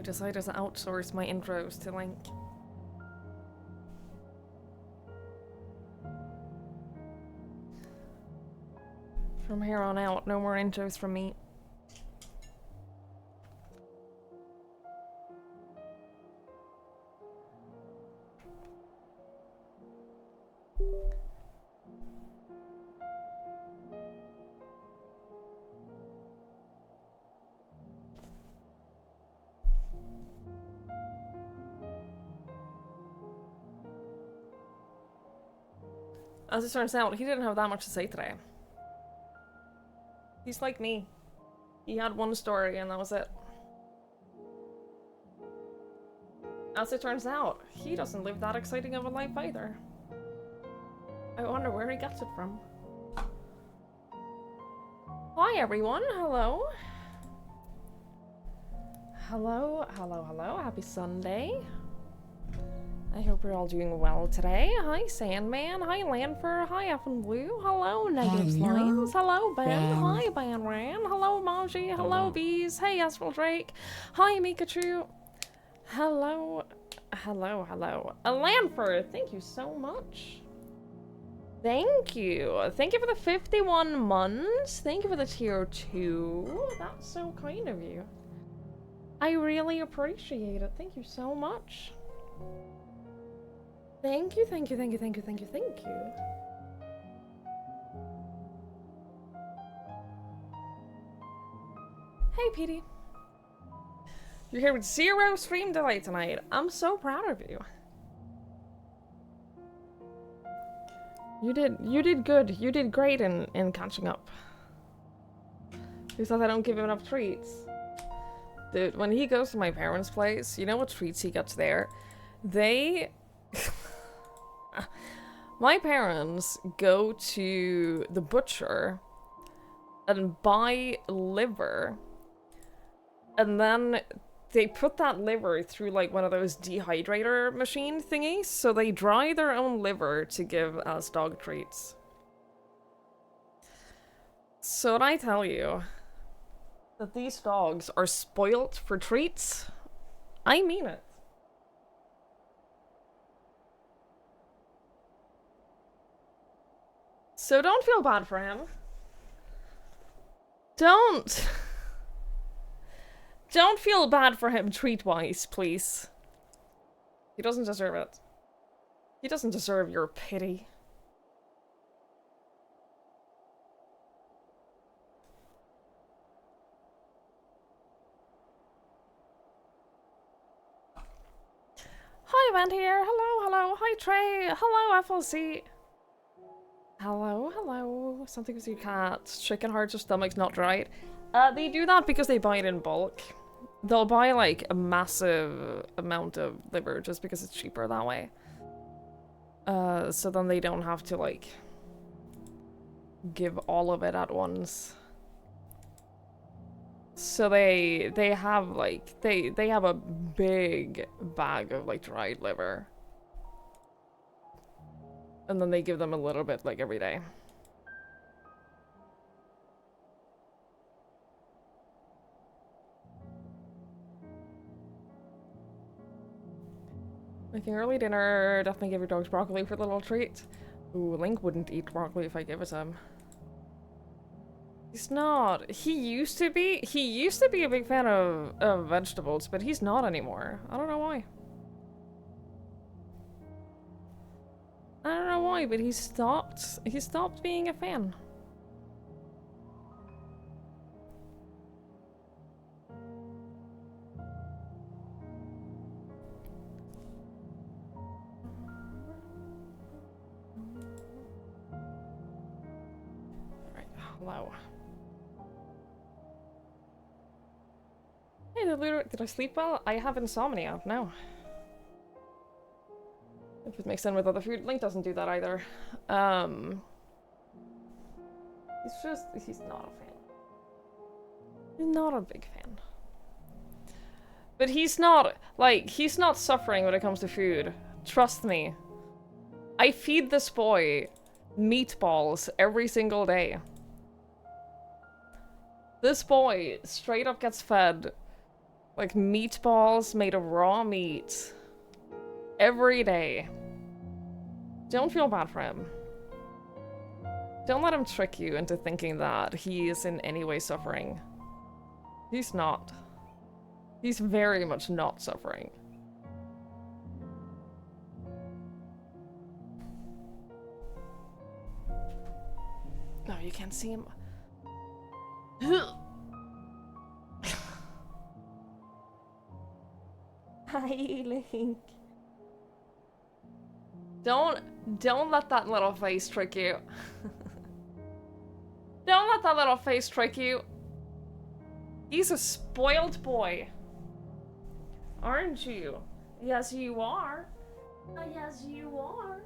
I've decided to outsource my intros to Link. From here on out, no more intros from me. As it turns out, he didn't have that much to say today. He's like me. He had one story and that was it. As it turns out, he doesn't live that exciting of a life either. I wonder where he gets it from. Hi everyone, hello. Hello, hello, hello, happy Sunday. I hope you're all doing well today. Hi Sandman, hi Lanfer, hi Effin Blue, hello Negative Slimes, hello Ben, hi Banran, hello Maji, hello Bees, hey Astral Drake, hi Mikachu, hello, hello, hello. Lanfer, thank you so much. Thank you. Thank you for the 51 months. Thank you for the tier 2. That's so kind of you. I really appreciate it. Thank you so much. Thank you, thank you, thank you, thank you, thank you, thank you. Hey, Petey. You're here with 0 stream delay tonight. I'm so proud of you. You did good. You did great in catching up. Because I don't give him enough treats. Dude, when he goes to my parents' place, you know what treats he gets there? They... My parents go to the butcher and buy liver, and then they put that liver through like one of those dehydrator machine thingies, so they dry their own liver to give us dog treats. So when I tell you that these dogs are spoilt for treats, I mean it. So don't feel bad for him. Don't feel bad for him treat-wise, please. He doesn't deserve it. He doesn't deserve your pity. Hi, Event here. Hello, hello. Hi, Trey. Hello, FLC. Hello, hello. Something with your cats. Chicken hearts or stomachs not right. They do that because they buy it in bulk. They'll buy like a massive amount of liver just because it's cheaper that way. So then they don't have to like give all of it at once. So they have like they have a big bag of like dried liver. And then they give them a little bit, like, every day. Making early dinner, definitely give your dogs broccoli for the little treat. Ooh, Link wouldn't eat broccoli if I gave it to him. He's not. He used to be a big fan of vegetables, but he's not anymore. I don't know why. I don't know why, but he stopped being a fan. Alright, hello. Hey, did I sleep well? I have insomnia, no. If it makes sense with other food. Link doesn't do that either. He's not a fan. He's not a big fan. But he's not suffering when it comes to food. Trust me. I feed this boy meatballs every single day. This boy straight up gets fed Like meatballs made of raw meat. Every day. Don't feel bad for him. Don't let him trick you into thinking that he is in any way suffering. He's not. He's very much not suffering. No, you can't see him. Hi, Link. Don't let that little face trick you. Don't let that little face trick you. He's a spoiled boy. Aren't you? Yes, you are. Yes, you are.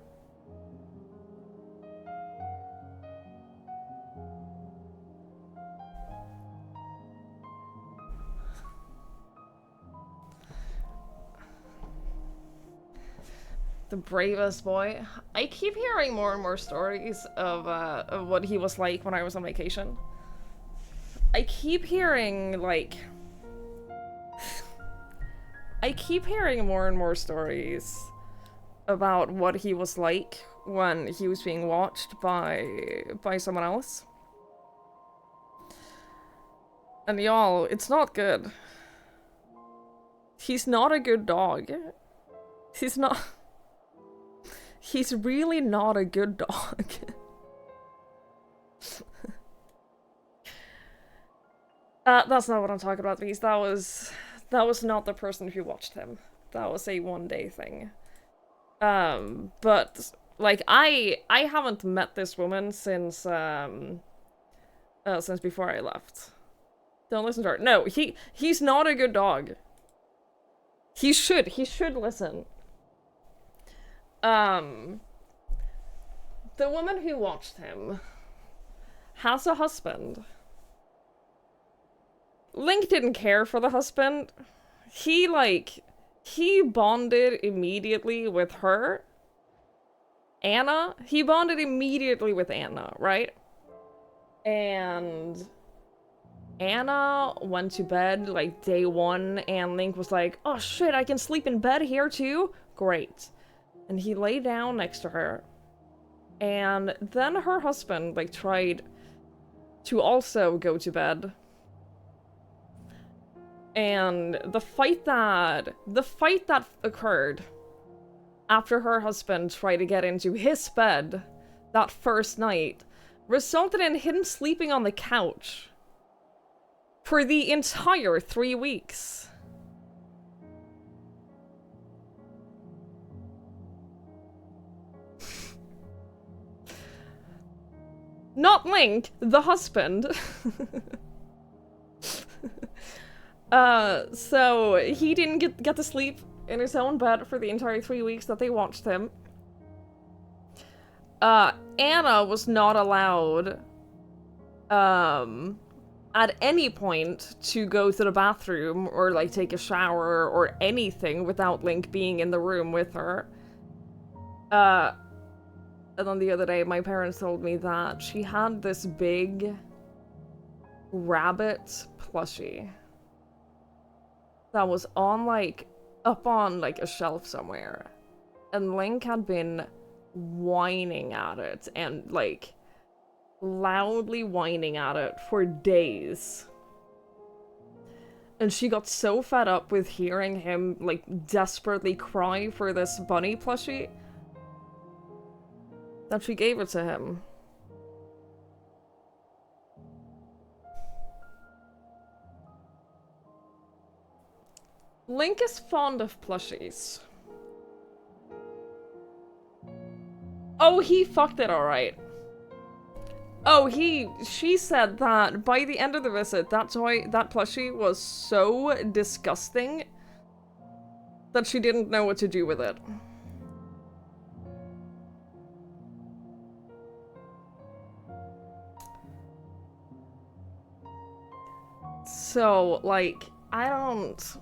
The bravest boy. I keep hearing more and more stories of what he was like when I was on vacation. I keep hearing, like... I keep hearing more and more stories about what he was like when he was being watched by someone else. And y'all, it's not good. He's not a good dog. He's not... He's really not a good dog. That's not what I'm talking about, please. That was not the person who watched him. That was a one-day thing. But like I haven't met this woman since before I left. Don't listen to her. No, he's not a good dog. He should listen. The woman who watched him has a husband. Link didn't care for the husband. He bonded immediately with her. Anna? He bonded immediately with Anna, right? And Anna went to bed, like, day one, and Link was like, oh shit, I can sleep in bed here too? Great. And he lay down next to her. And then her husband, like, tried to also go to bed. And the fight that occurred after her husband tried to get into his bed that first night resulted in him sleeping on the couch for the entire 3 weeks. Not Link, the husband. So he didn't get to sleep in his own bed for the entire 3 weeks that they watched him. Anna was not allowed, at any point to go to the bathroom or, like, take a shower or anything without Link being in the room with her. And then the other day, my parents told me that she had this big rabbit plushie that was on, like, up on, like, a shelf somewhere. And Link had been whining at it and, like, loudly whining at it for days. And she got so fed up with hearing him, like, desperately cry for this bunny plushie that she gave it to him. Link is fond of plushies. Oh, he fucked it alright. Oh, she said that by the end of the visit, that plushie was so disgusting that she didn't know what to do with it. So, like, I don't...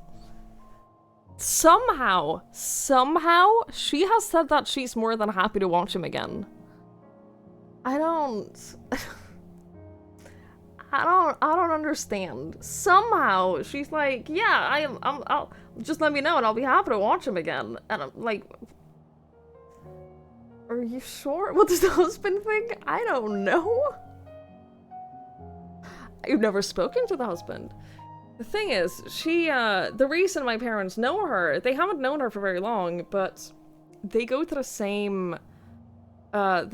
Somehow, she has said that she's more than happy to watch him again. I I don't understand. Somehow she's like, yeah, I'll just let me know and I'll be happy to watch him again. And I'm like, are you sure? What does the husband think? I don't know. I've never spoken to the husband. The thing is, she, the reason my parents know her, they haven't known her for very long, but they go to the same, pub,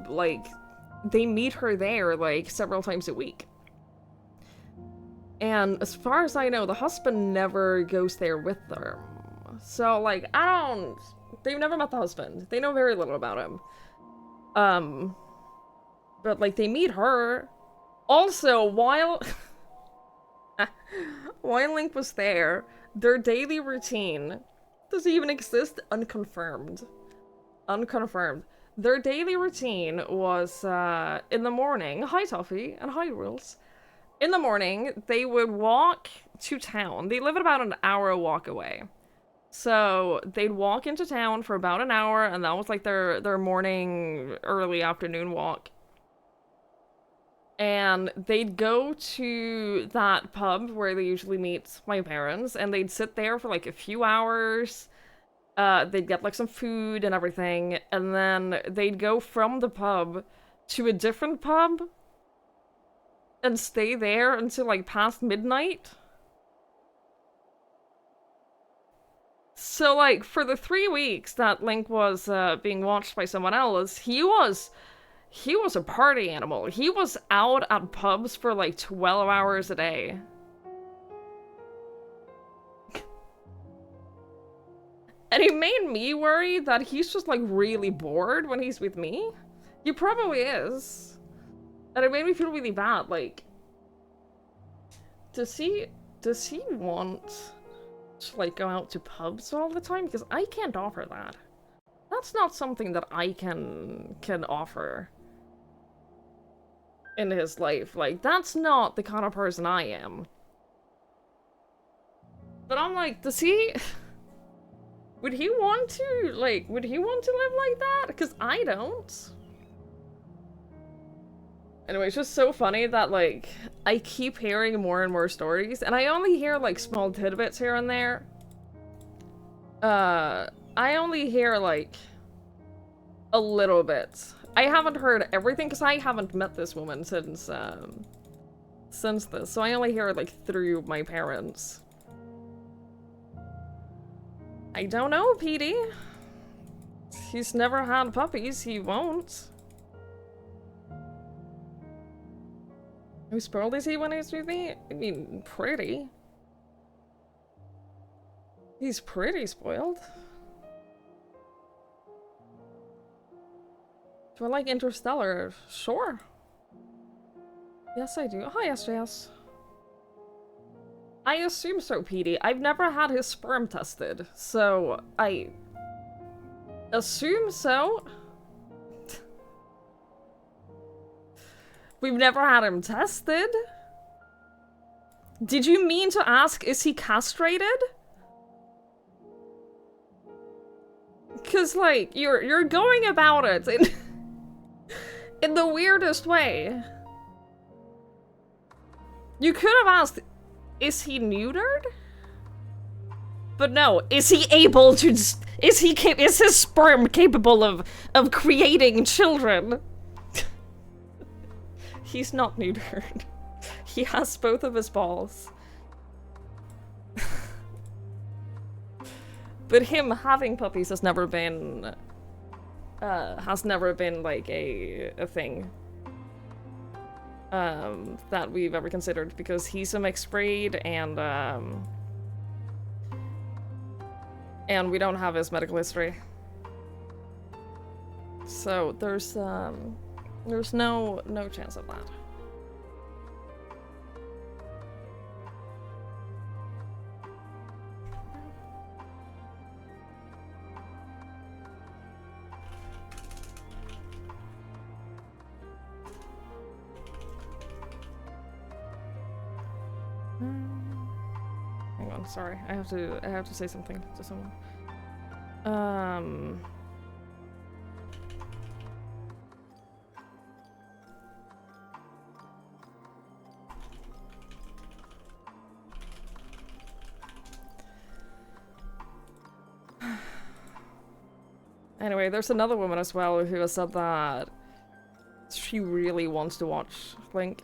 like, they meet her there, like, several times a week. And as far as I know, the husband never goes there with her. So, like, they've never met the husband. They know very little about him. But, like, they meet her. Also, while Link was there, their daily routine doesn't even exist, unconfirmed. Their daily routine was, in the morning, hi Toffee, and hi Rules. In the morning, they would walk to town. They live about an hour walk away. So, they'd walk into town for about an hour, and that was like their morning, early afternoon walk. And they'd go to that pub where they usually meet my parents, and they'd sit there for like a few hours. They'd get like some food and everything, and then they'd go from the pub to a different pub and stay there until like past midnight. So like for the 3 weeks that Link was being watched by someone else, he was a party animal. He was out at pubs for like 12 hours a day. And it made me worry that he's just like really bored when he's with me. He probably is. And it made me feel really bad, like, does he want to like go out to pubs all the time? Because I can't offer that. That's not something that I can offer in his life. Like, that's not the kind of person I am. But I'm like, does he... would he want to live like that? Because I don't. Anyway, it's just so funny that, like, I keep hearing more and more stories, and I only hear, like, small tidbits here and there. I only hear, like, a little bit. I haven't heard everything, because I haven't met this woman since this, so I only hear it, like, through my parents. I don't know, Petey. He's never had puppies, he won't. How spoiled is he when he's with me? I mean, pretty. He's pretty spoiled. Do I like Interstellar? Sure. Yes, I do. Hi, SJS. I assume so, Petey. I've never had his sperm tested, so I assume so. We've never had him tested. Did you mean to ask, is he castrated? Cause like, you're going about it in the weirdest way. You could have asked, is he neutered? But no, is he able to, is his sperm capable of creating children? He's not neutered. He has both of his balls. But him having puppies has never been like a thing that we've ever considered, because he's a mixed breed, and we don't have his medical history. So there's no chance of that. Hang on, sorry. I have to say something to someone. Anyway, there's another woman as well who has said that she really wants to watch Link.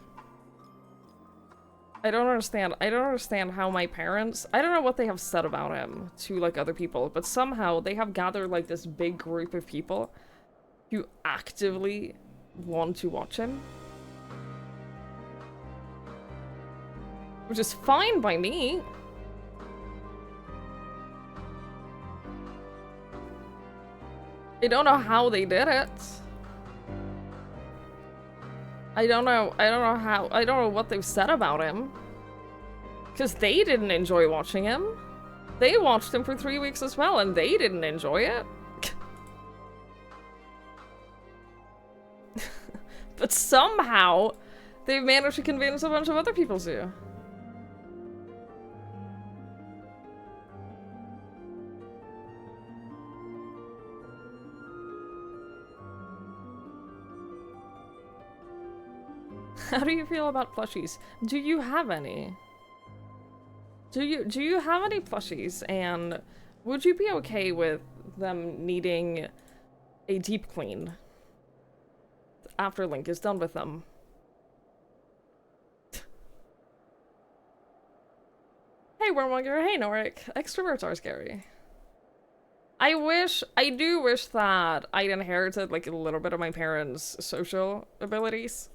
I don't understand how my parents, I don't know what they have said about him to like other people, but somehow they have gathered like this big group of people who actively want to watch him. Which is fine by me. I don't know how they did it. I don't know what they've said about him. Because they didn't enjoy watching him. They watched him for 3 weeks as well, and they didn't enjoy it. But somehow, they've managed to convince a bunch of other people to. How do you feel about plushies? Do you have any? Do you have any plushies? And would you be okay with them needing a deep clean after Link is done with them? Hey Wormwonger, hey Norik. Extroverts are scary. I do wish that I'd inherited like a little bit of my parents' social abilities.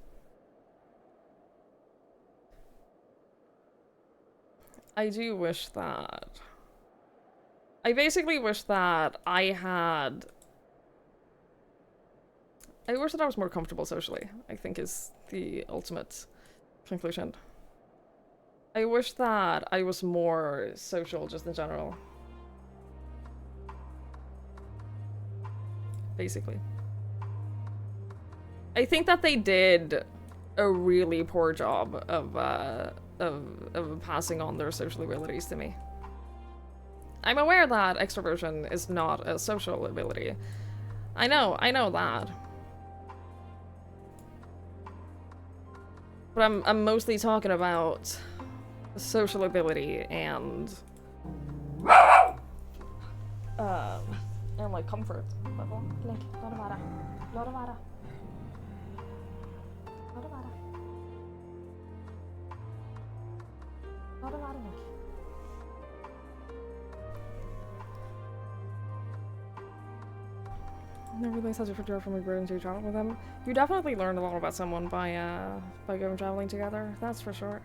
I do wish that. I basically wish that I wish that I was more comfortable socially, I think is the ultimate conclusion. I wish that I was more social just in general. Basically. I think that they did a really poor job of passing on their social abilities to me. I'm aware that extroversion is not a social ability. I know that. But I'm mostly talking about social ability and like comfort level. Link, Lodavara. Lodavara. Lodavara. Lodavara, Link. Never really such a picture from a growing to travel with them. You definitely learned a lot about someone by going traveling together, that's for sure.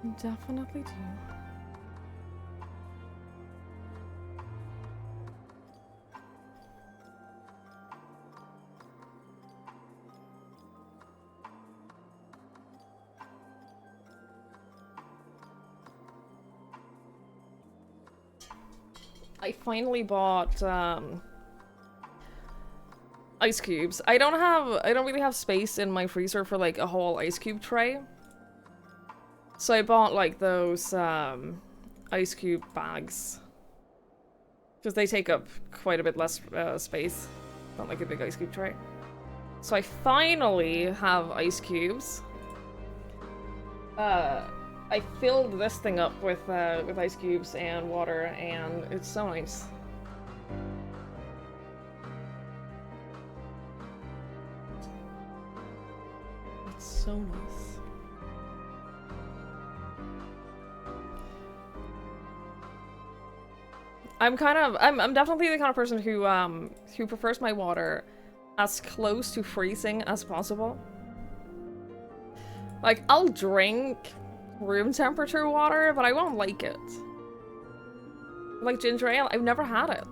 You definitely do. I finally bought ice cubes. I don't really have space in my freezer for like a whole ice cube tray. So I bought like those ice cube bags. Because they take up quite a bit less space than like a big ice cube tray. So I finally have ice cubes. I filled this thing up with ice cubes and water, and it's so nice. It's so nice. I'm definitely the kind of person who prefers my water as close to freezing as possible. Like, I'll drink room temperature water, but I won't like it. Like ginger ale, I've never had it.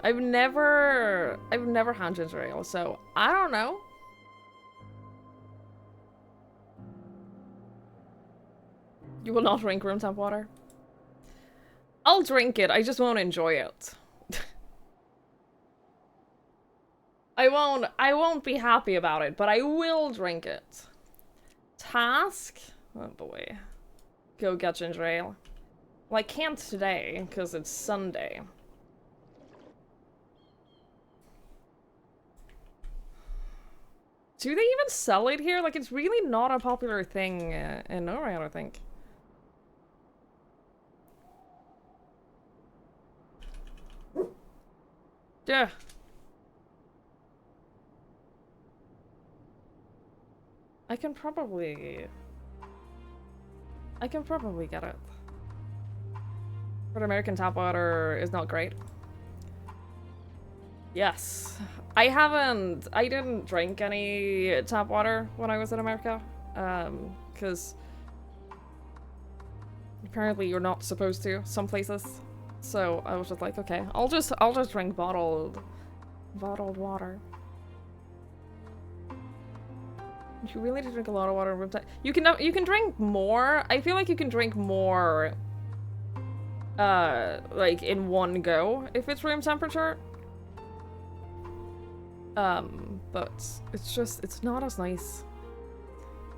I've never had ginger ale, so I don't know. You will not drink room temp water? I'll drink it, I just won't enjoy it. I won't be happy about it, but I will drink it. Task? Oh boy. Go get ginger ale. Well, I can't today, because it's Sunday. Do they even sell it here? Like, it's really not a popular thing in Norway, I don't think. Yeah. I can probably get it. But American tap water is not great. Yes. I didn't drink any tap water when I was in America. Because apparently you're not supposed to, some places. So I was just like, okay, I'll just drink bottled water. You really need to drink a lot of water in room temperature. You can drink more. I feel like you can drink more like in one go if it's room temperature. But it's not as nice.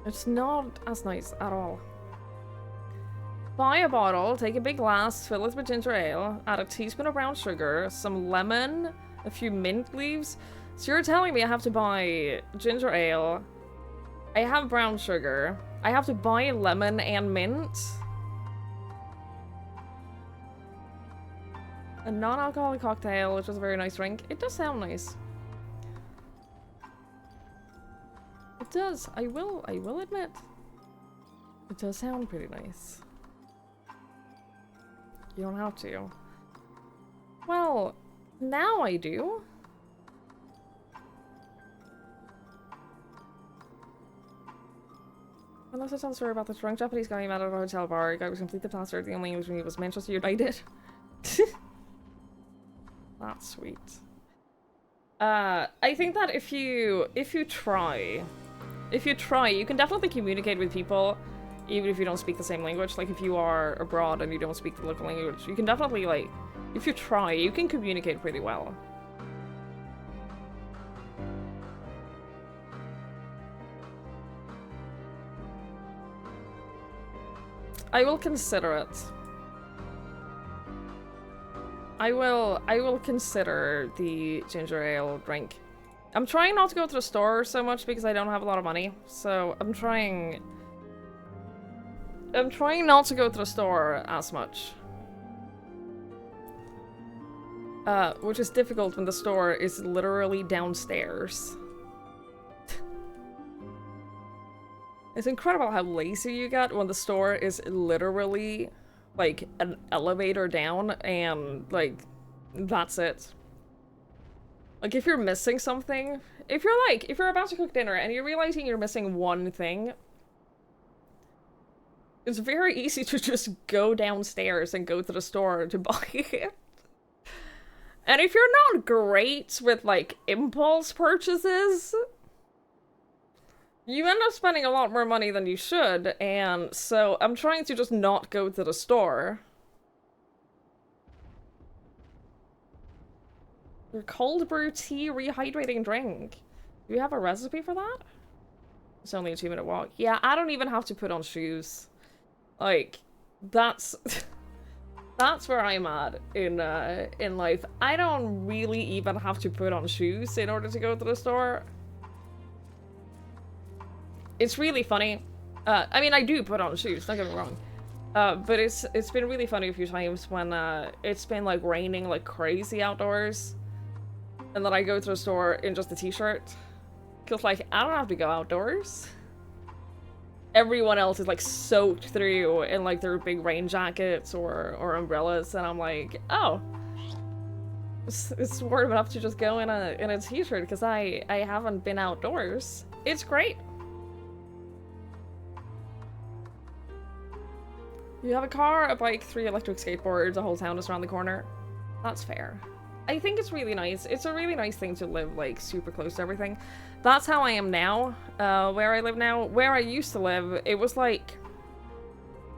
It's not as nice at all. Buy a bottle, take a big glass, fill it with ginger ale, add a teaspoon of brown sugar, some lemon, a few mint leaves. So you're telling me I have to buy ginger ale, I have brown sugar, I have to buy lemon and mint? A non-alcoholic cocktail, which is a very nice drink. It does sound nice. It does, I will admit. It does sound pretty nice. You don't have to. Well, now I do. Unless I tell a story about the drunk Japanese guy I met at a hotel bar. The guy was completely plastered. The only English we was Manchester United. That's sweet. I think that if you try, you can definitely communicate with people, even if you don't speak the same language. Like, if you are abroad and you don't speak the local language, you can definitely, like, if you try, you can communicate pretty well. I will consider it. I will consider the ginger ale drink. I'm trying not to go to the store so much because I don't have a lot of money. So I'm trying not to go to the store as much. Which is difficult when the store is literally downstairs. It's incredible how lazy you get when the store is literally, like, an elevator down and, like, that's it. Like, if you're missing something, if you're about to cook dinner and you're realizing you're missing one thing, it's very easy to just go downstairs and go to the store to buy it. And if you're not great with, like, impulse purchases, you end up spending a lot more money than you should, and so I'm trying to just not go to the store. Your cold brew tea rehydrating drink. Do you have a recipe for that? It's only a 2-minute walk. Yeah, I don't even have to put on shoes. Like, that's that's where I'm at in life. I don't really even have to put on shoes in order to go to the store. It's really funny. I mean, I do put on shoes, don't get me wrong. But it's been really funny a few times when it's been like raining like crazy outdoors. And then I go to the store in just a t-shirt. Cause like, I don't have to go outdoors. Everyone else is like soaked through in like their big rain jackets or umbrellas. And I'm like, oh. It's warm enough to just go in a t-shirt because I haven't been outdoors. It's great. You have a car, a bike, 3 electric skateboards, a whole town just around the corner. That's fair. I think it's really nice. It's a really nice thing to live, like, super close to everything. That's how I am now, where I live now. Where I used to live, it was, like,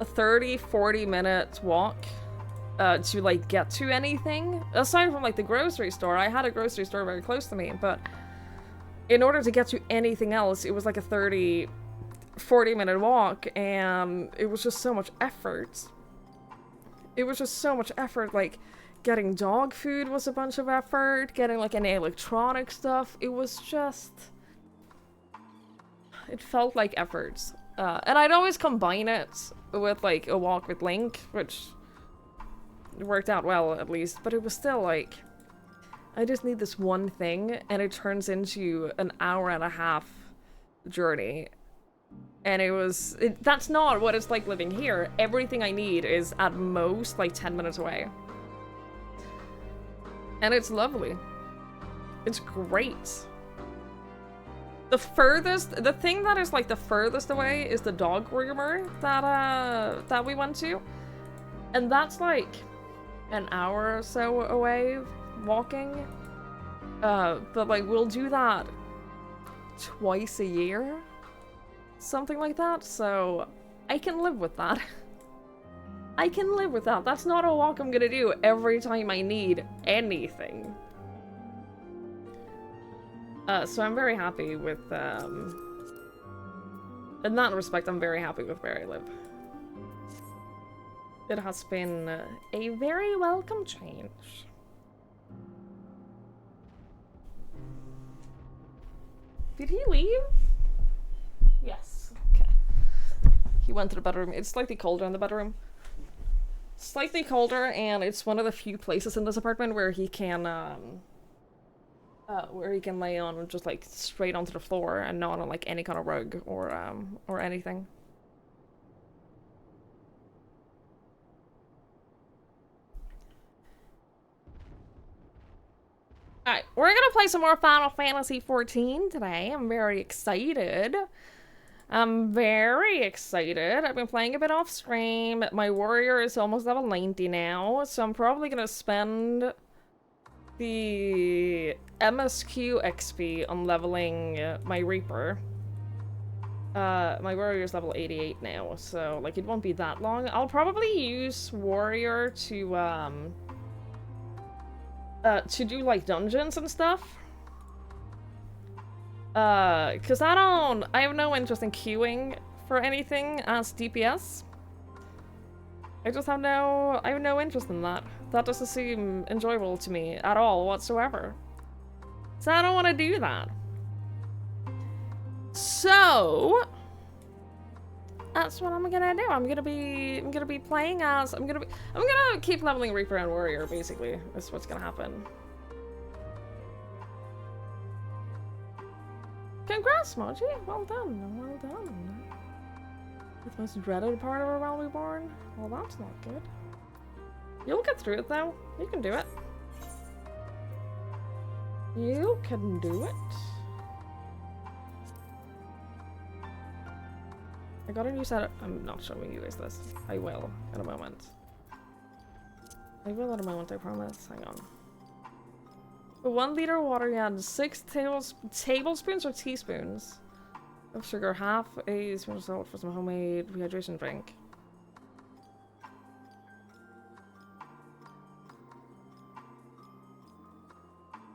a 30-40 minute walk to, like, get to anything. Aside from, like, the grocery store. I had a grocery store very close to me, but in order to get to anything else, it was, like, a 40-minute walk, and it was just so much effort. It was just so much effort, like, getting dog food was a bunch of effort, getting, like, any electronic stuff, it was just... it felt like efforts. And I'd always combine it with like a walk with Link, which worked out well at least, but it was still like, I just need this one thing and it turns into an hour-and-a-half journey. And that's not what it's like living here. Everything I need is at most like 10 minutes away. And it's lovely. It's great. The thing that is like the furthest away is the dog groomer that we went to. And that's like an hour or so away walking. But like we'll do that twice a year. Something like that, so I can live with that. I can live with that. That's not a walk I'm gonna do every time I need anything. So I'm very happy with, in that respect, I'm very happy with where I live. It has been a very welcome change. Did he leave? Yes. Okay. He went to the bedroom. It's slightly colder in the bedroom. Slightly colder, and it's one of the few places in this apartment where he can lay on just like straight onto the floor and not on like any kind of rug or anything. Alright, we're gonna play some more Final Fantasy XIV today. I'm very excited. I'm very excited. I've been playing a bit off stream. My warrior is almost level 90 now, so I'm probably gonna spend the MSQ XP on leveling my Reaper. My warrior is level 88 now, so like it won't be that long. I'll probably use warrior to do like dungeons and stuff. Cause I have no interest in queuing for anything as DPS. I have no interest in that. That doesn't seem enjoyable to me at all whatsoever. So I don't want to do that. So that's what I'm gonna do. I'm gonna be playing as I'm gonna keep leveling Reaper and Warrior, basically. That's what's gonna happen. Congrats, Moji! Well done, well done. The most dreaded part of a Realm Reborn? Well, that's not good. You'll get through it, though. You can do it. You can do it. I got a new setup. I'm not showing you guys this. I will in a moment. I will in a moment, I promise. Hang on. 1 liter of water, you add 6 tablespoons or teaspoons of sugar, half a spoon of salt for some homemade rehydration drink.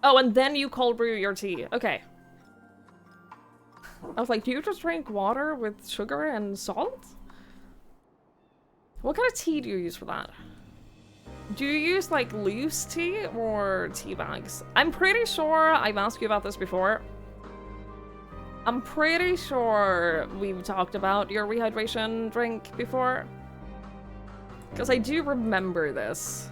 Oh, and then you cold brew your tea. Okay. I was like, do you just drink water with sugar and salt? What kind of tea do you use for that? Do you use, like, loose tea or tea bags? I'm pretty sure I've asked you about this before. I'm pretty sure we've talked about your rehydration drink before. Because I do remember this.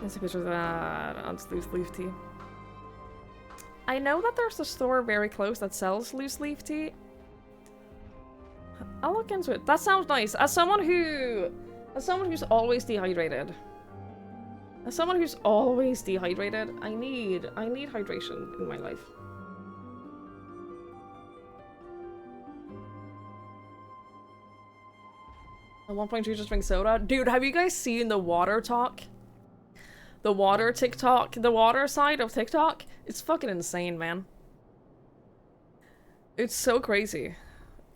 There's a picture of that on loose leaf tea. I know that there's a store very close that sells loose leaf tea. I'll look into it. That sounds nice. As someone who's always dehydrated. I need hydration in my life. At one point you just drink soda. Dude, have you guys seen the water talk? The water TikTok, the water side of TikTok? It's fucking insane, man. It's so crazy.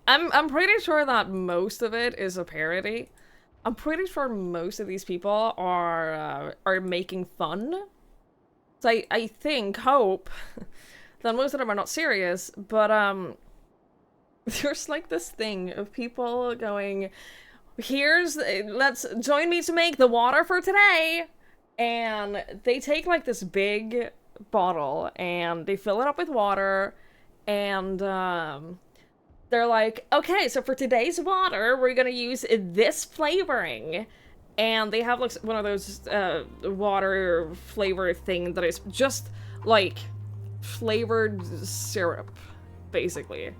I'm pretty sure that most of it is a parody. I'm pretty sure most of these people are making fun. So I hope that most of them are not serious, but there's like this thing of people going, let's join me to make the water for today. And they take like this big bottle and they fill it up with water, and they're like, okay, so for today's water, we're gonna use this flavoring. And they have like one of those water flavor thing that is just like flavored syrup, basically.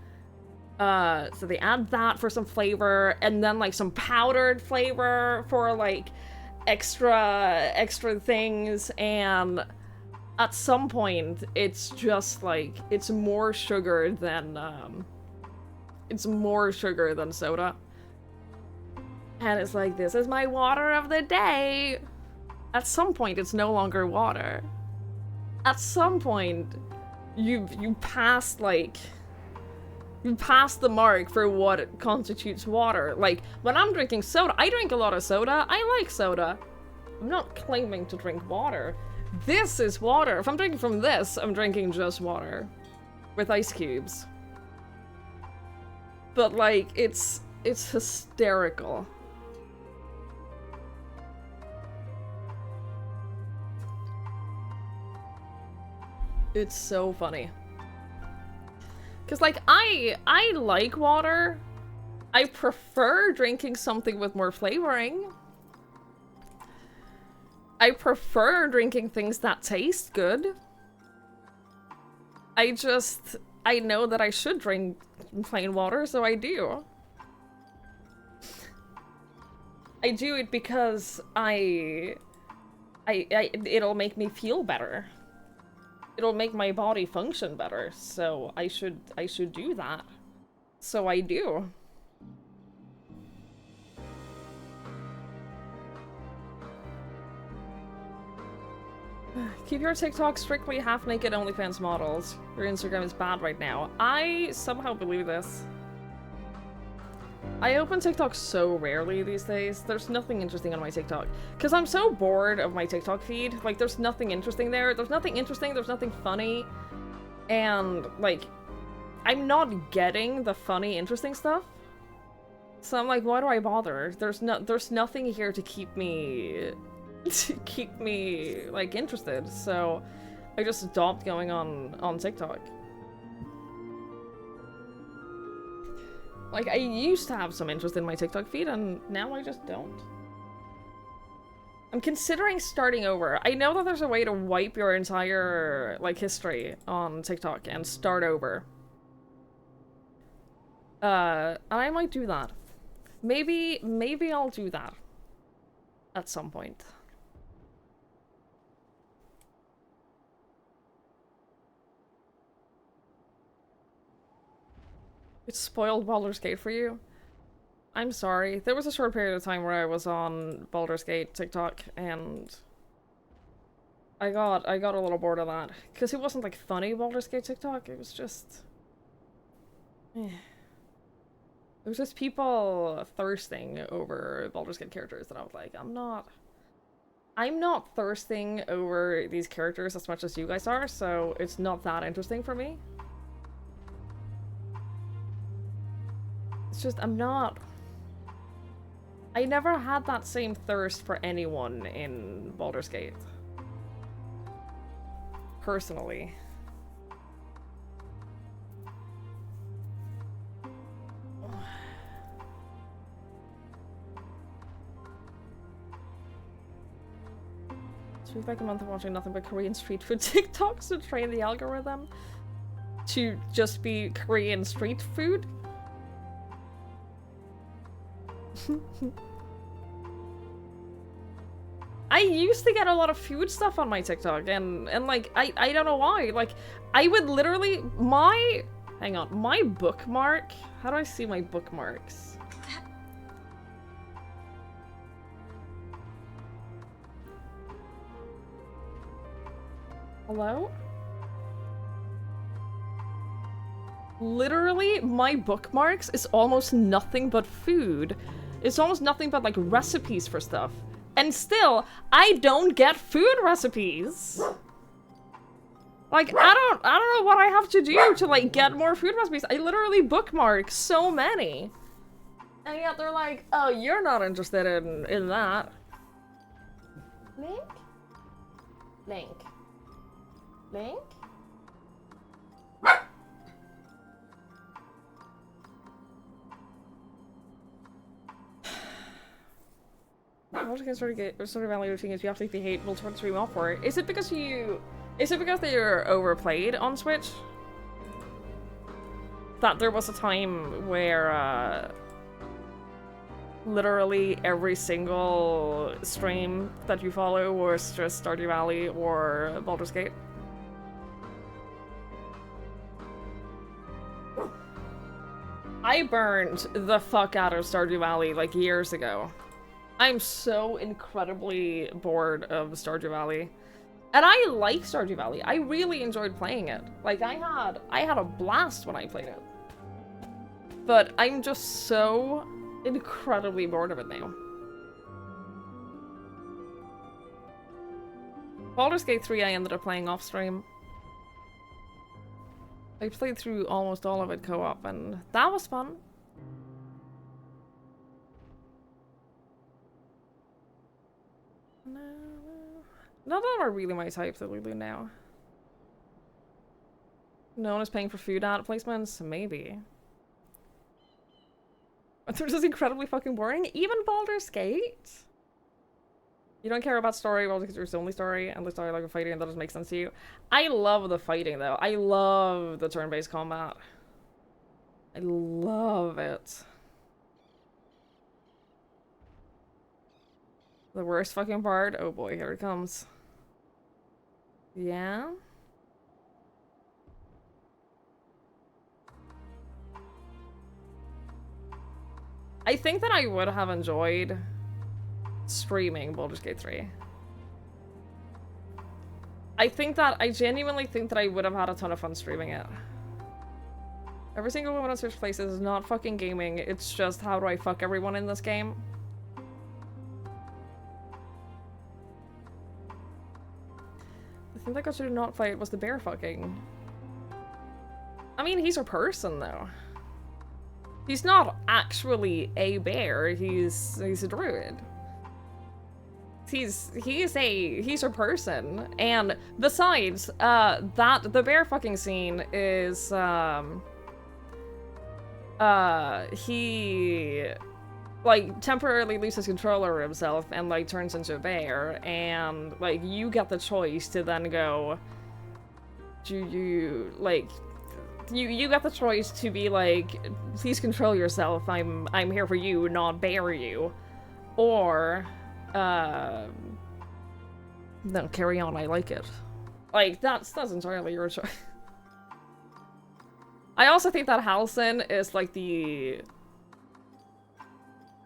So they add that for some flavor, and then like some powdered flavor for like extra things, and at some point it's just like it's more sugar than soda. And it's like, this is my water of the day. At some point it's no longer water. At some point you pass the mark for what constitutes water. Like, when I'm drinking soda, I drink a lot of soda. I like soda. I'm not claiming to drink water. This is water. If I'm drinking from this, I'm drinking just water. With ice cubes. But, like, it's hysterical. It's so funny. Because, like, I like water. I prefer drinking something with more flavoring. I prefer drinking things that taste good. I know that I should drink plain water, so I do. I do it because it'll make me feel better. It'll make my body function better, so I should do that. So I do. Keep your TikTok strictly half-naked OnlyFans models. Your Instagram is bad right now. I somehow believe this. I open TikTok so rarely these days. There's nothing interesting on my TikTok. Because I'm so bored of my TikTok feed. Like, there's nothing interesting there. There's nothing interesting. There's nothing funny. And, like, I'm not getting the funny, interesting stuff. So I'm like, why do I bother? There's nothing here to keep me... like, interested. So I just stopped going on TikTok. Like, I used to have some interest in my TikTok feed, and now I just don't. I'm considering starting over. I know that there's a way to wipe your entire, like, history on TikTok and start over. And I might do that. Maybe I'll do that. At some point. It spoiled Baldur's Gate for you? I'm sorry. There was a short period of time where I was on Baldur's Gate TikTok, and I got a little bored of that. Because it wasn't like funny Baldur's Gate TikTok, it was just... It was just people thirsting over Baldur's Gate characters that I was like, I'm not thirsting over these characters as much as you guys are, so it's not that interesting for me. It's just, I never had that same thirst for anyone in Baldur's Gate. Personally. Spent like a month of watching nothing but Korean street food TikToks to train the algorithm to just be Korean street food. I used to get a lot of food stuff on my TikTok, and like, I don't know why. Like, I would literally, hang on, my bookmark? How do I see my bookmarks? Hello? Literally, my bookmarks is almost nothing but food. It's almost nothing but, like, recipes for stuff. And still, I don't get food recipes. Like, I don't know what I have to do to, like, get more food recipes. I literally bookmark so many. And yet they're like, oh, you're not interested in that. Link? Link. Link? What can sort of value thing is you absolutely hate multiple stream off for it. Is it because they're overplayed on Switch? That there was a time where literally every single stream that you follow was just Stardew Valley or Baldur's Gate? I burned the fuck out of Stardew Valley like years ago. I'm so incredibly bored of Stardew Valley. And I like Stardew Valley. I really enjoyed playing it. Like, I had a blast when I played it. But I'm just so incredibly bored of it now. Baldur's Gate 3 I ended up playing off stream. I played through almost all of it co-op, and that was fun. None of them are really my type that we do now. No one is paying for food ad placements? Maybe. They're just incredibly fucking boring. Even Baldur's Gate? You don't care about story, well, because there's only story, and the story like a fighting, and that doesn't make sense to you. I love the fighting, though. I love the turn-based combat. I love it. The worst fucking part? Oh boy, here it comes. Yeah? I think that I would have enjoyed streaming Baldur's Gate 3. I genuinely think that I would have had a ton of fun streaming it. Every single woman on Switch places is not fucking gaming, it's just how do I fuck everyone in this game. The thing that got you to not fight was the bear fucking. I mean, he's a person though. He's not actually a bear, he's a druid. He's a person. And besides, that the bear fucking scene is he like temporarily loses control over himself and like turns into a bear, and like you get the choice to then go, do you like you got the choice to be like, please control yourself, I'm here for you, not bear you, or no, carry on, I like it. Like that's entirely your choice. I also think that Halcyon is like the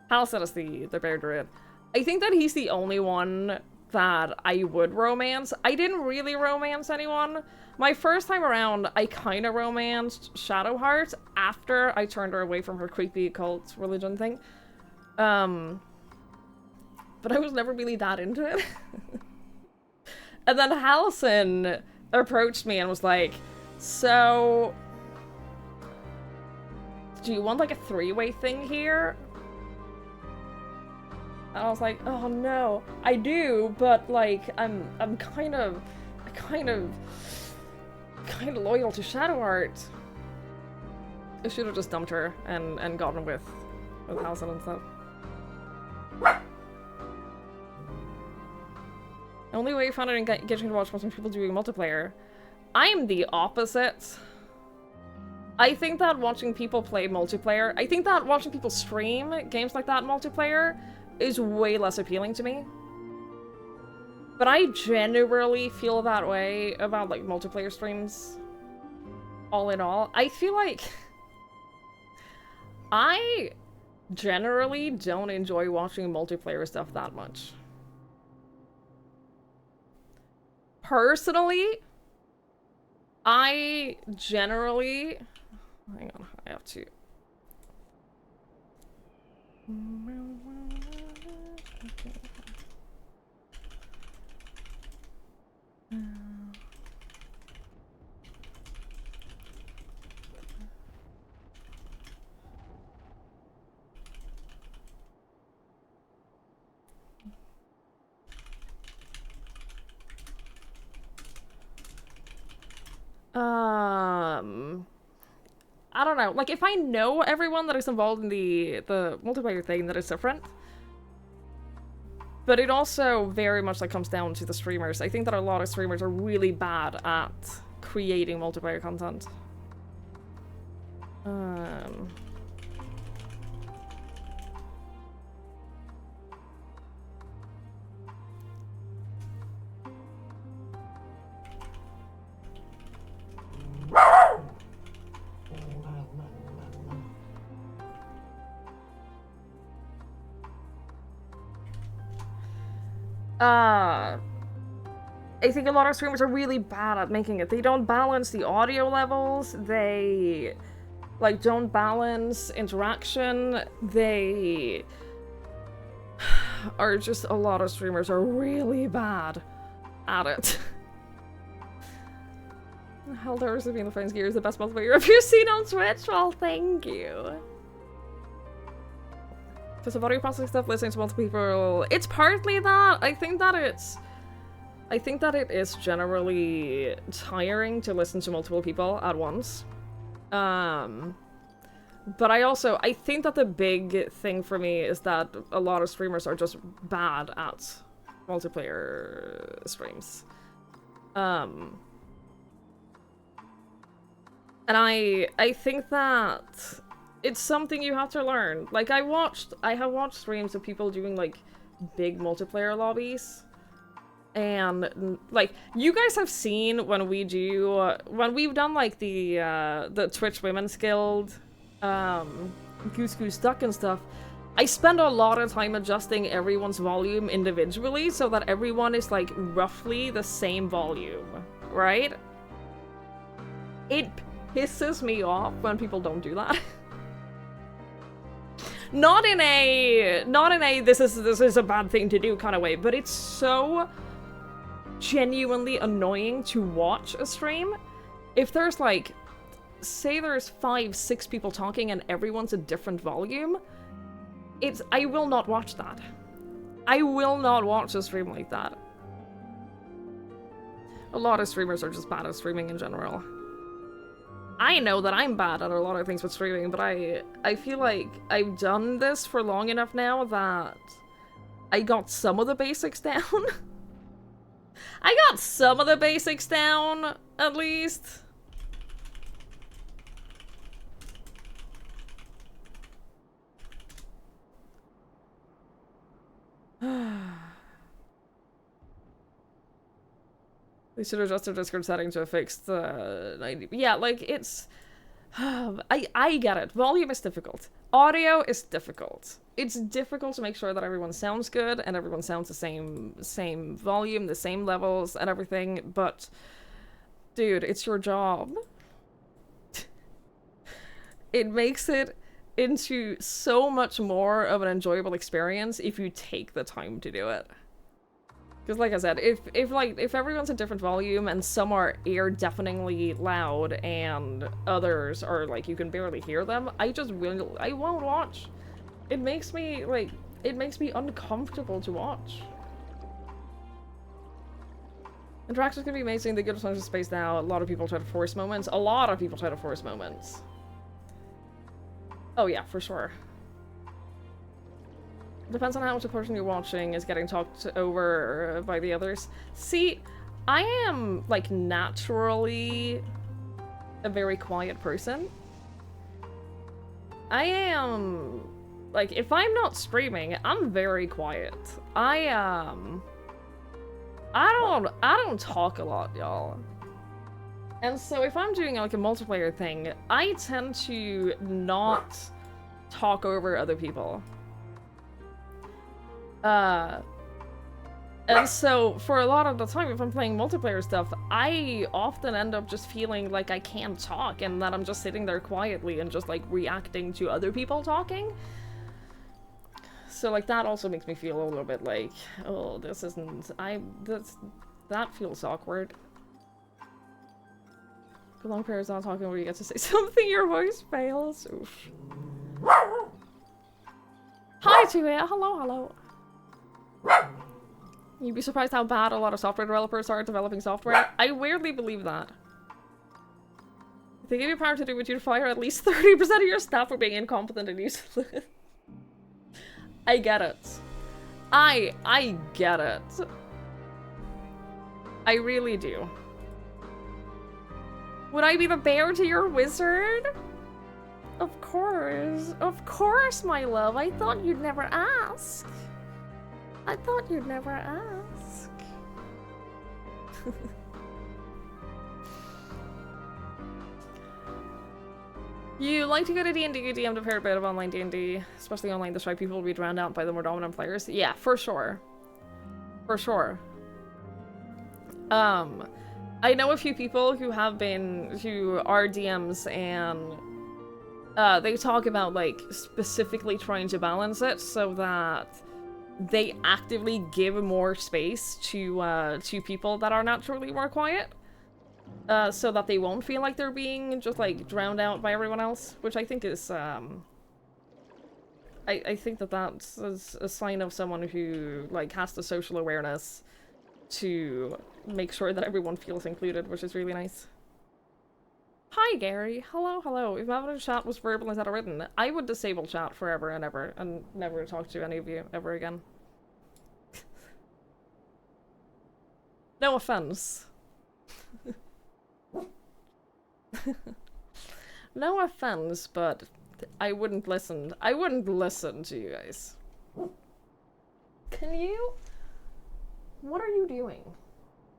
bear druid. I think that he's the only one that I would romance. I didn't really romance anyone. My first time around, I kind of romanced Shadowheart after I turned her away from her creepy cult religion thing. But I was never really that into it. And then Halcyon approached me and was like, so do you want like a three-way thing here? And I was like, oh no, I do, but like I'm kind of loyal to Shadowheart. I should have just dumped her and gotten with Halcyon and stuff. The only way you found it engaging to watch watching people doing multiplayer. I'm the opposite. I think that watching people play multiplayer, I think that watching people stream games like that multiplayer is way less appealing to me. But I generally feel that way about like multiplayer streams. All in all, I feel like I generally don't enjoy watching multiplayer stuff that much. Personally, I generally... Hang on, I have to... I don't know. Like, if I know everyone that is involved in the multiplayer thing, that is different. But it also very much like comes down to the streamers. I think that a lot of streamers are really bad at creating multiplayer content. I think a lot of streamers are really bad at making it. They don't balance the audio levels, they like don't balance interaction, they are just, a lot of streamers are really bad at it. Helldivers of being the Friends Gear is the best multiplayer I've ever seen on Twitch. Well, thank you. Because of audio processing stuff, listening to multiple people, it's partly that. I think that it is generally tiring to listen to multiple people at once. But I think that the big thing for me is that a lot of streamers are just bad at multiplayer streams. And I think that it's something you have to learn. Like, I have watched streams of people doing, like, big multiplayer lobbies. And, like, you guys have seen when we've done, like, the Twitch Women's Guild, Goose Goose Duck and stuff, I spend a lot of time adjusting everyone's volume individually so that everyone is, like, roughly the same volume, right? It pisses me off when people don't do that. Not in a this is a bad thing to do kind of way, but it's so genuinely annoying to watch a stream. If there's like, say there's 5-6 people talking and everyone's a different volume, I will not watch that. I will not watch a stream like that. A lot of streamers are just bad at streaming in general. I know that I'm bad at a lot of things with streaming, but I feel like I've done this for long enough now that I got some of the basics down. I got some of the basics down, at least. They should adjust their Discord setting to a fixed 90. Yeah, like, it's... I get it. Volume is difficult. Audio is difficult. It's difficult to make sure that everyone sounds good and everyone sounds the same volume, the same levels and everything, but... Dude, it's your job. It makes it into so much more of an enjoyable experience if you take the time to do it. Because like I said, if everyone's a different volume and some are ear-deafeningly loud and others are like you can barely hear them, I won't watch. It makes me uncomfortable to watch. Interactions can be amazing, they get a ton of space now. A lot of people try to force moments. A lot of people try to force moments. Oh yeah, for sure. Depends on how much the person you're watching is getting talked over by the others. See, I am, like, naturally a very quiet person. I am, like, if I'm not streaming, I'm very quiet. I don't talk a lot, y'all. And so if I'm doing, like, a multiplayer thing, I tend to not talk over other people. And so, for a lot of the time, if I'm playing multiplayer stuff, I often end up just feeling like I can't talk and that I'm just sitting there quietly and just, like, reacting to other people talking. So, like, that also makes me feel a little bit like, oh, this isn't... that feels awkward. The long prayer is not talking where you get to say something, your voice fails. Oof. Hi to it! Hello, hello. You'd be surprised how bad a lot of software developers are at developing software. I weirdly believe that. They give you power to do what you fire at least 30% of your staff for being incompetent and useless. I get it. I get it. I really do. Would I be the bear to your wizard? Of course, my love. I thought you'd never ask. I thought you'd never ask. You like to go to D&D, you DM'd a fair bit of online D&D, especially online. That's why people will be drowned out by the more dominant players. Yeah, for sure. For sure. I know a few people who are DMs and they talk about like specifically trying to balance it so that they actively give more space to people that are naturally more quiet. So that they won't feel like they're being just like drowned out by everyone else, which I think is I think that's a sign of someone who like has the social awareness to make sure that everyone feels included, which is really nice. Hi Gary, hello. If avatar chat was verbal instead of written, I would disable chat forever and ever and never talk to any of you ever again. No offense. No offense, but I wouldn't listen. I wouldn't listen to you guys. Can you? What are you doing?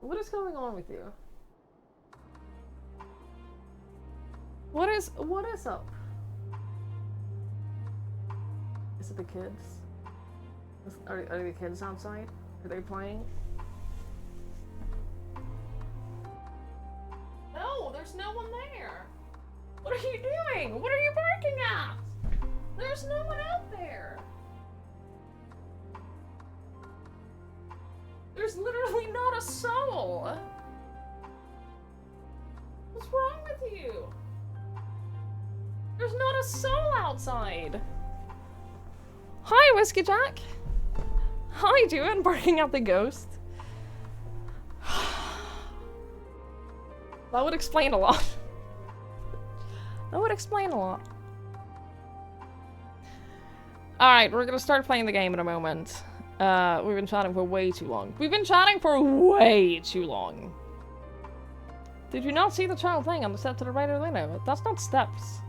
What is going on with you? What is up? Is it the kids? Are the kids outside? Are they playing? No, there's no one there. What are you doing? What are you barking at? There's no one out there. There's literally not a soul. What's wrong with you? There's not a soul outside. Hi, Whiskey Jack. How you doing? Barking at the ghost. That would explain a lot. That would explain a lot. Alright, we're gonna start playing the game in a moment. We've been chatting for way too long. We've been chatting for way too long. Did you not see the child thing on the step to the right of the window? That's not steps.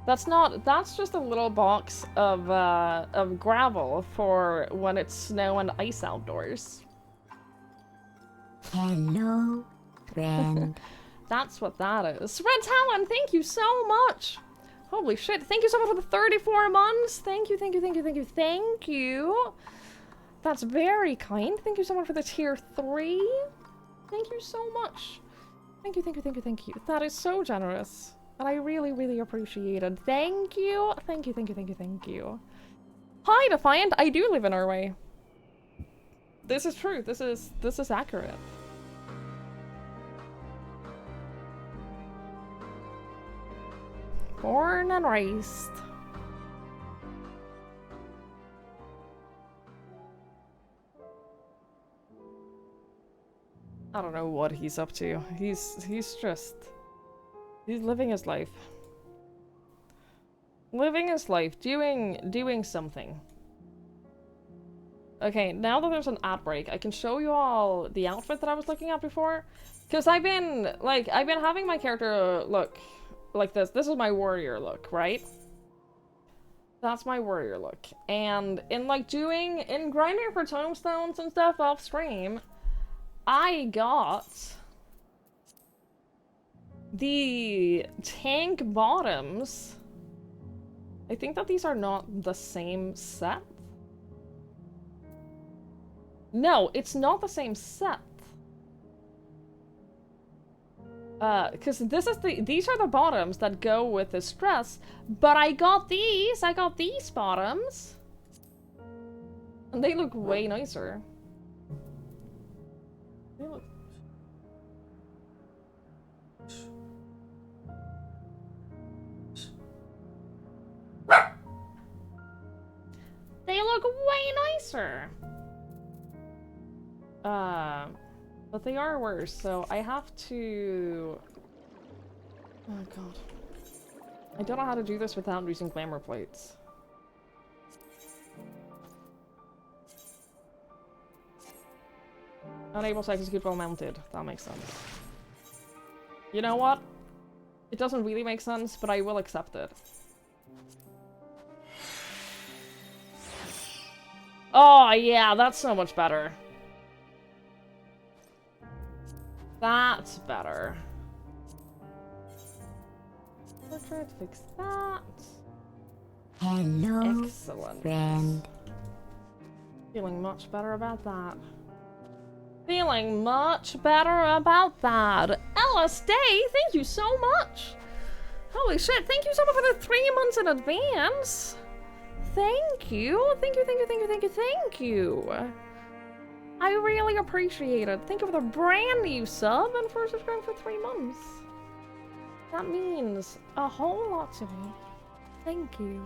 That's just a little box of gravel for when it's snow and ice outdoors. Hello, friend. That's what that is. Red Talon, thank you so much. Holy shit, thank you so much for the 34 months. Thank you. Thank you. That's very kind. Thank you so much for the tier 3. Thank you so much. Thank you. That is so generous. And I really appreciate it. Thank you. Thank you. Hi, Defiant. I do live in Norway. This is true. This is accurate. Born and raised. I don't know what he's up to. He's living his life. Living his life, doing something. Okay, now that there's an ad break, I can show you all the outfit that I was looking at before. Because I've been having my character look like this. This is my warrior look, right? That's my warrior look. And in grinding for tomestones and stuff off stream, I got the tank bottoms. I think that these are not the same set. No, it's not the same set. Because these are the bottoms that go with this dress, but I got these bottoms. And they look way nicer. They look way nicer. But they are worse, so I have to Oh god. I don't know how to do this without using glamour plates. Unable to execute while mounted. That makes sense. You know what? It doesn't really make sense, but I will accept it. Oh, yeah, that's so much better. That's better. We'll try to fix that. Hello, Excellent. friend. Feeling much better about that. Feeling much better about that. LSD, thank you so much. Holy shit, thank you so much for the 3 months in advance. Thank you. Thank you, thank you, thank you, thank you, thank you. I really appreciate it. Thank you for the brand new sub and for subscribing for 3 months. That means a whole lot to me. Thank you.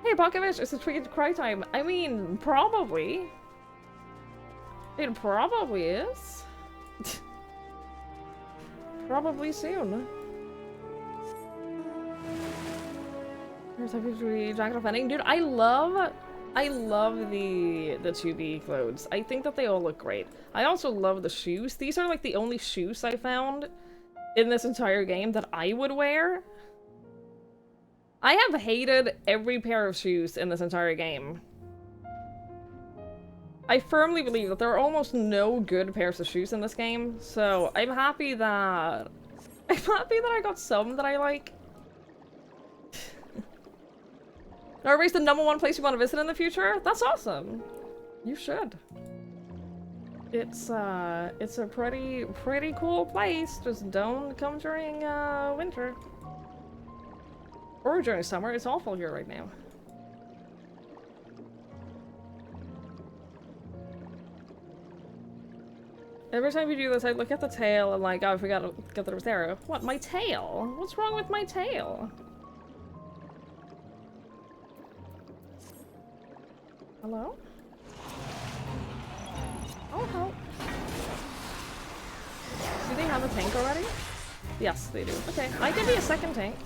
Hey, Pokevish, it's a tricky cry time. I mean, probably. It probably is. Probably soon. Here's how we jacket off ending. Dude, I love the 2B clothes. I think that they all look great. I also love the shoes. These are like the only shoes I found in this entire game that I would wear. I have hated every pair of shoes in this entire game. I firmly believe that there are almost no good pairs of shoes in this game, so I'm happy that I got some that I like. Norway's the #1 place you want to visit in the future? That's awesome. You should. It's a pretty cool place. Just don't come during winter. Or during summer. It's awful here right now. Every time you do this, I look at the tail and like, oh, I forgot to get the arrow. What, my tail? What's wrong with my tail? Hello? Oh, help. Do they have a tank already? Yes, they do. Okay, I can be a second tank.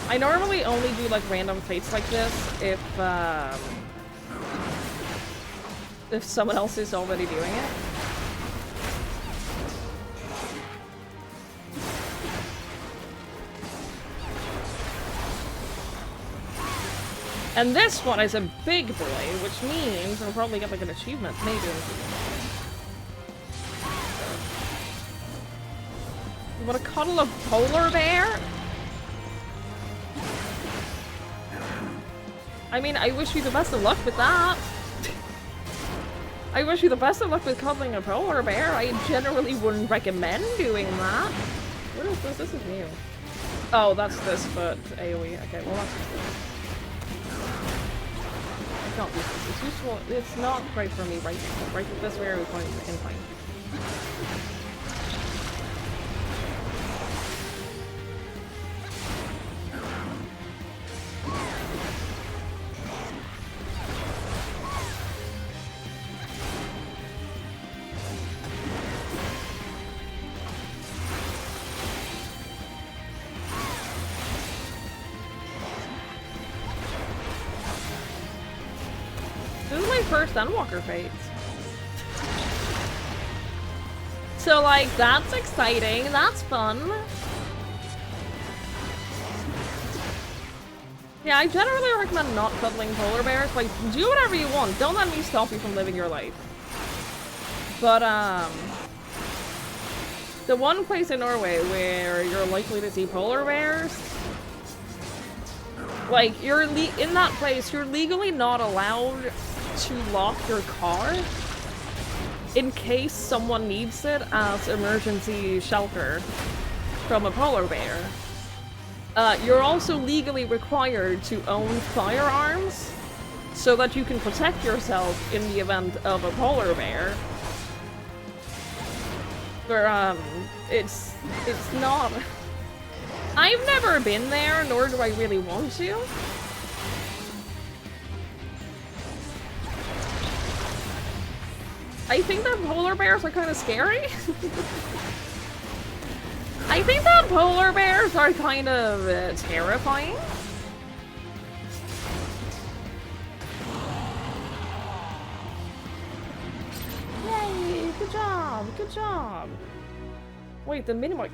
I normally only do like random fates like this if someone else is already doing it. And this one is a big boy, which means I'll probably get like an achievement, maybe. You want to cuddle a polar bear? I mean, I wish you the best of luck with that. I wish you the best of luck with cuddling a polar bear. I generally wouldn't recommend doing that. What is this? This is new. Oh, that's this, but AoE. Okay, well that's useful. I can't use this. It's useful. It's not great for me right now. Right this way we're going to incline. First ENDWALKER fates. So like, that's exciting, that's fun. Yeah, I generally recommend not cuddling polar bears. Like, do whatever you want, don't let me stop you from living your life. But the one place in Norway where you're likely to see polar bears, like, in that place, you're legally not allowed to lock your car in case someone needs it as emergency shelter from a polar bear. You're also legally required to own firearms so that you can protect yourself in the event of a polar bear. But it's not. I've never been there, nor do I really want to. I think that polar bears are kind of scary. I think that polar bears are kind of terrifying. Yay! Good job! Good job! Wait, the Minimog...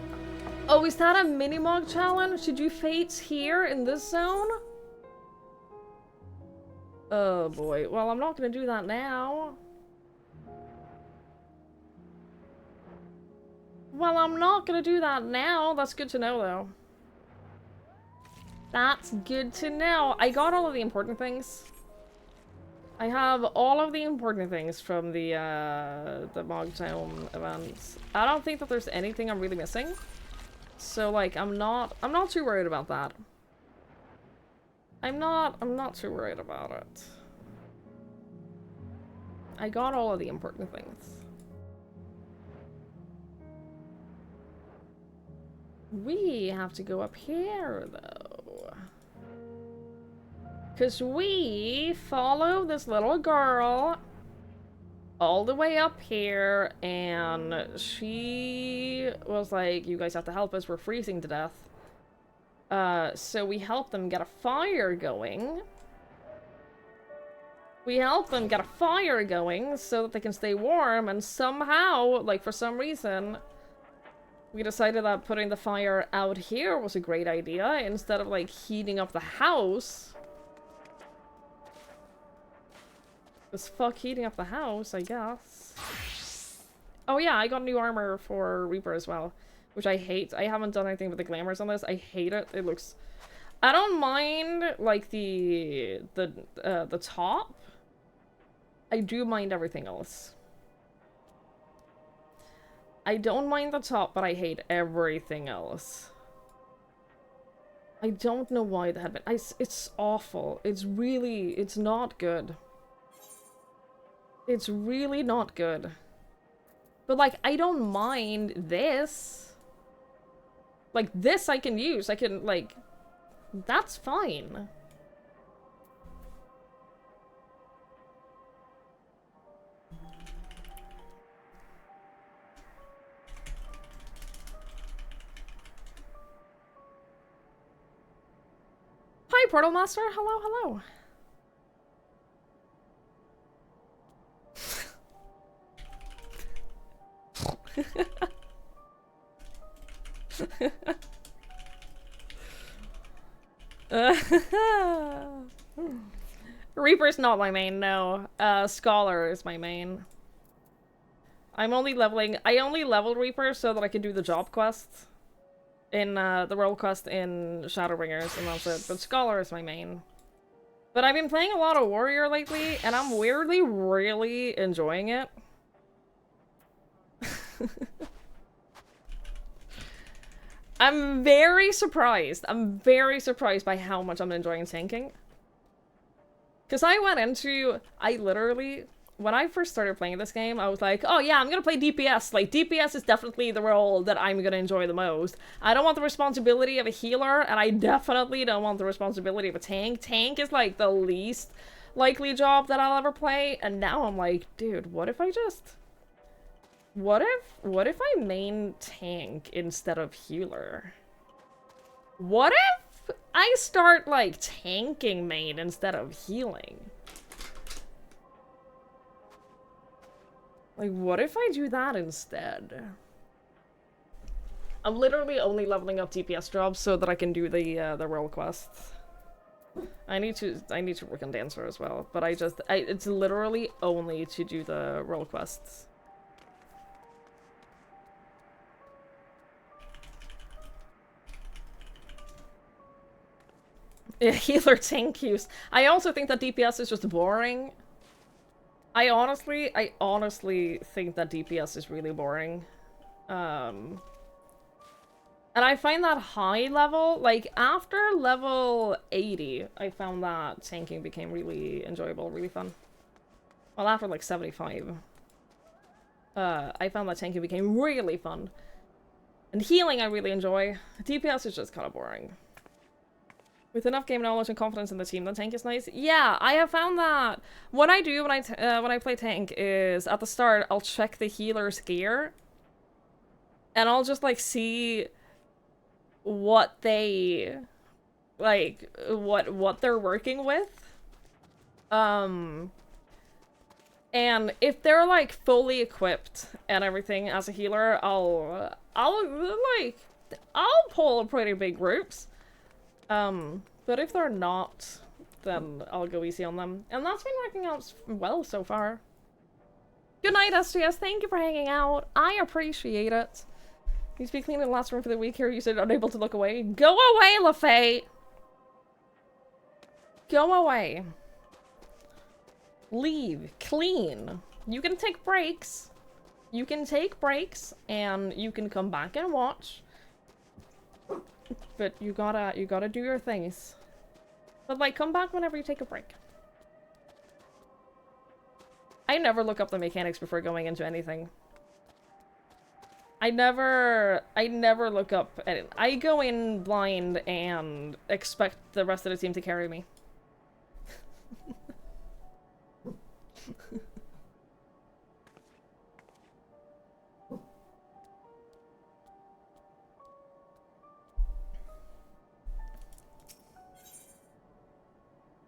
Oh, is that a Minimog challenge? Should you fates here in this zone? Oh boy. Well, I'm not gonna do that now. Well, I'm not gonna do that now. That's good to know, though. That's good to know. I got all of the important things. I have all of the important things from the Mogtown events. I don't think that there's anything I'm really missing. So, like, I'm not too worried about that. I'm not too worried about it. I got all of the important things. We have to go up here, though. Because we follow this little girl all the way up here, and she was like, you guys have to help us, we're freezing to death. So we helped them get a fire going. We helped them get a fire going so that they can stay warm, and somehow, like, for some reason, we decided that putting the fire out here was a great idea instead of, like, heating up the house. Just fuck heating up the house, I guess. Oh yeah, I got new armor for Reaper as well, which I hate. I haven't done anything with the glamours on this. I hate it. It looks... I don't mind, like, the top. I do mind everything else. I don't mind the top, but I hate everything else. I don't know why the headband... it's awful. It's really... it's not good. It's really not good. But, like, I don't mind this. Like, this I can use. I can, like... that's fine. Hi, Portal Master. Hello, hello. Reaper's not my main, no. Scholar is my main. I'm only leveling... I only leveled Reaper so that I can do the job quests. In, the role quest in Shadowbringers, and that's it. But Scholar is my main. But I've been playing a lot of Warrior lately, and I'm weirdly really enjoying it. I'm very surprised. I'm very surprised by how much I'm enjoying tanking. Because I went into... I literally... when I first started playing this game, I was like, oh yeah, I'm gonna play DPS. Like, DPS is definitely the role that I'm gonna enjoy the most. I don't want the responsibility of a healer, and I definitely don't want the responsibility of a tank. Tank is, like, the least likely job that I'll ever play, and now I'm like, dude, what if I just... What if I main tank instead of healer? What if I start, like, tanking main instead of healing? Like, what if I do that instead? I'm literally only leveling up DPS jobs so that I can do the role quests. I need to work on Dancer as well, but it's literally only to do the role quests. Yeah, healer tank use. I also think that DPS is just boring. I honestly think that DPS is really boring. And I find that high level, like, after level 80, I found that tanking became really enjoyable, really fun. Well, after, like, 75. I found that tanking became really fun. And healing I really enjoy. DPS is just kind of boring. With enough game knowledge and confidence in the team, the tank is nice. Yeah, I have found that. What I do when I play tank is, at the start, I'll check the healer's gear. And I'll just, like, see what they... like, what they're working with. And if they're, like, fully equipped and everything as a healer, I'll pull pretty big groups. But if they're not, then I'll go easy on them. And that's been working out well so far. Good night, STS. Thank you for hanging out. I appreciate it. You speak clean in the last room for the week here. You said unable to look away. Go away, LaFay! Go away. Leave. Clean. You can take breaks. You can take breaks, and you can come back and watch. But you gotta do your things. But, like, come back whenever you take a break. I never look up the mechanics before going into anything. I never look up anything. I go in blind and expect the rest of the team to carry me.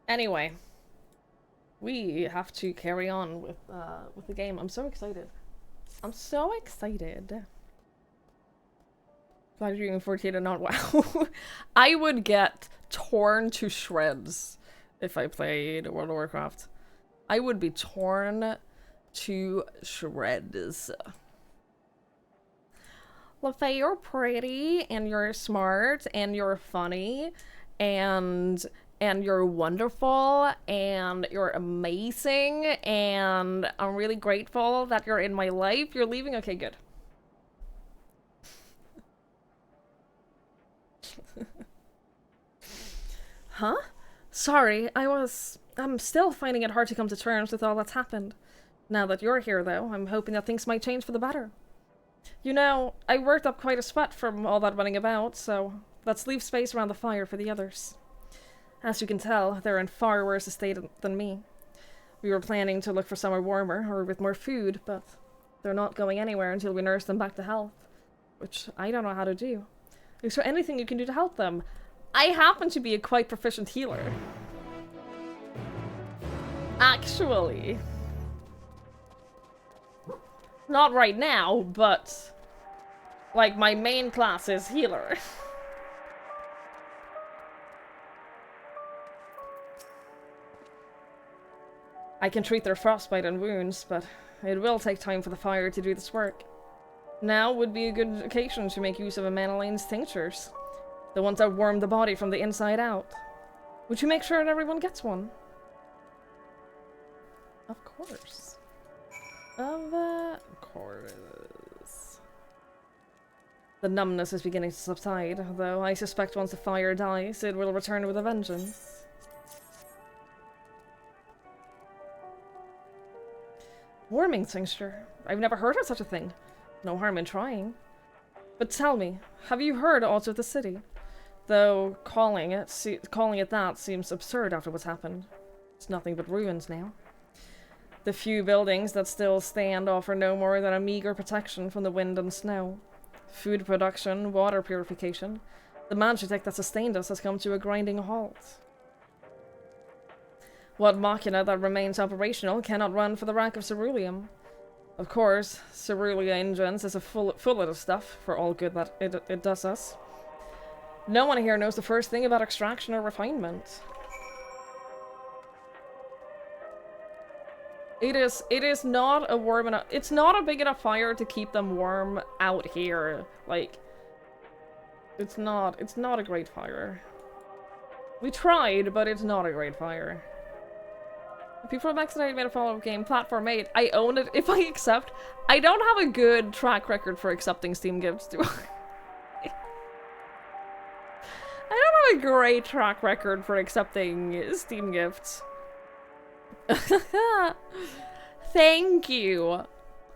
Anyway, we have to carry on with the game. I'm so excited. I'm so excited. Glad you're doing 48 and not WoW. I would get torn to shreds if I played World of Warcraft. I would be torn to shreds. LaFay, you're pretty, and you're smart, and you're funny, and you're wonderful, and you're amazing, and I'm really grateful that you're in my life. You're leaving? Okay, good. Huh? Sorry, I'm still finding it hard to come to terms with all that's happened. Now that you're here, though, I'm hoping that things might change for the better. You know, I worked up quite a sweat from all that running about, so let's leave space around the fire for the others. As you can tell, they're in far worse a state than me. We were planning to look for somewhere warmer, or with more food, but they're not going anywhere until we nurse them back to health. Which I don't know how to do. Is there anything you can do to help them? I happen to be a quite proficient healer. Actually. Not right now, but... like, my main class is healer. I can treat their frostbite and wounds, but it will take time for the fire to do this work. Now would be a good occasion to make use of Amanoline's tinctures. The ones that warm the body from the inside out. Would you make sure that everyone gets one? Of course. Of course. The numbness is beginning to subside, though I suspect once the fire dies, it will return with a vengeance. Warming tincture. I've never heard of such a thing. No harm in trying. But tell me, have you heard aught of the city? Though calling it that seems absurd after what's happened. It's nothing but ruins now. The few buildings that still stand offer no more than a meager protection from the wind and snow. Food production, water purification. The magitech that sustained us has come to a grinding halt. What machina that remains operational cannot run for the rack of ceruleum. Of course, cerulean engines is full of the stuff for all good that it does us. No one here knows the first thing about extraction or refinement. It is not a warm enough. It's not a big enough fire to keep them warm out here. Like, it's not a great fire. We tried, but it's not a great fire. People have accidentally made a follow-up game, Platform 8. I own it if I accept. I don't have a good track record for accepting Steam gifts, do I? I don't have a great track record for accepting Steam gifts. Thank you,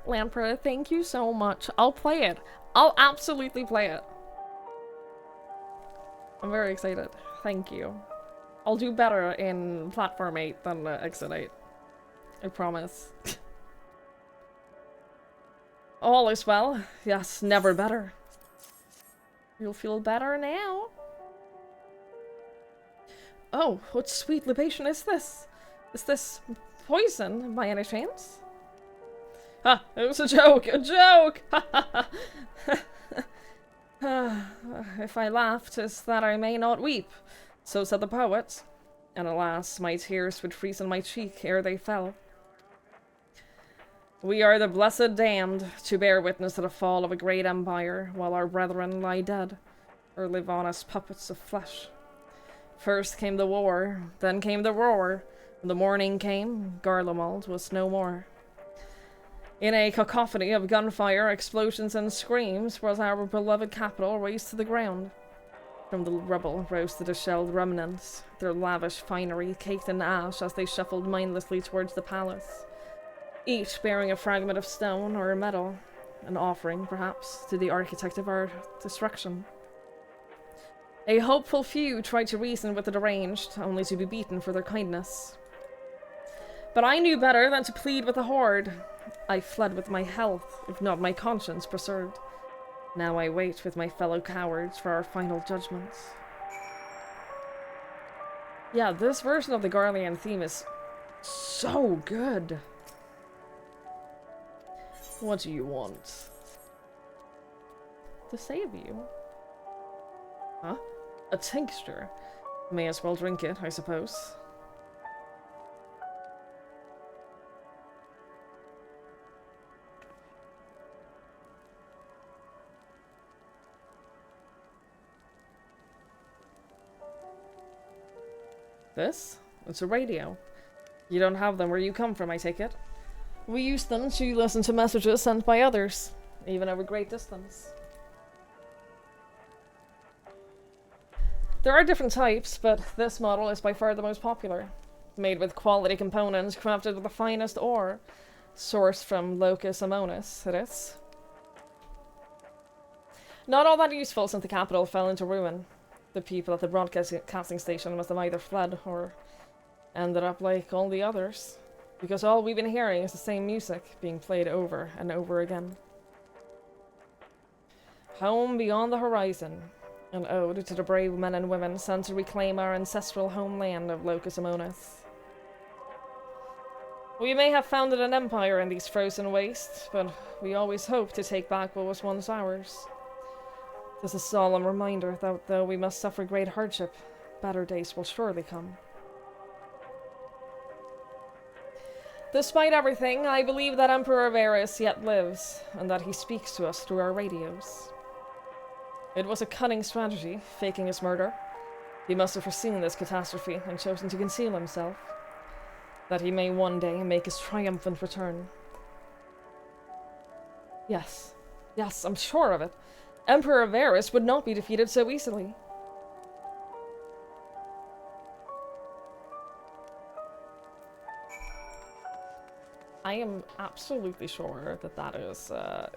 Lampro. Thank you so much. I'll play it. I'll absolutely play it. I'm very excited. Thank you. I'll do better in Platform 8 than Exit 8. I promise. All is well. Yes, never better. You'll feel better now. Oh, what sweet libation is this? Is this poison by any chance? Ha! It was a joke! A joke! If I laugh, 'tis that I may not weep. So said the poet. And alas, my tears would freeze on my cheek ere they fell. We are the blessed damned to bear witness to the fall of a great empire, while our brethren lie dead, or live on as puppets of flesh. First came the war, then came the roar. When the morning came, Garlemald was no more. In a cacophony of gunfire, explosions, and screams was our beloved capital razed to the ground. From the rubble rose the dishevelled remnants, their lavish finery caked in ash as they shuffled mindlessly towards the palace, each bearing a fragment of stone or metal, an offering, perhaps, to the architect of our destruction. A hopeful few tried to reason with the deranged, only to be beaten for their kindness. But I knew better than to plead with the horde. I fled with my health, if not my conscience, preserved. Now I wait with my fellow cowards for our final judgments. Yeah, this version of the Garlean theme is so good. What do you want? To save you? Huh? A tincture? May as well drink it, I suppose. This? It's a radio. You don't have them where you come from, I take it. We use them to listen to messages sent by others, even over great distance. There are different types, but this model is by far the most popular. Made with quality components, crafted with the finest ore. Sourced from Locus Amonis, it is. Not all that useful since the capital fell into ruin. The people at the broadcasting station must have either fled or ended up like all the others. Because all we've been hearing is the same music being played over and over again. Home beyond the horizon. An ode to the brave men and women sent to reclaim our ancestral homeland of Locus Amonis. We may have founded an empire in these frozen wastes, but we always hoped to take back what was once ours. It is a solemn reminder that though we must suffer great hardship, better days will surely come. Despite everything, I believe that Emperor Varus yet lives, and that he speaks to us through our radios. It was a cunning strategy, faking his murder. He must have foreseen this catastrophe and chosen to conceal himself, that he may one day make his triumphant return. Yes, I'm sure of it. Emperor Varus would not be defeated so easily. I am absolutely sure that that is,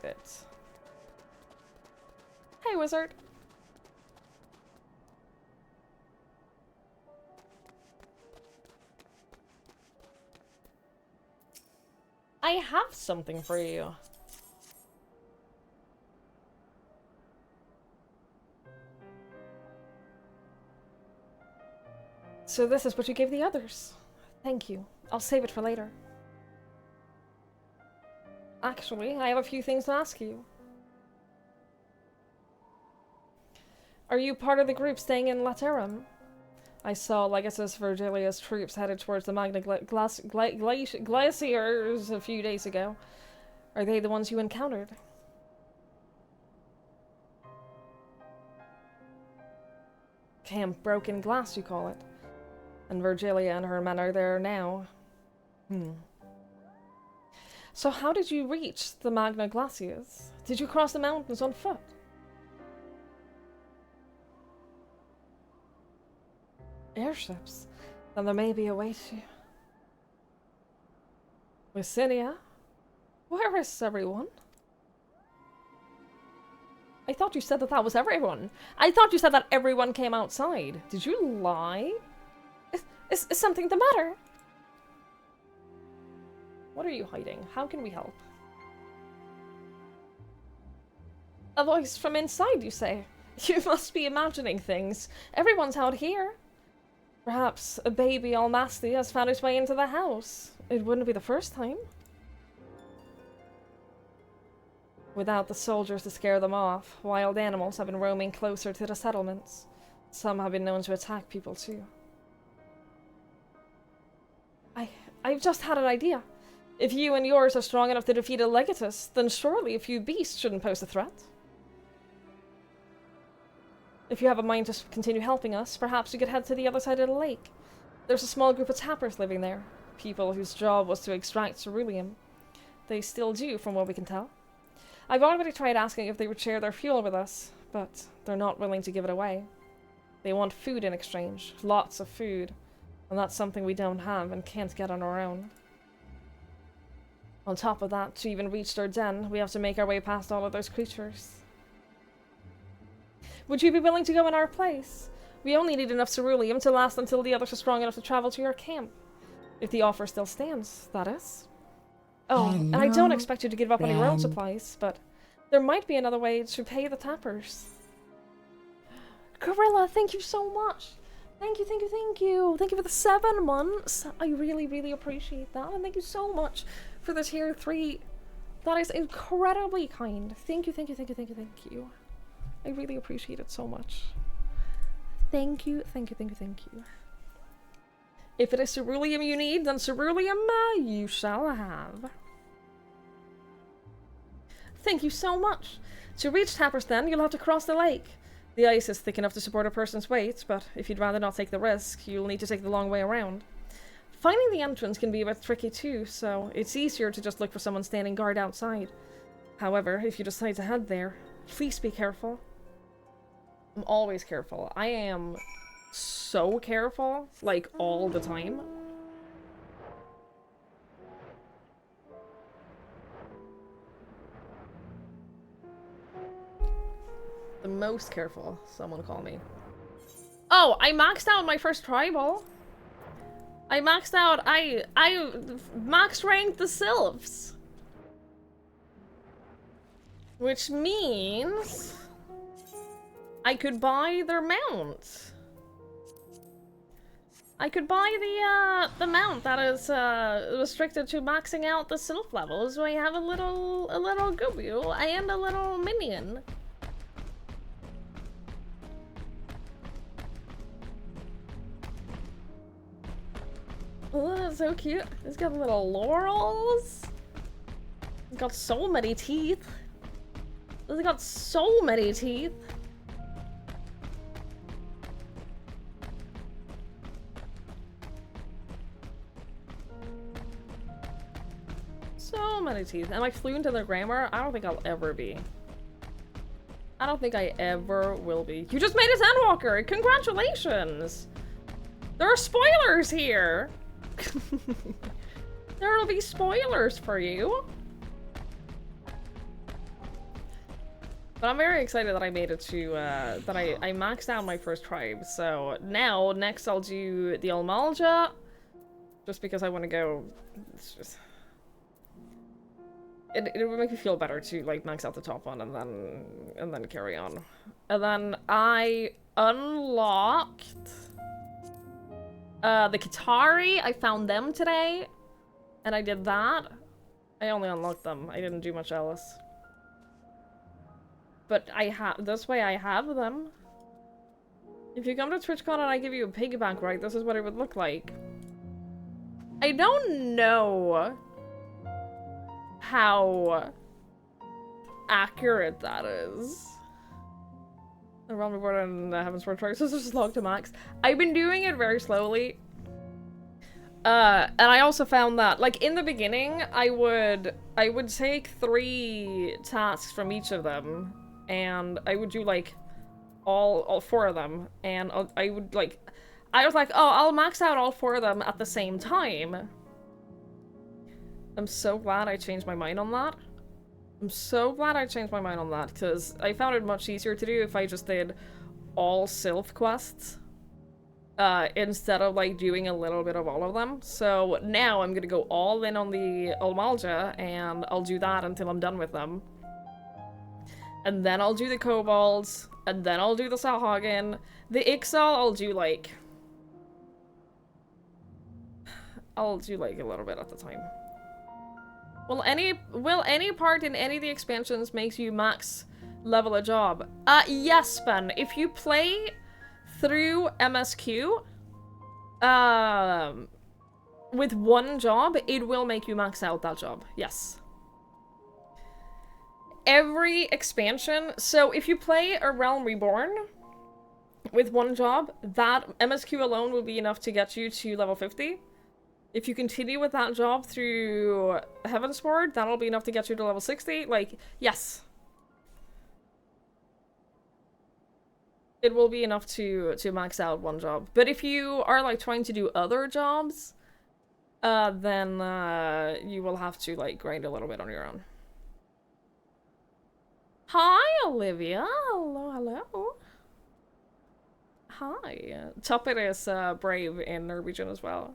it. Hey, wizard! I have something for you. So this is what you gave the others. Thank you. I'll save it for later. Actually, I have a few things to ask you. Are you part of the group staying in Laterum? I saw Legatus Virgilia's troops headed towards the Magna Glaciers a few days ago. Are they the ones you encountered? Camp Broken Glass, you call it. And Virgilia and her men are there now. So how did you reach the Magna Glaciers? Did you cross the mountains on foot? Airships? Then there may be a way to... Wicinia? Where is everyone? I thought you said that that was everyone. I thought you said that everyone came outside. Did you lie? Is something the matter? What are you hiding? How can we help? A voice from inside, you say? You must be imagining things. Everyone's out here. Perhaps a baby all nasty has found its way into the house. It wouldn't be the first time. Without the soldiers to scare them off, wild animals have been roaming closer to the settlements. Some have been known to attack people too. I've just had an idea. If you and yours are strong enough to defeat a Legatus, then surely a few beasts shouldn't pose a threat. If you have a mind to continue helping us, perhaps you could head to the other side of the lake. There's a small group of tappers living there, people whose job was to extract ceruleum. They still do, from what we can tell. I've already tried asking if they would share their fuel with us, but they're not willing to give it away. They want food in exchange, lots of food, and that's something we don't have and can't get on our own. On top of that, to even reach their den, we have to make our way past all of those creatures. Would you be willing to go in our place? We only need enough ceruleum to last until the others are strong enough to travel to your camp. If the offer still stands, that is. Oh, and I don't expect you to give up on your own supplies, but there might be another way to pay the tappers. Gorilla, thank you so much. Thank you, thank you, thank you. Thank you for the 7 months. I really, really appreciate that. And thank you so much for the tier 3. That is incredibly kind. Thank you, thank you, thank you, thank you, thank you. I really appreciate it so much. Thank you, thank you, thank you, thank you. If it is ceruleum you need, then ceruleum you shall have. Thank you so much. To reach Tapper's Den, you'll have to cross the lake. The ice is thick enough to support a person's weight, but if you'd rather not take the risk, you'll need to take the long way around. Finding the entrance can be a bit tricky too, so it's easier to just look for someone standing guard outside. However, if you decide to head there, please be careful. I'm always careful. I am so careful, like all the time. The most careful, someone call me. Oh, I maxed out my first tribal. I maxed out, I max ranked the sylphs. Which means I could buy their mount. I could buy the mount that is restricted to maxing out the sylph levels, so I have a little Gubu and a little minion. Oh, that's so cute. It's got little laurels. It's got so many teeth. It's got so many teeth. So many teeth. Am I fluent in their grammar? I don't think I'll ever be. I don't think I ever will be. You just made us ENDWALKER! Congratulations! There are spoilers here! There'll be spoilers for you. But I'm very excited that I made it to, that I maxed out my first tribe. So now, next I'll do the Almalja. Just because I want to go... It's just... It would make me feel better to, like, max out the top one and then carry on. And then I unlocked... the Qatari, I found them today, and I did that. I only unlocked them. I didn't do much else. But this way I have them. If you come to TwitchCon and I give you a piggyback right, this is what it would look like. I don't know how accurate that is. The wrong report on Heaven's Word twice. This is just log to max. I've been doing it very slowly. And I also found that, like, in the beginning, I would take 3 tasks from each of them, and I would do, like, all 4 of them, and I would, like, I was like, oh, I'll max out all 4 of them at the same time. I'm so glad I changed my mind on that. I'm so glad I changed my mind on that, because I found it much easier to do if I just did all Sylph quests. Instead of, like, doing a little bit of all of them. So now I'm gonna go all in on the Olmalja, and I'll do that until I'm done with them. And then I'll do the Kobolds, and then I'll do the Salhagen. The Ixal, I'll do, like, a little bit at the time. Will any part in any of the expansions makes you max level a job? Yes, Ben. If you play through MSQ, with one job, it will make you max out that job. Yes. Every expansion, so if you play a Realm Reborn with one job, that MSQ alone will be enough to get you to level 50. If you continue with that job through Heavensward, that'll be enough to get you to level 60. Like, yes. It will be enough to max out one job. But if you are, like, trying to do other jobs, then you will have to, like, grind a little bit on your own. Hi, Olivia. Hello, hello. Hi. Tuppet is brave in Norwegian as well.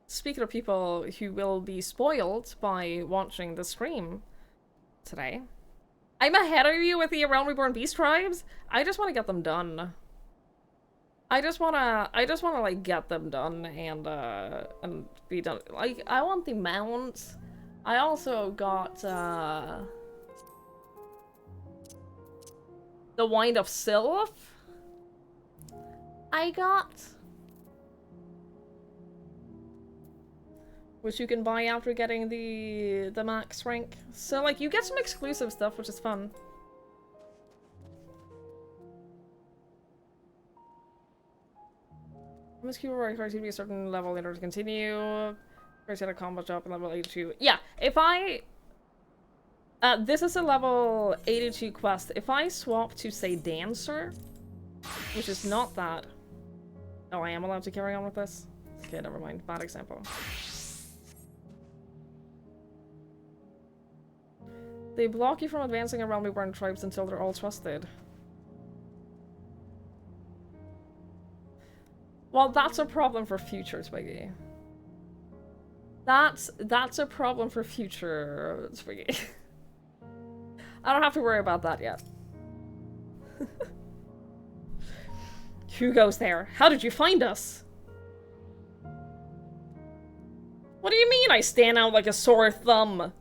Speaking of people who will be spoiled by watching the stream today, I'm ahead of you with the Realm Reborn Beast Tribes. I just want to get them done. I just wanna like get them done and be done. Like, I want the mounts. I also got the Wind of Sylph. I got, which you can buy after getting the max rank. So, like, you get some exclusive stuff, which is fun. MSQ requires you to be a certain level in order to continue. First, you had a combat job in level 82. Yeah, if I... this is a level 82 quest. If I swap to, say, Dancer, which is not that... Oh, I am allowed to carry on with this? Okay, never mind. Bad example. They block you from advancing around Reborn tribes until they're all trusted. Well, that's a problem for future, Twiggy. That's a problem for future, Twiggy. I don't have to worry about that yet. Who goes there? How did you find us? What do you mean I stand out like a sore thumb?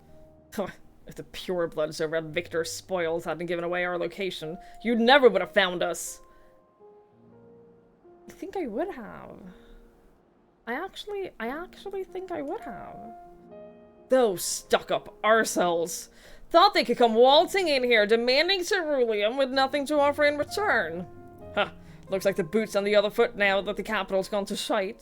If the purebloods over at Victor Spoils hadn't given away our location, you never would have found us. I think I would have. I actually think I would have. Those stuck-up arseholes thought they could come waltzing in here demanding ceruleum with nothing to offer in return. Huh, looks like the boot's on the other foot now that the capital's gone to shite.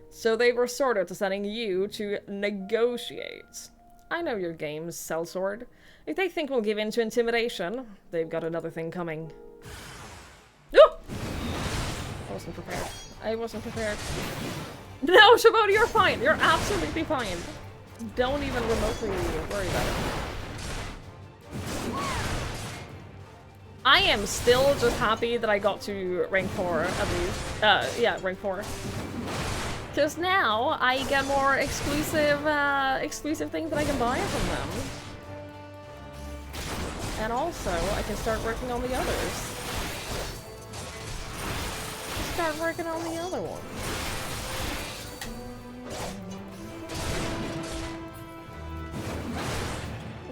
So they've resorted to sending you to negotiate. I know your games, Sellsword. If they think we'll give in to intimidation, they've got another thing coming. Oh! I wasn't prepared. I wasn't prepared. No, Shimona, you're fine. You're absolutely fine. Don't even remotely worry about it. I am still just happy that I got to rank 4 at least. Yeah, rank 4. Because now I get more exclusive, exclusive things that I can buy from them. And also, I can start working on the others. Start working on the other one.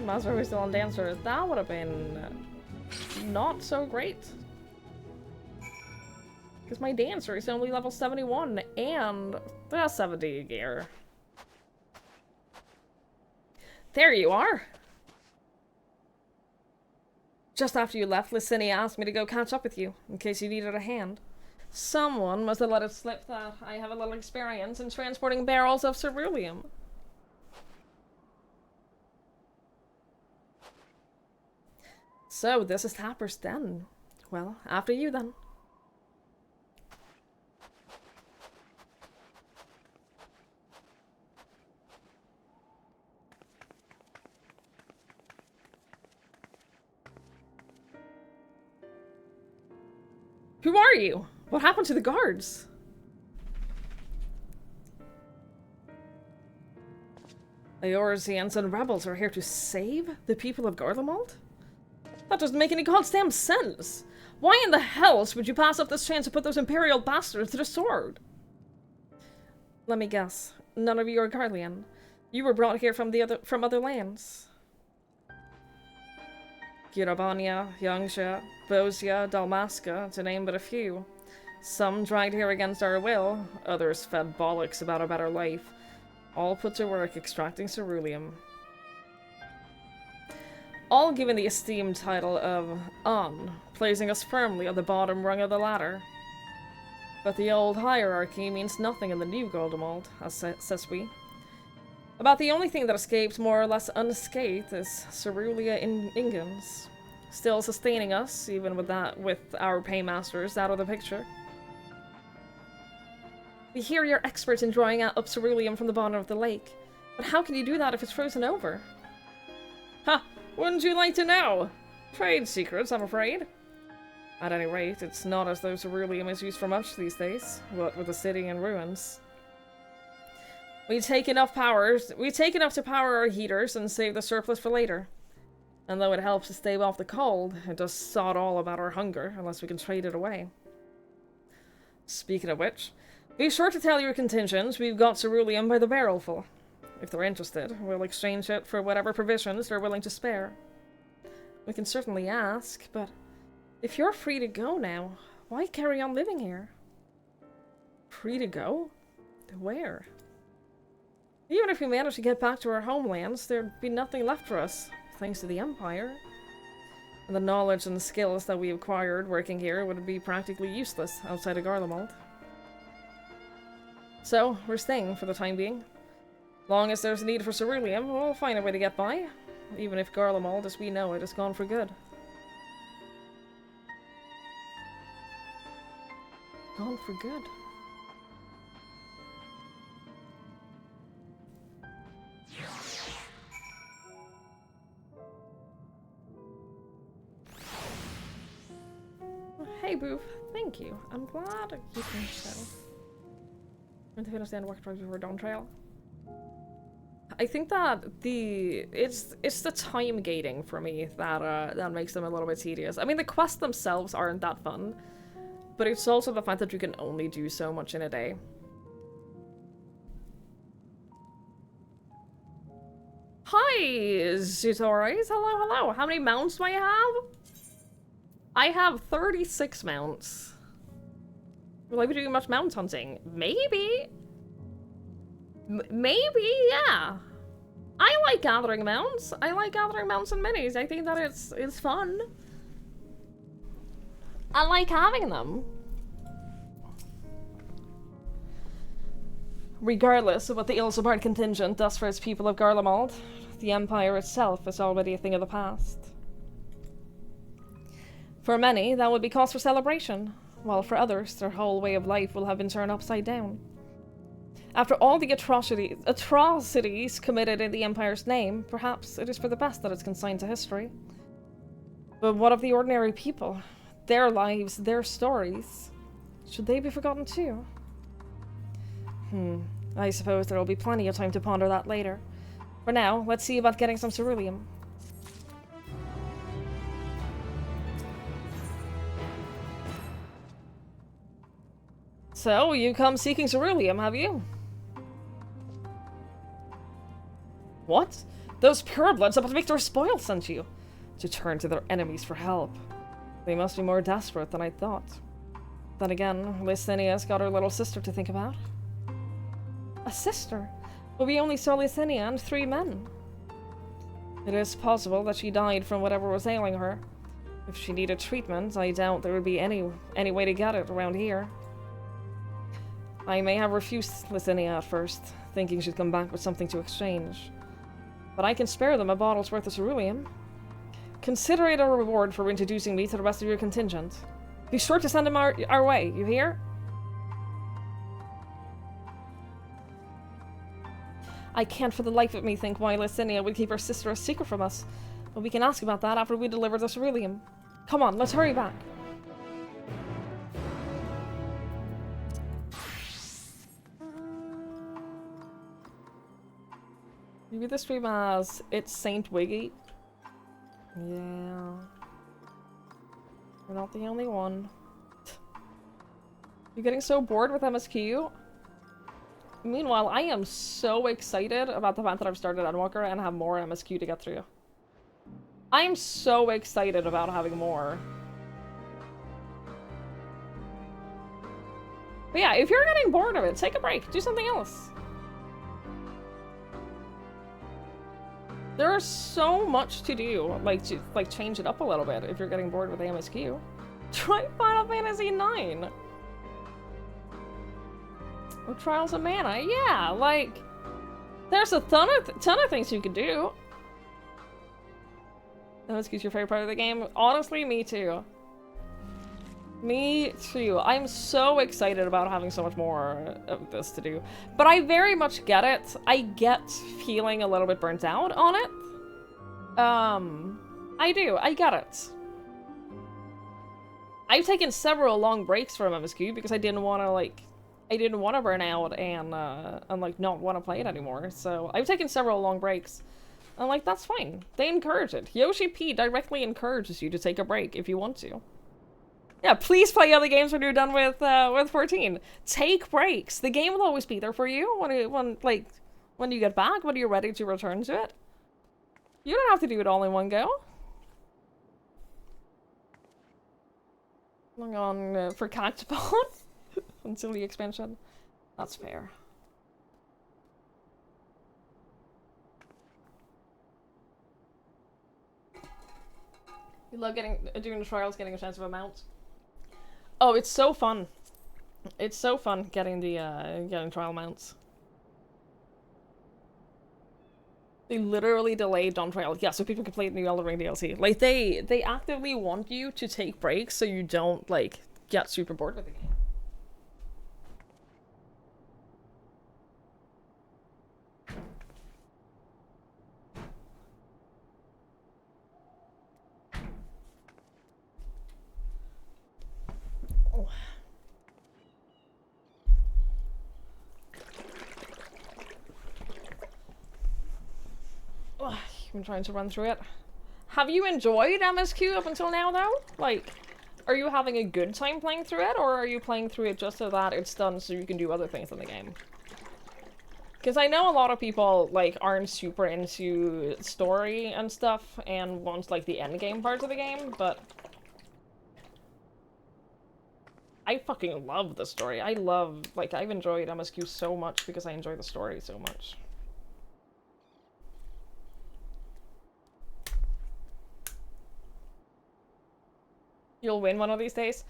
Master was still on Dancer. That would have been not so great. Because my Dancer is only level 71 and 70 gear. There you are. Just after you left, Licinia asked me to go catch up with you, in case you needed a hand. Someone must have let it slip that I have a little experience in transporting barrels of ceruleum. So, this is Tapper's Den. Well, after you then. Who are you? What happened to the guards? Eorzeans and rebels are here to save the people of Garlemald? That doesn't make any goddamn sense. Why in the hells would you pass up this chance to put those Imperial bastards to the sword? Let me guess. None of you are Garlean. You were brought here from other lands. Girabania, Yangsha, Bosia, Dalmasca, to name but a few. Some dragged here against our will, others fed bollocks about a better life. All put to work extracting ceruleum. All given the esteemed title of An, placing us firmly on the bottom rung of the ladder. But the old hierarchy means nothing in the new Garlemald, as says we. About the only thing that escaped more or less unscathed is Cerulia Ingens, still sustaining us, even with our paymasters out of the picture. We hear you're experts in drawing up ceruleum from the bottom of the lake, but how can you do that if it's frozen over? Ha! Wouldn't you like to know? Trade secrets, I'm afraid. At any rate, it's not as though ceruleum is used for much these days, what with the city in ruins. We take enough to power our heaters and save the surplus for later. And though it helps to stave off the cold, it does sod all about our hunger, unless we can trade it away. Speaking of which, be sure to tell your contingents we've got ceruleum by the barrelful. If they're interested, we'll exchange it for whatever provisions they're willing to spare. We can certainly ask, but if you're free to go now, why carry on living here? Free to go? Where? Even if we managed to get back to our homelands, there'd be nothing left for us, thanks to the Empire. And the knowledge and skills that we acquired working here would be practically useless outside of Garlemald. So, we're staying for the time being. Long as there's a need for ceruleum, we'll find a way to get by, even if Garlemald as we know it is gone for good. Gone for good. Hey, Boof. Thank you. I'm glad you think so. I'm to finish the ENDWALKER before Dawn Trail. I think that it's the time gating for me that that makes them a little bit tedious. I mean, the quests themselves aren't that fun, but it's also the fact that you can only do so much in a day. Hi, Zutoris. Hello, hello. How many mounts do I have? I have 36 mounts. Will I be doing much mount hunting? Maybe. Maybe, yeah. I like gathering mounts. I like gathering mounts and minis. I think that it's fun. I like having them. Regardless of what the Ilsabard contingent does for its people of Garlemald, the Empire itself is already a thing of the past. For many, that would be cause for celebration, while for others, their whole way of life will have been turned upside down. After all the atrocities committed in the Empire's name, perhaps it is for the best that it's consigned to history. But what of the ordinary people? Their lives, their stories. Should they be forgotten too? I suppose there will be plenty of time to ponder that later. For now, let's see about getting some ceruleum. So, you come seeking ceruleum, have you? What? Those purebloods up at Victor's Spoil sent you to turn to their enemies for help. They must be more desperate than I thought. Then again, Lysinia's got her little sister to think about. A sister? But we only saw Lysinia and 3 men. It is possible that she died from whatever was ailing her. If she needed treatment, I doubt there would be any way to get it around here. I may have refused Lysinia at first, thinking she'd come back with something to exchange. But I can spare them a bottle's worth of ceruleum. Consider it a reward for introducing me to the rest of your contingent. Be sure to send them our way, you hear? I can't for the life of me think why Lysinia would keep her sister a secret from us, but we can ask about that after we deliver the ceruleum. Come on, let's hurry back. You read the stream as it's Saint Wiggy. Yeah. You're not the only one. You're getting so bored with MSQ? Meanwhile, I am so excited about the fact that I've started ENDWALKER and have more MSQ to get through. I'm so excited about having more. But yeah, if you're getting bored of it, take a break. Do something else. There's so much to do. To change it up a little bit if you're getting bored with MSQ. Try Final Fantasy IX. Or Trials of Mana. Yeah, like, there's a ton of things you can do. MSQ's your favorite part of the game? Honestly, me too. Me too. I'm so excited about having so much more of this to do. But I very much get it. I get feeling a little bit burnt out on it. I do. I get it. I've taken several long breaks from MSQ because I didn't want to burn out and not want to play it anymore. So I've taken several long breaks. And that's fine. They encourage it. Yoshi P directly encourages you to take a break if you want to. Yeah, please play other games when you're done with 14. Take breaks. The game will always be there for you when you get back, when you're ready to return to it. You don't have to do it all in one go. Long on for Cactopod until the expansion. That's fair. You love doing the trials, getting a chance of a mount. Oh, it's so fun. It's so fun getting the getting trial mounts. They literally delayed Dawn Trial. Yeah, so people can play the new Elden Ring DLC. Like, they actively want you to take breaks so you don't, get super bored with the game. Oh. You've been trying to run through it. Have you enjoyed MSQ up until now, though? Are you having a good time playing through it, or are you playing through it just so that it's done so you can do other things in the game? Because I know a lot of people, aren't super into story and stuff, and want, the endgame parts of the game, but I fucking love the story. I've enjoyed MSQ so much because I enjoy the story so much. You'll win one of these days.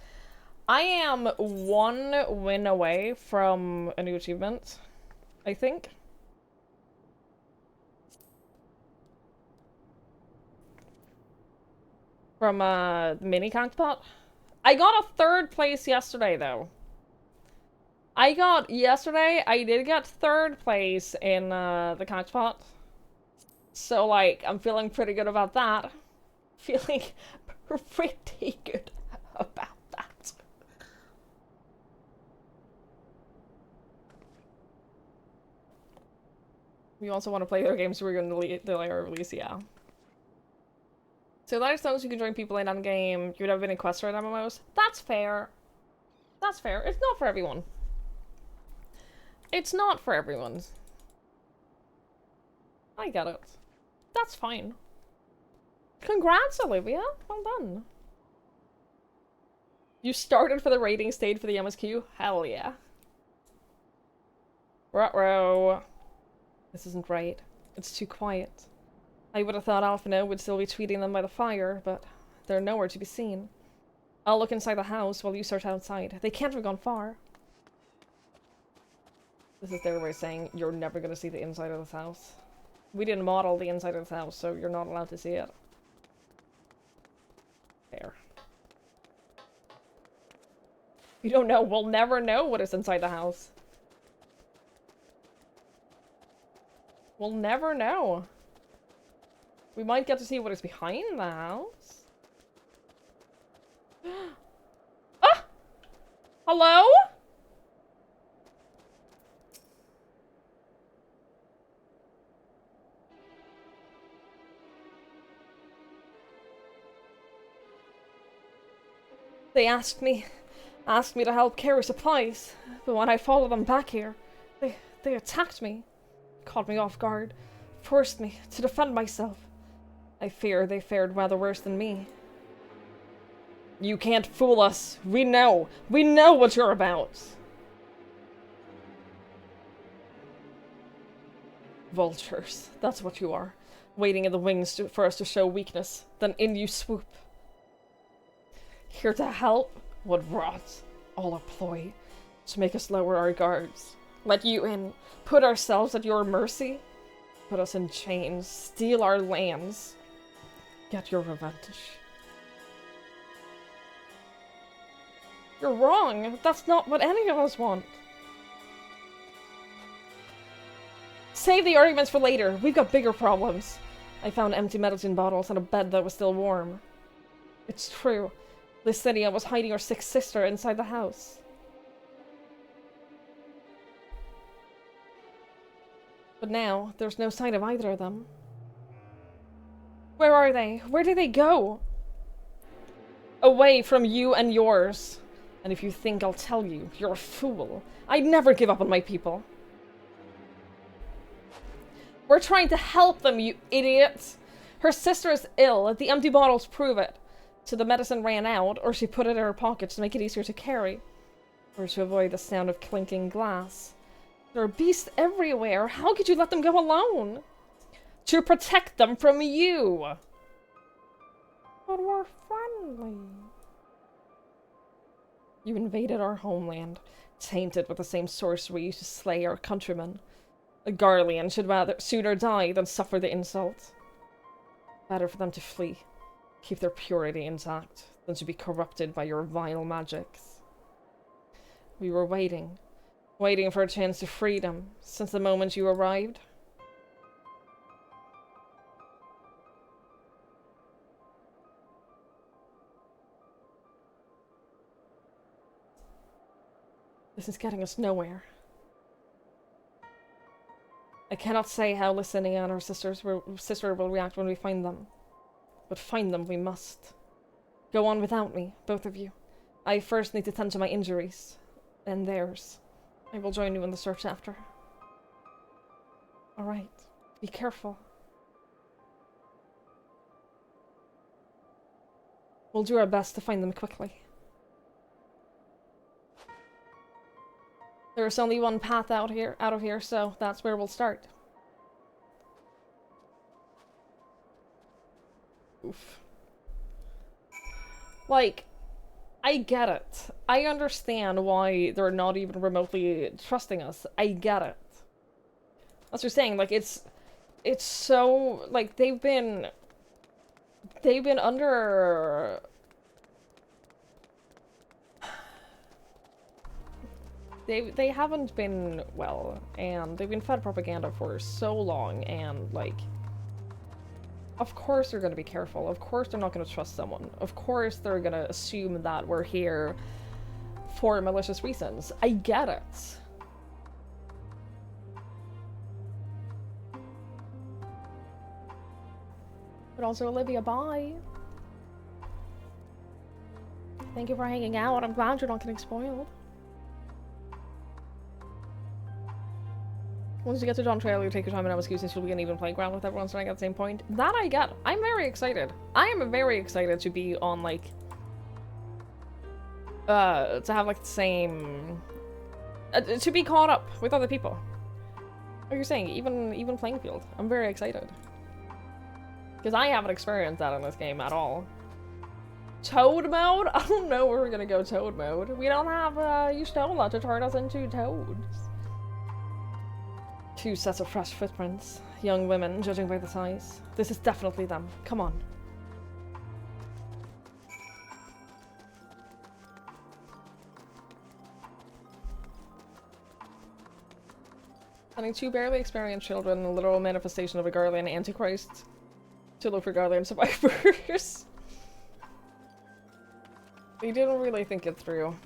I am one win away from a new achievement, I think. From mini Cactopod. I got a 3rd place yesterday, though. I did get 3rd place in the Cactopod. So, I'm feeling pretty good about that. Feeling pretty good about that. We also want to play their games, so we're going to delay our release, yeah. So that extends you can join people in endgame. You'd have been in quests or MMOs. That's fair. That's fair. It's not for everyone. It's not for everyone. I get it. That's fine. Congrats, Olivia. Well done. You started for the rating, stayed for the MSQ? Hell yeah. Ruh-roh. This isn't right. It's too quiet. I would have thought Alphino would still be tweeting them by the fire, but they're nowhere to be seen. I'll look inside the house while you search outside. They can't have gone far. This is their way of saying you're never going to see the inside of this house. We didn't model the inside of this house, so you're not allowed to see it. There. You don't know. We'll never know what is inside the house. We'll never know. We might get to see what is behind the house. Ah! Hello? They asked me to help carry supplies, but when I followed them back here, they attacked me, caught me off guard, forced me to defend myself. I fear they fared rather worse than me. You can't fool us. We know what you're about. Vultures, that's what you are. Waiting in the wings for us to show weakness, then in you swoop. Here to help? What rot. All a ploy to make us lower our guards. Let you in, put ourselves at your mercy, put us in chains, steal our lands. Get your revenge. You're wrong. That's not what any of us want. Save the arguments for later. We've got bigger problems. I found empty medicine bottles and a bed that was still warm. It's true. Licinia was hiding her sick sister inside the house. But now, there's no sign of either of them. Where are they? Where did they go? Away from you and yours. And if you think I'll tell you, you're a fool. I'd never give up on my people. We're trying to help them, you idiot! Her sister is ill. The empty bottles prove it. So the medicine ran out, or she put it in her pocket to make it easier to carry. Or to avoid the sound of clinking glass. There are beasts everywhere. How could you let them go alone? To protect them from you! But we're friendly. You invaded our homeland, tainted with the same sorcery used to slay our countrymen. A Garlean should rather sooner die than suffer the insult. Better for them to flee, keep their purity intact, than to be corrupted by your vile magics. We were waiting for a chance to freedom, since the moment you arrived. This is getting us nowhere. I cannot say how Licinia and her sister will react when we find them. But find them we must. Go on without me, both of you. I first need to tend to my injuries. And theirs. I will join you in the search after. Alright. Be careful. We'll do our best to find them quickly. There's only one path out of here, so that's where we'll start. Oof. Like, I get it. I understand why they're not even remotely trusting us. I get it. That's what you're saying. Like, it's so, like, they've been under... They haven't been well, and they've been fed propaganda for so long, and, like, of course they're gonna be careful. Of course they're not gonna trust someone. Of course they're gonna assume that we're here for malicious reasons. I get it. But also, Olivia, bye. Thank you for hanging out. I'm glad you're not getting spoiled. Once you get to Dawn Trail, you take your time and have excuses, you'll be an even playground with everyone starting at the same point. That I get. I'm very excited. I am very excited to be on, like... to have, like, the same... to be caught up with other people. Like you're saying, even playing field. I'm very excited. Because I haven't experienced that in this game at all. Toad mode? I don't know where we're gonna go Toad mode. We don't have, Yustola to turn us into toads. 2 sets of fresh footprints. Young women, judging by the size. This is definitely them. Come on. Sending 2 barely experienced children, a literal manifestation of a Garlean antichrist, to look for Garlean survivors. They didn't really think it through.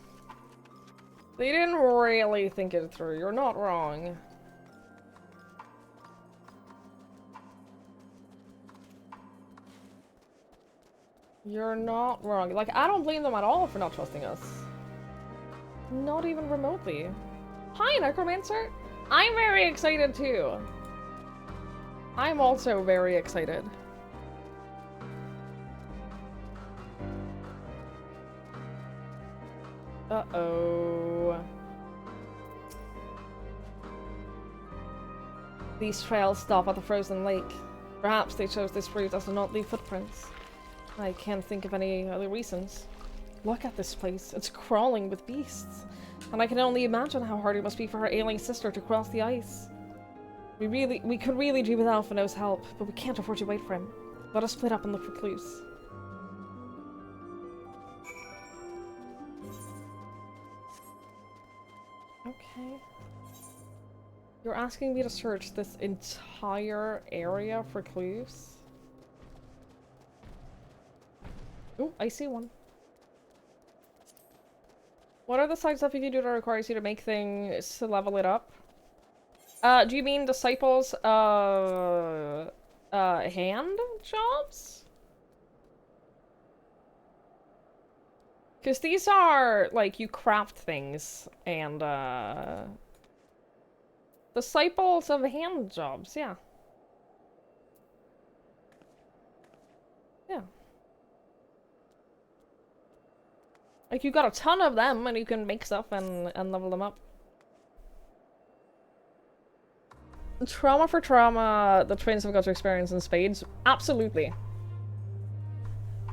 They didn't really think it through. You're not wrong. You're not wrong. Like, I don't blame them at all for not trusting us. Not even remotely. Hi, Necromancer! I'm very excited too. I'm also very excited. Uh-oh. These trails stop at the frozen lake. Perhaps they chose this route as to not leave footprints. I can't think of any other reasons. Look at this place. It's crawling with beasts. And I can only imagine how hard it must be for her ailing sister to cross the ice. We could really do without Fino's help, but we can't afford to wait for him. Let us split up and look for clues. Okay. You're asking me to search this entire area for clues? Oh, I see one. What are the side stuff you can do that requires you to make things to level it up? Do you mean disciples, hand jobs? Because these are, like, you craft things, and, disciples of hand jobs, yeah. Yeah. Like, you got a ton of them, and you can make stuff and level them up. Trauma for trauma, the twins have got to experience in spades. Absolutely.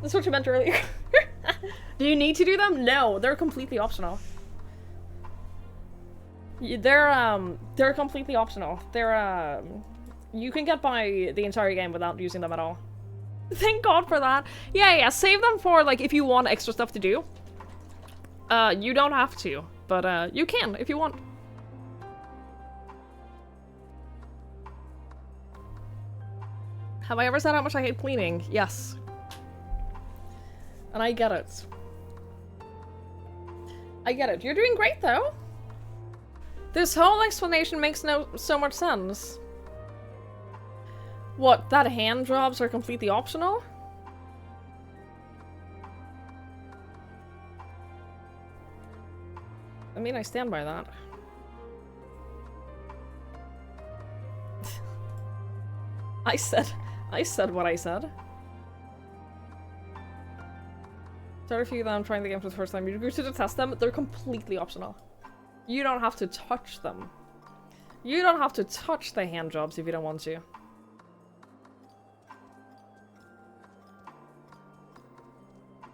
That's what you meant earlier. Do you need to do them? No, they're completely optional. They're completely optional. They're, you can get by the entire game without using them at all. Thank God for that. Yeah, save them for, like, if you want extra stuff to do. You don't have to, but, you can if you want. Have I ever said how much I hate cleaning? Yes. And I get it. I get it. You're doing great, though. This whole explanation makes so much sense. What, that hand jobs are completely optional? I mean, I stand by that. I said what I said. There are a few that I'm trying the game for the first time. You go to test them, they're completely optional. You don't have to touch them. You don't have to touch the hand jobs if you don't want to.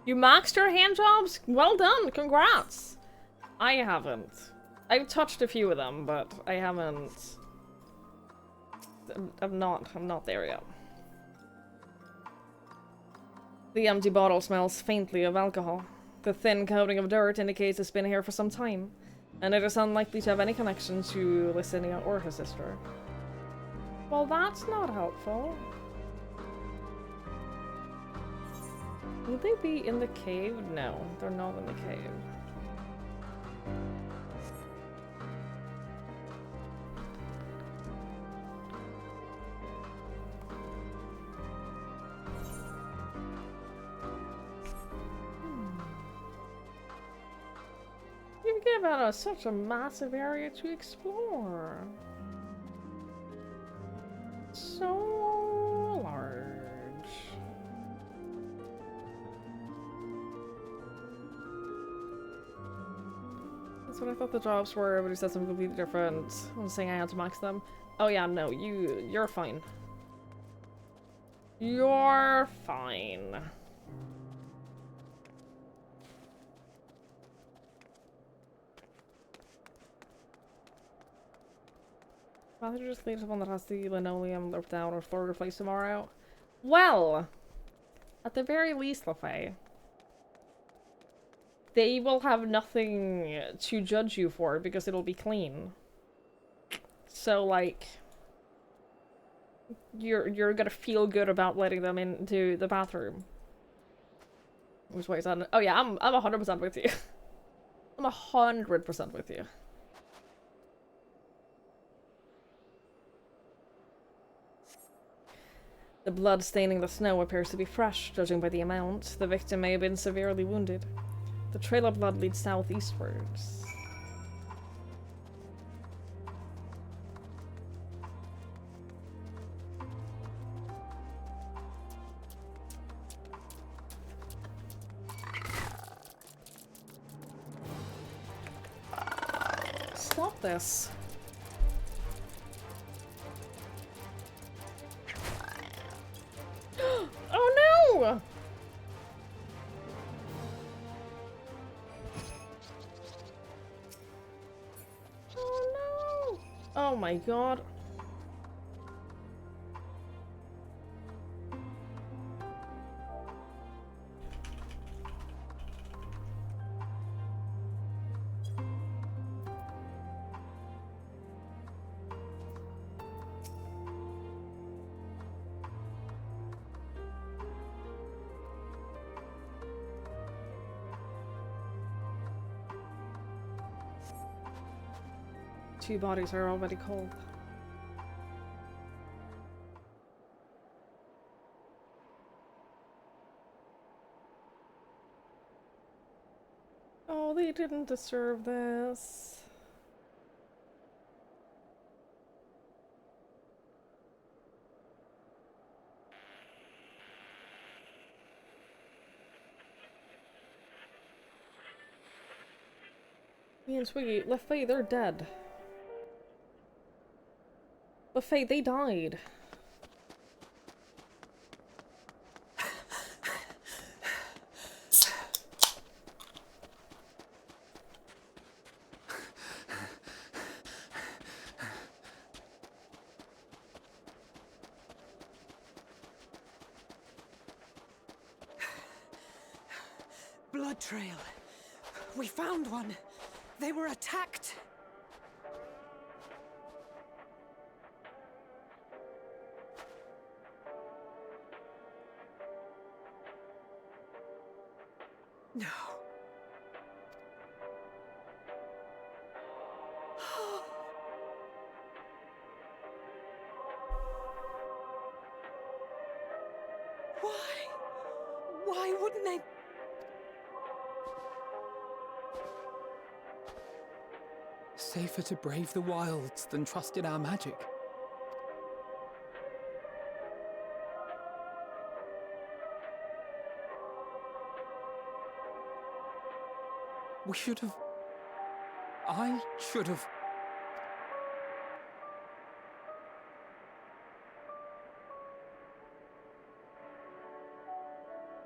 You maxed your hand jobs? Well done, congrats! I haven't. I've touched a few of them, but I haven't. I'm not there yet. The empty bottle smells faintly of alcohol. The thin coating of dirt indicates it's been here for some time, and it is unlikely to have any connection to Licinia or her sister. Well, that's not helpful. Would they be in the cave? No, they're not in the cave. You've given us such a massive area to explore. So large. That's what I thought the jobs were, but he said something completely different. I'm saying I had to max them. Oh yeah, no, you're fine. You're fine. Why don't you just leave the one that has the linoleum ripped down or floor replaced tomorrow? Well, at the very least, Lafay, they will have nothing to judge you for because it'll be clean. So, like, you're gonna feel good about letting them into the bathroom. Which way is that? Oh yeah, I'm 100% with you. I'm 100% with you. The blood staining the snow appears to be fresh, judging by the amount. The victim may have been severely wounded. The trail of blood leads southeastwards. Stop this. Oh no! Oh no! Oh my god. Two bodies are already cold. Oh, they didn't deserve this. Me and Swiggy, Lefay, they're dead. Lefay, they died. Blood trail. We found one. They were attacked. No. Why? Why wouldn't they? Safer to brave the wilds than trust in our magic. We should have... I should have...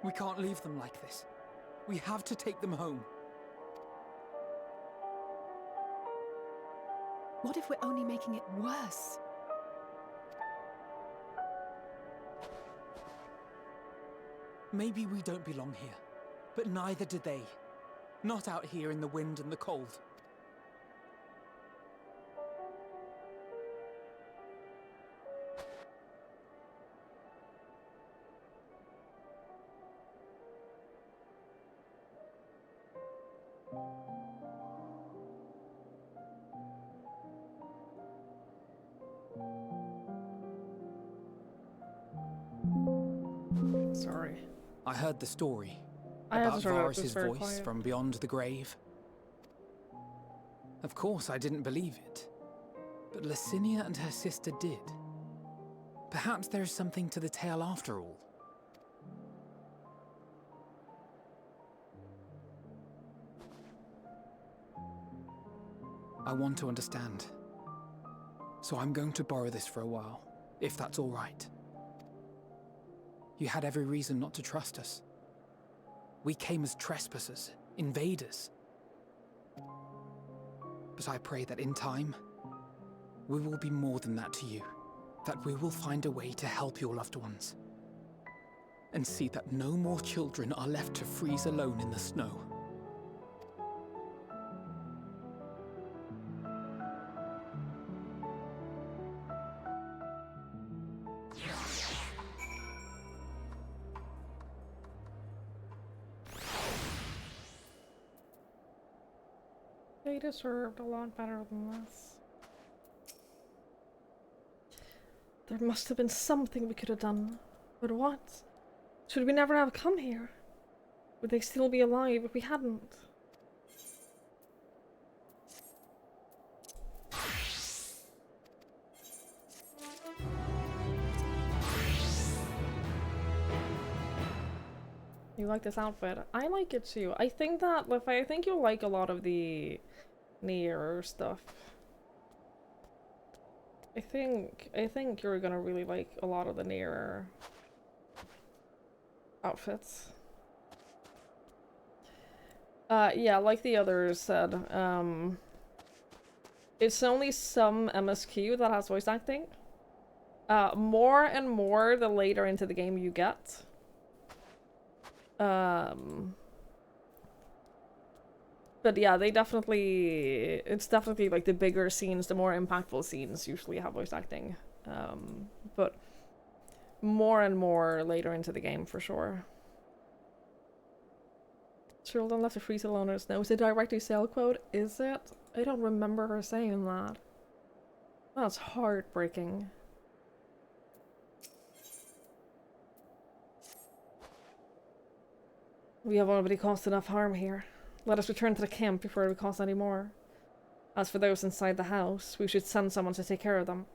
We can't leave them like this. We have to take them home. What if we're only making it worse? Maybe we don't belong here, but neither do they. Not out here in the wind and the cold. Sorry. I heard the story I had about to turn up this Varus's very voice quiet. from beyond the grave. Of course, I didn't believe it, but Licinia and her sister did. Perhaps there is something to the tale after all. I want to understand, so I'm going to borrow this for a while, if that's all right. You had every reason not to trust us. We came as trespassers, invaders. But I pray that in time, we will be more than that to you. That we will find a way to help your loved ones. And see that no more children are left to freeze alone in the snow. They deserved a lot better than this. There must have been something we could have done. But what? Should we never have come here? Would they still be alive if we hadn't? You like this outfit? I like it too. I think that I think you'll like a lot of the Nier stuff. I think you're gonna really like a lot of the Nier outfits. Yeah, like the others said, it's only some MSQ that has voice acting. More and more the later into the game you get. But yeah, it's definitely like the bigger scenes, the more impactful scenes usually have voice acting. But more and more later into the game for sure. Children left to freeze alone in snow. Is it directly sale quote? Is it? I don't remember her saying that. That's heartbreaking. We have already caused enough harm here. Let us return to the camp before we cause any more. As for those inside the house, we should send someone to take care of them.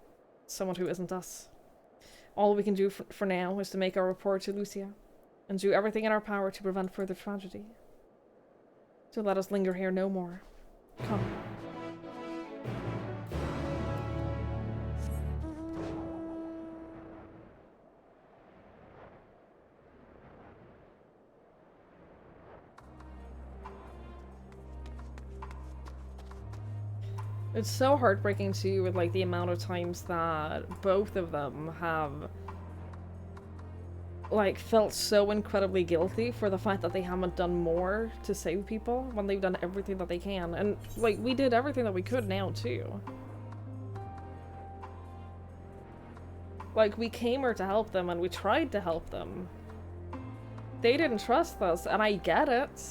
Someone who isn't us. All we can do for now is to make our report to Lucia, and do everything in our power to prevent further tragedy. So let us linger here no more. Come. It's so heartbreaking too with like the amount of times that both of them have like felt so incredibly guilty for the fact that they haven't done more to save people when they've done everything that they can. And like we did everything that we could now too. Like we came here to help them and we tried to help them. They didn't trust us, and I get it.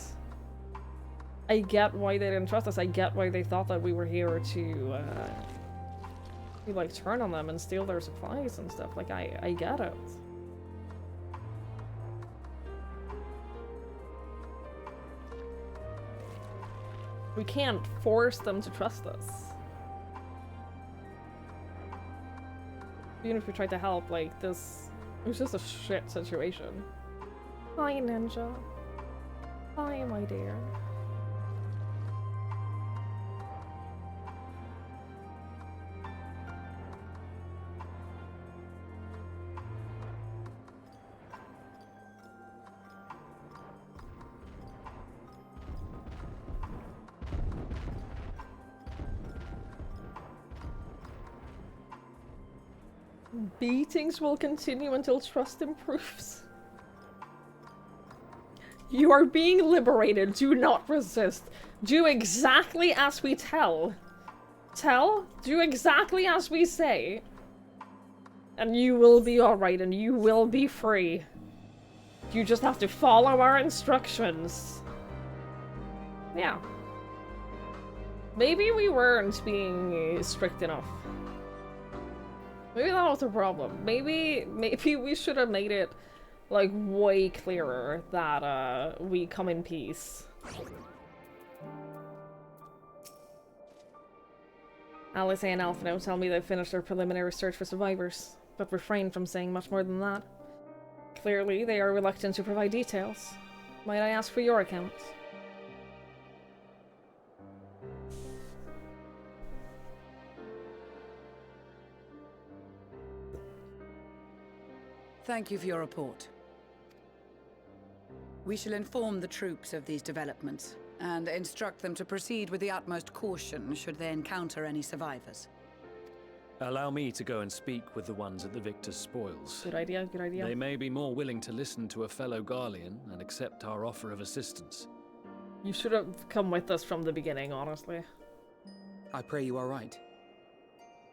I get why they didn't trust us. I get why they thought that we were here to like turn on them and steal their supplies and stuff. Like I get it. We can't force them to trust us. Even if we tried to help, like this, it was just a shit situation. Hi, Ninja. Hi, my dear. Beatings will continue until trust improves. You are being liberated. Do not resist. Do exactly as we tell. Do exactly as we say. And you will be alright and you will be free. You just have to follow our instructions. Yeah. Maybe we weren't being strict enough. Maybe that was a problem. Maybe we should have made it, like, way clearer that, we come in peace. Alice and Alphino tell me they've finished their preliminary search for survivors, but refrain from saying much more than that. Clearly, they are reluctant to provide details. Might I ask for your account? Thank you for your report. We shall inform the troops of these developments, and instruct them to proceed with the utmost caution should they encounter any survivors. Allow me to go and speak with the ones at the victor's spoils. Good idea, good idea. They may be more willing to listen to a fellow Garlean and accept our offer of assistance. You should have come with us from the beginning, honestly. I pray you are right.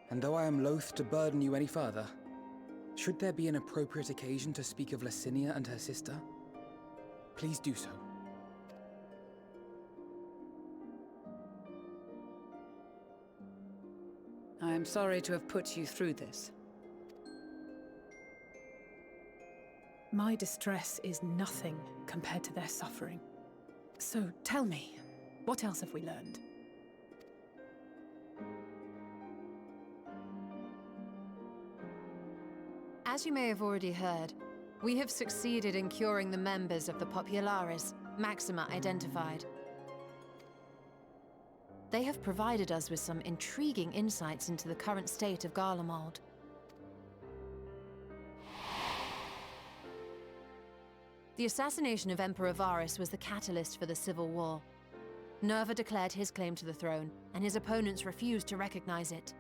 And though I am loath to burden you any further, should there be an appropriate occasion to speak of Licinia and her sister, please do so. I am sorry to have put you through this. My distress is nothing compared to their suffering. So tell me, what else have we learned? As you may have already heard, we have succeeded in curing the members of the Populares, Maxima identified. They have provided us with some intriguing insights into the current state of Garlemald. The assassination of Emperor Varus was the catalyst for the civil war. Nerva declared his claim to the throne, and his opponents refused to recognize it.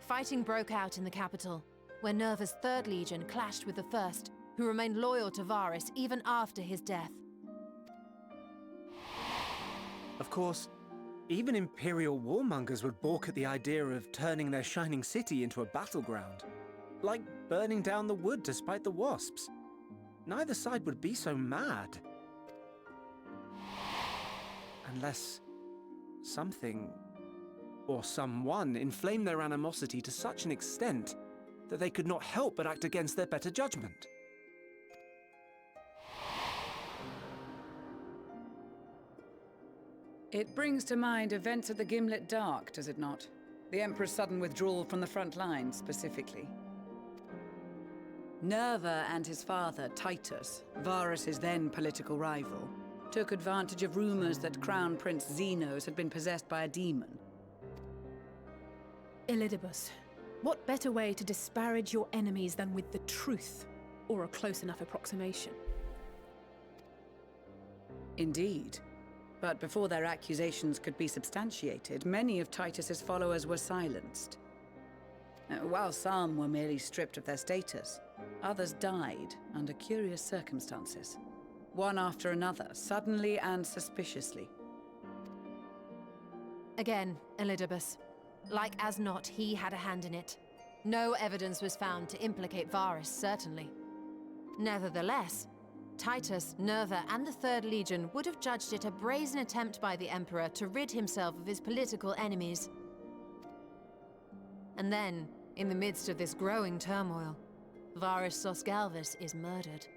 Fighting broke out in the capital, where Nerva's 3rd Legion clashed with the 1st, who remained loyal to Varus even after his death. Of course, even Imperial warmongers would balk at the idea of turning their shining city into a battleground. Like burning down the wood to spite the wasps. Neither side would be so mad. Unless something or someone inflamed their animosity to such an extent that they could not help but act against their better judgment. It brings to mind events at the Gimlet Dark, does it not? The Emperor's sudden withdrawal from the front lines, specifically. Nerva and his father, Titus, Varus's then political rival, took advantage of rumors that Crown Prince Xenos had been possessed by a demon. Elidibus, what better way to disparage your enemies than with the truth, or a close enough approximation? Indeed. But before their accusations could be substantiated, many of Titus's followers were silenced. While some were merely stripped of their status, others died under curious circumstances. One after another, suddenly and suspiciously. Again, Elidibus. Like as not, he had a hand in it. No evidence was found to implicate Varus, certainly. Nevertheless, Titus, Nerva, and the 3rd Legion would have judged it a brazen attempt by the Emperor to rid himself of his political enemies. And then, in the midst of this growing turmoil, Varus Sosgalvus is murdered.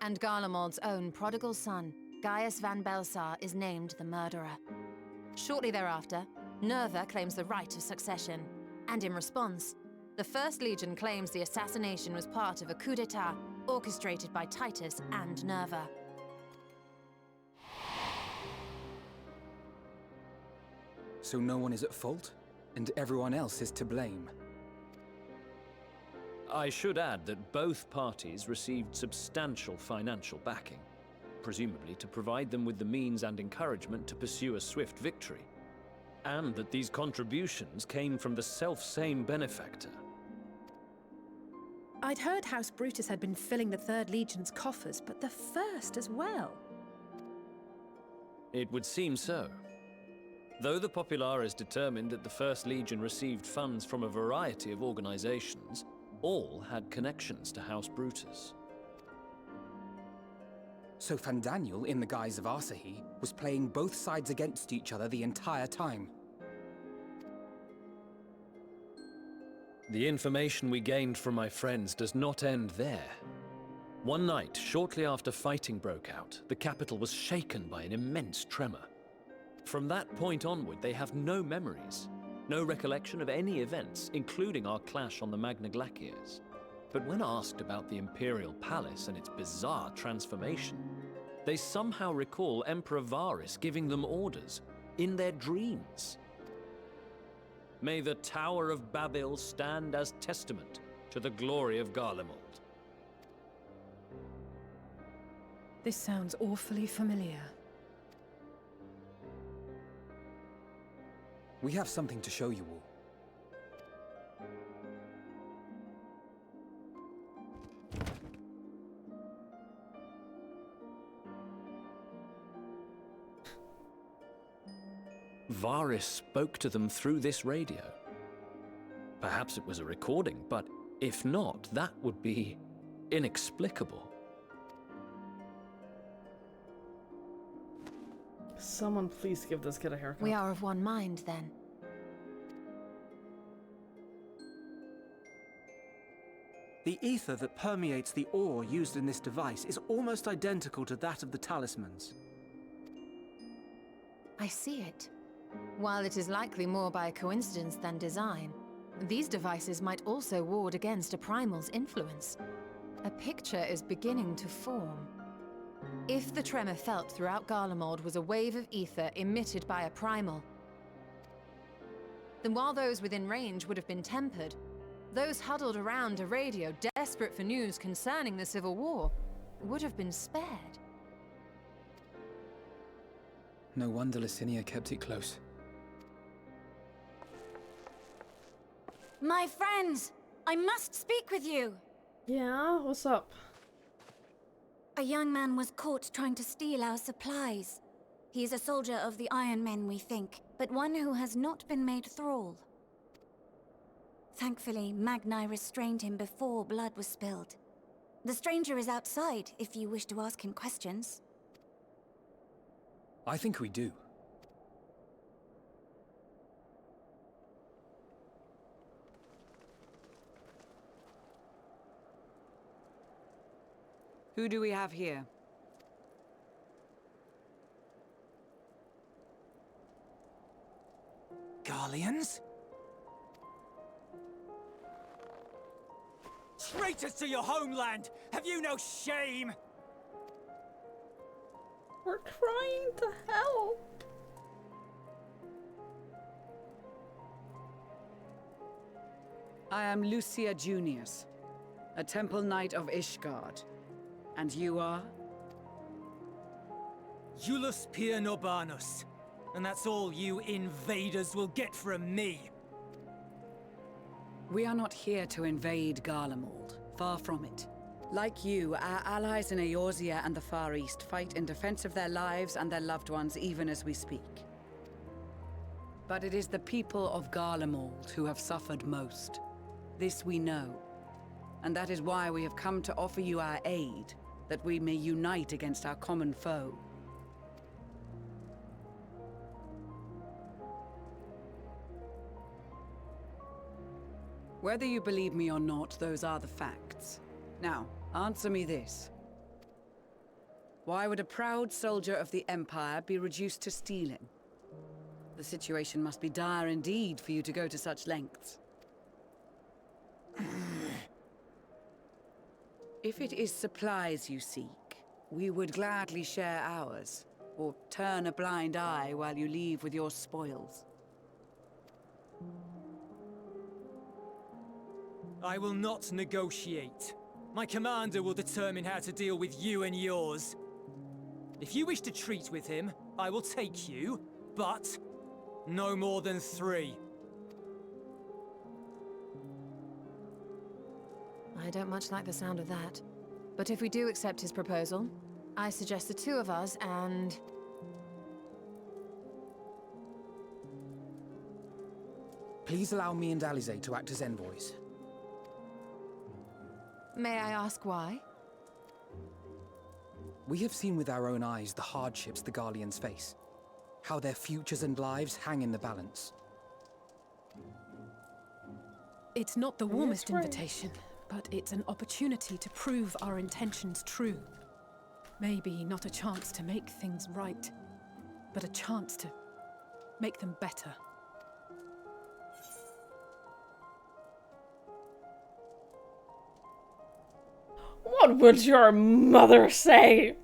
And Garlemald's own prodigal son, Gaius van Belsar, is named the murderer. Shortly thereafter, Nerva claims the right of succession, and in response, the 1st Legion claims the assassination was part of a coup d'etat orchestrated by Titus and Nerva. So no one is at fault, and everyone else is to blame. I should add that both parties received substantial financial backing, presumably to provide them with the means and encouragement to pursue a swift victory, and that these contributions came from the self-same benefactor. I'd heard House Brutus had been filling the 3rd Legion's coffers, but the 1st as well. It would seem so. Though the Populares determined that the 1st Legion received funds from a variety of organizations, all had connections to House Brutus. So Fandaniel, in the guise of Asahi, was playing both sides against each other the entire time. The information we gained from my friends does not end there. One night, shortly after fighting broke out, the capital was shaken by an immense tremor. From that point onward, they have no memories, no recollection of any events, including our clash on the Magna Glaciers. But when asked about the Imperial Palace and its bizarre transformation, they somehow recall Emperor Varus giving them orders in their dreams. May the Tower of Babel stand as testament to the glory of Garlemald. This sounds awfully familiar. We have something to show you all. Varus spoke to them through this radio. Perhaps it was a recording, but if not, that would be inexplicable. Someone please give this kid a haircut. We are of one mind, then. The ether that permeates the ore used in this device is almost identical to that of the talismans. I see it. While it is likely more by coincidence than design, these devices might also ward against a primal's influence. A picture is beginning to form. If the tremor felt throughout Garlemald was a wave of ether emitted by a primal, then while those within range would have been tempered, those huddled around a radio desperate for news concerning the Civil War would have been spared. No wonder Licinia kept it close. My friends, I must speak with you. Yeah, what's up? A young man was caught trying to steal our supplies. He is a soldier of the Iron Men, we think, but one who has not been made thrall. Thankfully, Magni restrained him before blood was spilled. The stranger is outside, if you wish to ask him questions. I think we do. Who do we have here? Garleans? Traitors to your homeland! Have you no shame? We're trying to help. I am Lucia Junius, a Temple Knight of Ishgard. And you are? Iulus Pier Norbanus. And that's all you invaders will get from me. We are not here to invade Garlemald. Far from it. Like you, our allies in Eorzea and the Far East fight in defense of their lives and their loved ones even as we speak. But it is the people of Garlemald who have suffered most. This we know. And that is why we have come to offer you our aid, that we may unite against our common foe. Whether you believe me or not, those are the facts. Now, answer me this. Why would a proud soldier of the Empire be reduced to stealing? The situation must be dire indeed for you to go to such lengths. If it is supplies you seek, we would gladly share ours, or turn a blind eye while you leave with your spoils. I will not negotiate. My commander will determine how to deal with you and yours. If you wish to treat with him, I will take you, but no more than 3. I don't much like the sound of that. But if we do accept his proposal, I suggest the 2 of us and... Please allow me and Alize to act as envoys. May I ask why? We have seen with our own eyes the hardships the Garleans face. How their futures and lives hang in the balance. It's not the Yes, warmest right. invitation, but it's an opportunity to prove our intentions true. Maybe not a chance to make things right, but a chance to make them better. What would your mother say?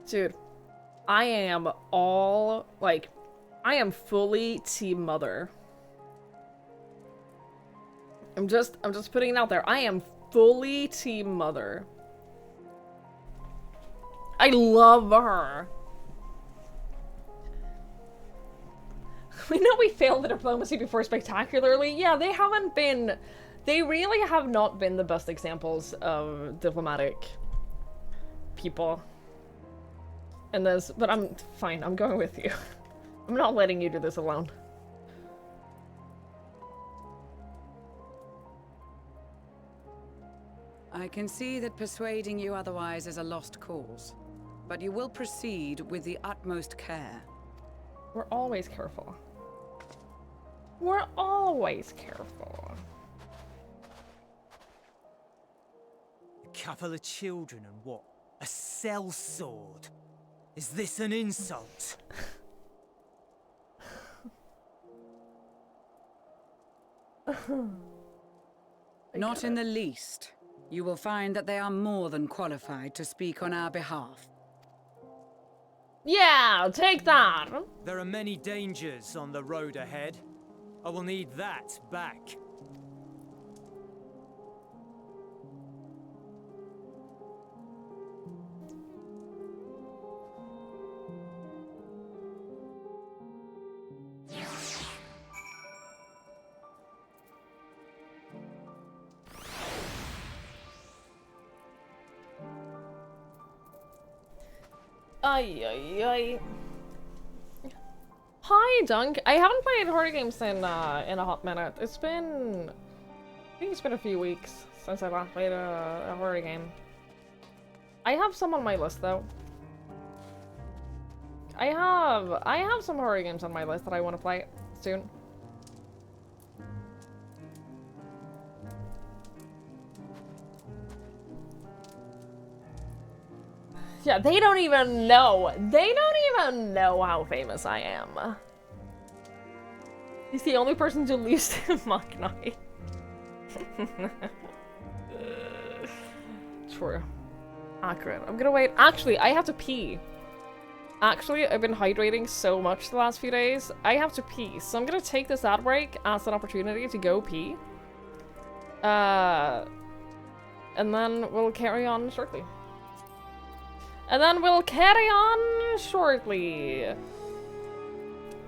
Dude, I am all, like, I am fully team mother. I'm just putting it out there. I am fully team mother. I love her. We know we failed the diplomacy before spectacularly. Yeah, they haven't been... They really have not been the best examples of diplomatic people in this, but I'm fine. I'm going with you. I'm not letting you do this alone. I can see that persuading you otherwise is a lost cause, but you will proceed with the utmost care. We're always careful. We're always careful. Couple of children and what? A sellsword? Is this an insult? Not in the least. You will find that they are more than qualified to speak on our behalf. Yeah, take that. There are many dangers on the road ahead. I will need that back. Ay, ay, ay. Hi, Dunk. I haven't played horror games in a hot minute. It's been... I think it's been a few weeks since I last played a horror game. I have some on my list, though. I have some horror games on my list that I want to play soon. Yeah, they don't even know. They don't even know how famous I am. He's the only person to lose to Mock Knight. True. Accurate. I'm gonna wait. Actually, I have to pee. Actually, I've been hydrating so much the last few days. I have to pee, so I'm gonna take this ad break as an opportunity to go pee. And then we'll carry on shortly.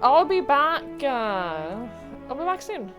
I'll be back, I'll be back soon.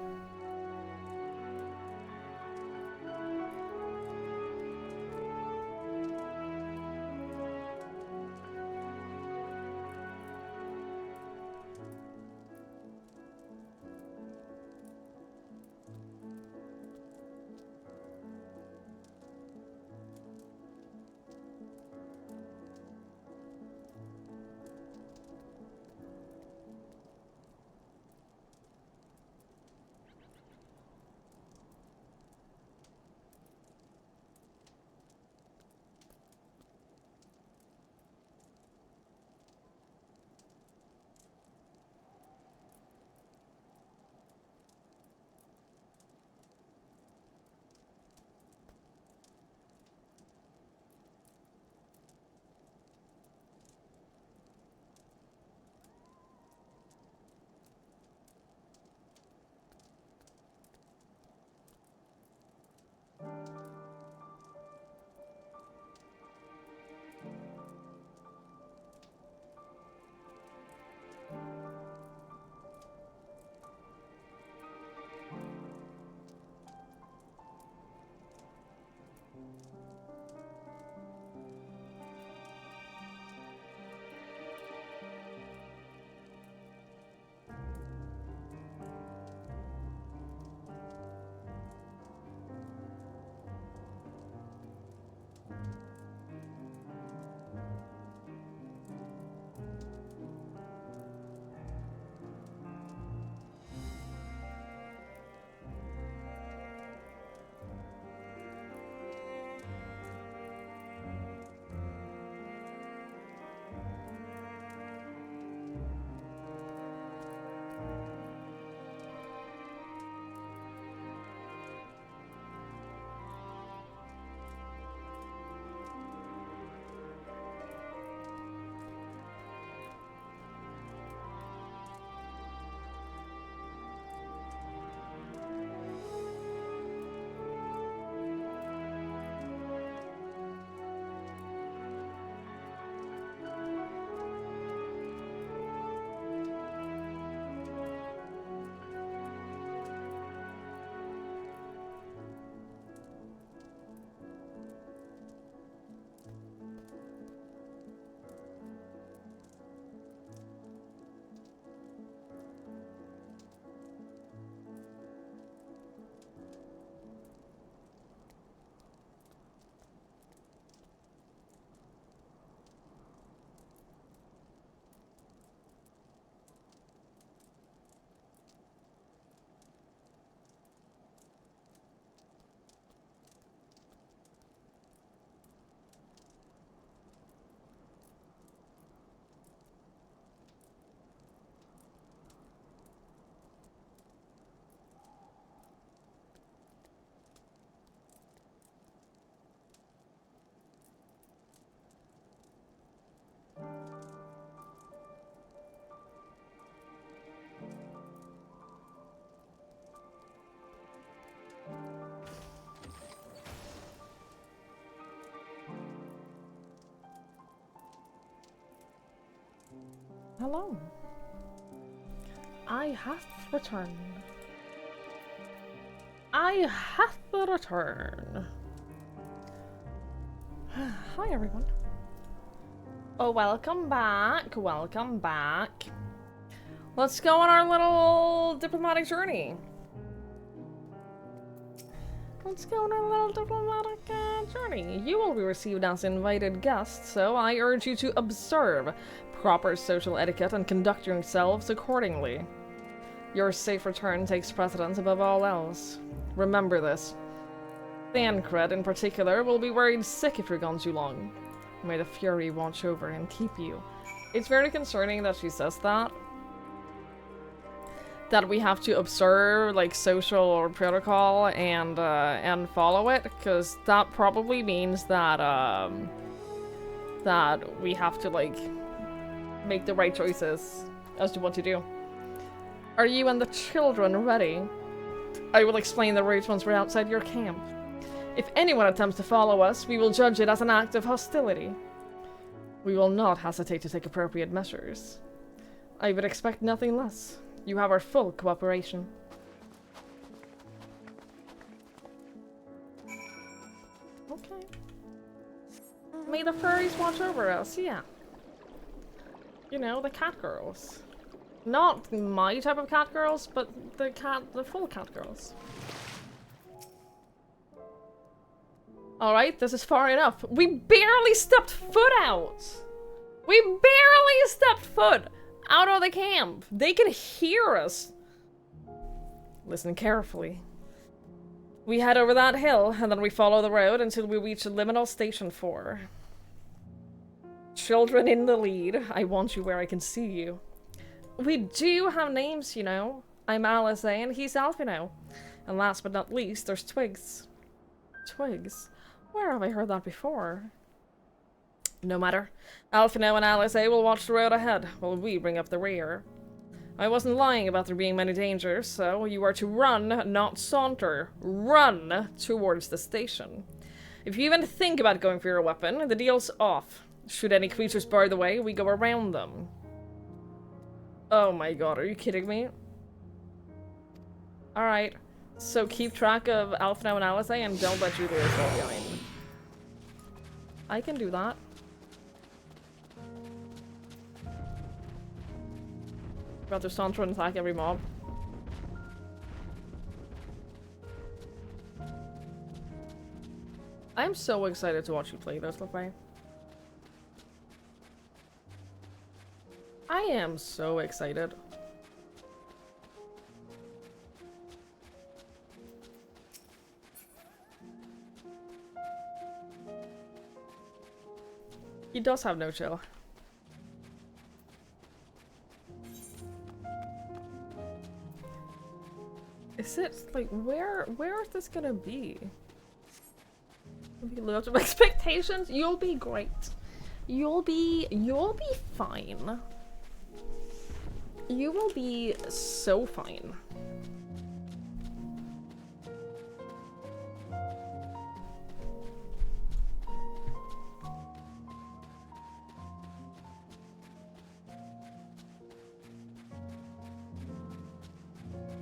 Hello. I hath returned. I hath returned. Hi, everyone. Oh, welcome back. Welcome back. Let's go on our little diplomatic journey. Let's go on our little diplomatic journey. You will be received as invited guests, so I urge you to observe proper social etiquette and conduct yourselves accordingly. Your safe return takes precedence above all else. Remember this. Thancred, in particular, will be worried sick if you're gone too long. May the Fury watch over and keep you. It's very concerning that she says that. That we have to observe, like, social protocol and follow it, because that probably means that, that we have to, like, make the right choices as to what to do. Are you and the children ready? I will explain the route once we're outside your camp. If anyone attempts to follow us, we will judge it as an act of hostility. We will not hesitate to take appropriate measures. I would expect nothing less. You have our full cooperation. Okay. May the furries watch over us, yeah. You know, the cat girls. Not my type of cat girls, but the full cat girls. Alright, this is far enough. We barely stepped foot out! We barely stepped foot out of the camp! They can hear us! Listen carefully. We head over that hill, and then we follow the road until we reach Liminal Station 4. Children in the lead. I want you where I can see you. We do have names, you know. I'm Alice, and he's Alphino. And last but not least, there's Twigs. Twigs? Where have I heard that before? No matter. Alphino and Alice will watch the road ahead, while we bring up the rear. I wasn't lying about there being many dangers, so you are to run, not saunter. Run towards the station. If you even think about going for your weapon, the deal's off. Should any creatures bar the way, we go around them. Oh my god, are you kidding me? Alright, so keep track of Alphino and Alice and don't let Julius fall behind. I can do that. About to saunter and attack every mob. I'm so excited to watch you play this, Lefay. I am so excited. He does have no chill. Is it like where is this gonna be? Have you lived up to expectations? You'll be great. You'll be fine. You will be so fine.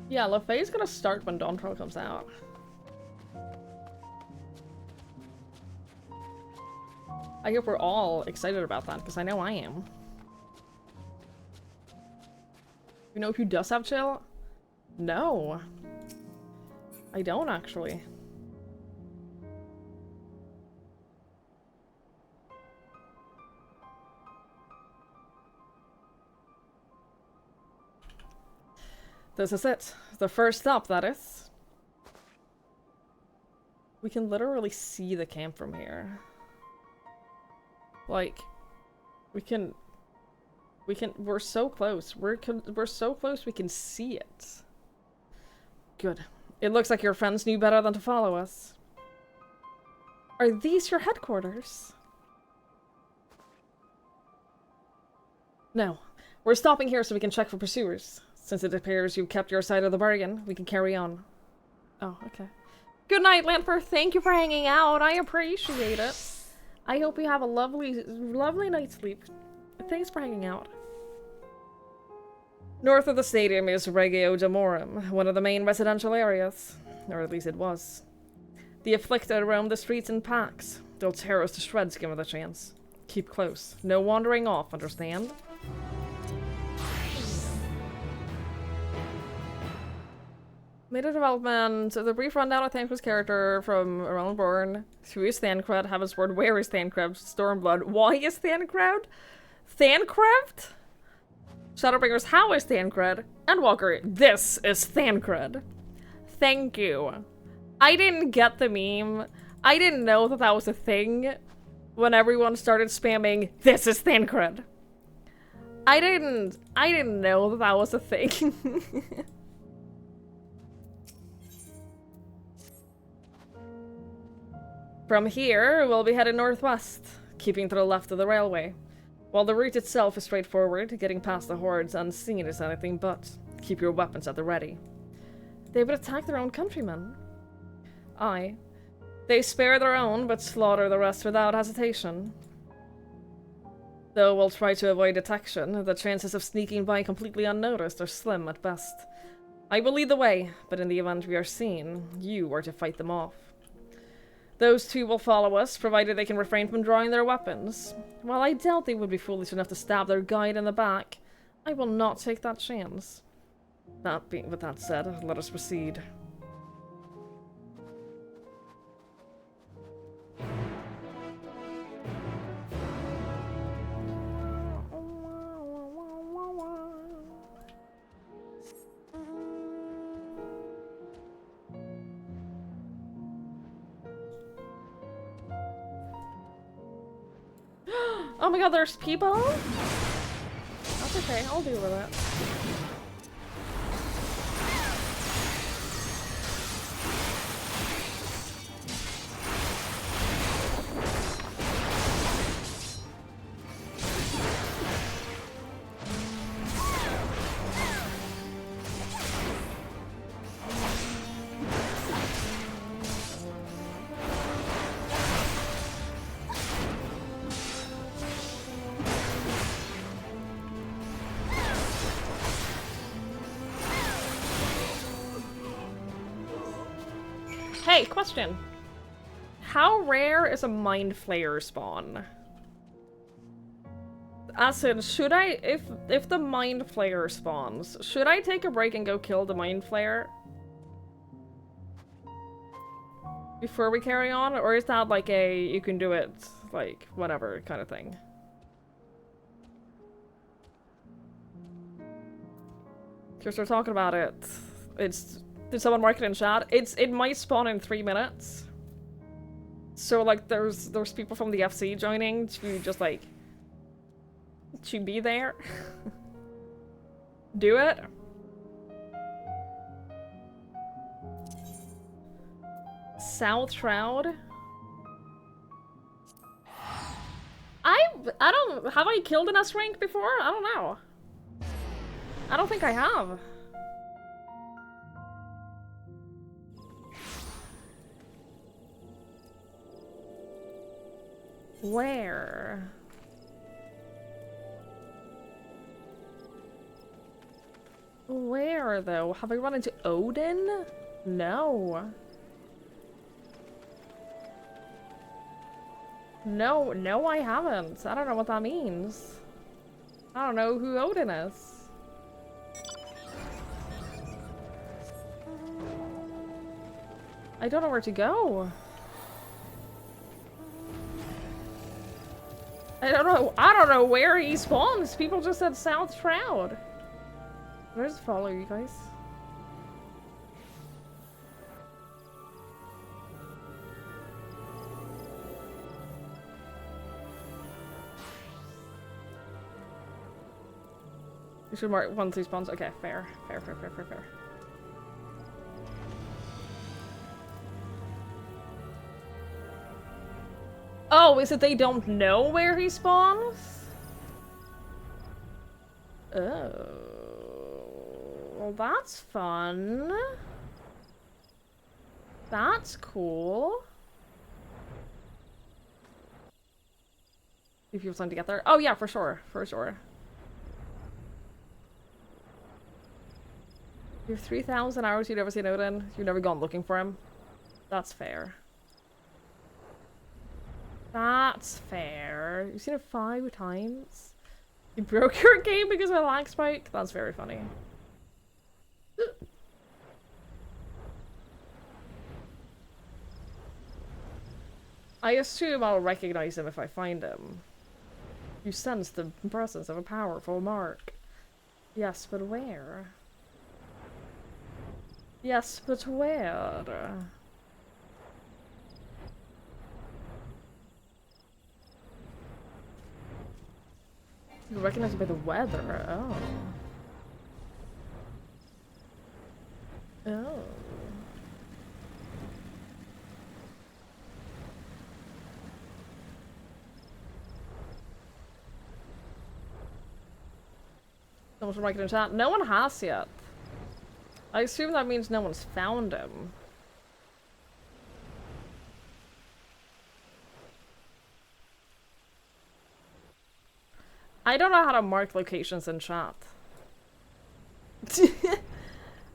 Yeah, Lefay's gonna start when Dawntrail comes out. I hope we're all excited about that, because I know I am. You know who does have chill? No. I don't, actually. This is it. The first stop, that is. We can literally see the camp from here. Like, we're so close. We're so close we can see it. Good. It looks like your friends knew better than to follow us. Are these your headquarters? No. We're stopping here so we can check for pursuers. Since it appears you kept your side of the bargain, we can carry on. Oh, okay. Good night, Lanfer. Thank you for hanging out. I appreciate it. I hope you have a lovely night's sleep. Thanks for hanging out. North of the stadium is Regio Demorum, one of the main residential areas. Or at least it was. The afflicted roam the streets in packs. They'll tear us to shreds given the chance. Keep close. No wandering off, understand? Made a development. The brief rundown of Thancred's character from Around Born. Who is Thancred? Have his word. Where is Thancred? Stormblood. Why is Thancred? Thancred? Shadowbringers, how is Thancred? Endwalker, this is Thancred. Thank you. I didn't get the meme. I didn't know that that was a thing when everyone started spamming, this is Thancred. I didn't know that that was a thing. From here, we'll be headed northwest, keeping to the left of the railway. While the route itself is straightforward, getting past the hordes unseen is anything but. Keep your weapons at the ready. They would attack their own countrymen. Aye. They spare their own, but slaughter the rest without hesitation. Though we'll try to avoid detection, the chances of sneaking by completely unnoticed are slim at best. I will lead the way, but in the event we are seen, you are to fight them off. Those two will follow us, provided they can refrain from drawing their weapons. While I doubt they would be foolish enough to stab their guide in the back, I will not take that chance. With that said, let us proceed. Oh my god, there's people? That's okay, I'll deal with it. Hey, question. How rare is a Mind Flayer spawn? As in, should I, if the Mind Flayer spawns, should I take a break and go kill the Mind Flayer? Before we carry on? Or is that like a, you can do it, like, whatever kind of thing? Because we're talking about it. Did someone mark it in chat? It might spawn in 3 minutes. So like there's people from the FC joining to just like to be there. Do it. South Shroud. I don't have I killed an S rank before? I don't know. I don't think I have. Where? Where, though? Have I run into Odin? No. No, I haven't. I don't know what that means. I don't know who Odin is. I don't know where to go. I don't know where he spawns. People just said South Shroud. I'll just follow you guys. You should mark 1, 2 spawns. Okay, fair. Fair. Oh, is it they don't know where he spawns? Oh. Well, that's fun. That's cool. If you have time to get there. Oh yeah, for sure. For sure. You have 3,000 hours, you've never seen Odin. You've never gone looking for him. That's fair. That's fair. You've seen it 5 times. You broke your game because of a lag spike? That's very funny. I assume I'll recognize him if I find him. You sense the presence of a powerful mark. Yes, but where? Yes, but where? You recognize it by the weather. Oh. Oh. Someone's writing in chat. No one has yet. I assume that means no one's found him. I don't know how to mark locations in chat.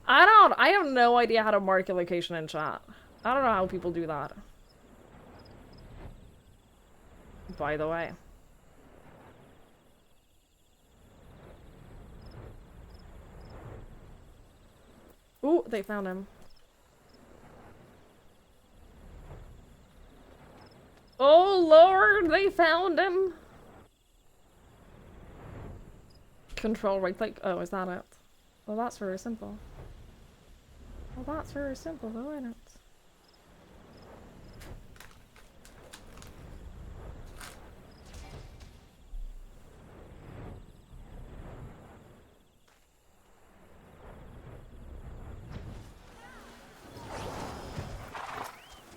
I have no idea how to mark a location in chat. I don't know how people do that. By the way. Ooh, they found him. Oh lord, they found him! Control right click. Oh, is that it? Well, that's very simple. Well, that's very simple though, isn't it?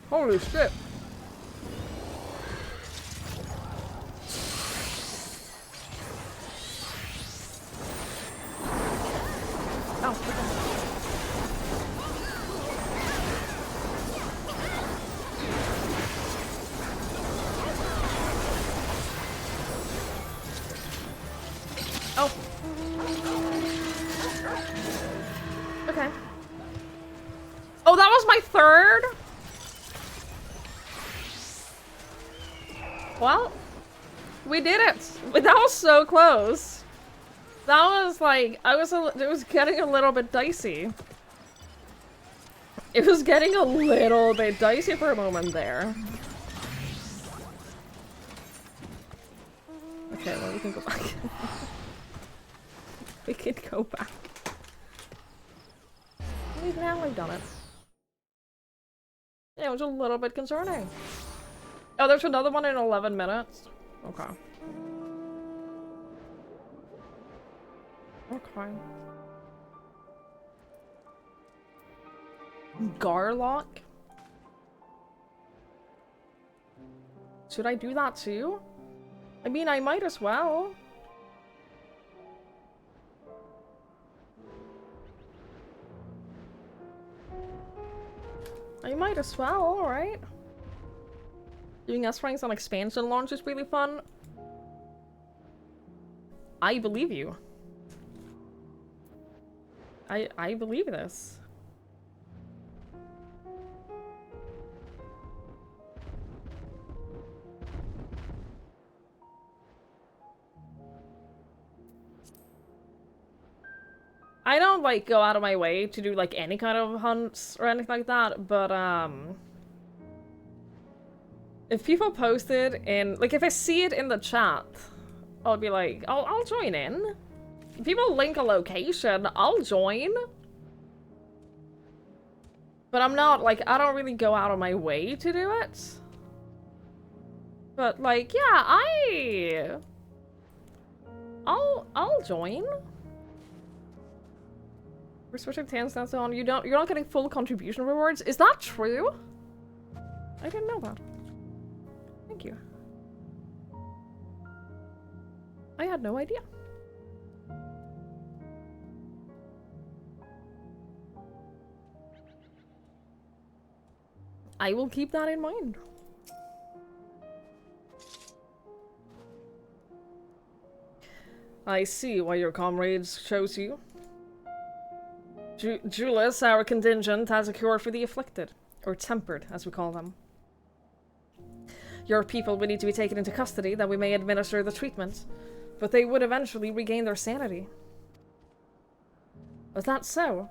Holy shit! Okay. Oh, that was my third? Well, we did it. That was so close. That was like, it was getting a little bit dicey. It was getting a little bit dicey for a moment there. Okay, well, we can go back. We can go back. Now we've done it. Yeah, it was a little bit concerning. Oh, there's another one in 11 minutes. Okay. Okay. Garlock? Should I do that too? I mean, I might as well. I might as well, alright. Doing S-ranks on expansion launch is really fun. I believe you. I believe this. I don't, like, go out of my way to do, like, any kind of hunts or anything like that, but, if people post it in, like, if I see it in the chat, I'll be like, I'll join in. If people link a location, I'll join. But I'm not, like, I don't really go out of my way to do it. But, like, yeah, I'll join. We're switching to handstands on. You're not getting full contribution rewards. Is that true? I didn't know that. Thank you. I had no idea. I will keep that in mind. I see why your comrades chose you. Julius, our contingent, has a cure for the afflicted. Or tempered, as we call them. Your people would need to be taken into custody that we may administer the treatment, but they would eventually regain their sanity. Is that so?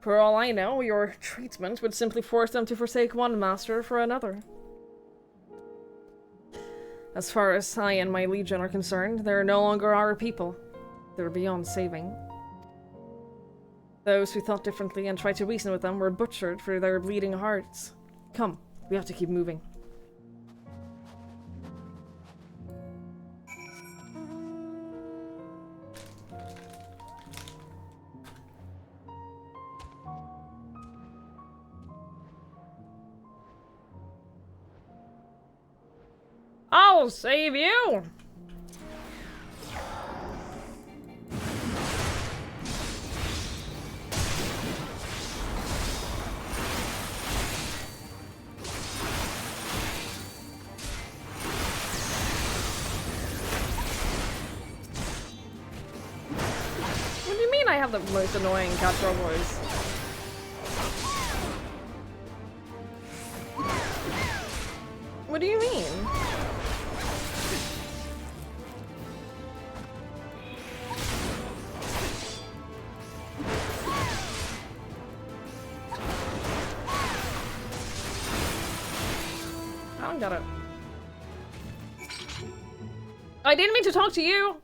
For all I know, your treatment would simply force them to forsake one master for another. As far as I and my legion are concerned, they're no longer our people. They're beyond saving. Those who thought differently and tried to reason with them were butchered for their bleeding hearts. Come, we have to keep moving. I'll save you! What do you mean I have the most annoying catch-all voice? What do you mean? I don't get it. I didn't mean to talk to you!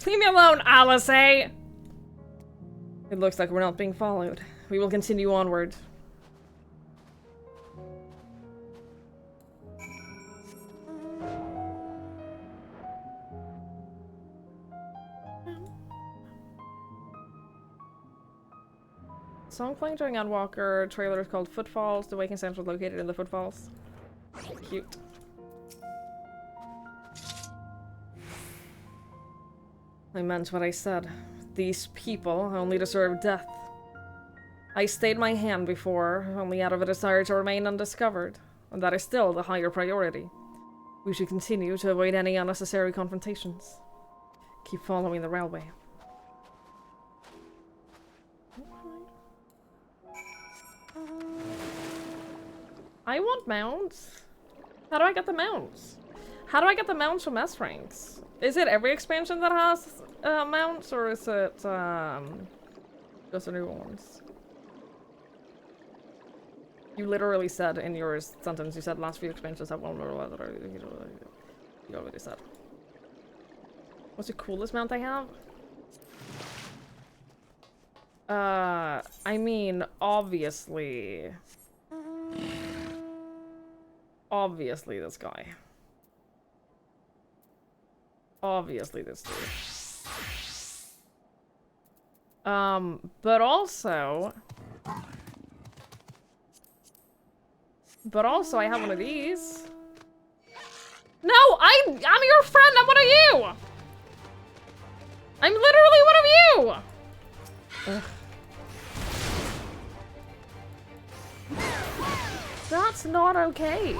Leave me alone, Alice! It looks like we're not being followed. We will continue onward. Song playing during ENDWALKER. Trailer is called Footfalls. The Waking Sounds was located in the Footfalls. Cute. I meant what I said. These people only deserve death. I stayed my hand before, only out of a desire to remain undiscovered, and that is still the higher priority. We should continue to avoid any unnecessary confrontations. Keep following the railway. I want mounts. How do I get the mounts? How do I get the mounts from S ranks? Is it every expansion that has mounts, or is it just the new ones? You literally said in your sentence, you said last few expansions have one or other. You already said. What's the coolest mount I have? I mean, obviously. Obviously this guy. Obviously this dude. But also I have one of these. No, I'm your friend, I'm one of you! I'm literally one of you! Ugh. That's not okay.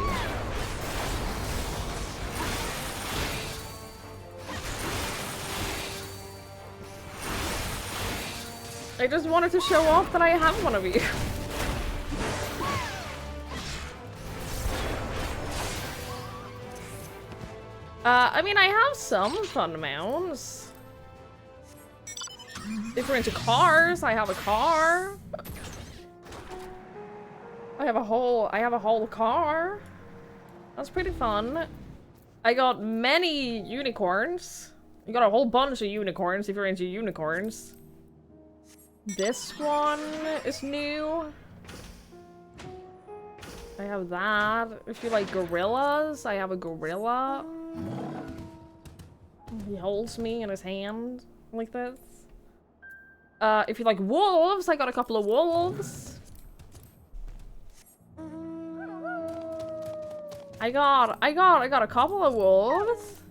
I just wanted to show off that I have one of you. I mean, I have some fun mounts. If we're into cars, I have a car. I have a whole car. That's pretty fun. I got many unicorns. You got a whole bunch of unicorns if you're into unicorns. This one is new. I have that. If you like gorillas, I have a gorilla. He holds me in his hand like this. If you like wolves, I got a couple of wolves. I got a couple of wolves.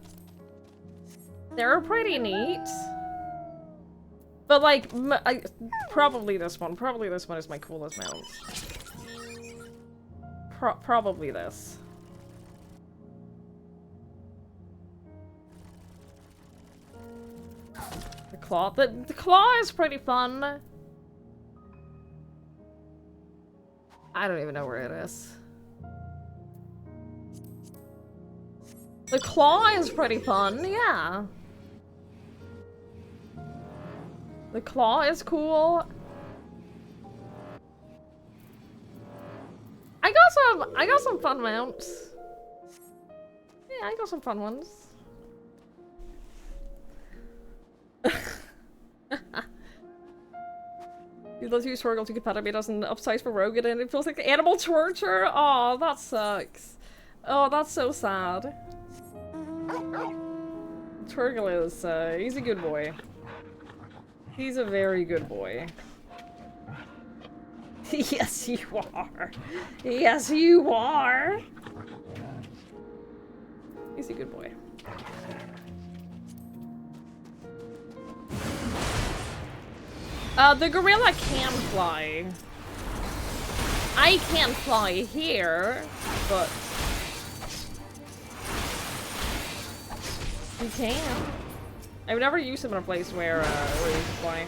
They're pretty neat. But like, probably this one. Probably this one is my coolest mount. Probably this. The Claw. The claw is pretty fun. I don't even know where it is. The claw is pretty fun, yeah. The claw is cool. I got some fun mounts. Yeah, I got some fun ones. You let you struggle to competitive, it doesn't upsize for Rogan and it feels like animal torture. Oh, that sucks. Oh, that's so sad. Turgle is, he's a good boy. He's a very good boy. Yes, you are. Yes, you are. He's a good boy. The gorilla can fly. I can't fly here, but you can. I've never used him in a place where you can fly.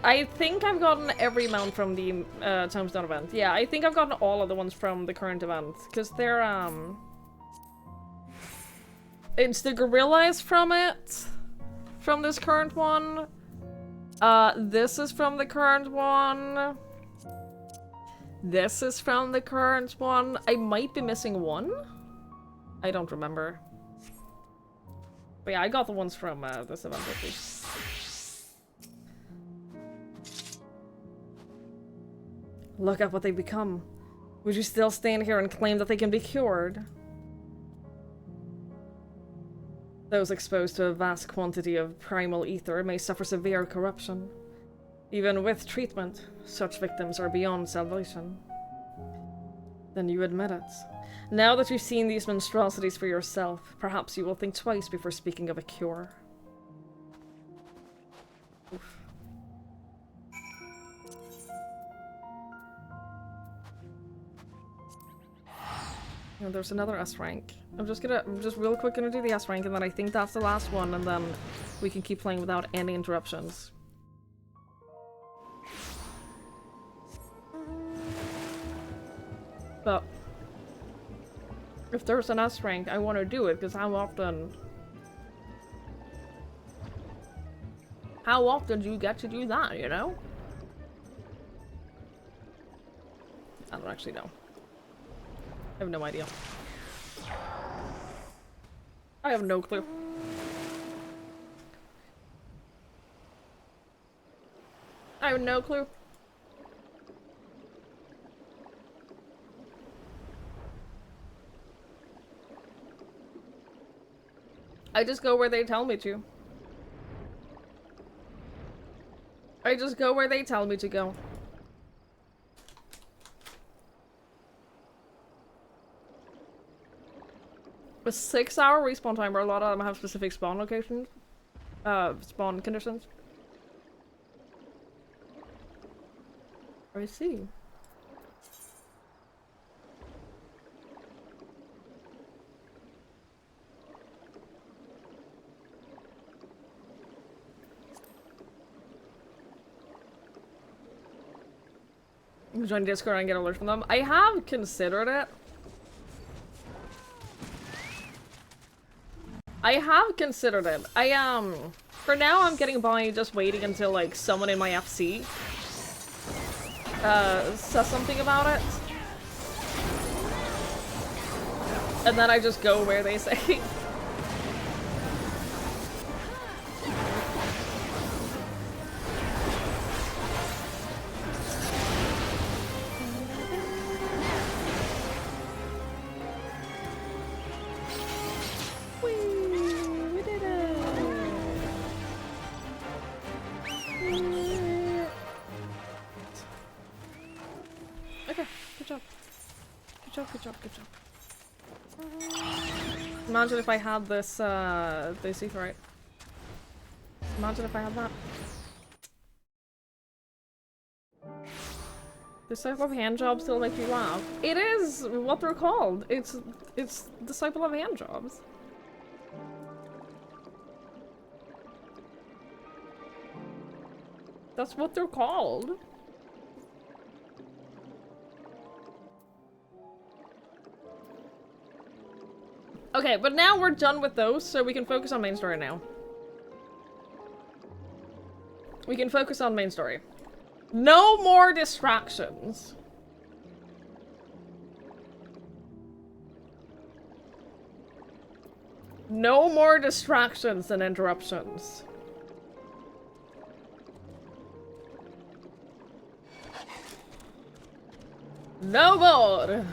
I think I've gotten every mount from the Tombstone event. Yeah, I think I've gotten all of the ones from the current event. Because they're, it's the gorillas from it. From this current one. This is from the current one. This is from the current one. I might be missing one. I don't remember. But yeah, I got the ones from this event at least. Look at what they become. Would you still stand here and claim that they can be cured? Those exposed to a vast quantity of primal ether may suffer severe corruption. Even with treatment, such victims are beyond salvation. Then you admit it. Now that you've seen these monstrosities for yourself, perhaps you will think twice before speaking of a cure. Oof. And there's another S rank. I'm just real quick gonna do the S rank, and then I think that's the last one, and then we can keep playing without any interruptions. But if there's an S rank, I want to do it, because how often do you get to do that, you know? I don't actually know. I have no idea. I have no clue. I have no clue. I just go where they tell me to. I just go where they tell me to go. A 6-hour respawn timer, a lot of them have specific spawn locations. Spawn conditions. I see. Join Discord and get alerts from them. I have considered it. I have considered it. For now I'm getting by just waiting until like someone in my FC says something about it. And then I just go where they say. Good job. Imagine if I had this, this etherite. Imagine if I had that. This type of handjob still makes me laugh. It is what they're called. It's disciple of handjobs. That's what they're called. Okay, but now we're done with those, so we can focus on main story now. We can focus on main story. No more distractions. No more distractions and interruptions. No more!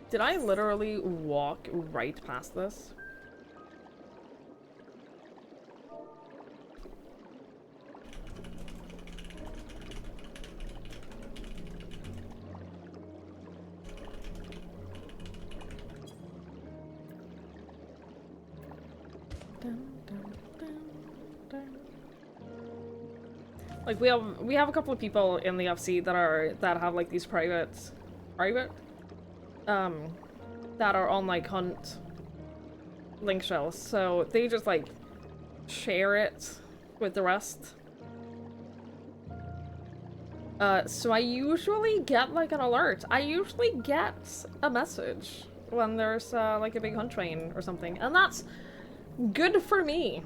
Did I literally walk right past this? Like we have a couple of people in the FC that have like these private that are on like hunt link shells, so they just like share it with the rest. So I usually get like an alert. I usually get a message when there's like a big hunt train or something, and that's good for me.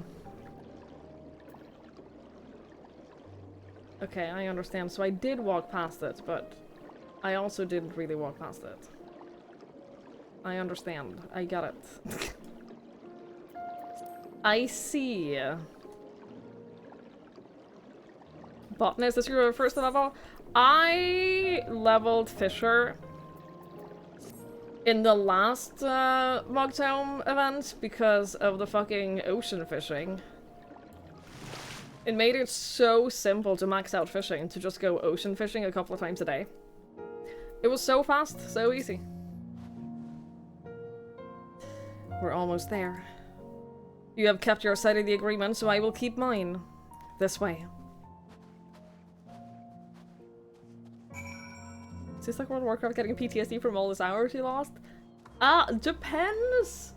Okay, I understand. So I did walk past it, but I also didn't really walk past it. I understand. I get it. I see. Botanist, this is your first level? I leveled Fisher in the last Mogtown event because of the fucking ocean fishing. It made it so simple to max out fishing, to just go ocean fishing a couple of times a day. It was so fast, so easy. We're almost there. You have kept your side of the agreement, so I will keep mine. This way. Is this like World of Warcraft getting PTSD from all these hours you lost? Depends.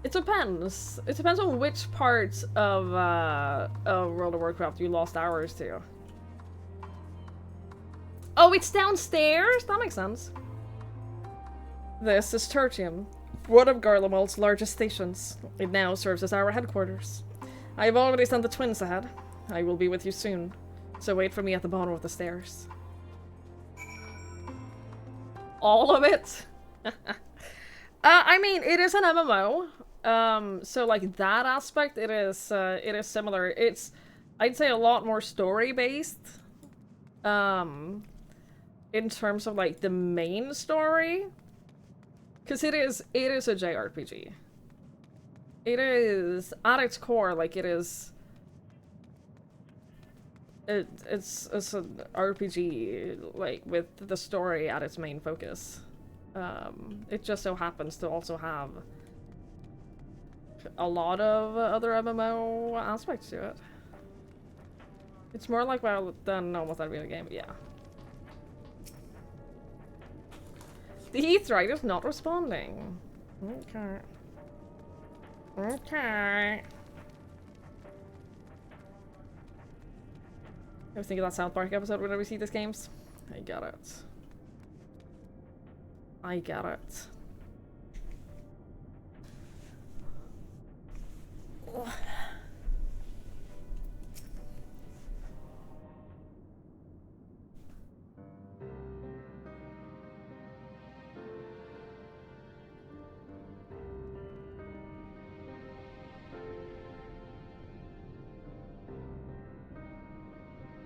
It depends. It depends on which part of World of Warcraft you lost hours to. Oh, it's downstairs? That makes sense. This is Tertium, one of Garlemald's largest stations. It now serves as our headquarters. I have already sent the twins ahead. I will be with you soon, so wait for me at the bottom of the stairs. All of it? I mean, it is an MMO. So like that aspect, it is similar. It's, I'd say, a lot more story-based. In terms of like the main story. Because it is a JRPG. It is, at its core, like it is... It's an RPG, like, with the story at its main focus. It just so happens to also have a lot of other MMO aspects to it. It's more like, well, than almost every other game, yeah. The Aetheryte is not responding. Okay. Okay. I was thinking of that South Park episode whenever we see these games. I get it. I get it. Ugh.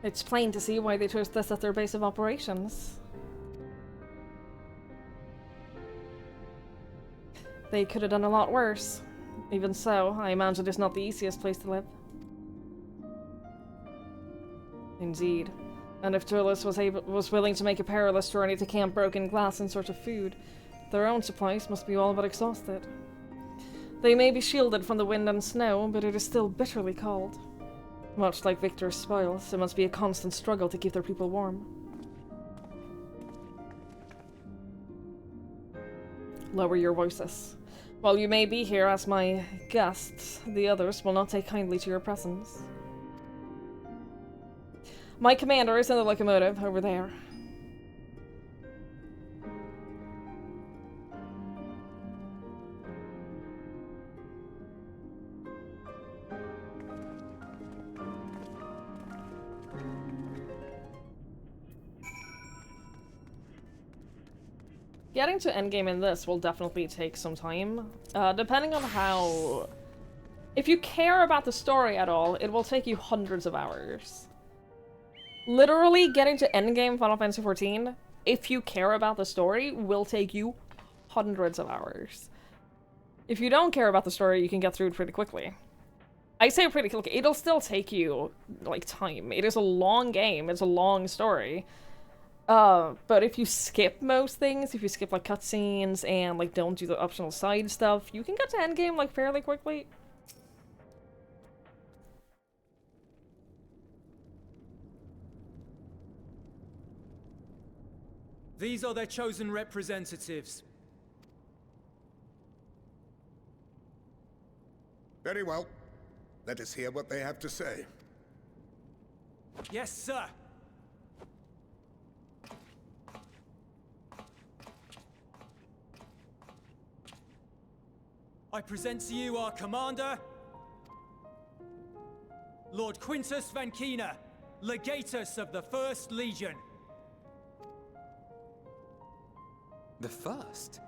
It's plain to see why they chose this as their base of operations. They could have done a lot worse. Even so, I imagine it's not the easiest place to live. Indeed. And if Turles was willing to make a perilous journey to Camp Broken Glass in search of food, their own supplies must be all but exhausted. They may be shielded from the wind and snow, but it is still bitterly cold. Much like Victor's spoils, it must be a constant struggle to keep their people warm. Lower your voices. While you may be here as my guests, the others will not take kindly to your presence. My commander is in the locomotive over there. Getting to endgame in this will definitely take some time, depending on how... If you care about the story at all, it will take you hundreds of hours. Literally, getting to endgame Final Fantasy XIV, if you care about the story, will take you hundreds of hours. If you don't care about the story, you can get through it pretty quickly. I say pretty quickly, it'll still take you, like, time. It is a long game, it's a long story. But if you skip most things, if you skip, like, cutscenes and, like, don't do the optional side stuff, you can get to endgame, like, fairly quickly. These are their chosen representatives. Very well. Let us hear what they have to say. Yes, sir. I present to you our commander, Lord Quintus Van Kina, Legatus of the First Legion. The first?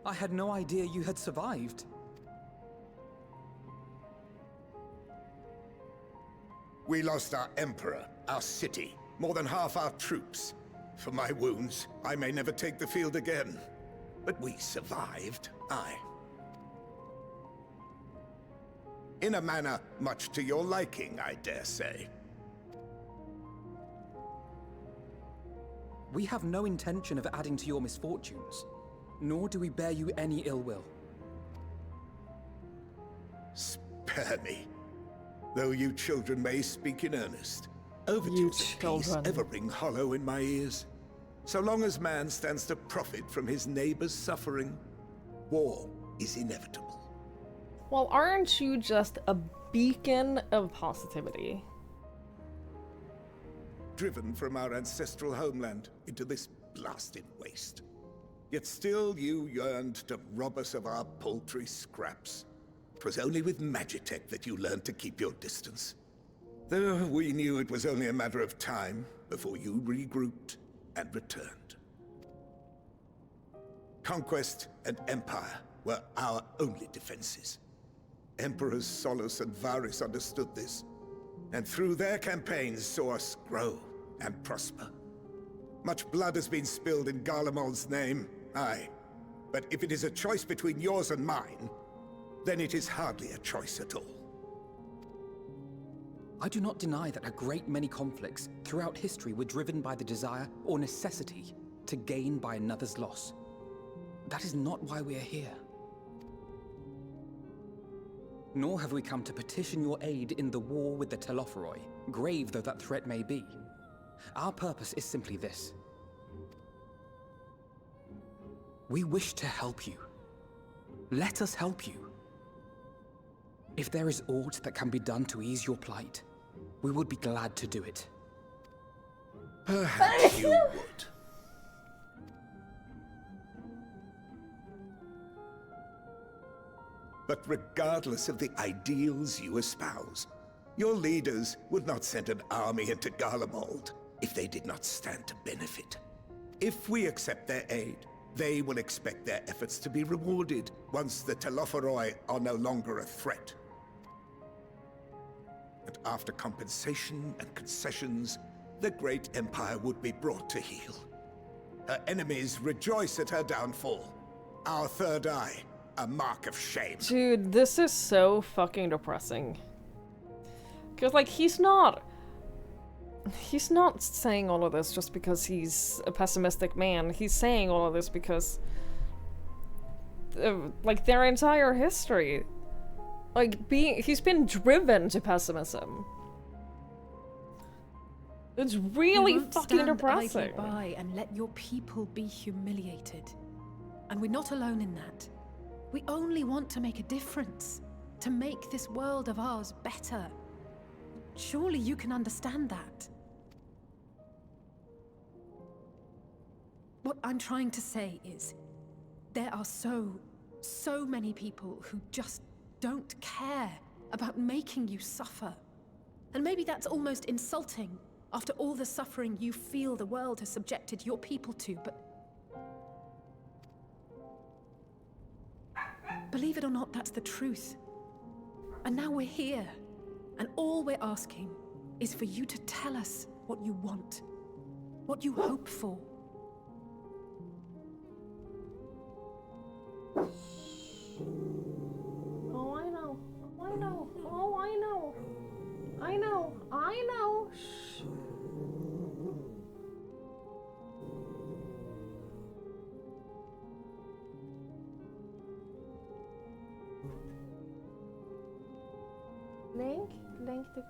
I had no idea you had survived. We lost our emperor, our city, more than half our troops. For my wounds, I may never take the field again. But we survived, aye. In a manner much to your liking, I dare say. We have no intention of adding to your misfortunes, nor do we bear you any ill will. Spare me. Though you children may speak in earnest, overtures of peace ever ring hollow in my ears. So long as man stands to profit from his neighbor's suffering, war is inevitable. Well, aren't you just a beacon of positivity? Driven from our ancestral homeland into this blasted waste. Yet still you yearned to rob us of our paltry scraps. 'Twas only with Magitech that you learned to keep your distance. Though we knew it was only a matter of time before you regrouped and returned. Conquest and Empire were our only defenses. Emperors Solus and Varys understood this, and through their campaigns saw us grow and prosper. Much blood has been spilled in Garlemald's name, aye. But if it is a choice between yours and mine, then it is hardly a choice at all. I do not deny that a great many conflicts throughout history were driven by the desire or necessity to gain by another's loss. That is not why we are here. Nor have we come to petition your aid in the war with the Telophoroi, grave though that threat may be. Our purpose is simply this. We wish to help you. Let us help you. If there is aught that can be done to ease your plight, we would be glad to do it. Perhaps you would. But regardless of the ideals you espouse, your leaders would not send an army into Garlemald if they did not stand to benefit. If we accept their aid, they will expect their efforts to be rewarded once the Telophoroi are no longer a threat. And after compensation and concessions, the great empire would be brought to heel. Her enemies rejoice at her downfall. Our third eye a mark of shame. Dude, this is so fucking depressing. Because, like, he's not saying all of this just because he's a pessimistic man. He's saying all of this because, like, their entire history, like, he's been driven to pessimism. It's really fucking depressing. Idly by and let your people be humiliated. And we're not alone in that. We only want to make a difference, to make this world of ours better. Surely you can understand that. What I'm trying to say is, there are so many people who just don't care about making you suffer. And maybe that's almost insulting after all the suffering you feel the world has subjected your people to, but believe it or not, that's the truth. And now we're here, and all we're asking is for you to tell us what you want, what you hope for. Oh, I know. I know. Oh, I know. I know. I know. Shh. Link? Link to...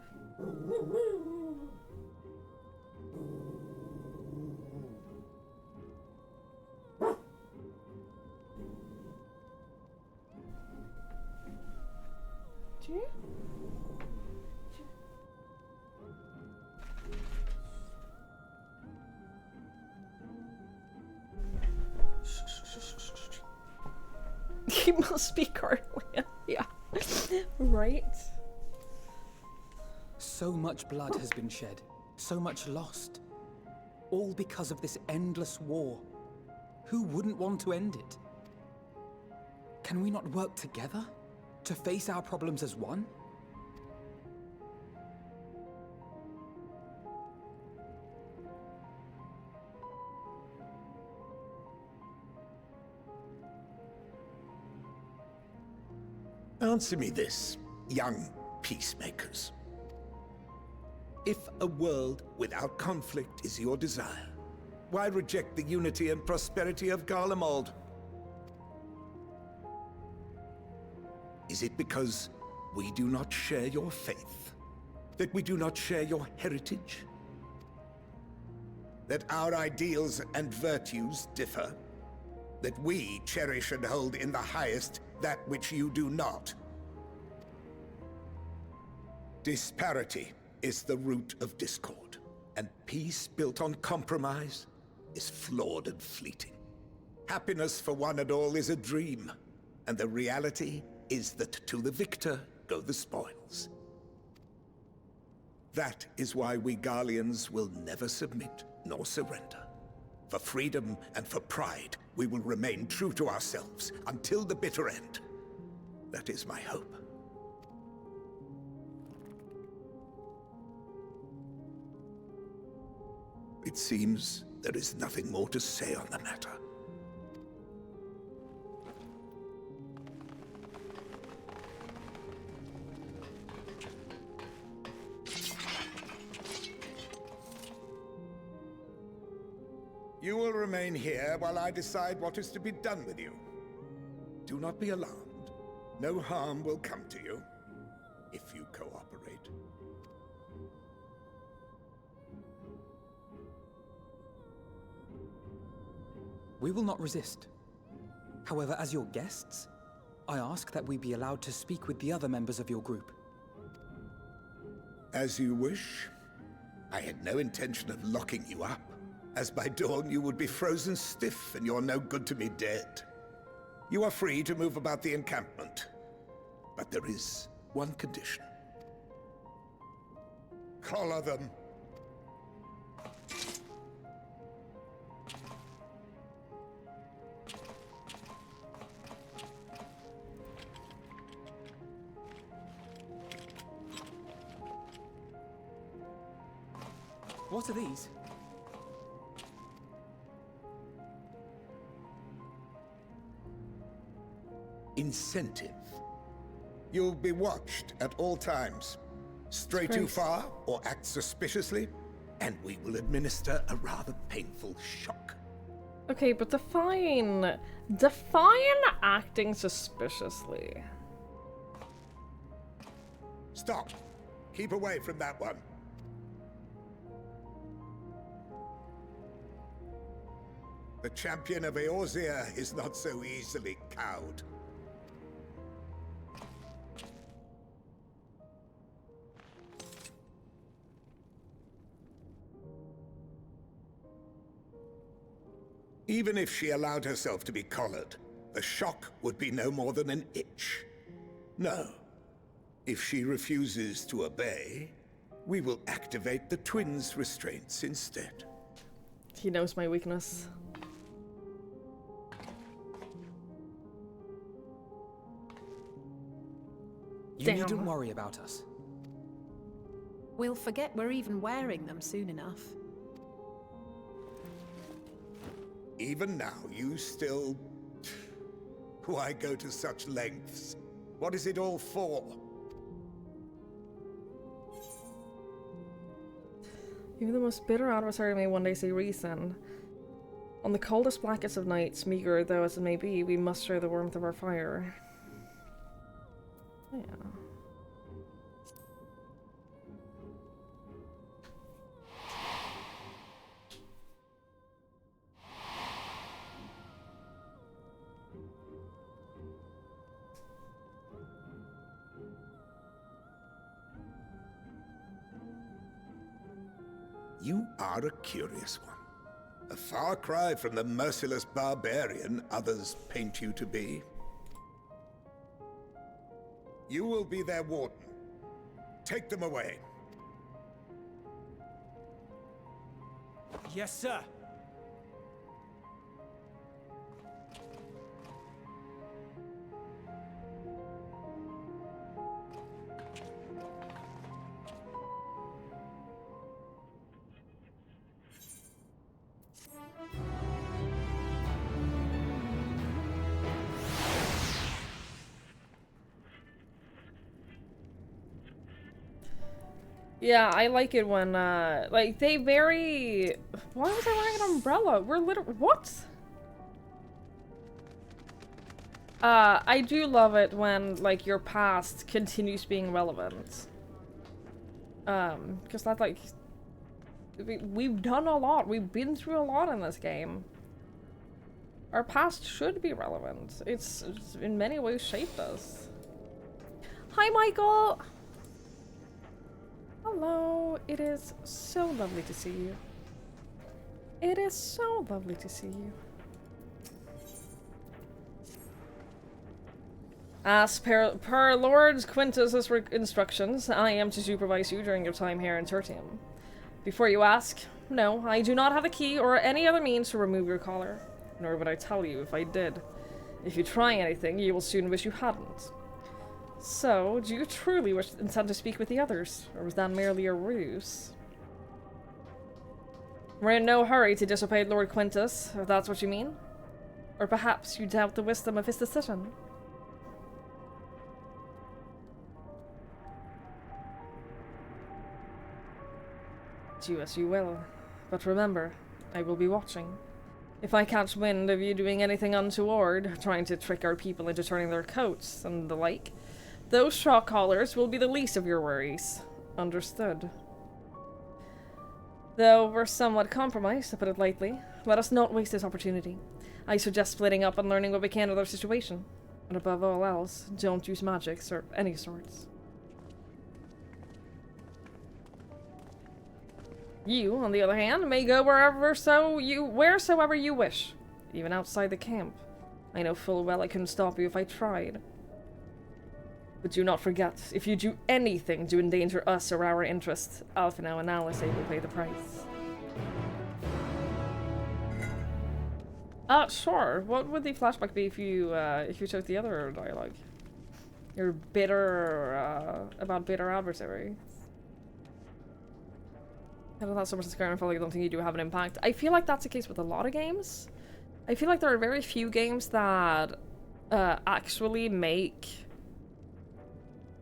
He must be Cartwheel. Yeah. Right? So much blood has been shed, so much lost. All because of this endless war. Who wouldn't want to end it? Can we not work together to face our problems as one? Answer me this, young peacemakers. If a world without conflict is your desire, why reject the unity and prosperity of Garlemald? Is it because we do not share your faith? That we do not share your heritage? That our ideals and virtues differ? That we cherish and hold in the highest that which you do not? Disparity is the root of discord, and peace built on compromise is flawed and fleeting. Happiness for one and all is a dream, and the reality is that to the victor go the spoils. That is why we Garleans will never submit nor surrender. For freedom and for pride, we will remain true to ourselves until the bitter end. That is my hope. It seems there is nothing more to say on the matter. You will remain here while I decide what is to be done with you. Do not be alarmed. No harm will come to you if you cooperate. We will not resist. However, as your guests, I ask that we be allowed to speak with the other members of your group. As you wish. I had no intention of locking you up, as by dawn you would be frozen stiff and you're no good to me dead. You are free to move about the encampment, but there is one condition. Collar them. What are these? incentive. You'll be watched at all times. Stray too far or act suspiciously, and we will administer a rather painful shock. Okay, but define acting suspiciously. Stop. Keep away from that one. The champion of Eorzea is not so easily cowed. Even if she allowed herself to be collared, the shock would be no more than an itch. No. If she refuses to obey, we will activate the twins' restraints instead. He knows my weakness. You needn't worry about us. We'll forget we're even wearing them soon enough. Even now, you still... Why go to such lengths? What is it all for? Even the most bitter adversary may one day see reason. On the coldest, blackest of nights, meager though as it may be, we must share the warmth of our fire. Yeah. You are a curious one. A far cry from the merciless barbarian others paint you to be. You will be their warden. Take them away. Yes, sir. Yeah, I like it when, like, they very... Why was I wearing an umbrella? We're literally... What? I do love it when, like, your past continues being relevant. Because that, like... We've done a lot. We've been through a lot in this game. Our past should be relevant. It's in many ways shaped us. Hi, Michael! Hello, it is so lovely to see you. It is so lovely to see you. As per Lord Quintus's instructions, I am to supervise you during your time here in Tertium. Before you ask, no, I do not have the key or any other means to remove your collar, nor would I tell you if I did. If you try anything, you will soon wish you hadn't. So, do you truly intend to speak with the others, or was that merely a ruse? We're in no hurry to disobey Lord Quintus, if that's what you mean. Or perhaps you doubt the wisdom of his decision. Do as you will, but remember, I will be watching. If I catch wind of you doing anything untoward, trying to trick our people into turning their coats and the like, those shock collars will be the least of your worries. Understood. Though we're somewhat compromised, to put it lightly, let us not waste this opportunity. I suggest splitting up and learning what we can of their situation. And above all else, don't use magics or any sorts. You, on the other hand, may go wheresoever you wish, even outside the camp. I know full well I couldn't stop you if I tried. But do not forget, if you do anything to endanger us or our interests, Alphinaud and Alice will pay the price. Sure. What would the flashback be if you took the other dialogue? You're bitter, about bitter adversary. I don't know, so much Skyrim, I don't think you do have an impact. I feel like that's the case with a lot of games. I feel like there are very few games that actually make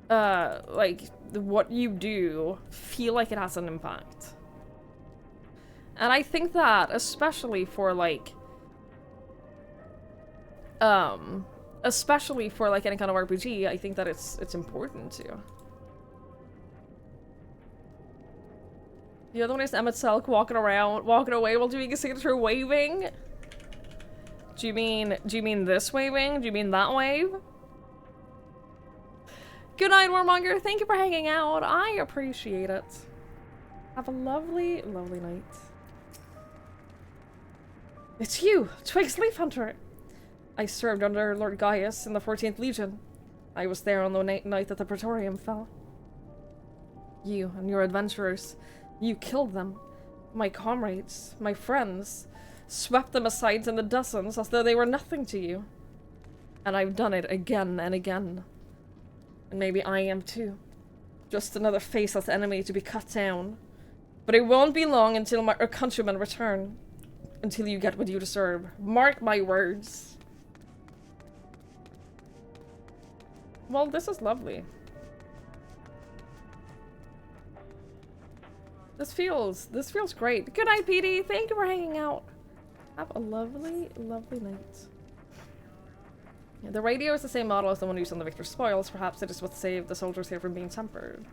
like what you do feel like it has an impact. And I think that especially for like any kind of RPG, I think that it's important to. The other one is Emmett Selk walking away while doing a signature waving. Do you mean this waving? Do you mean that wave? Good night, Warmonger. Thank you for hanging out. I appreciate it. Have a lovely, lovely night. It's you, Twig's Leaf Hunter. I served under Lord Gaius in the 14th Legion. I was there on the night that the Praetorium fell. You and your adventurers, you killed them. My comrades, my friends, swept them aside in the dozens as though they were nothing to you. And I've done it again and again. And maybe I am too. Just another faceless enemy to be cut down. But it won't be long until my countrymen return. Until you get what you deserve. Mark my words. Well, this is lovely. This feels great. Good night, PD. Thank you for hanging out. Have a lovely, lovely night. Yeah, the radio is the same model as the one used on the Victor Spoils. Perhaps it is what saved the soldiers here from being tempered.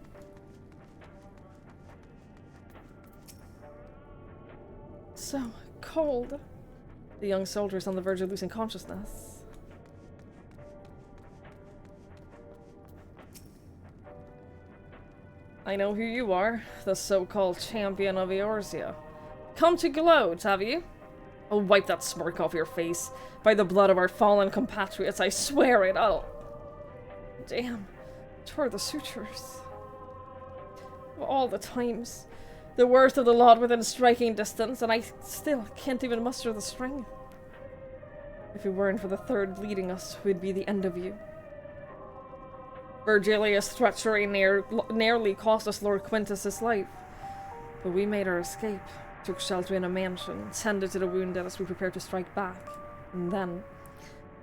So cold. The young soldier is on the verge of losing consciousness. I know who you are, the so-called champion of Eorzea. Come to gloat, have you? I'll wipe that smirk off your face. By the blood of our fallen compatriots, I swear it, I'll... Damn. Tore the sutures. All the times. The worst of the lot within striking distance, and I still can't even muster the strength. If it weren't for the third leading us, it would be the end of you. Virgilia's treachery nearly cost us Lord Quintus his life. But we made our escape, took shelter in a mansion, tended to the wounded as we prepared to strike back. And then,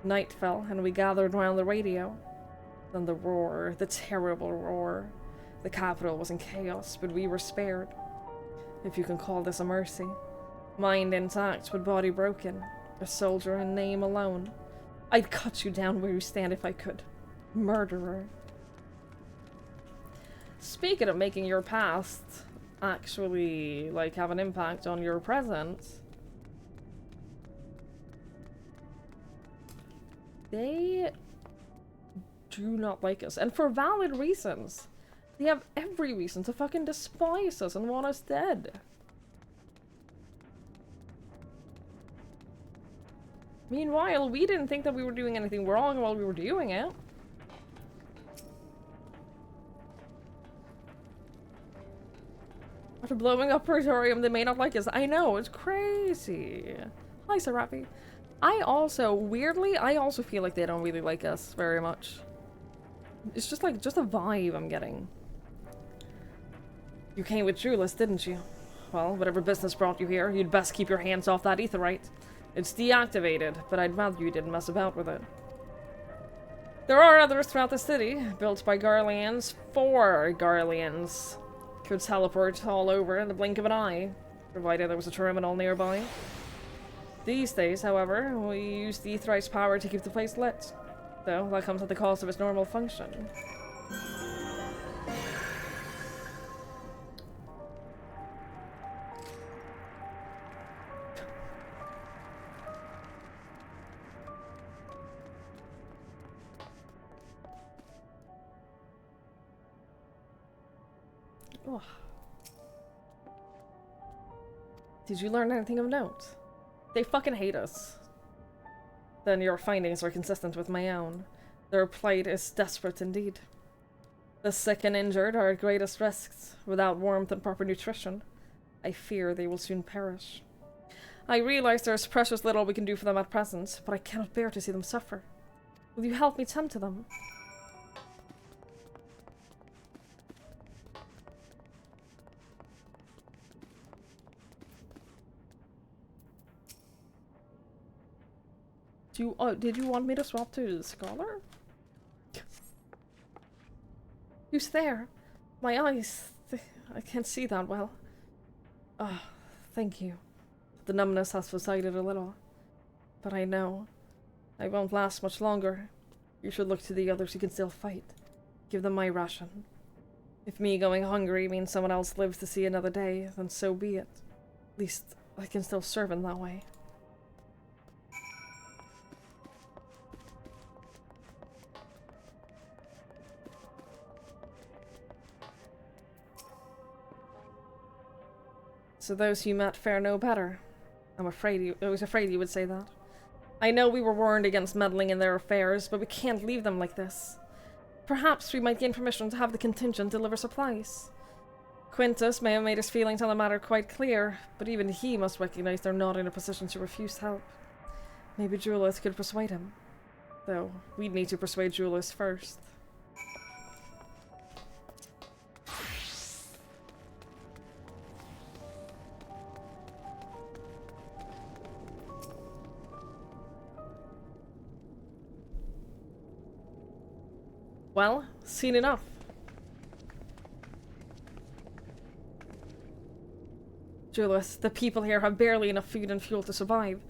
night fell, and we gathered around the radio. Then the roar, the terrible roar. The capital was in chaos, but we were spared. If you can call this a mercy. Mind intact, but body broken. A soldier in name alone. I'd cut you down where you stand if I could. Murderer. Speaking of making your past actually, like, have an impact on your present, they do not like us, and for valid reasons. They have every reason to fucking despise us and want us dead. Meanwhile, we didn't think that we were doing anything wrong while we were doing it. After blowing up Praetorium, they may not like us. I know, it's crazy. Hi, Serapi. I also feel like they don't really like us very much. It's just like, just a vibe I'm getting. You came with Julius, didn't you? Well, whatever business brought you here, you'd best keep your hands off that aetherite. It's deactivated, but I'd rather you didn't mess about with it. There are others throughout the city, built by Garleans. 4 Garleans. Could teleport all over in the blink of an eye, provided there was a terminal nearby. These days, however, we use the aetherite's power to keep the place lit. Though, that comes at the cost of its normal function. Oh. Did you learn anything of note? They fucking hate us. Then your findings are consistent with my own. Their plight is desperate indeed. The sick and injured are at greatest risks. Without warmth and proper nutrition, I fear they will soon perish. I realize there is precious little we can do for them at present, but I cannot bear to see them suffer. Will you help me tend to them? Did you want me to swap to Scholar? Who's there? My eyes, I can't see that well. Ah, thank you. The numbness has subsided a little. But I know I won't last much longer. You should look to the others who can still fight. Give them my ration. If me going hungry means someone else lives to see another day, then so be it. At least I can still serve in that way. So those you met fare no better. I was afraid you would say that. I know we were warned against meddling in their affairs, but we can't leave them like this. Perhaps we might gain permission to have the contingent deliver supplies. Quintus may have made his feelings on the matter quite clear, but even he must recognize they're not in a position to refuse help. Maybe Julius could persuade him. Though, we'd need to persuade Julius first. Well, seen enough. Julius, the people here have barely enough food and fuel to survive.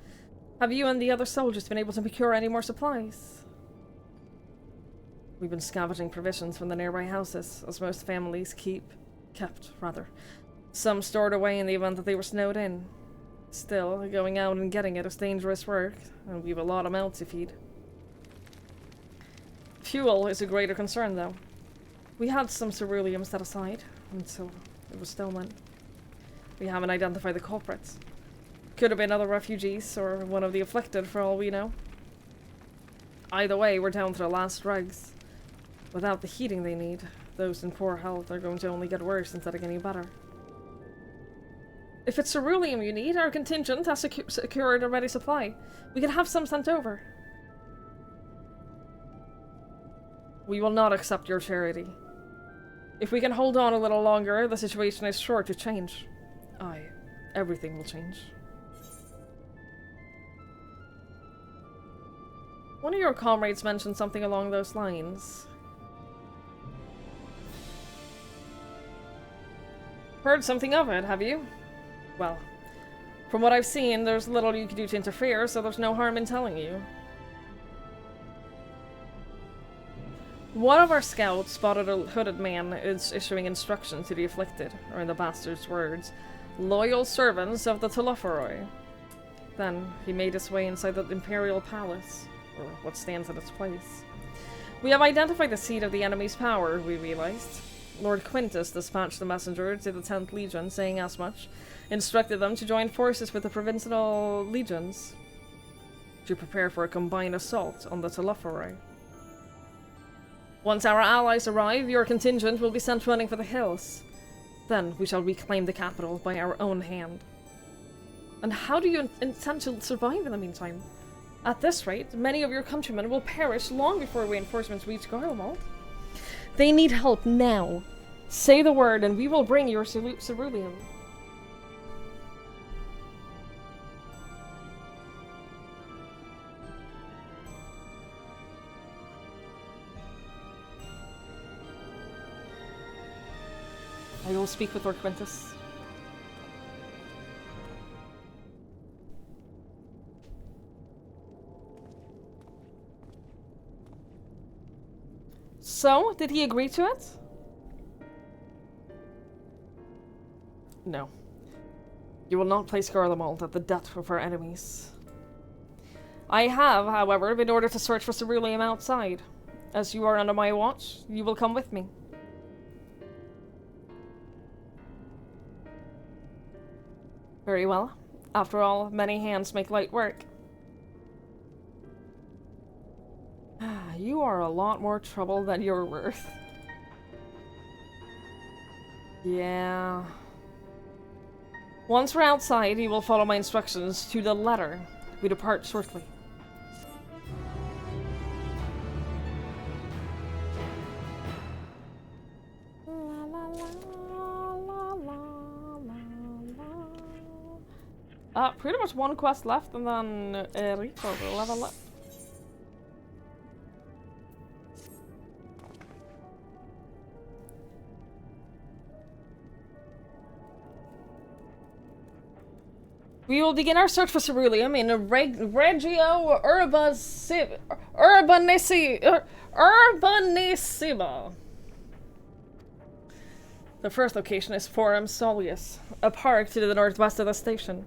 Have you and the other soldiers been able to procure any more supplies? We've been scavenging provisions from the nearby houses, as most families kept, some stored away in the event that they were snowed in. Still, going out and getting it is dangerous work, and we've a lot of mouths to feed. Fuel is a greater concern, though. We had some ceruleum set aside until it was stolen. We haven't identified the culprits. Could have been other refugees or one of the afflicted for all we know. Either way, we're down to the last dregs. Without the heating they need, those in poor health are going to only get worse instead of getting better. If it's ceruleum you need, our contingent has secured a ready supply. We could have some sent over. We will not accept your charity. If we can hold on a little longer, the situation is sure to change. Aye, everything will change. One of your comrades mentioned something along those lines. Heard something of it, have you? Well, from what I've seen, there's little you can do to interfere, so there's no harm in telling you. One of our scouts spotted a hooded man issuing instructions to the afflicted, or in the bastard's words, loyal servants of the Telophoroi. Then he made his way inside the Imperial Palace, or what stands in its place. We have identified the seat of the enemy's power, we realized. Lord Quintus dispatched the messenger to the 10th Legion, saying as much, instructed them to join forces with the provincial legions to prepare for a combined assault on the Telophoroi. Once our allies arrive, your contingent will be sent running for the hills. Then we shall reclaim the capital by our own hand. And how do you intend to survive in the meantime? At this rate, many of your countrymen will perish long before reinforcements reach Garlemald. They need help now. Say the word and we will bring your ceruleum. I will speak with Lord Quintus. So, did he agree to it? No. You will not place Garlemald at the death of our enemies. I have, however, been ordered to search for ceruleum outside. As you are under my watch, you will come with me. Very well. After all, many hands make light work. You are a lot more trouble than you're worth. Yeah. Once we're outside, you will follow my instructions to the letter. We depart shortly. Pretty much one quest left, and then Rico will level up. We will begin our search for ceruleum in Regio Urbanissima. The first location is Forum Soleus, a park to the northwest of the station.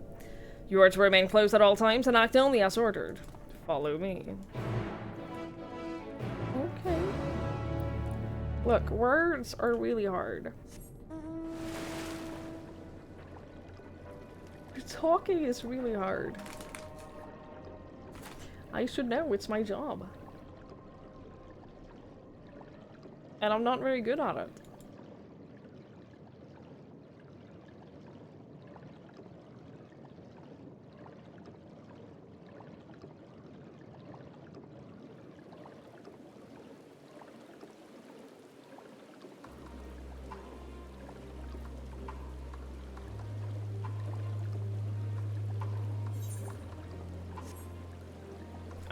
You are to remain close at all times and act only as ordered. Follow me. Okay. Look, words are really hard. Talking is really hard. I should know, it's my job. And I'm not very good at it.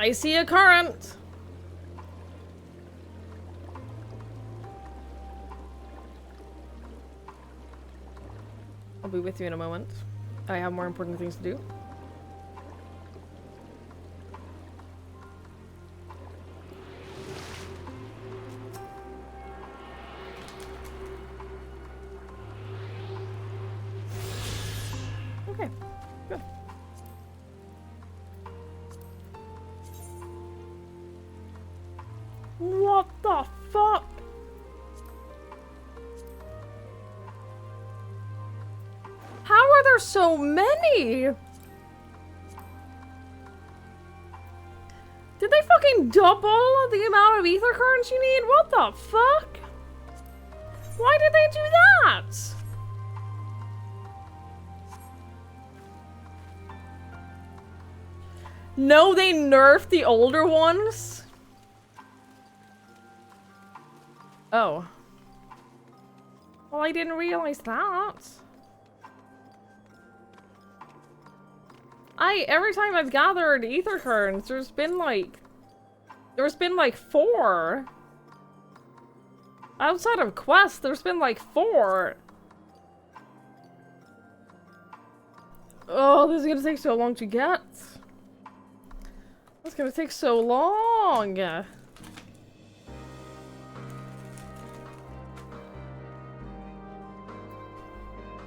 I see a current! I'll be with you in a moment. I have more important things to do. Okay, good. What the fuck? How are there so many? Did they fucking double the amount of ether currents you need? What the fuck? Why did they do that? No, they nerfed the older ones? Oh. Well, I didn't realize that. Every time I've gathered ether currents, there's been like 4. Outside of quests, there's been like 4. Oh, this is gonna take so long to get. It's gonna take so long.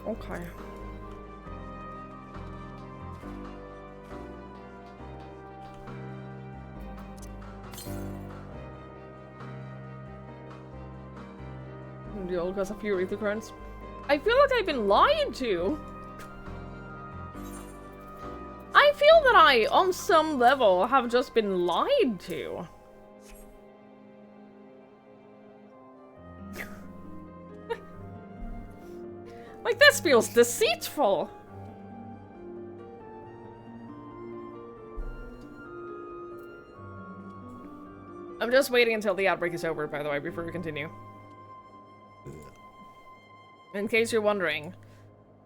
Okay. Deal because a few ether currents. I feel like I've been lied to. I feel that I, on some level, have just been lied to. Like, this feels deceitful. I'm just waiting until the outbreak is over, by the way, before we continue. In case you're wondering,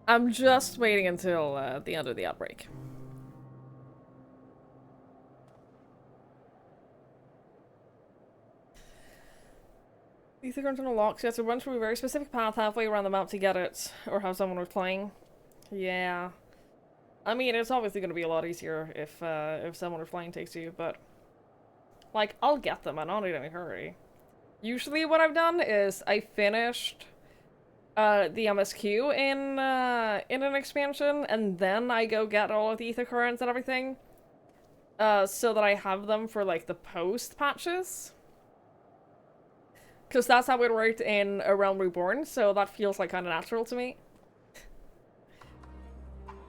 I'm just waiting until the end of the outbreak. Ether current unlocks. You have to run through a very specific path halfway around the map to get it, or have someone was playing. Yeah. I mean, it's obviously going to be a lot easier if someone was playing takes you, but like, I'll get them. I'm not in any hurry. Usually, what I've done is I finished the MSQ in an expansion, and then I go get all of the ether currents and everything, so that I have them for like the post patches. Because that's how it worked in A Realm Reborn, so that feels like kind of natural to me.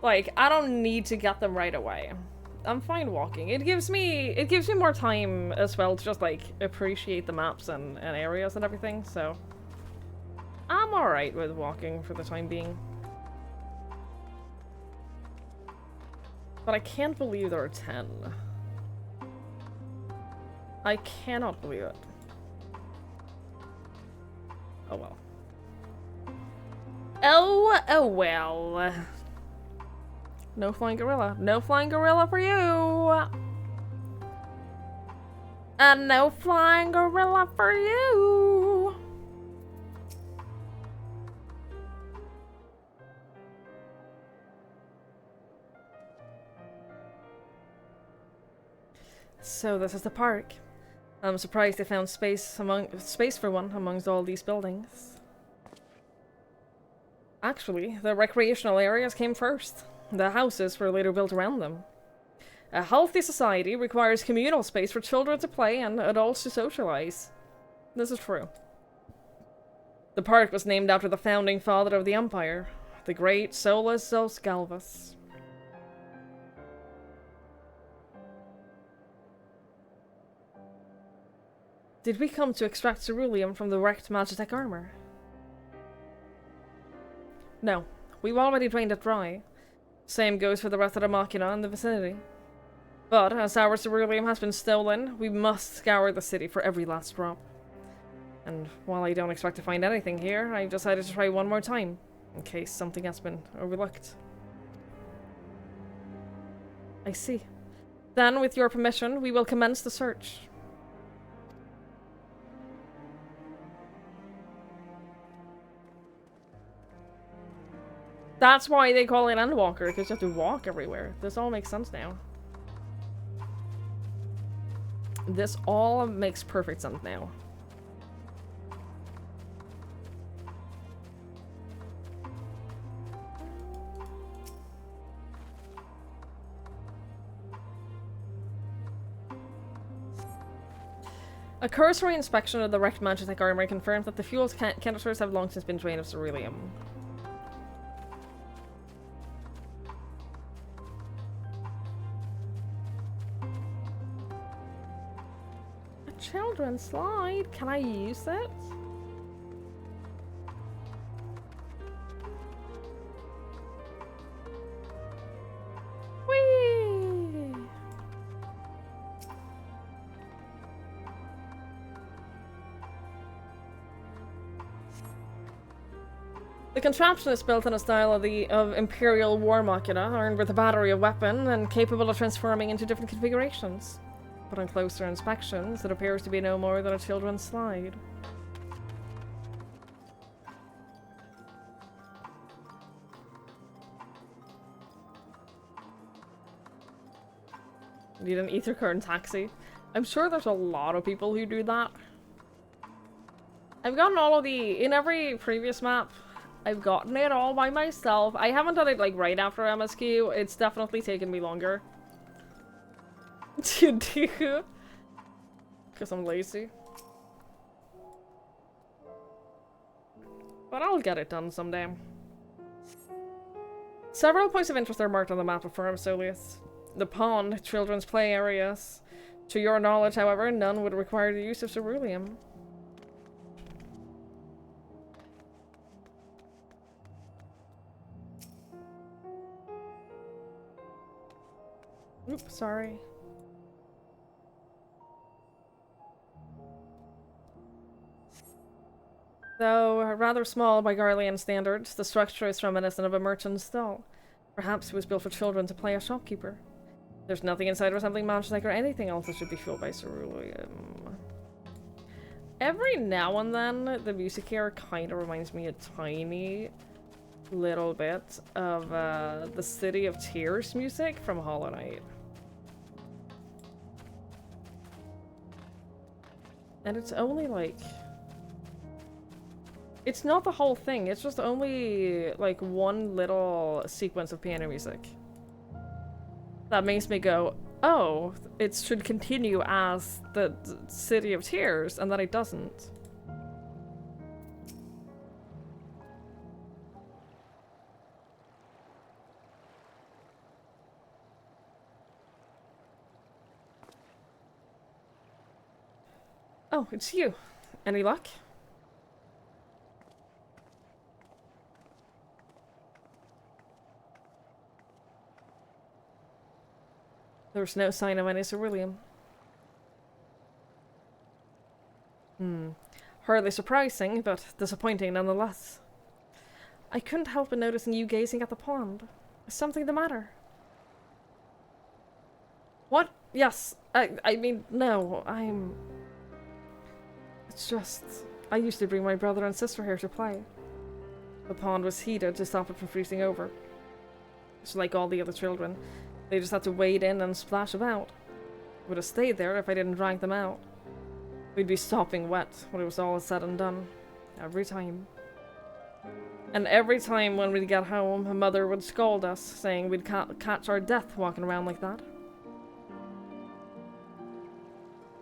Like, I don't need to get them right away. I'm fine walking. It gives me more time as well to just like appreciate the maps and areas and everything, so I'm alright with walking for the time being. But I can't believe there are 10. I cannot believe it. Oh well. Oh well. No flying gorilla. No flying gorilla for you! And no flying gorilla for you! So this is the park. I'm surprised they found space for one amongst all these buildings. Actually, the recreational areas came first. The houses were later built around them. A healthy society requires communal space for children to play and adults to socialize. This is true. The park was named after the founding father of the Empire, the great Solus Zos Galvus. Did we come to extract ceruleum from the wrecked Magitech armor? No, we've already drained it dry. Same goes for the rest of the machina in the vicinity. But as our ceruleum has been stolen, we must scour the city for every last drop. And while I don't expect to find anything here, I've decided to try one more time, in case something has been overlooked. I see. Then, with your permission, we will commence the search. That's why they call it Endwalker, because you have to walk everywhere. This all makes sense now. This all makes perfect sense now. A cursory inspection of the wrecked Magitech armor confirms that the fuel canisters have long since been drained of ceruleum. A children's slide? Can I use it? Whee! The contraption is built in a style of Imperial War Machina, armed with a battery of weapon and capable of transforming into different configurations. But on closer inspections, it appears to be no more than a children's slide. Need an ether current taxi. I'm sure there's a lot of people who do that. I've gotten all of in every previous map, I've gotten it all by myself. I haven't done it like right after MSQ. It's definitely taken me longer to do. Because I'm lazy. But I'll get it done someday. Several points of interest are marked on the map of Firm Solius. The pond, children's play areas. To your knowledge, however, none would require the use of ceruleum. Oops, sorry. Though rather small by Garlean standards, the structure is reminiscent of a merchant's stall. Perhaps it was built for children to play a shopkeeper. There's nothing inside resembling Magitech or anything else that should be fueled by ceruleum. Every now and then, the music here kind of reminds me a tiny little bit of the City of Tears music from Hollow Knight. And it's only like... It's not the whole thing, it's just only like one little sequence of piano music. That makes me go, oh, it should continue as the City of Tears, and then it doesn't. Oh, it's you. Any luck? There's no sign of any ceruleum. Hardly surprising, but disappointing nonetheless. I couldn't help but noticing you gazing at the pond. Is something the matter? What? Yes. I mean, no, It's just... I used to bring my brother and sister here to play. The pond was heated to stop it from freezing over. It's like all the other children. They just had to wade in and splash about. Would have stayed there if I didn't drag them out. We'd be sopping wet when it was all said and done. Every time. And every time when we'd get home, my mother would scold us, saying we'd catch our death walking around like that.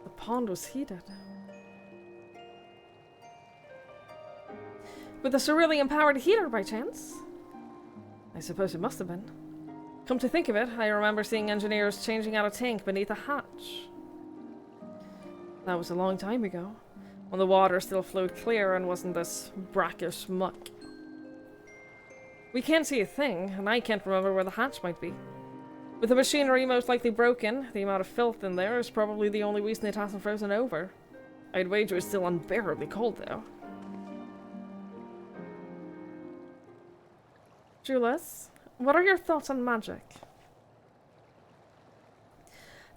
The pond was heated. With a cerulean-powered heater, by chance? I suppose it must have been. Come to think of it, I remember seeing engineers changing out a tank beneath a hatch. That was a long time ago, when the water still flowed clear and wasn't this brackish muck. We can't see a thing, and I can't remember where the hatch might be. With the machinery most likely broken, the amount of filth in there is probably the only reason it hasn't frozen over. I'd wager it's still unbearably cold, though. Julius, what are your thoughts on magic?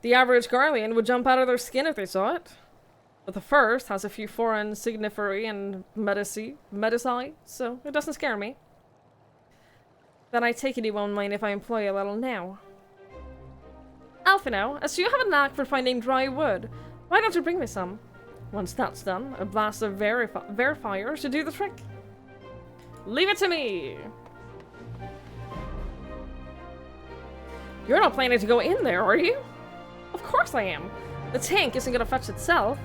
The average Garlean would jump out of their skin if they saw it. But the first has a few foreign signifery and medici, so it doesn't scare me. Then I take it you won't mind if I employ a little now. Alphino, as you have a knack for finding dry wood, why don't you bring me some? Once that's done, a blast of verifier should do the trick. Leave it to me! You're not planning to go in there, are you? Of course I am. The tank isn't gonna fetch itself.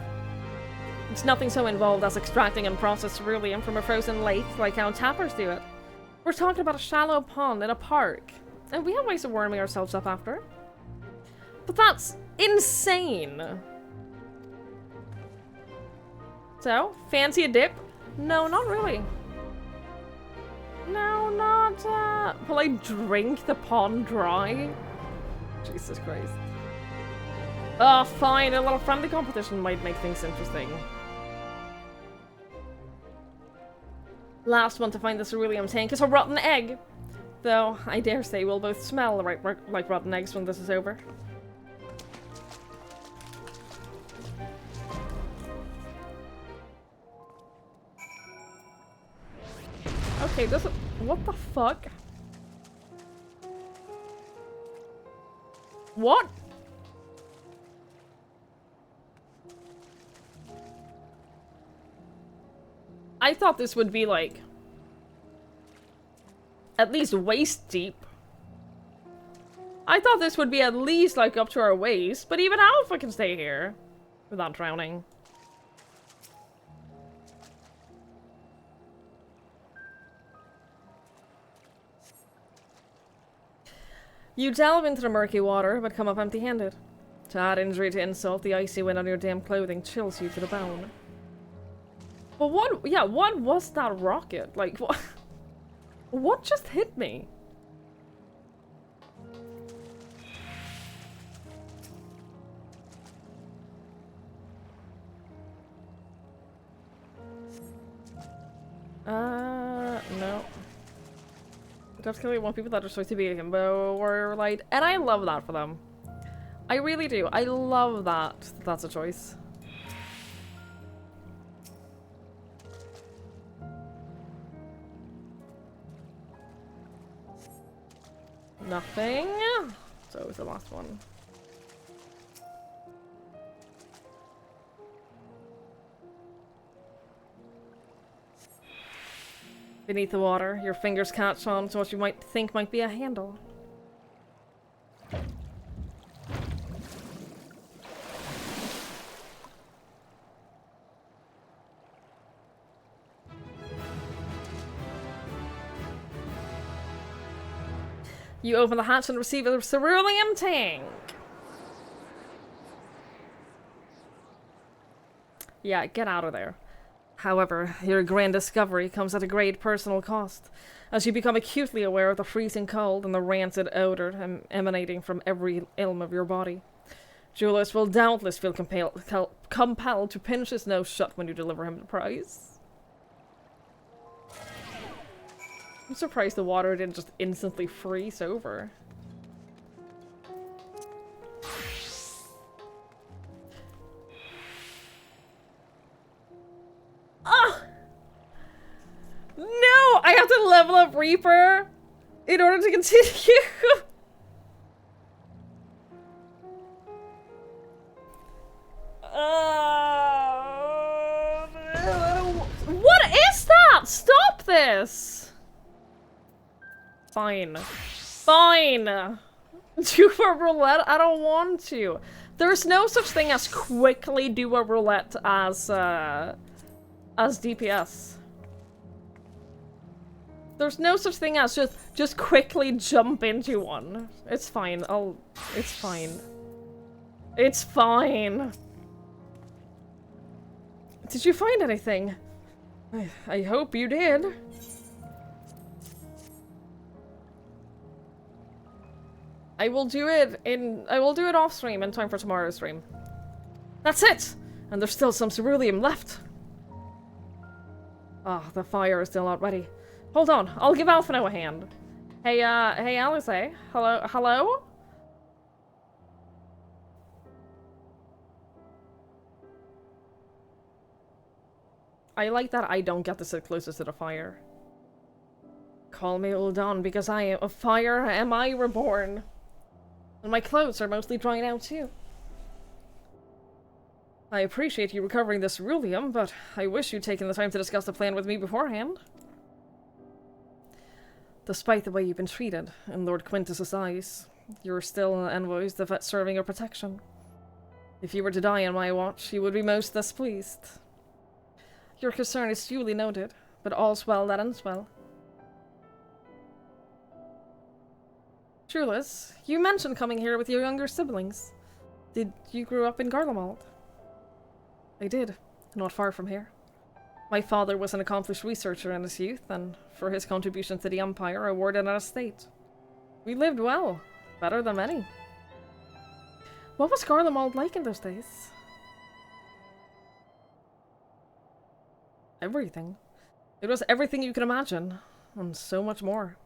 It's nothing so involved as extracting and processed ceruleum from a frozen lake like how tappers do it. We're talking about a shallow pond in a park, and we have ways of warming ourselves up after. But that's insane! So, fancy a dip? No, not really. No, not, will I drink the pond dry? Jesus Christ. Oh, fine, a little friendly competition might make things interesting. Last one to find the ceruleum tank is a rotten egg. Though, I dare say we'll both smell like rotten eggs when this is over. Okay, this is... What the fuck? What? I thought this would be like... at least waist deep. I thought this would be at least like up to our waist, but even Alpha can stay here without drowning. You delve into the murky water, but come up empty-handed. To add injury to insult, the icy wind on your damn clothing chills you to the bone. But what was that rocket? Like, what? What just hit me? No. That's gonna be one people that are supposed to be a himbo or light, and I love that for them. I really do. I love that. That's a choice. Nothing. So it was the last one. Beneath the water, your fingers catch on to what you might think might be a handle. You open the hatch and receive a ceruleum tank. Yeah, get out of there. However, your grand discovery comes at a great personal cost, as you become acutely aware of the freezing cold and the rancid odor emanating from every ilm of your body. Julius will doubtless feel compelled to pinch his nose shut when you deliver him the prize. I'm surprised the water didn't just instantly freeze over. Ah! No! I have to level up Reaper in order to continue. chat, stop this! Fine. Fine! Do a roulette? I don't want to. There's no such thing as quickly do a roulette as DPS. There's no such thing as just quickly jump into one. It's fine. It's fine. It's fine. Did you find anything? I hope you did. I will do it off stream in time for tomorrow's stream. That's it! And there's still some ceruleum left. Ah, the fire is still not ready. Hold on, I'll give Alphino a hand. Hey, hey Alice, hello, hello? I like that I don't get to sit closest to the fire. Call me Uldan because I am of fire am I reborn. And my clothes are mostly drying out too. I appreciate you recovering this ceruleum, but I wish you'd taken the time to discuss the plan with me beforehand. Despite the way you've been treated in Lord Quintus's eyes, you're still envoys the vet serving your protection. If you were to die on my watch, you would be most displeased. Your concern is duly noted, but all's well that ends well. Trulis, you mentioned coming here with your younger siblings. Did you grow up in Garlemald? I did, not far from here. My father was an accomplished researcher in his youth, and for his contribution to the Empire, awarded an estate. We lived well, better than many. What was Garlemald like in those days? Everything. It was everything you could imagine, and so much more.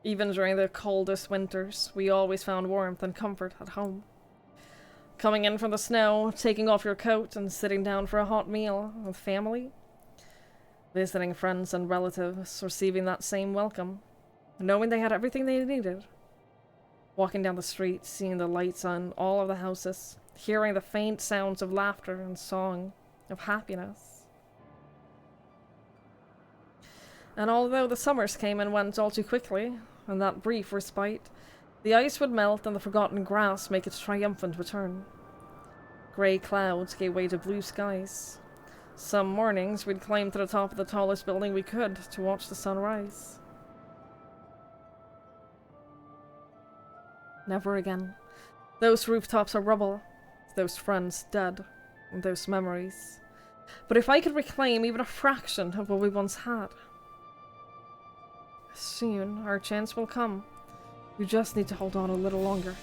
Even during the coldest winters, we always found warmth and comfort at home. Coming in from the snow, taking off your coat, and sitting down for a hot meal with family. Visiting friends and relatives, receiving that same welcome, knowing they had everything they needed. Walking down the street, seeing the lights on all of the houses, hearing the faint sounds of laughter and song, of happiness. And although the summers came and went all too quickly, and that brief respite, the ice would melt and the forgotten grass make its triumphant return. Grey clouds gave way to blue skies. Some mornings we'd climb to the top of the tallest building we could to watch the sun rise. Never again. Those rooftops are rubble, those friends dead, and those memories. But if I could reclaim even a fraction of what we once had, soon our chance will come. You just need to hold on a little longer.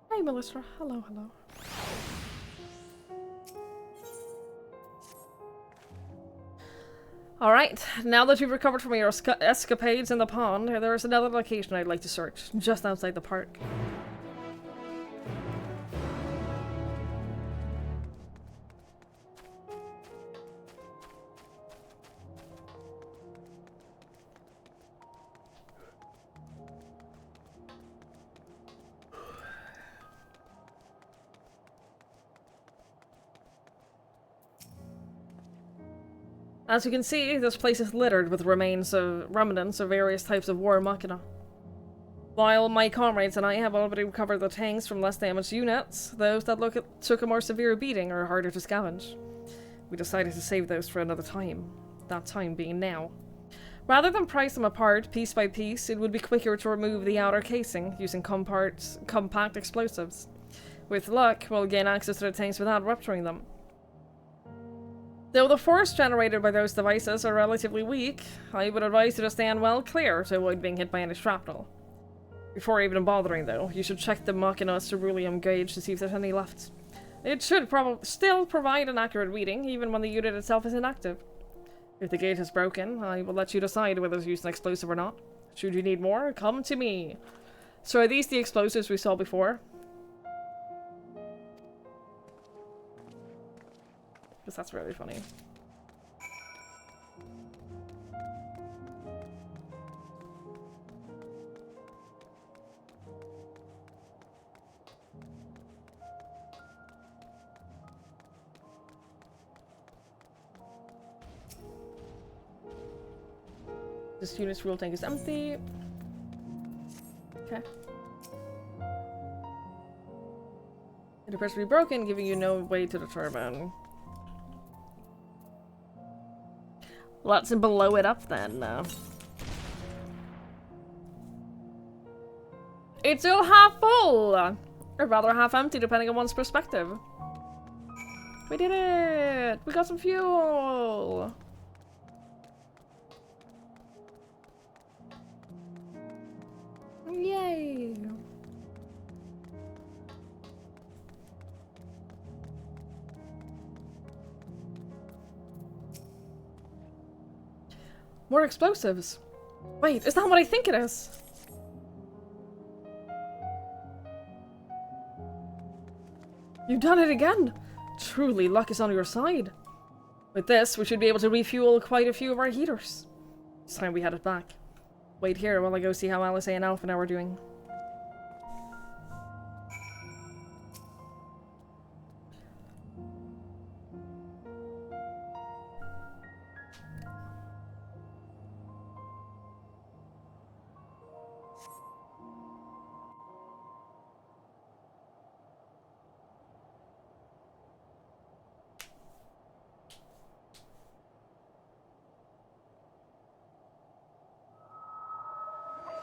Hi, Melissa. Hello, hello. Alright, now that you've recovered from your escapades in the pond, there is another location I'd like to search, just outside the park. As you can see, this place is littered with remnants of various types of war machina. While my comrades and I have already recovered the tanks from less damaged units, those that took a more severe beating are harder to scavenge. We decided to save those for another time, that time being now. Rather than price them apart piece by piece, it would be quicker to remove the outer casing using compact explosives. With luck, we'll gain access to the tanks without rupturing them. Though the force generated by those devices are relatively weak, I would advise you to stand well clear to avoid being hit by any shrapnel. Before even bothering though, you should check the Machina ceruleum gauge to see if there's any left. It should still provide an accurate reading, even when the unit itself is inactive. If the gauge is broken, I will let you decide whether to use an explosive or not. Should you need more, come to me. So are these the explosives we saw before? Because that's really funny. This unit's fuel tank is empty. Okay. It appears to be broken, giving you no way to the turbine. Let's blow it up then. It's still half full! Or rather half empty, depending on one's perspective. We did it! We got some fuel! Yay! More explosives. Wait, is that what I think it is? You've done it again! Truly, luck is on your side. With this, we should be able to refuel quite a few of our heaters. It's time we headed back. Wait here while I go see how Alice and Alpha now are doing.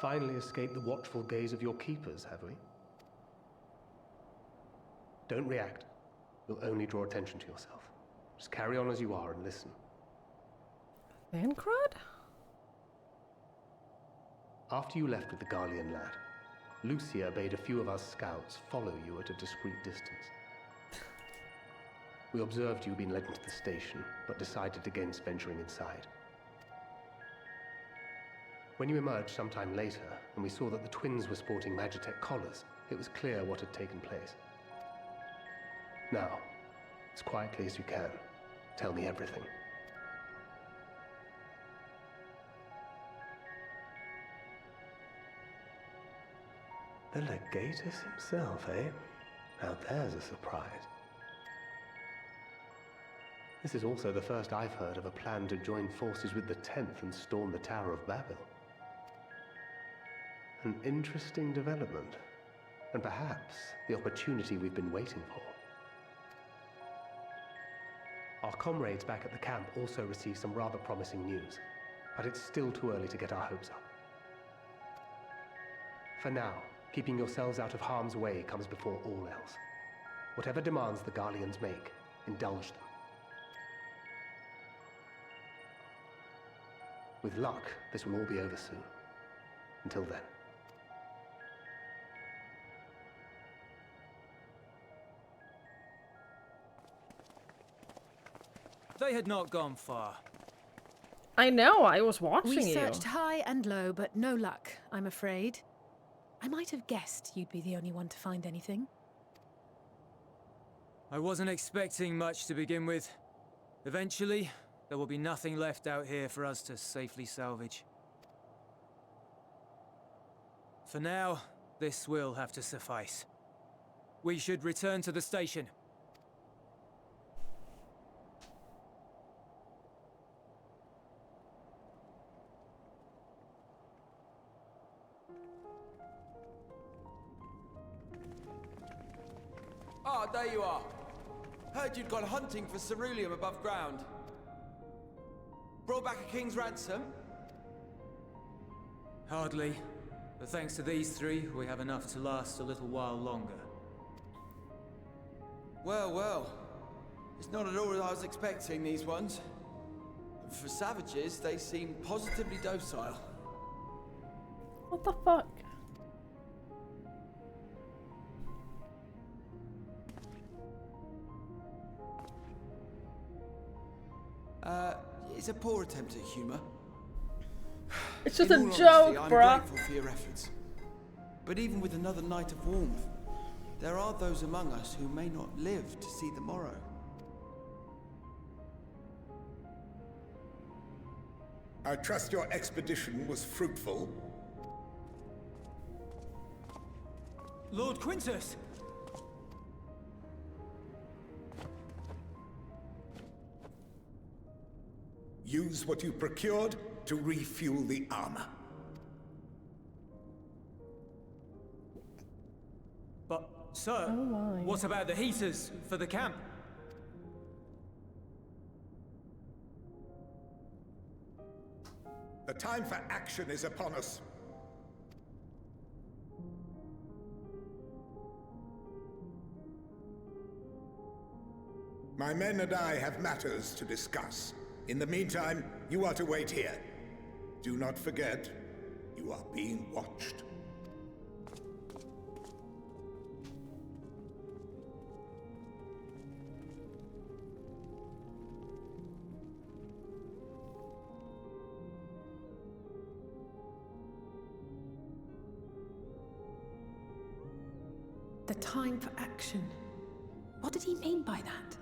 Finally escaped the watchful gaze of your keepers, have we? Don't react. You'll only draw attention to yourself. Just carry on as you are and listen. Thancred? After you left with the Garlean lad, Lucia bade a few of us scouts follow you at a discreet distance. We observed you being led into the station, but decided against venturing inside. When you emerged sometime later, and we saw that the twins were sporting Magitech collars, it was clear what had taken place. Now, as quietly as you can, tell me everything. The Legatus himself, eh? Now there's a surprise. This is also the first I've heard of a plan to join forces with the 10th and storm the Tower of Babel. An interesting development, and perhaps the opportunity we've been waiting for. Our comrades back at the camp also received some rather promising news, but it's still too early to get our hopes up. For now, keeping yourselves out of harm's way comes before all else. Whatever demands the Garleans make, indulge them. With luck, this will all be over soon. Until then. They had not gone far. I know, I was watching We you. searched high and low, but no luck, I'm afraid. I might have guessed you'd be the only one to find anything. I wasn't expecting much to begin with. Eventually, there will be nothing left out here for us to safely salvage. For now, this will have to suffice. We should return to the station. Ah, there you are. Heard you'd gone hunting for ceruleum above ground. Brought back a king's ransom? Hardly. But thanks to these three, we have enough to last a little while longer. Well, well. It's not at all what I was expecting, these ones. For savages, they seem positively docile. What the fuck? It's a poor attempt at humor. It's just In a all joke, honesty, I'm bruh. grateful for your efforts. But even with another night of warmth, there are those among us who may not live to see the morrow. I trust your expedition was fruitful. Lord Quintus! Use what you procured to refuel the armor. But, sir, Oh my. what about the heaters for the camp? The time for action is upon us. My men and I have matters to discuss. In the meantime, you are to wait here. Do not forget, you are being watched. The time for action. What did he mean by that?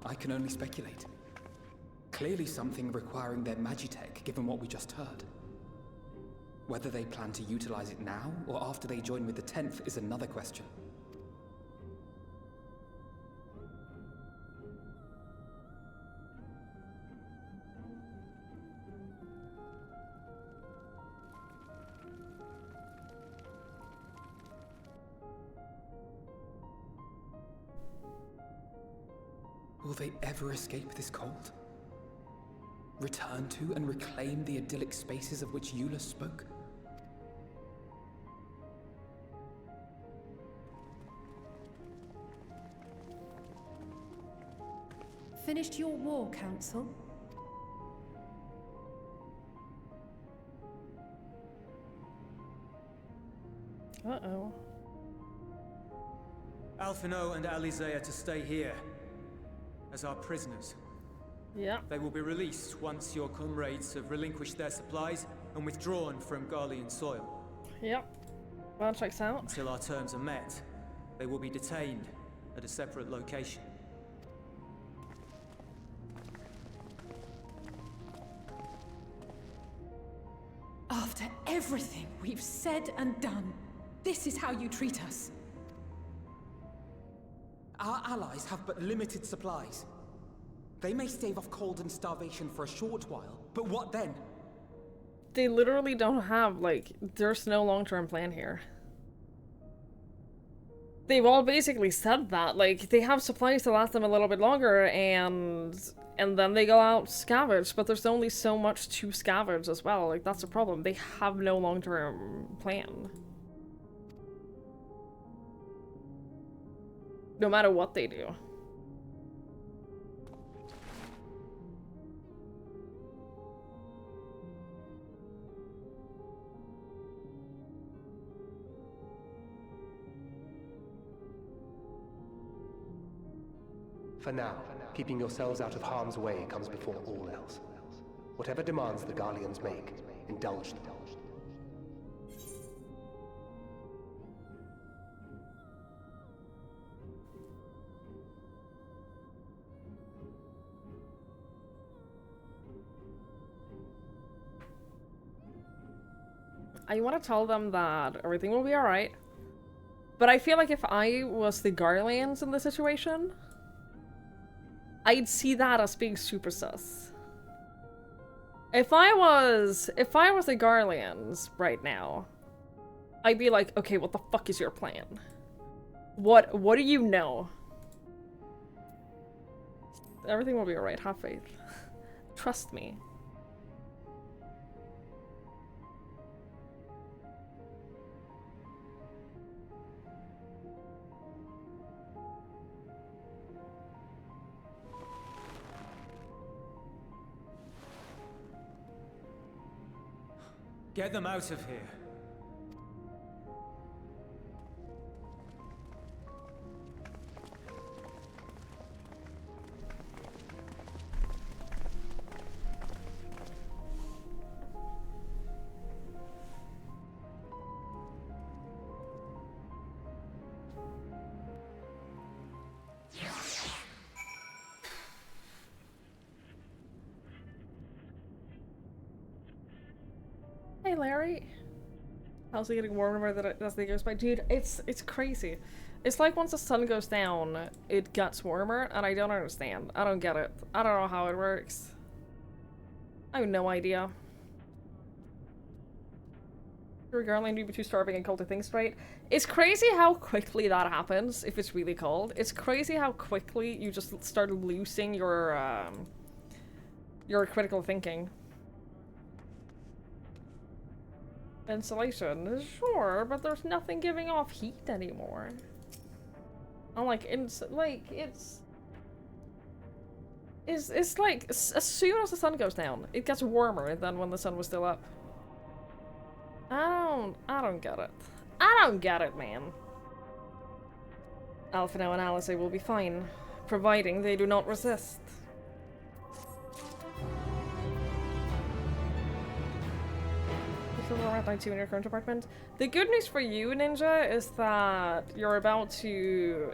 I can only speculate. Clearly something requiring their magitech, given what we just heard. Whether they plan to utilize it now, or after they join with the 10th, is another question. Will they ever escape this cold? Return to and reclaim the idyllic spaces of which Eula spoke? Finished your war, Council? Uh-oh. Alphino and Alizé are to stay here as our prisoners. Yeah. They will be released once your comrades have relinquished their supplies and withdrawn from Garlean soil. Yep. That checks out. Until our terms are met, they will be detained at a separate location. After everything we've said and done, this is how you treat us. Our allies have but limited supplies. They may stave off cold and starvation for a short while, but what then? They literally don't have, like, there's no long-term plan here. They've all basically said that, like, they have supplies to last them a little bit longer, and then they go out scavenge, but there's only so much to scavenge as well, like, that's the problem. They have no long-term plan. No matter what they do. For now, keeping yourselves out of harm's way comes before all else. Whatever demands the Garleans make, indulge them. I want to tell them that everything will be alright. But I feel like if I was the Garleans in this situation, I'd see that as being super sus. If I was the Garleans right now, I'd be like, okay, what the fuck is your plan? What do you know? Everything will be alright, have faith. Trust me. Get them out of here. Larry? How's it getting warmer as the day goes by? Dude, it's crazy. It's like once the sun goes down, it gets warmer, and I don't understand. I don't get it. I don't know how it works. I have no idea. You're garland, you'd be too starving and cold to think straight. It's crazy how quickly that happens if it's really cold. It's crazy how quickly you just start losing your critical thinking. Insulation, sure, but there's nothing giving off heat anymore. I'm like, it's like as soon as the sun goes down, it gets warmer than when the sun was still up. I don't get it. I don't get it, man. Alphino and Alice will be fine, providing they do not resist. You feel around night 2 in your current apartment? The good news for you, Ninja, is that you're about to...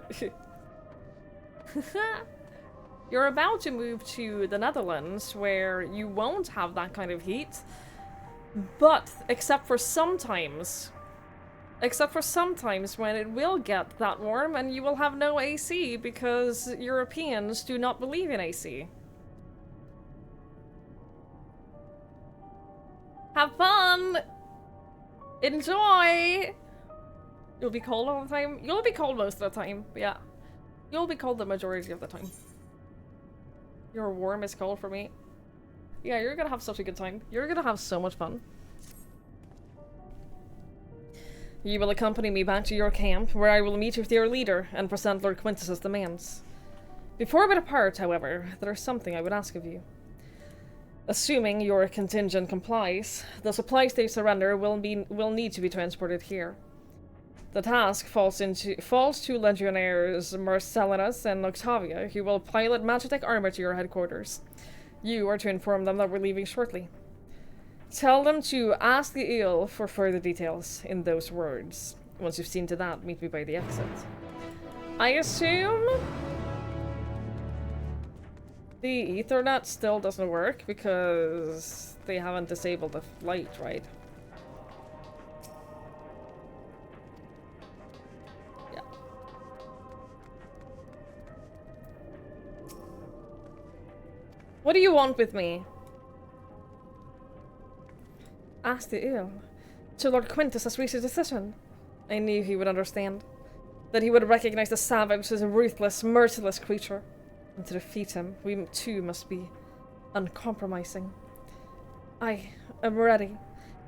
You're about to move to the Netherlands, where you won't have that kind of heat. But, except for sometimes when it will get that warm and you will have no AC because Europeans do not believe in AC. Have fun! Enjoy! You'll be cold all the time? You'll be cold most of the time, yeah. You'll be cold the majority of the time. Your warm is cold for me. Yeah, you're gonna have such a good time. You're gonna have so much fun. You will accompany me back to your camp, where I will meet with your leader and present Lord Quintus's demands. Before we depart, however, there is something I would ask of you. Assuming your contingent complies, the supplies they surrender will need to be transported here. The task falls to Legionnaires Marcellinus and Octavia, who will pilot Magitech armor to your headquarters. You are to inform them that we're leaving shortly. Tell them to ask the eel for further details in those words. Once you've seen to that, meet me by the exit. I assume the Ethernet still doesn't work because they haven't disabled the flight, right? Yeah. What do you want with me? Ask the eel. To Lord Quintus has reached a decision. I knew he would understand. That he would recognize the savage as a ruthless, merciless creature. And to defeat him, we too must be uncompromising. I am ready.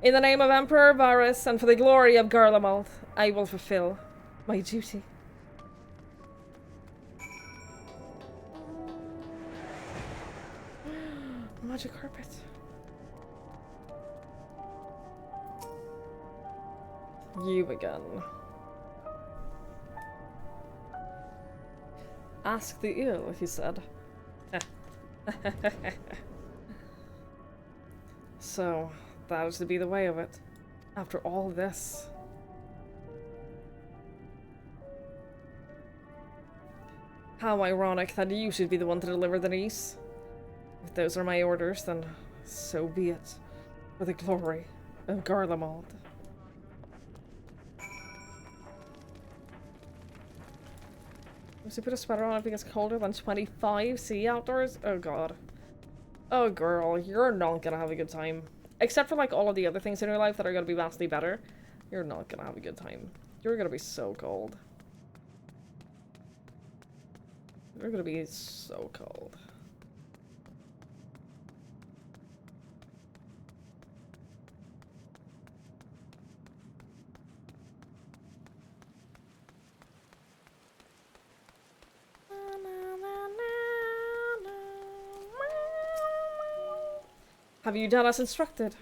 In the name of Emperor Varus and for the glory of Garlemald, I will fulfill my duty. Magic carpet. You again. Ask the eel, he said. So, that is to be the way of it. After all this. How ironic that you should be the one to deliver the news. If those are my orders, then so be it. For the glory of Garlemald. Must you put a sweater on if it gets colder than 25 C outdoors? Oh god. Oh girl, you're not gonna have a good time. Except for like all of the other things in your life that are gonna be vastly better. You're not gonna have a good time. You're gonna be so cold. You're gonna be so cold. Have you done as instructed?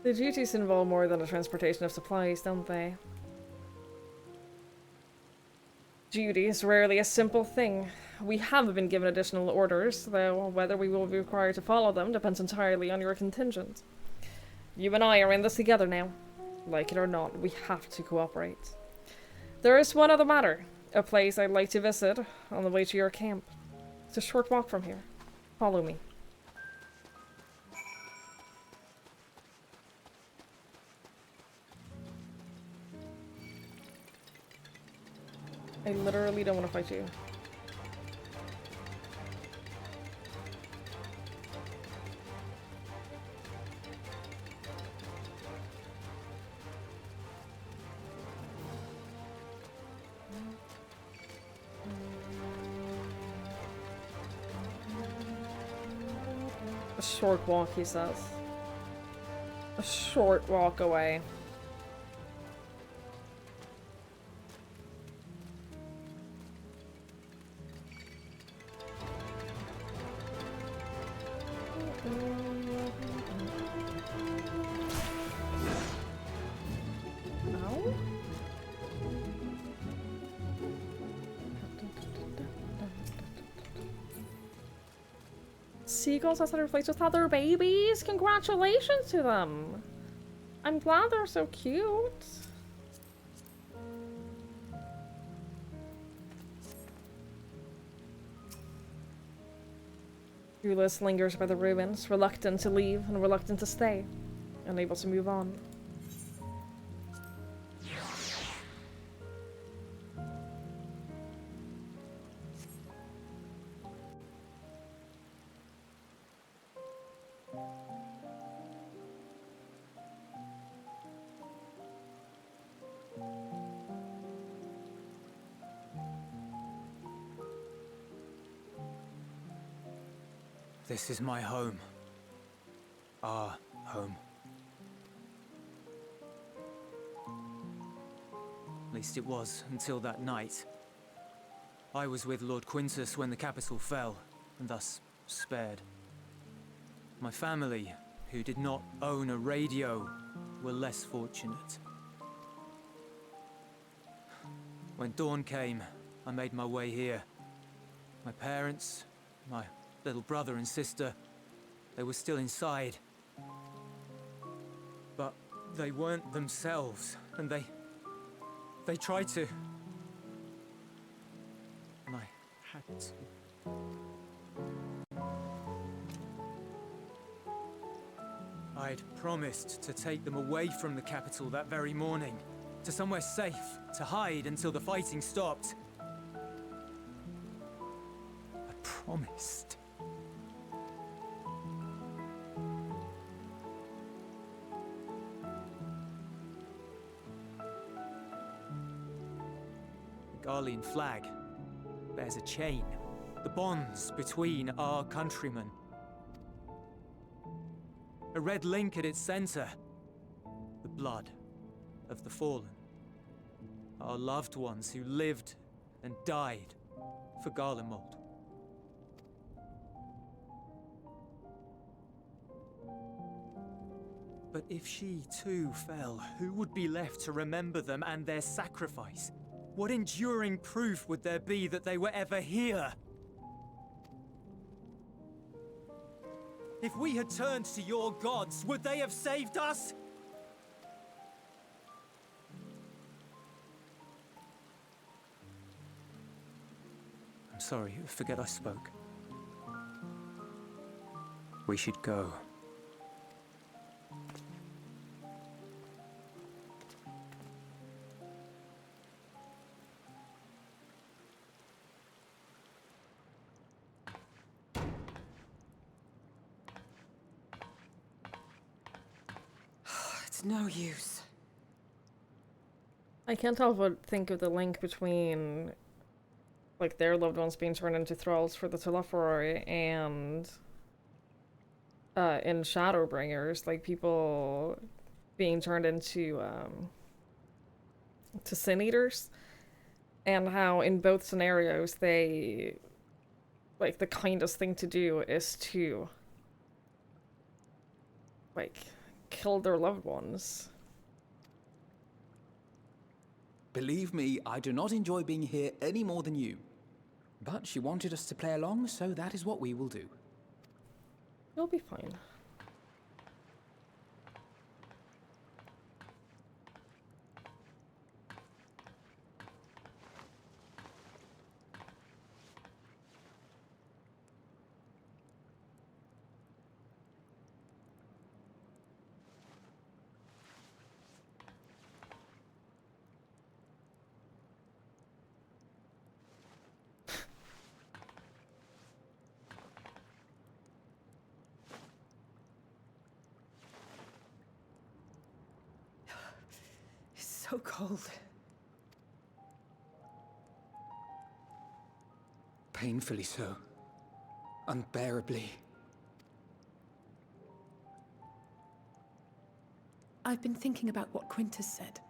The duties involve more than the transportation of supplies, don't they? Duty is rarely a simple thing. We have been given additional orders, though whether we will be required to follow them depends entirely on your contingent. You and I are in this together now. Like it or not, we have to cooperate. There is one other matter. A place I'd like to visit on the way to your camp. It's a short walk from here. Follow me. I literally don't want to fight you. A short walk, he says. A short walk away. No? Seagulls outside their place just had their babies. Congratulations to them. I'm glad they're so cute. Ulyss lingers by the ruins, reluctant to leave and reluctant to stay, unable to move on. This is my home. Our home. At least it was, until that night. I was with Lord Quintus when the capital fell, and thus spared. My family, who did not own a radio, were less fortunate. When dawn came, I made my way here. My parents, my little brother and sister, they were still inside. But they weren't themselves, and they tried to. And I had to. I'd promised to take them away from the capital that very morning, to somewhere safe, to hide until the fighting stopped. I promised. The Garlean flag bears a chain, the bonds between our countrymen. A red link at its center, the blood of the fallen. Our loved ones who lived and died for Garlemald. But if she too fell, who would be left to remember them and their sacrifice? What enduring proof would there be that they were ever here? If we had turned to your gods, would they have saved us? I'm sorry, forget I spoke. We should go. It's no use. I can't help but think of the link between, like, their loved ones being turned into thralls for the Telophoroi and in Shadowbringers, like, people being turned into to Sin Eaters, and how in both scenarios they, like, the kindest thing to do is to, like, kill their loved ones. Believe me, I do not enjoy being here any more than you. But she wanted us to play along, so that is what we will do. You'll be fine. so cold. Painfully so. Unbearably. I've been thinking about what Quintus said.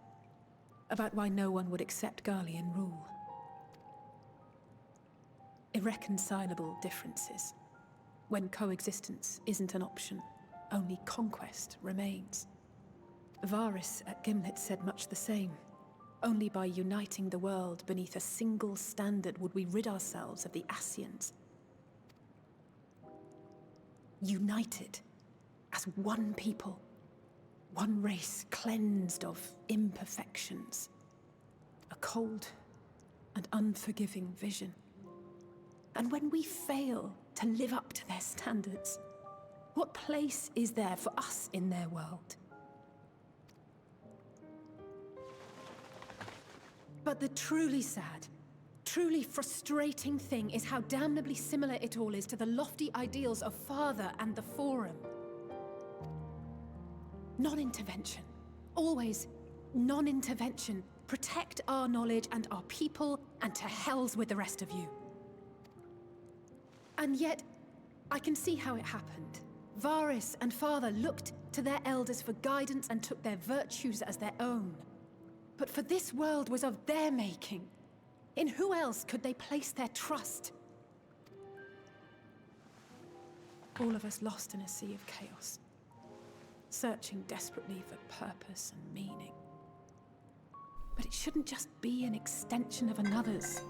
About why no one would accept Garlean rule. Irreconcilable differences. When coexistence isn't an option, only conquest remains. Varys at Gimlet said much the same. Only by uniting the world beneath a single standard would we rid ourselves of the Ascians. United as one people, one race cleansed of imperfections. A cold and unforgiving vision. And when we fail to live up to their standards, what place is there for us in their world? But the truly sad, truly frustrating thing is how damnably similar it all is to the lofty ideals of Father and the Forum. Non-intervention. Always non-intervention. Protect our knowledge and our people, and to hells with the rest of you. And yet, I can see how it happened. Varys and Father looked to their elders for guidance and took their virtues as their own. But for this world was of their making. In who else could they place their trust? All of us lost in a sea of chaos. Searching desperately for purpose and meaning. But it shouldn't just be an extension of another's.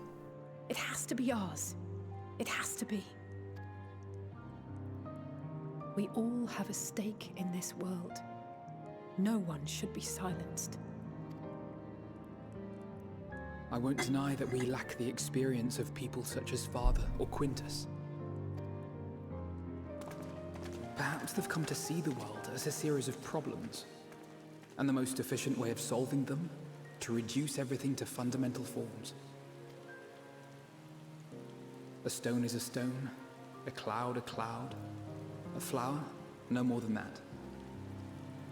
It has to be ours. It has to be. We all have a stake in this world. No one should be silenced. I won't deny that we lack the experience of people such as Father or Quintus. Perhaps they've come to see the world as a series of problems, and the most efficient way of solving them, to reduce everything to fundamental forms. A stone is a stone, a cloud, a flower, no more than that.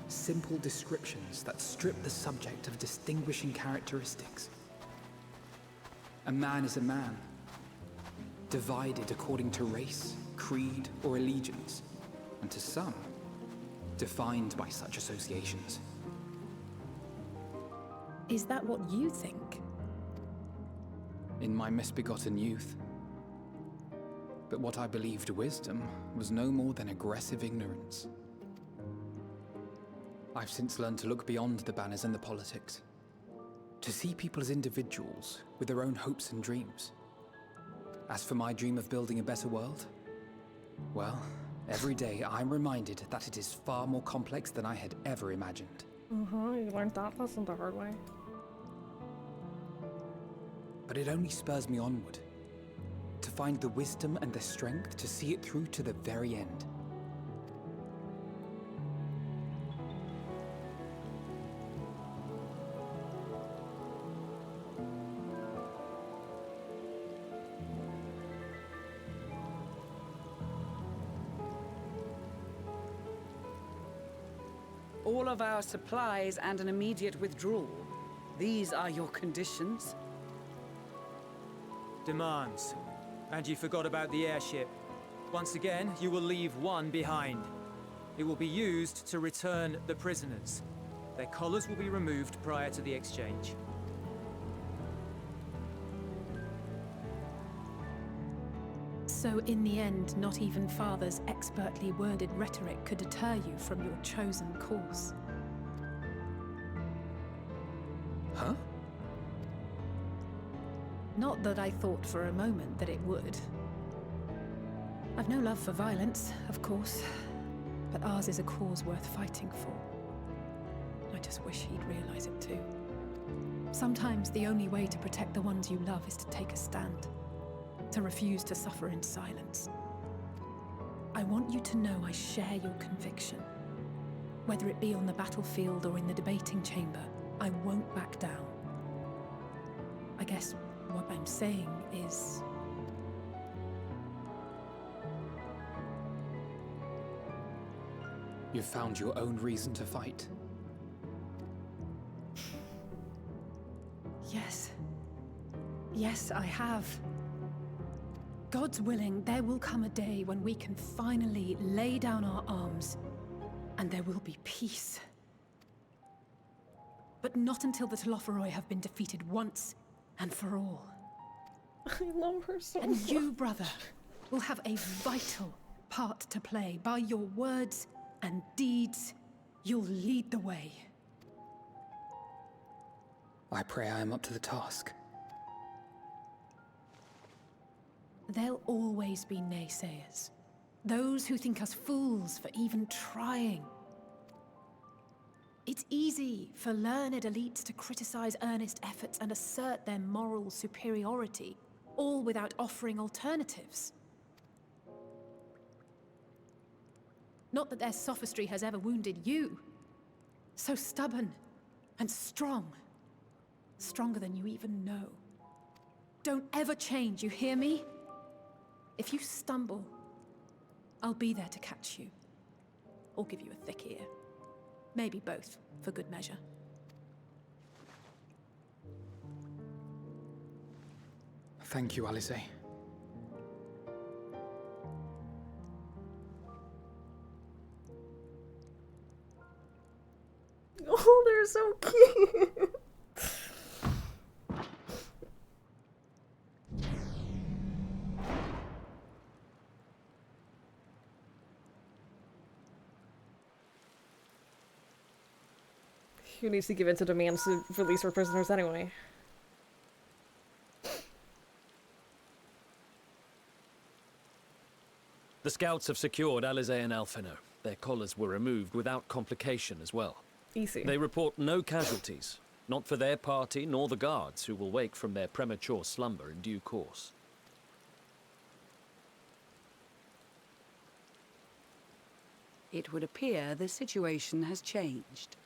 Simple descriptions that strip the subject of distinguishing characteristics. A man is a man, divided according to race, creed, or allegiance, and to some, defined by such associations. Is that what you think? In my misbegotten youth. But what I believed wisdom was no more than aggressive ignorance. I've since learned to look beyond the banners and the politics. To see people as individuals with their own hopes and dreams. As for my dream of building a better world, well, every day I'm reminded that it is far more complex than I had ever imagined. You learned that lesson the hard way. But it only spurs me onward, to find the wisdom and the strength to see it through to the very end. All of our supplies and an immediate withdrawal. These are your conditions? Demands. And you forgot about the airship. Once again, you will leave one behind. It will be used to return the prisoners. Their collars will be removed prior to the exchange. So in the end, not even Father's expertly worded rhetoric could deter you from your chosen course. Huh? Not that I thought for a moment that it would. I've no love for violence, of course, but ours is a cause worth fighting for. I just wish he'd realize it too. Sometimes the only way to protect the ones you love is to take a stand. To refuse to suffer in silence. I want you to know I share your conviction. Whether it be on the battlefield or in the debating chamber, I won't back down. I guess what I'm saying is... You've found your own reason to fight. Yes. Yes, I have. God's willing, there will come a day when we can finally lay down our arms, and there will be peace. But not until the Telophoroi have been defeated once and for all. I love her so And much. you, brother, will have a vital part to play. By your words and deeds, you'll lead the way. I pray I am up to the task. There'll always be naysayers. Those who think us fools for even trying. It's easy for learned elites to criticize earnest efforts and assert their moral superiority, all without offering alternatives. Not that their sophistry has ever wounded you. So stubborn and strong. Stronger than you even know. Don't ever change, you hear me? If you stumble, I'll be there to catch you. Or give you a thick ear. Maybe both, for good measure. Thank you, Alice. Oh, they're so cute. Who needs to give in to demands to release her prisoners anyway? The scouts have secured Alize and Alphino. Their collars were removed without complication as well. Easy. They report no casualties, not for their party nor the guards, who will wake from their premature slumber in due course. It would appear the situation has changed.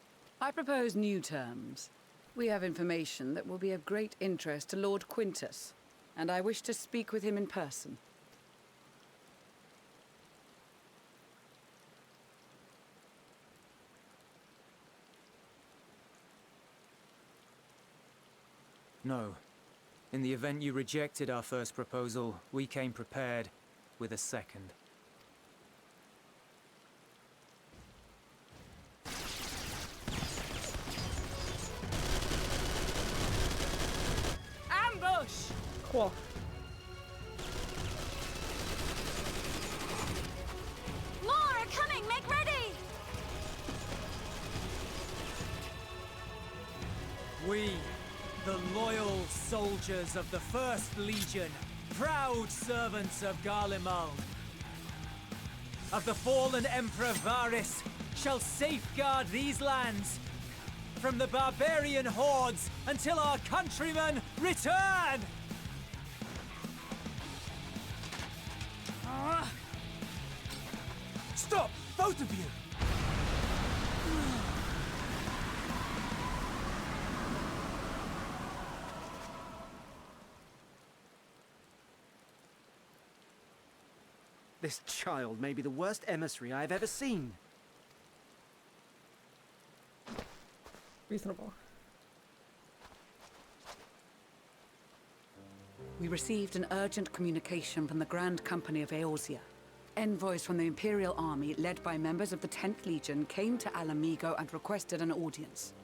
I propose new terms. We have information that will be of great interest to Lord Quintus, and I wish to speak with him in person. No. In the event you rejected our first proposal, we came prepared with a second. Ambush! Cool. More are coming! Make ready! We, the loyal soldiers of the First Legion, proud servants of Garlemald, of the fallen Emperor Varys, shall safeguard these lands from the barbarian hordes until our countrymen return! Stop, both of you! This child may be the worst emissary I have ever seen. Reasonable. We received an urgent communication from the Grand Company of Eorzea. Envoys from the Imperial Army, led by members of the 10th Legion, came to Alamigo and requested an audience.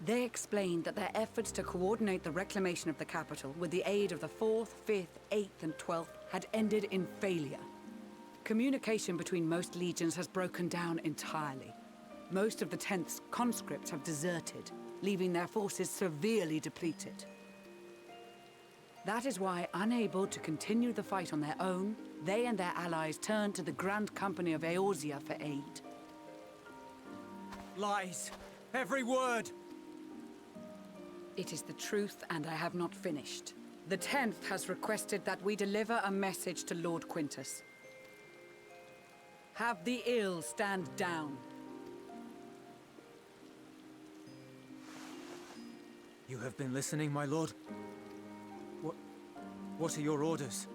They explained that their efforts to coordinate the reclamation of the capital with the aid of the 4th, 5th, 8th, and 12th had ended in failure. Communication between most legions has broken down entirely. Most of the 10th's conscripts have deserted, leaving their forces severely depleted. That is why, unable to continue the fight on their own, they and their allies turned to the Grand Company of Eorzea for aid. Lies! Every word! It is the truth, and I have not finished. The 10th has requested that we deliver a message to Lord Quintus. Have the ill stand down. You have been listening, my lord? What are your orders?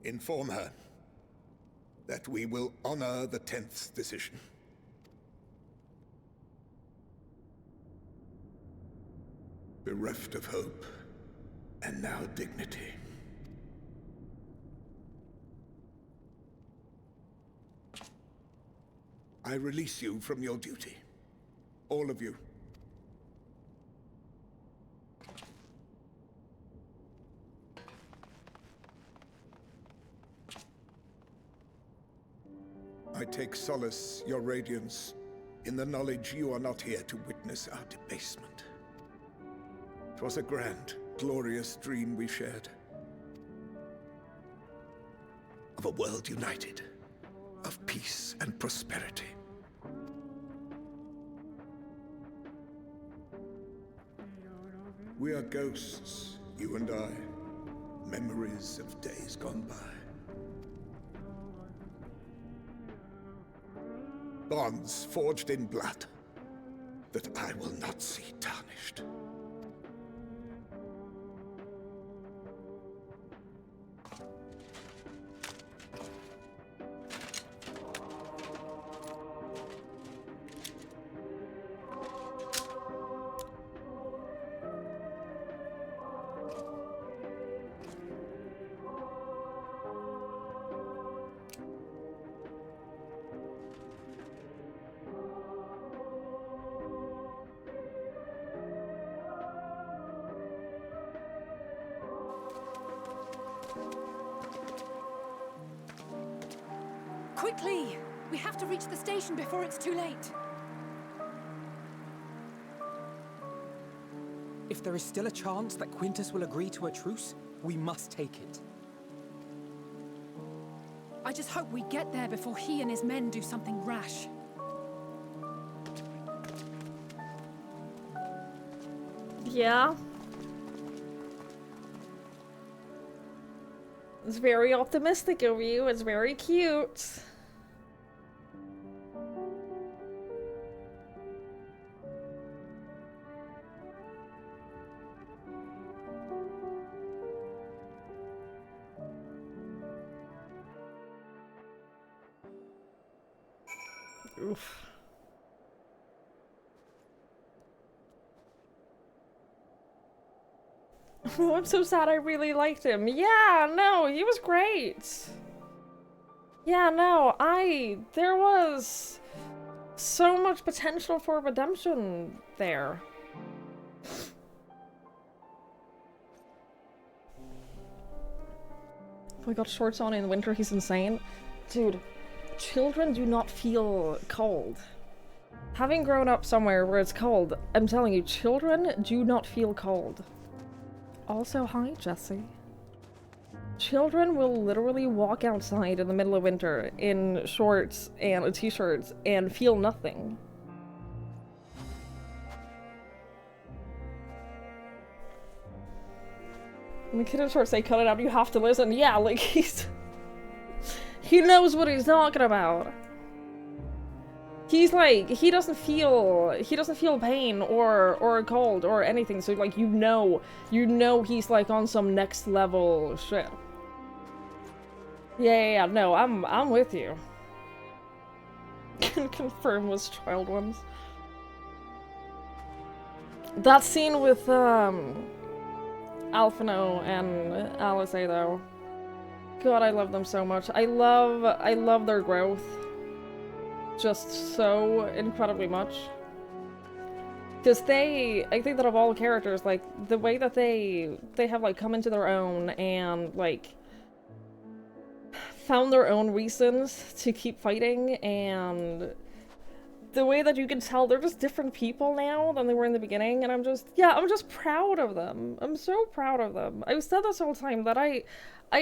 Inform her that we will honor the 10th's decision. Bereft of hope, and now dignity. I release you from your duty. All of you. I take solace, your radiance, in the knowledge you are not here to witness our debasement. 'Twas a grand, glorious dream we shared. Of a world united, of peace and prosperity. We are ghosts, you and I, memories of days gone by. Bonds forged in blood that I will not see tarnished. Quickly! We have to reach the station before it's too late. If there is still a chance that Quintus will agree to a truce, we must take it. I just hope we get there before he and his men do something rash. Yeah. It's very optimistic of you. It's very cute. Oof. Oh, I'm so sad. I really liked him. Yeah, no, he was great. Yeah, no, there was so much potential for redemption there. We got shorts on in winter, he's insane. Dude, children do not feel cold. Having grown up somewhere where it's cold, I'm telling you, children do not feel cold. Also, hi, Jesse. Children will literally walk outside in the middle of winter in shorts and a t-shirt and feel nothing. And the kid in shorts say, cut it out, you have to listen. Yeah, like, he knows what he's talking about. He's like, he doesn't feel pain or cold or anything, so like, you know he's like on some next level shit. Yeah, no, I'm with you. Can confirm was child ones. That scene with Alphino and Alice though. God, I love them so much. I love their growth. Just so incredibly much. Because I think that of all characters, like, the way that they have, like, come into their own and, like, found their own reasons to keep fighting, and the way that you can tell they're just different people now than they were in the beginning, and I'm just proud of them. I'm so proud of them. I've said this whole time that I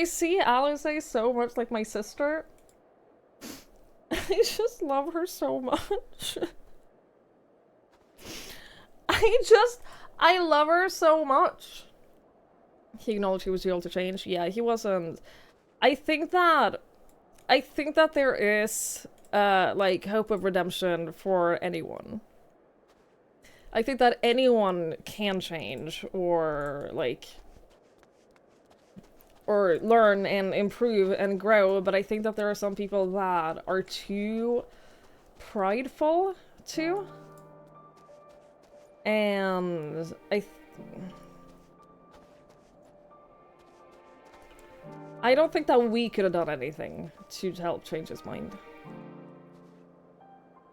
see Alice so much like my sister. I just love her so much. I love her so much. He acknowledged he was too old to change. Yeah, he wasn't. I think that there is, like, hope of redemption for anyone. I think that anyone can change, or, like, or learn and improve and grow, but I think that there are some people that are too prideful too. And I don't think that we could have done anything to help change his mind.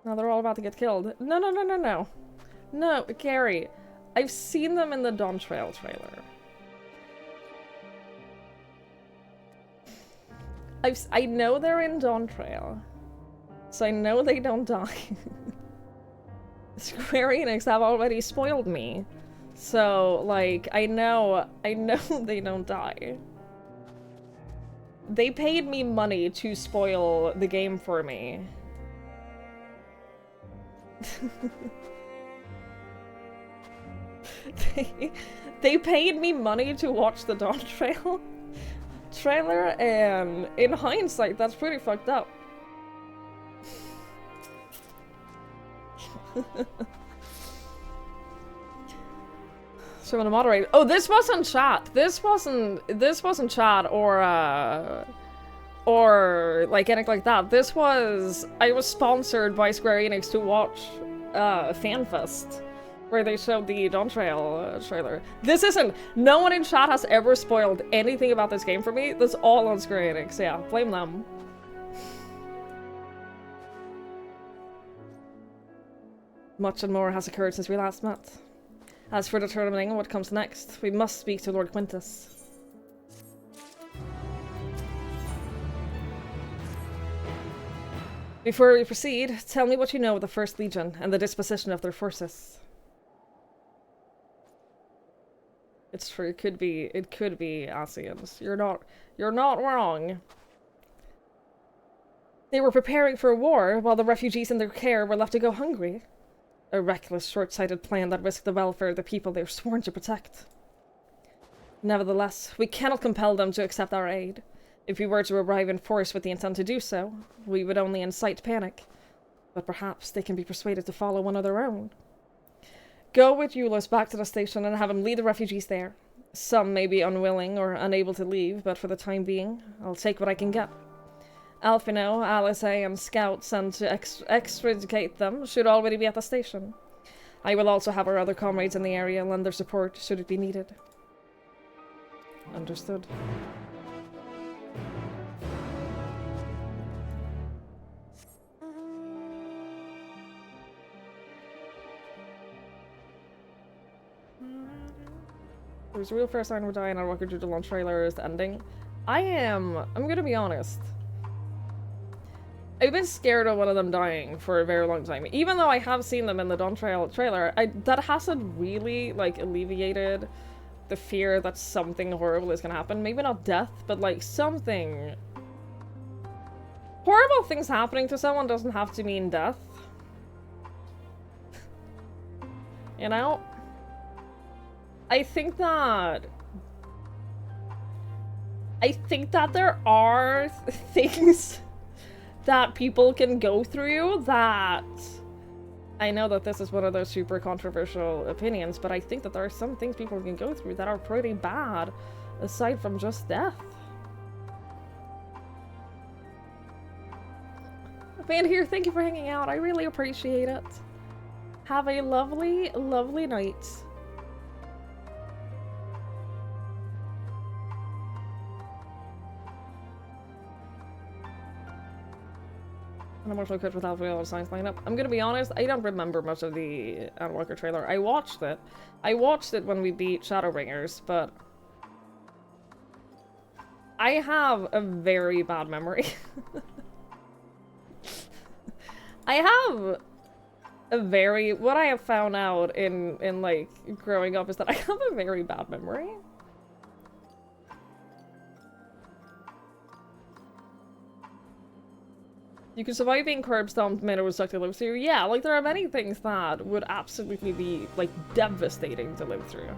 Now they're all about to get killed. No, no, no, no, no. No, Gary. I've seen them in the Dawn Trail trailer. I know they're in Dawn Trail. So I know they don't die. Square Enix have already spoiled me. So, like, I know they don't die. They paid me money to spoil the game for me. They paid me money to watch the Dawn Trail trailer, and in hindsight, that's pretty fucked up. So I'm gonna moderate. Oh, this wasn't chat. This wasn't chat or like anything like that. This was, I was sponsored by Square Enix to watch FanFest, where they showed the Dawn Trail trailer. This isn't, no one in chat has ever spoiled anything about this game for me. That's all on Square Enix. Yeah, blame them. Much and more has occurred since we last met. As for determining what comes next, we must speak to Lord Quintus. Before we proceed, tell me what you know of the First Legion and the disposition of their forces. It's true, it could be Asians. You're not wrong. They were preparing for a war while the refugees in their care were left to go hungry. A reckless, short-sighted plan that risked the welfare of the people they were sworn to protect. Nevertheless, we cannot compel them to accept our aid. If we were to arrive in force with the intent to do so, we would only incite panic. But perhaps they can be persuaded to follow one of their own. Go with Eulos back to the station and have him lead the refugees there. Some may be unwilling or unable to leave, but for the time being, I'll take what I can get. Alphino, Alice, and scouts sent to extricate them should already be at the station. I will also have our other comrades in the area lend their support should it be needed. Understood. There's a real fair sign we're dying on Walker due to launch trailer is the ending. I'm gonna be honest. I've been scared of one of them dying for a very long time. Even though I have seen them in the Dawn Trail trailer, that hasn't really, like, alleviated the fear that something horrible is gonna happen. Maybe not death, but, like, something... Horrible things happening to someone doesn't have to mean death. You know? I think that there are things that people can go through that... I know that this is one of those super controversial opinions, but I think that there are some things people can go through that are pretty bad, aside from just death. Man here, thank you for hanging out. I really appreciate it. Have a lovely, lovely night. I'm emotionally equipped with all the signs lined up. I'm gonna be honest, I don't remember much of the ENDWALKER trailer. I watched it. I watched it when we beat Shadowbringers, but... I have a very bad memory. I have a very... What I have found out in like, growing up is that I have a very bad memory. You can survive being curb stomped, men are stuck to live through. Yeah, like there are many things that would absolutely be like devastating to live through.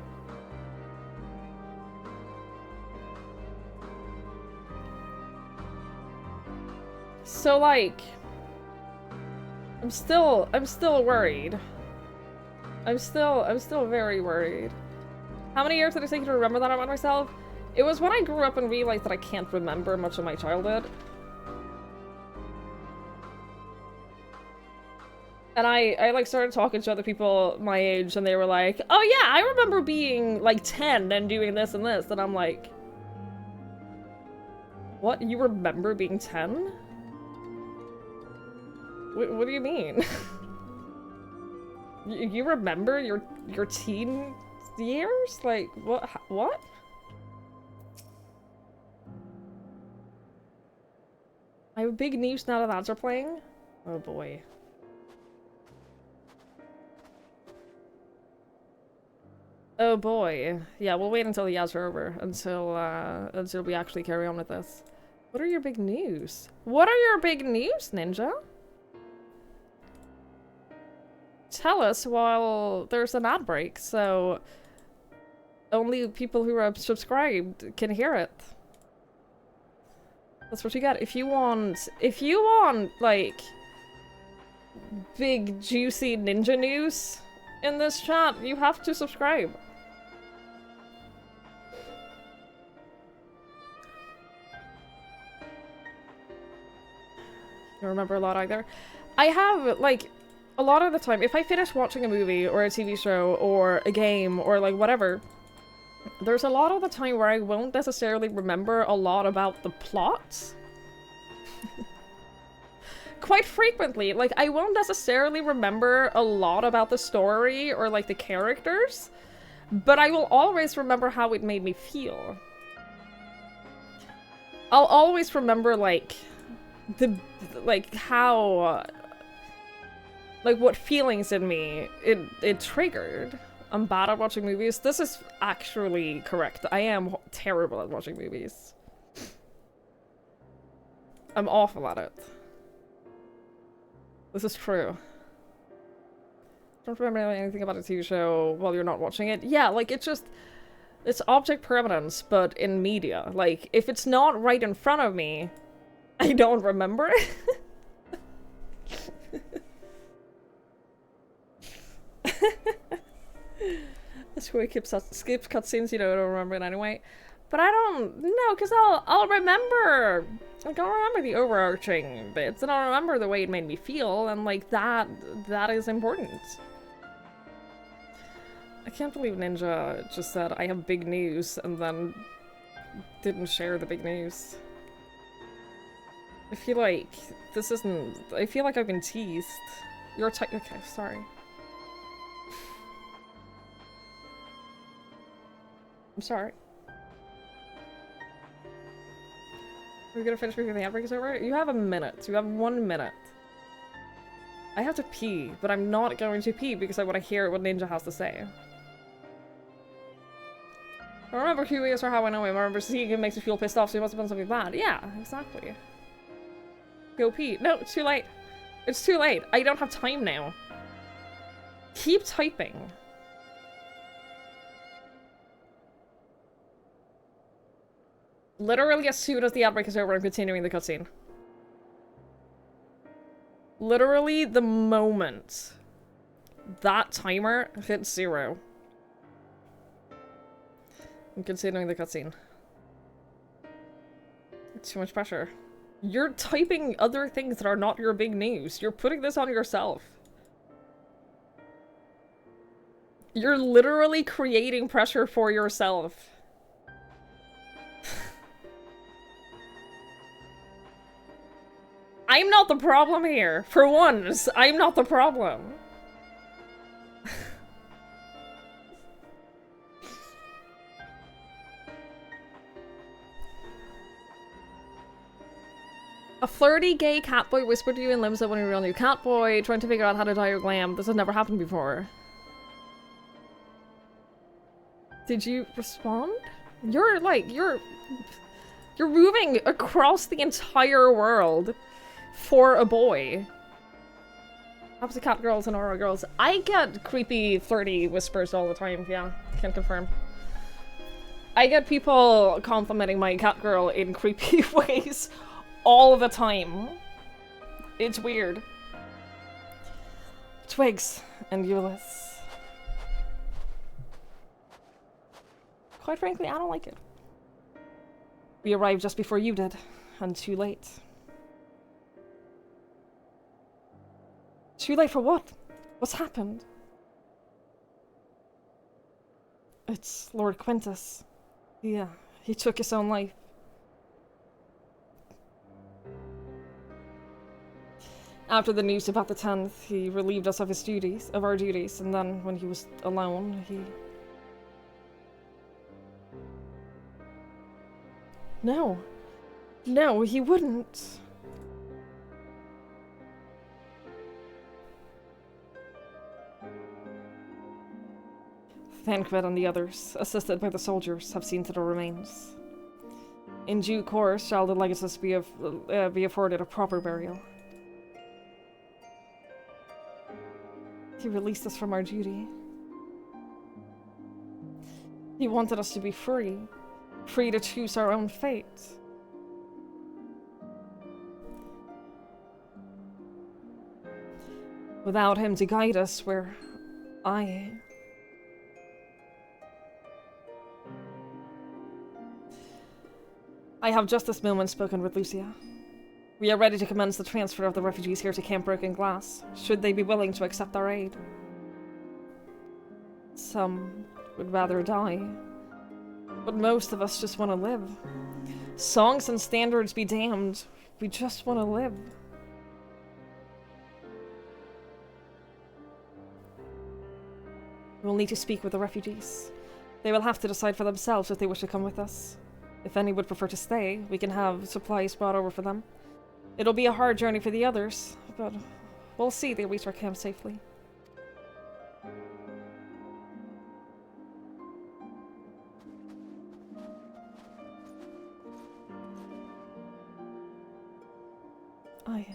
So like, I'm still worried. I'm still very worried. How many years did it take you to remember that about myself? It was when I grew up and realized that I can't remember much of my childhood. And I like started talking to other people my age and they were like, oh yeah, I remember being like 10 and doing this and this. And I'm like, what? You remember being 10? What do you mean? You remember your teen years? Like, what? What? I have big news now that ads are playing. Oh boy. Oh boy. Yeah, we'll wait until the ads are over, until we actually carry on with this. What are your big news? What are your big news, Ninja? Tell us while there's an ad break, so only people who are subscribed can hear it. That's what you get. If you want, like, big, juicy ninja news in this chat, you have to subscribe. I don't remember a lot either. I have, like, a lot of the time, if I finish watching a movie or a TV show or a game or, like, whatever, there's a lot of the time where I won't necessarily remember a lot about the plot. Quite frequently, like, I won't necessarily remember a lot about the story or, like, the characters, but I will always remember how it made me feel. I'll always remember, like, how, like, what feelings in me it triggered. I'm bad at watching movies. This is actually correct. I am terrible at watching movies. I'm awful at it. This is true. Don't remember anything about a TV show while you're not watching it. Yeah, like, it's object permanence, but in media. Like, if it's not right in front of me, I don't remember it. That's where it skips cutscenes, you know, I don't remember it anyway. But I don't know, because I'll remember, like, I'll remember the overarching bits, and I'll remember the way it made me feel, and, like, that is important. I can't believe Ninja just said, I have big news, and then didn't share the big news. I feel like this isn't, I feel like I've been teased. You're okay, sorry. I'm sorry. We're gonna finish before the outbreak is over? You have a minute. You have 1 minute. I have to pee, but I'm not going to pee because I want to hear what Ninja has to say. I remember who he is or how I know him. I remember seeing him makes me feel pissed off, so he must have done something bad. Yeah, exactly. Go pee. No, it's too late. It's too late. I don't have time now. Keep typing. Literally as soon as the outbreak is over, I'm continuing the cutscene. Literally the moment that timer hits 0. I'm continuing the cutscene. Too much pressure. You're typing other things that are not your big news. You're putting this on yourself. You're literally creating pressure for yourself. I'm not the problem here. For once, I'm not the problem. A flirty gay catboy whispered to you in Limsa when you were on your catboy, trying to figure out how to dye your glam. This has never happened before. Did you respond? You're like, you're moving across the entire world for a boy. Happens to cat girls and aura girls. I get creepy, flirty whispers all the time. Yeah, can confirm. I get people complimenting my cat girl in creepy ways all the time. It's weird. Twigs and Euless. Quite frankly, I don't like it. We arrived just before you did, and too late. Too late for what? What's happened? It's Lord Quintus. Yeah, he took his own life. After the news about the 10th, he relieved us of our duties, and then when he was alone, he... No. No, he wouldn't. Thancred and the others, assisted by the soldiers, have seen to the remains. In due course shall the legatus be afforded a proper burial. He released us from our duty. He wanted us to be free. Free to choose our own fate. Without him to guide us where I have just this moment spoken with Lucia. We are ready to commence the transfer of the refugees here to Camp Broken Glass, should they be willing to accept our aid. Some would rather die, but most of us just want to live. Songs and standards be damned, we just want to live. We'll need to speak with the refugees. They will have to decide for themselves if they wish to come with us. If any would prefer to stay, we can have supplies brought over for them. It'll be a hard journey for the others, but we'll see they reach our camp safely. I...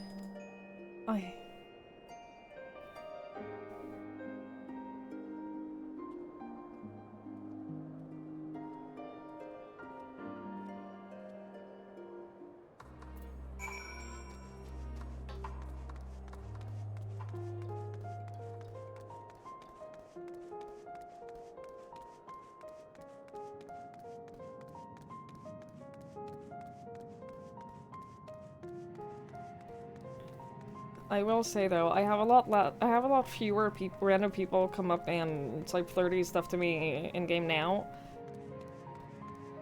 I will say though, I have a lot fewer random people come up and type flirty stuff to me in game now.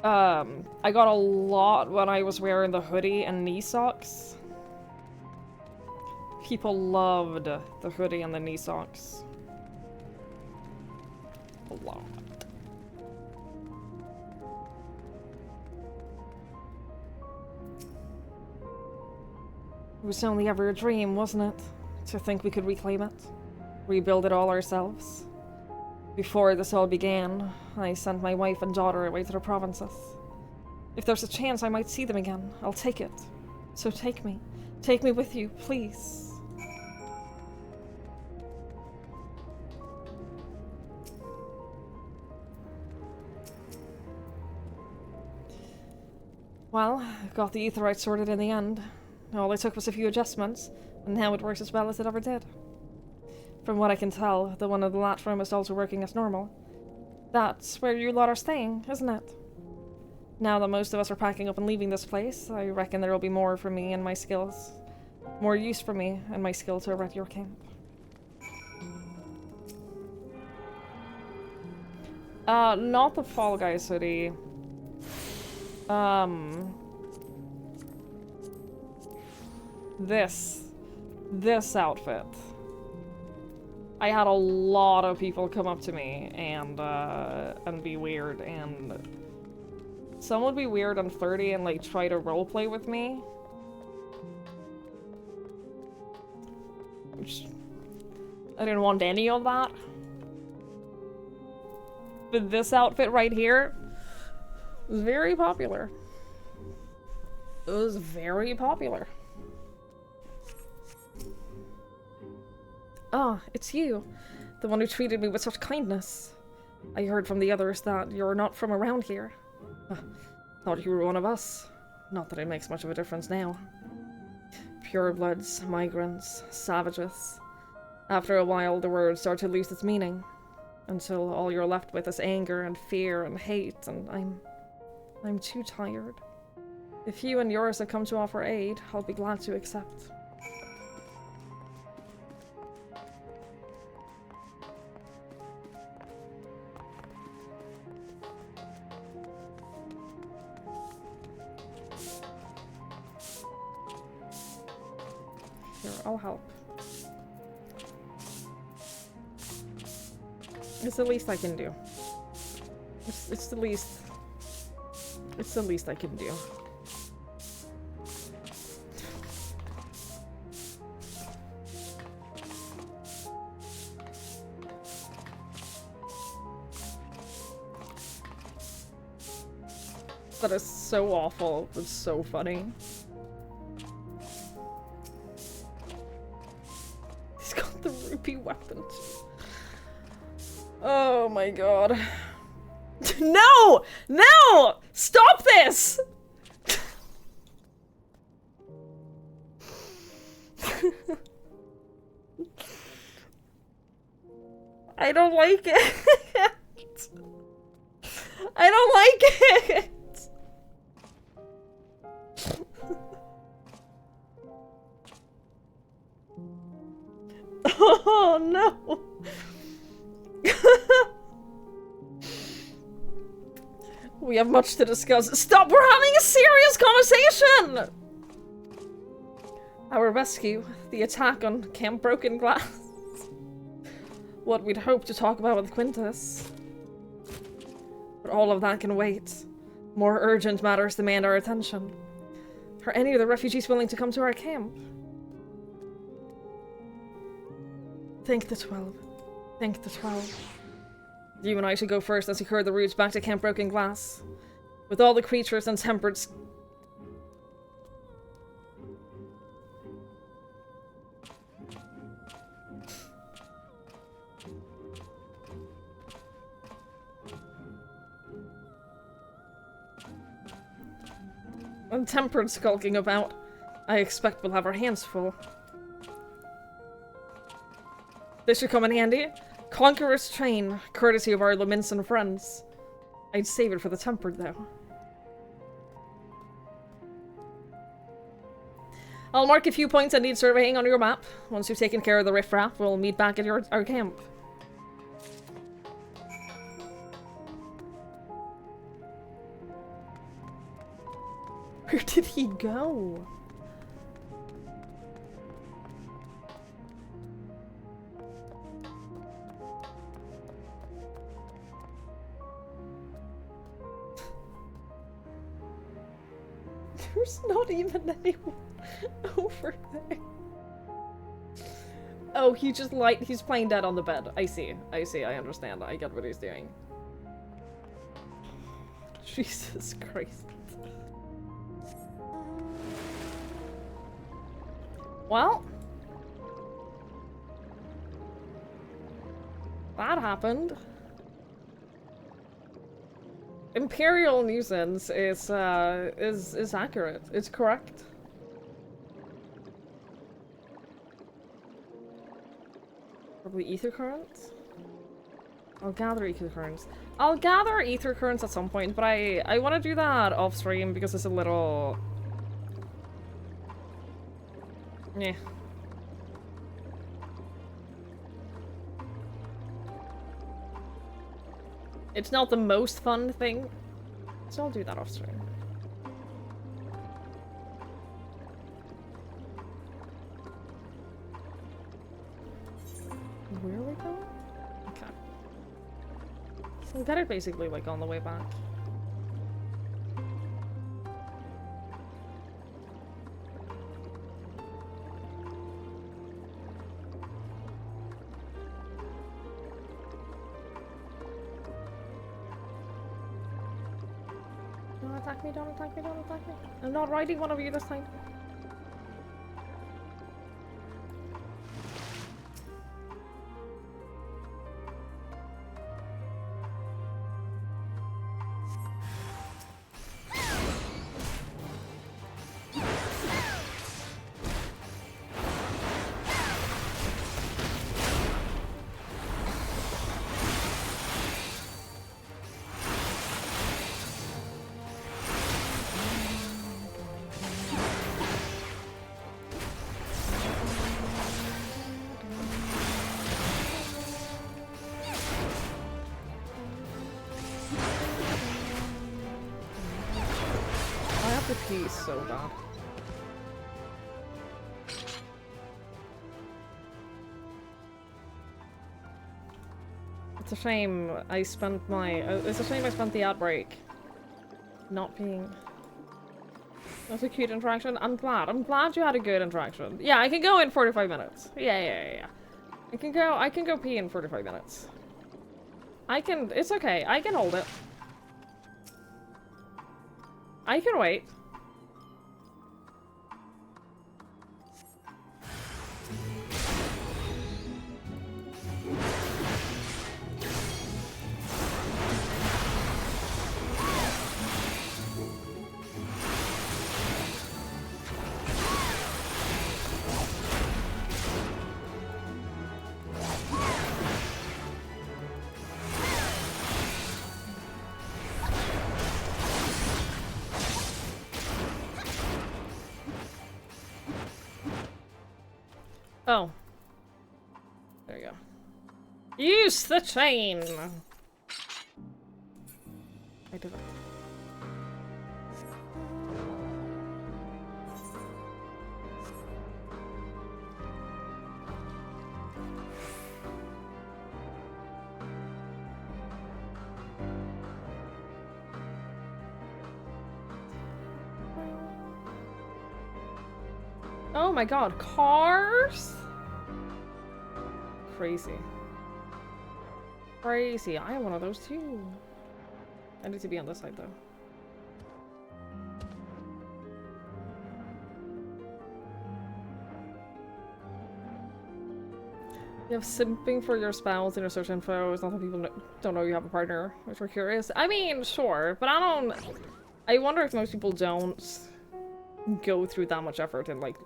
I got a lot when I was wearing the hoodie and knee socks. People loved the hoodie and the knee socks. A lot. It was only ever a dream, wasn't it? To think we could reclaim it. Rebuild it all ourselves. Before this all began, I sent my wife and daughter away to the provinces. If there's a chance I might see them again, I'll take it. So take me. Take me with you, please. Well, got the etherite sorted in the end. All it took was a few adjustments, and now it works as well as it ever did. From what I can tell, the one in the lat room is also working as normal. That's where you lot are staying, isn't it? Now that most of us are packing up and leaving this place, I reckon there will be more for me and my skills. More use for me and my skills over at your camp. Not the Fall Guys hoodie. This outfit. I had a lot of people come up to me and be weird, and some would be weird and flirty and like try to roleplay with me. Which I didn't want any of that. But this outfit right here was very popular. It was very popular. Ah, it's you. The one who treated me with such kindness. I heard from the others that you're not from around here. Thought you were one of us. Not that it makes much of a difference now. Purebloods, migrants, savages. After a while, the word starts to lose its meaning. Until all you're left with is anger and fear and hate, and I'm too tired. If you and yours have come to offer aid, I'll be glad to accept. Here, I'll help. It's the least I can do. It's the least. It's the least I can do. That is so awful. It's so funny. He's got the rupee weapon. Oh my god. No! No! Stop this! I don't like it. I don't like it. Oh no. We have much to discuss. Stop! We're having a serious conversation! Our rescue, the attack on Camp Broken Glass. What we'd hoped to talk about with Quintus. But all of that can wait. More urgent matters demand our attention. Are any of the refugees willing to come to our camp? Thank the 12. Thank the 12. You and I should go first and secure the routes back to Camp Broken Glass. With all the creatures and tempereds... and tempered skulking about, I expect we'll have our hands full. This should come in handy. Conqueror's Train, courtesy of our Luminson friends. I'd save it for the tempered, though. I'll mark a few points I need surveying on your map. Once you've taken care of the riffraff, we'll meet back at our camp. Where did he go? There's not even anyone over there. Oh, he's playing dead on the bed. I see, I understand. I get what he's doing. Jesus Christ. Well. That happened. Imperial nuisance is accurate. It's correct. Probably ether currents? I'll gather ether currents. I'll gather ether currents at some point, but I want to do that off stream because it's a little... yeah. It's not the most fun thing, so I'll do that off stream. Where are we going? Okay. So we got it basically like on the way back. Don't attack me, don't attack me, don't attack me. I'm not riding one of you this time. The peace so bad. It's a shame I spent my. It's a shame I spent the outbreak not being. That's a cute interaction. I'm glad. I'm glad you had a good interaction. Yeah, I can go in 45 minutes. Yeah. I can go pee in 45 minutes. It's okay. I can hold it. I can wait. Oh. There you go. Use the chain! I did it. Oh my god, cars? Crazy. Crazy. I have one of those too. I need to be on this side though. You have simping for your spouse in your search info. It's not that people don't know you have a partner, which we're curious. I mean, sure, but I wonder if most people don't go through that much effort in like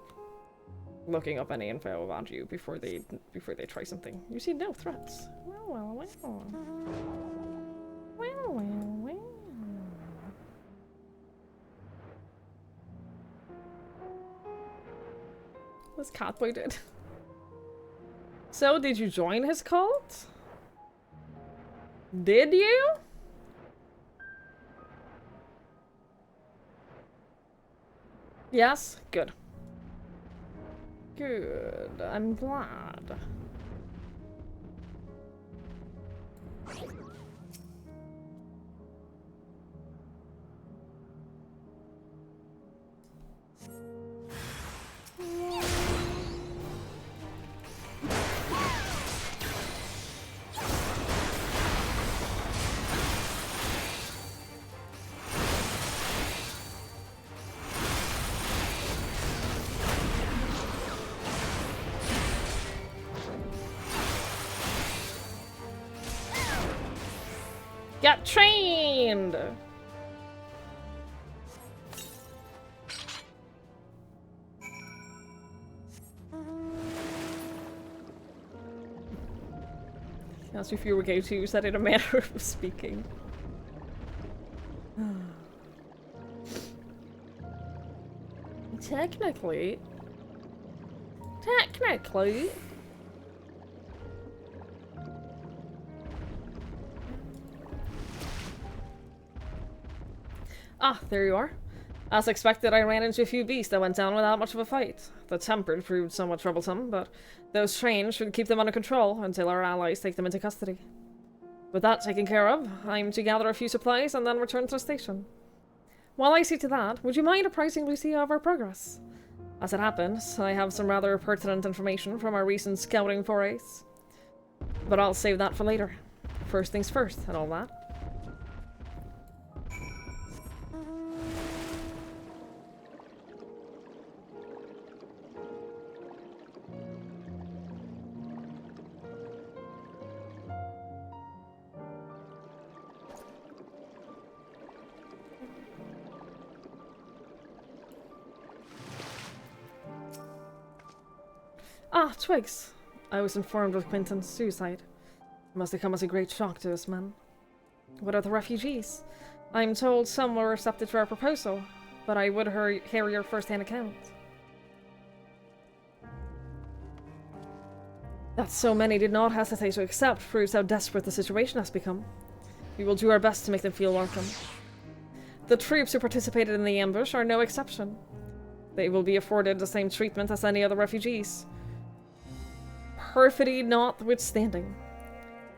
looking up any info about you before they try something. You see no threats. Well. This catboy did. So, did you join his cult? Did you? Yes? Good. Good. I'm glad. Get trained! Asked if you were gay to use that in a manner of speaking. Technically. Ah, there you are. As expected, I ran into a few beasts that went down without much of a fight. The tempered proved somewhat troublesome, but those trained should keep them under control until our allies take them into custody. With that taken care of, I'm to gather a few supplies and then return to the station. While I see to that, would you mind apprising Lucia of our progress? As it happens, I have some rather pertinent information from our recent scouting forays. But I'll save that for later. First things first, and all that. Ah, Twigs. I was informed of Quinton's suicide. It must have come as a great shock to us men. What are the refugees? I'm told some were receptive to our proposal, but I would hear your first-hand account. That so many did not hesitate to accept proves how desperate the situation has become. We will do our best to make them feel welcome. The troops who participated in the ambush are no exception. They will be afforded the same treatment as any other refugees. Perfidy notwithstanding.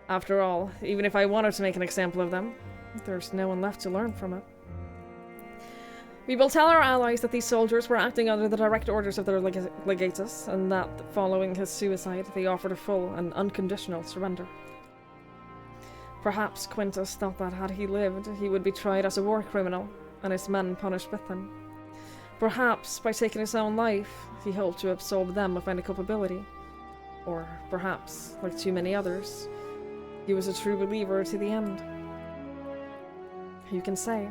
After all, even if I wanted to make an example of them, there's no one left to learn from it. We will tell our allies that these soldiers were acting under the direct orders of their legatus, and that, following his suicide, they offered a full and unconditional surrender. Perhaps Quintus thought that had he lived, he would be tried as a war criminal, and his men punished with him. Perhaps, by taking his own life, he hoped to absolve them of any culpability. Or perhaps, like too many others, he was a true believer to the end. Who can say?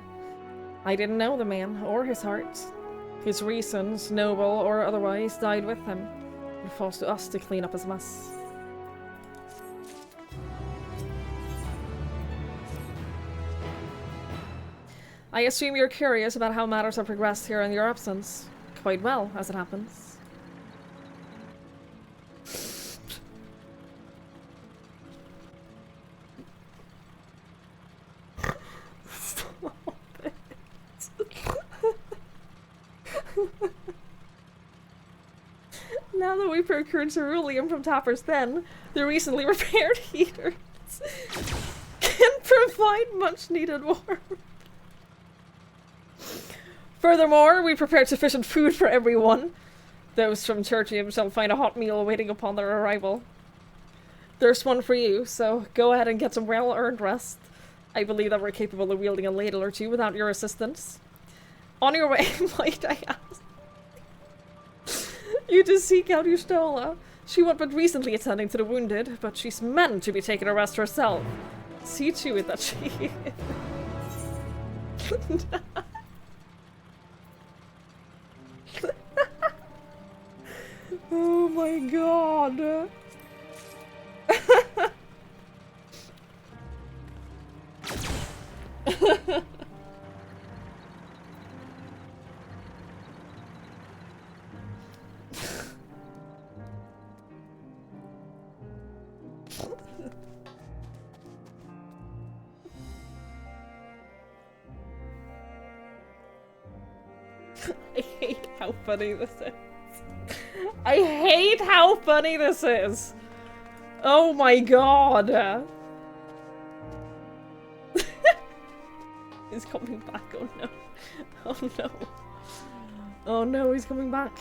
I didn't know the man, or his heart. His reasons, noble or otherwise, died with him. It falls to us to clean up his mess. I assume you're curious about how matters have progressed here in your absence. Quite well, as it happens. Now that we procured ceruleum from Tapper's Den, the recently repaired heaters can provide much needed warmth. Furthermore, we prepared sufficient food for everyone. Those from Tertium shall find a hot meal waiting upon their arrival. There's one for you, so go ahead and get some well-earned rest. I believe that we're capable of wielding a ladle or two without your assistance. On your way, might I ask you to seek out Eustola. She went but recently attending to the wounded, but she's meant to be taking a rest herself. See to it that she... Oh my god. I hate how funny this is. I hate how funny this is. Oh my god. He's coming back. Oh no. Oh no. Oh no, he's coming back.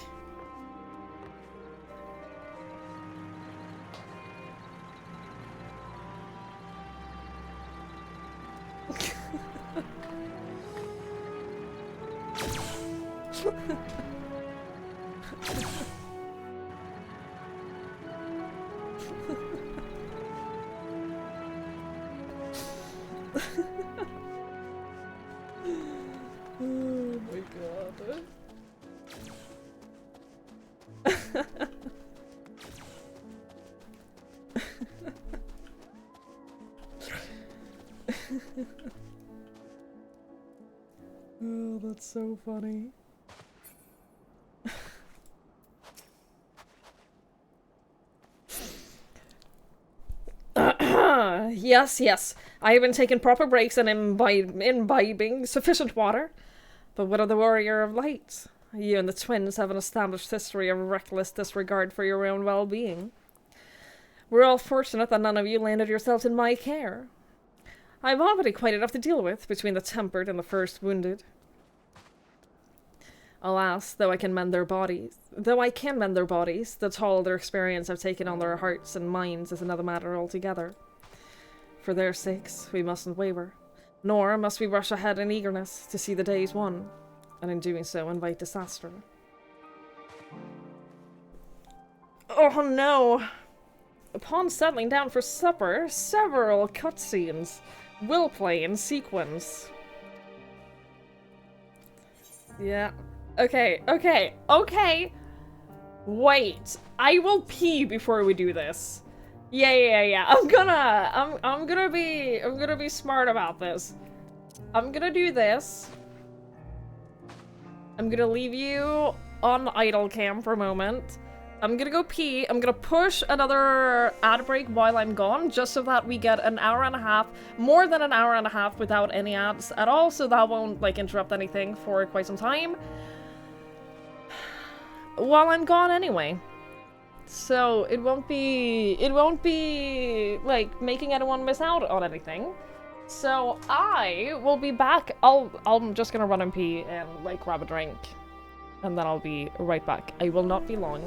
Oh my god. Oh, that's so funny. Yes, yes. I have been taking proper breaks and imbibing sufficient water. But what of the warrior of light? You and the twins have an established history of reckless disregard for your own well-being. We're all fortunate that none of you landed yourselves in my care. I've already quite enough to deal with between the tempered and the first wounded. Alas, though I can mend their bodies, the toll their experience have taken on their hearts and minds is another matter altogether. For their sakes, we mustn't waver, nor must we rush ahead in eagerness to see the days won, and in doing so invite disaster. Oh no! Upon settling down for supper, several cutscenes will play in sequence. Yeah. Okay. Wait. I will pee before we do this. Yeah. I'm gonna be smart about this. I'm gonna do this. I'm gonna leave you on idle cam for a moment. I'm gonna go pee. I'm gonna push another ad break while I'm gone, just so that we get an hour and a half, more than an hour and a half without any ads at all, so that won't, like, interrupt anything for quite some time. While I'm gone anyway. So it won't be, like, making anyone miss out on anything. So I will be back. I'm just gonna run and pee and, like, grab a drink. And then I'll be right back. I will not be long.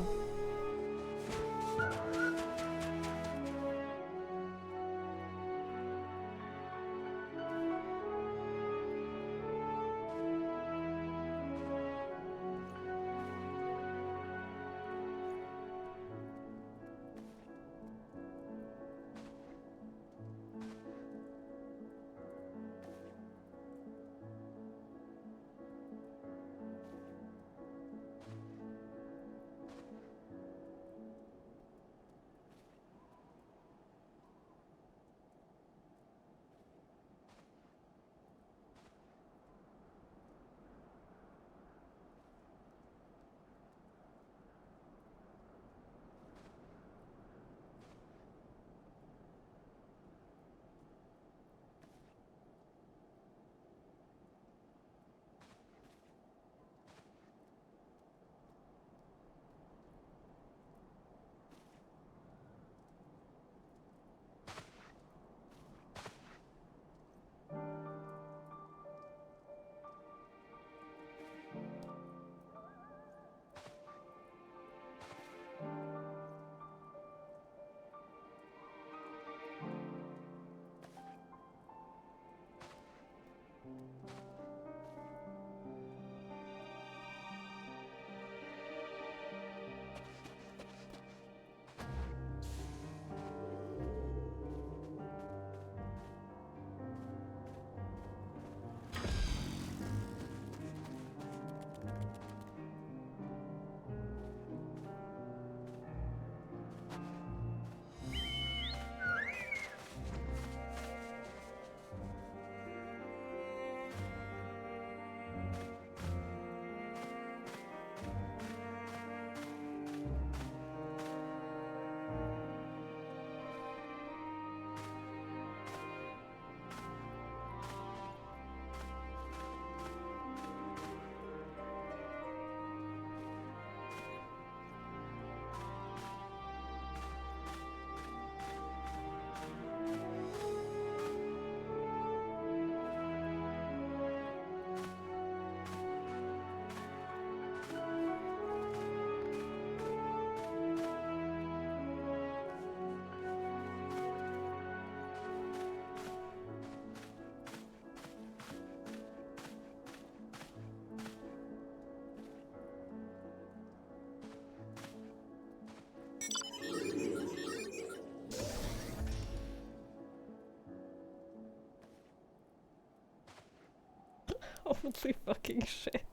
Holy fucking shit.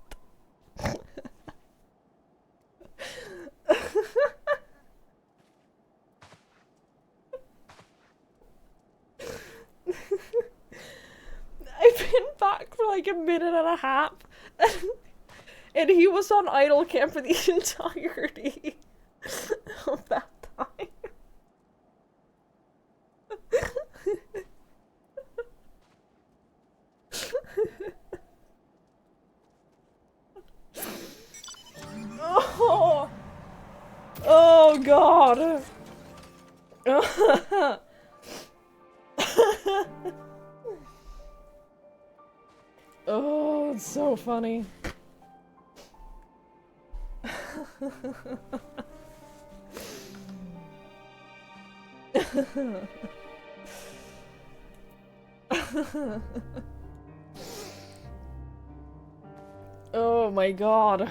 I've been back for like a minute and a half, and he was on idle cam for the entirety of that time. Oh, oh God. Oh, it's so funny. Oh my God.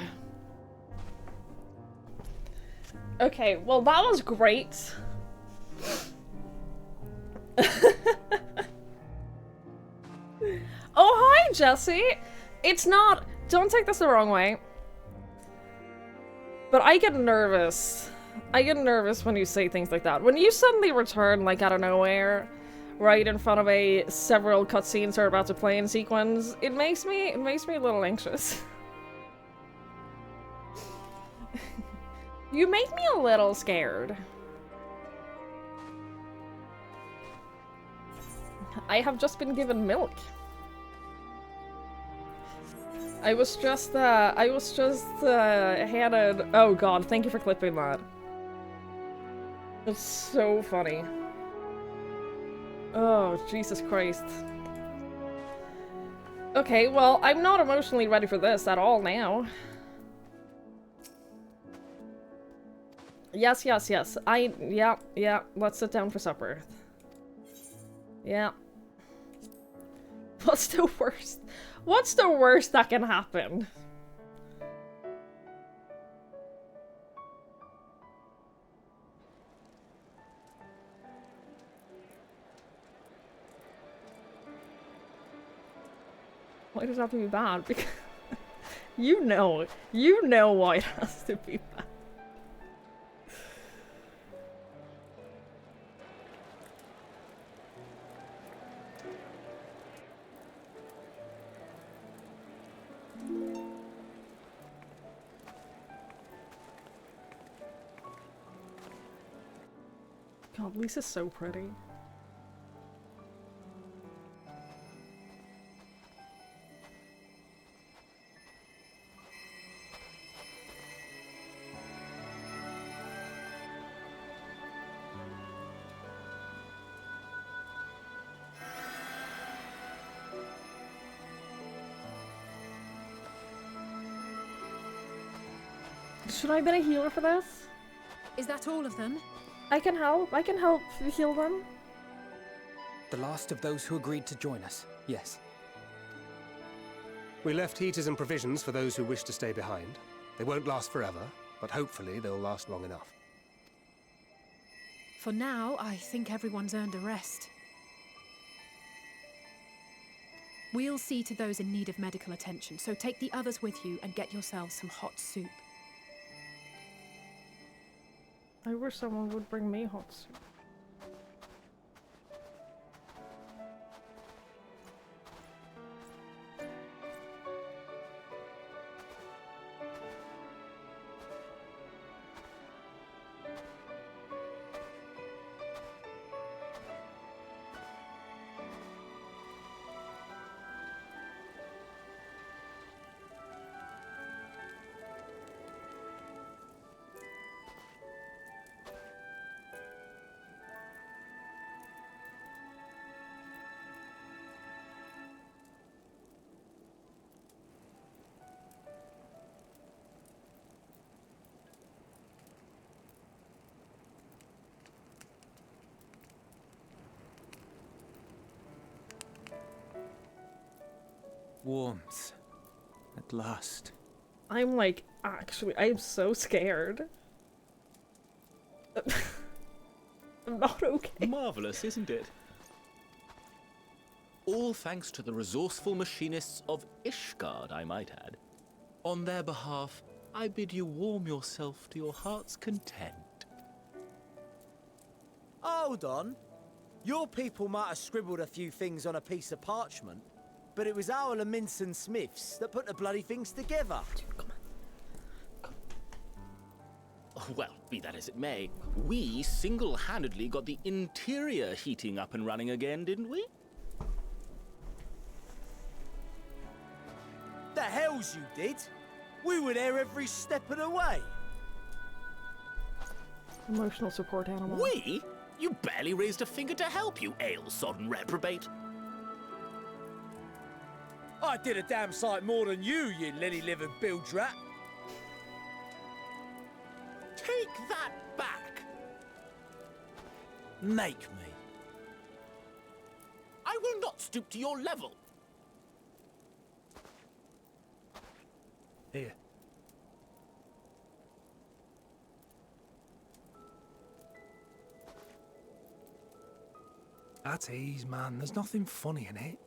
Okay, well that was great. Oh, hi, Jesse! It's not... Don't take this the wrong way. But I get nervous. I get nervous when you say things like that. When you suddenly return, like, out of nowhere, right in front of several cutscenes are about to play in sequence, it makes me a little anxious. You make me a little scared. I have just been given milk. I was just handed. Oh god, thank you for clipping that. It's so funny. Oh, Jesus Christ. Okay, well, I'm not emotionally ready for this at all now. Yes, yes, yes. Yeah, let's sit down for supper. Yeah. What's the worst? What's the worst that can happen? Why does it have to be bad? Because you know why it has to be bad. God, Lisa's so pretty. Should I have been a healer for this? Is that all of them? I can help heal them. The last of those who agreed to join us, yes. We left heaters and provisions for those who wish to stay behind. They won't last forever, but hopefully they'll last long enough. For now, I think everyone's earned a rest. We'll see to those in need of medical attention, so take the others with you and get yourselves some hot soup. I wish someone would bring me hot soup. Warmth. At last. I'm like, actually, I'm so scared. I'm not okay. Marvelous, isn't it? All thanks to the resourceful machinists of Ishgard, I might add. On their behalf, I bid you warm yourself to your heart's content. Hold on. Your people might have scribbled a few things on a piece of parchment, but it was our Leminson Smiths that put the bloody things together. Well, be that as it may, we single-handedly got the interior heating up and running again, didn't we? The hells you did! We were there every step of the way. Emotional support animal. We? You barely raised a finger to help, you ale-sodden reprobate. I did a damn sight more than you lily-livered bilge rat. Take that back. Make me. I will not stoop to your level. Here. At ease, man. There's nothing funny in it.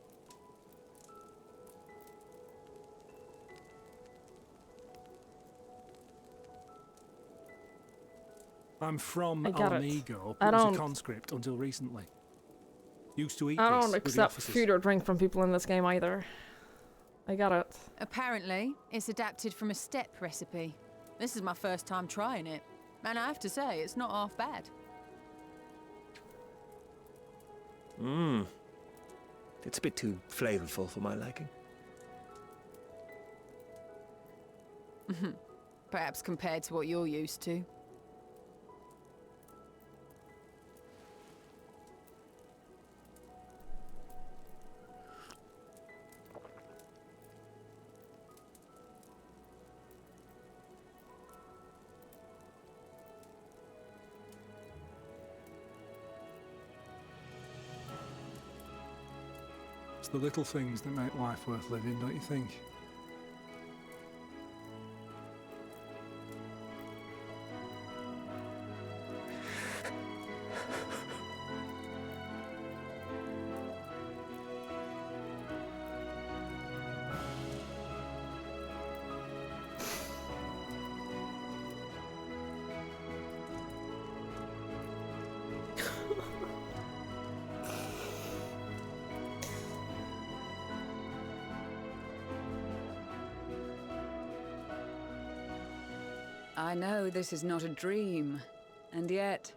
I'm from Almego, but was a conscript until recently. Used to eat I this don't with the accept officers. food or drink from people in this game either. I got it. Apparently, it's adapted from a steppe recipe. This is my first time trying it. And I have to say, it's not half bad. It's a bit too flavorful for my liking. Perhaps compared to what you're used to. It's the little things that make life worth living, don't you think? I know this is not a dream, and yet...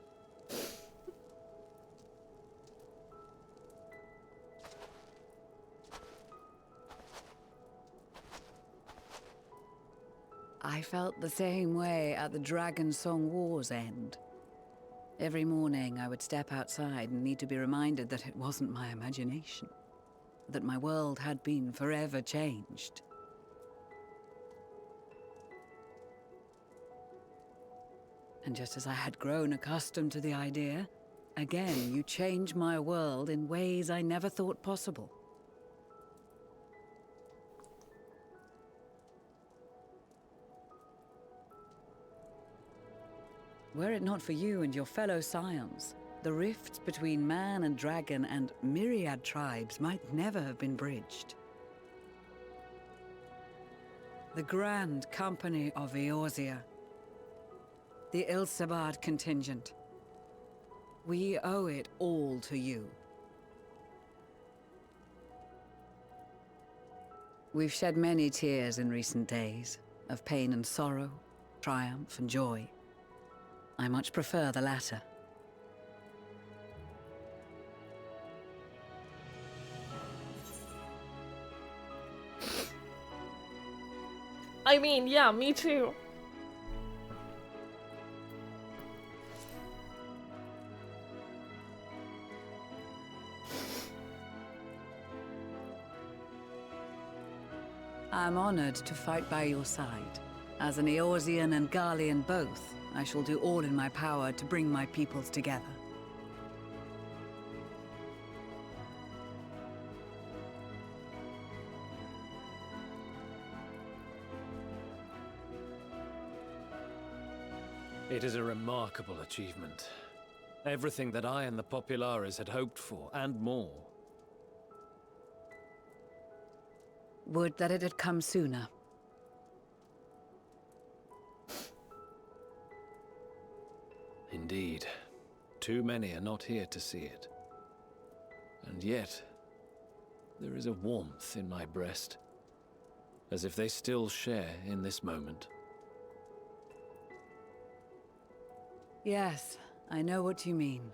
I felt the same way at the Dragon Song War's end. Every morning I would step outside and need to be reminded that it wasn't my imagination, that my world had been forever changed. And just as I had grown accustomed to the idea, again you change my world in ways I never thought possible. Were it not for you and your fellow scions, the rifts between man and dragon and myriad tribes might never have been bridged. The Grand Company of Eorzea, the Ilsabard contingent. We owe it all to you. We've shed many tears in recent days, of pain and sorrow, triumph and joy. I much prefer the latter. I mean, yeah, me too. I'm honored to fight by your side. As an Eorzean and Garlean both, I shall do all in my power to bring my peoples together. It is a remarkable achievement. Everything that I and the Populares had hoped for, and more. Would that it had come sooner. Indeed. Too many are not here to see it. And yet, there is a warmth in my breast, as if they still share in this moment. Yes, I know what you mean.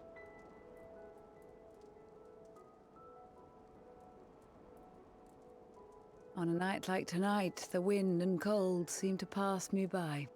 On a night like tonight, the wind and cold seem to pass me by.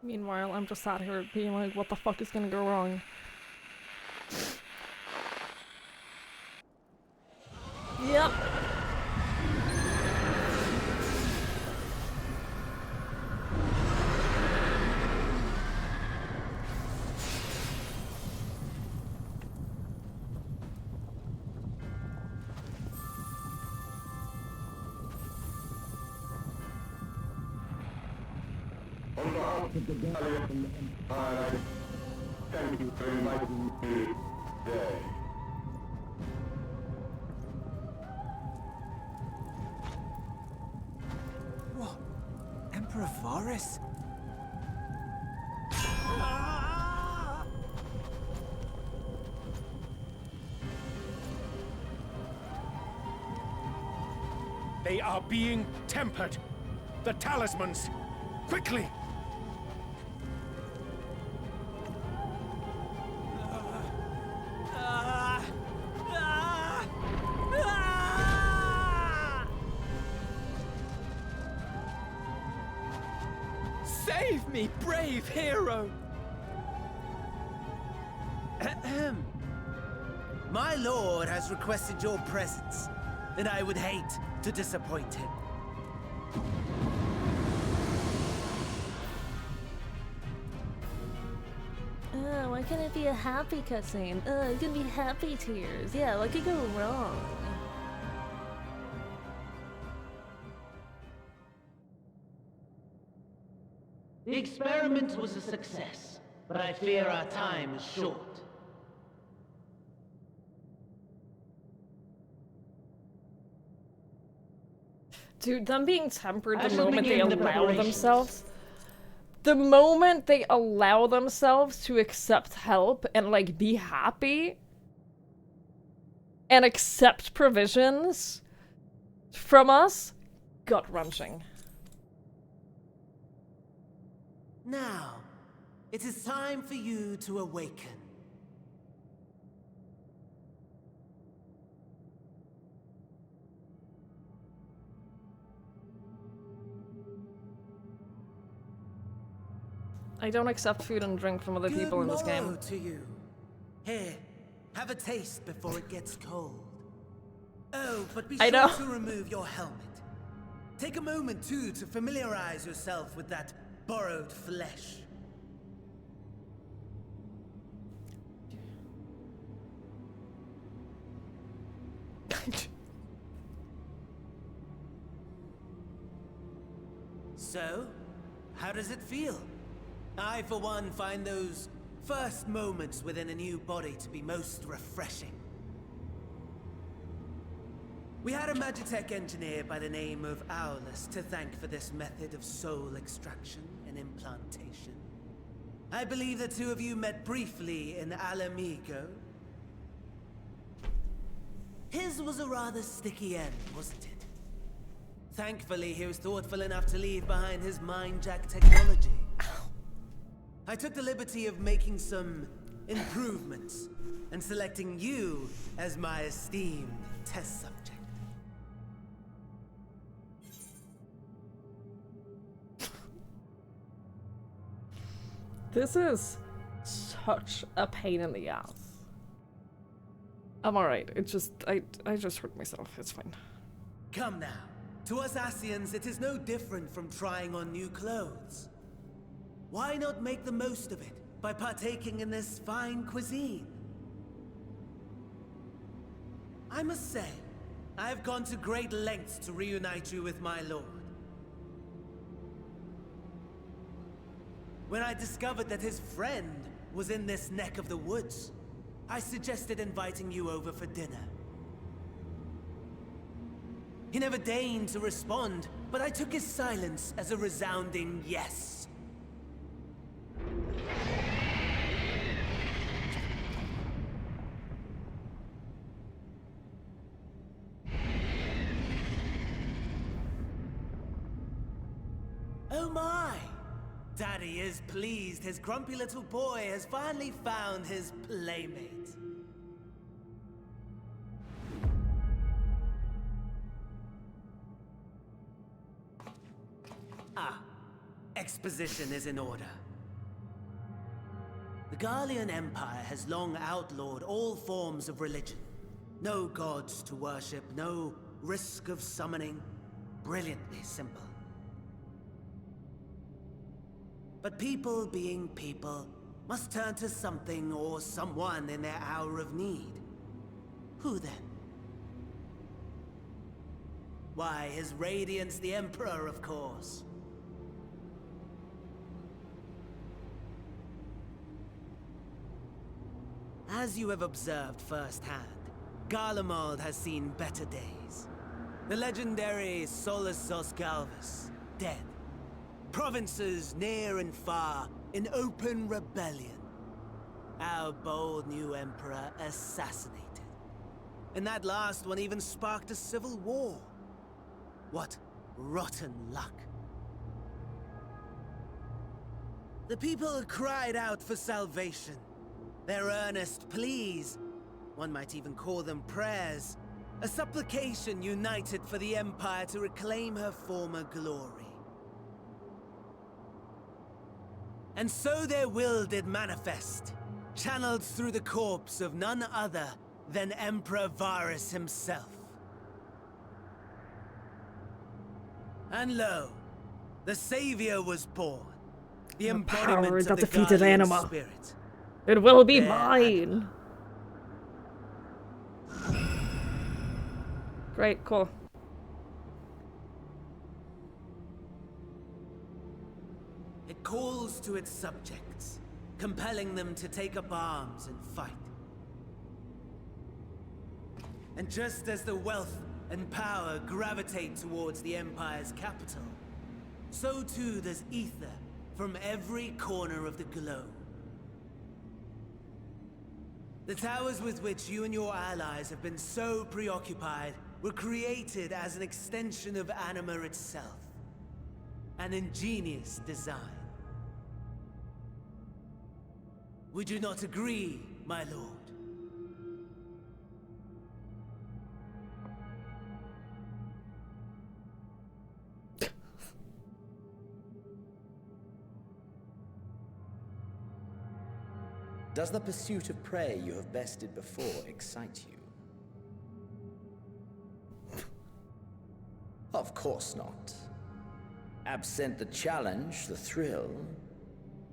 Meanwhile, I'm just sat here being like, what the fuck is gonna go wrong? Yep. On behalf of the Guardian Empire, thank you for inviting me today. What? Emperor Varys? They are being tempered. The talismans! Quickly! Save me, brave hero! Ahem. My lord has requested your presence, and I would hate to disappoint him. Oh, why can't it be a happy cutscene? It can be happy tears. Yeah, what could go wrong? The experiment was a success, but I fear our time is short. Dude, them being tempered I the shall moment they begin the allow preparations. themselves. The moment they allow themselves to accept help and, like, be happy and accept provisions from us, gut-wrenching. Now, it is time for you to awaken. I don't accept food and drink from other people in this Good morrow game. to you. Here, have a taste before it gets cold. Oh, but be I sure know. to remove your helmet. Take a moment, too, to familiarize yourself with that borrowed flesh. So, how does it feel? I, for one, find those first moments within a new body to be most refreshing. We had a Magitech engineer by the name of Aulus to thank for this method of soul extraction and implantation. I believe the two of you met briefly in Alamigo. His was a rather sticky end, wasn't it? Thankfully, he was thoughtful enough to leave behind his mind-jack technology. I took the liberty of making some improvements and selecting you as my esteemed test subject. This is such a pain in the ass. I'm alright. It just, I just hurt myself. It's fine. Come now. To us Asians, it is no different from trying on new clothes. Why not make the most of it by partaking in this fine cuisine? I must say, I have gone to great lengths to reunite you with my lord. When I discovered that his friend was in this neck of the woods, I suggested inviting you over for dinner. He never deigned to respond, but I took his silence as a resounding yes. Oh my! Daddy is pleased his grumpy little boy has finally found his playmate. Ah, exposition is in order. The Garlean Empire has long outlawed all forms of religion. No gods to worship, no risk of summoning. Brilliantly simple. But people being people must turn to something or someone in their hour of need. Who then? Why, His Radiance the Emperor, of course. As you have observed firsthand, Garlemald has seen better days. The legendary Solus Galvus, dead. Provinces near and far in open rebellion. Our bold new emperor assassinated. And that last one even sparked a civil war. What rotten luck. The people cried out for salvation. Their earnest pleas, one might even call them prayers, a supplication united for the Empire to reclaim her former glory. And so their will did manifest, channeled through the corpse of none other than Emperor Varus himself. And lo, the Savior was born, the embodiment Power of that the defeated guardian Anima. spirit. It will be There, mine. Great, cool. It calls to its subjects, compelling them to take up arms and fight. And just as the wealth and power gravitate towards the Empire's capital, so too does ether from every corner of the globe. The towers with which you and your allies have been so preoccupied were created as an extension of Anima itself. An ingenious design. Would you not agree, my lord? Does the pursuit of prey you have bested before excite you? Of course not. Absent the challenge, the thrill,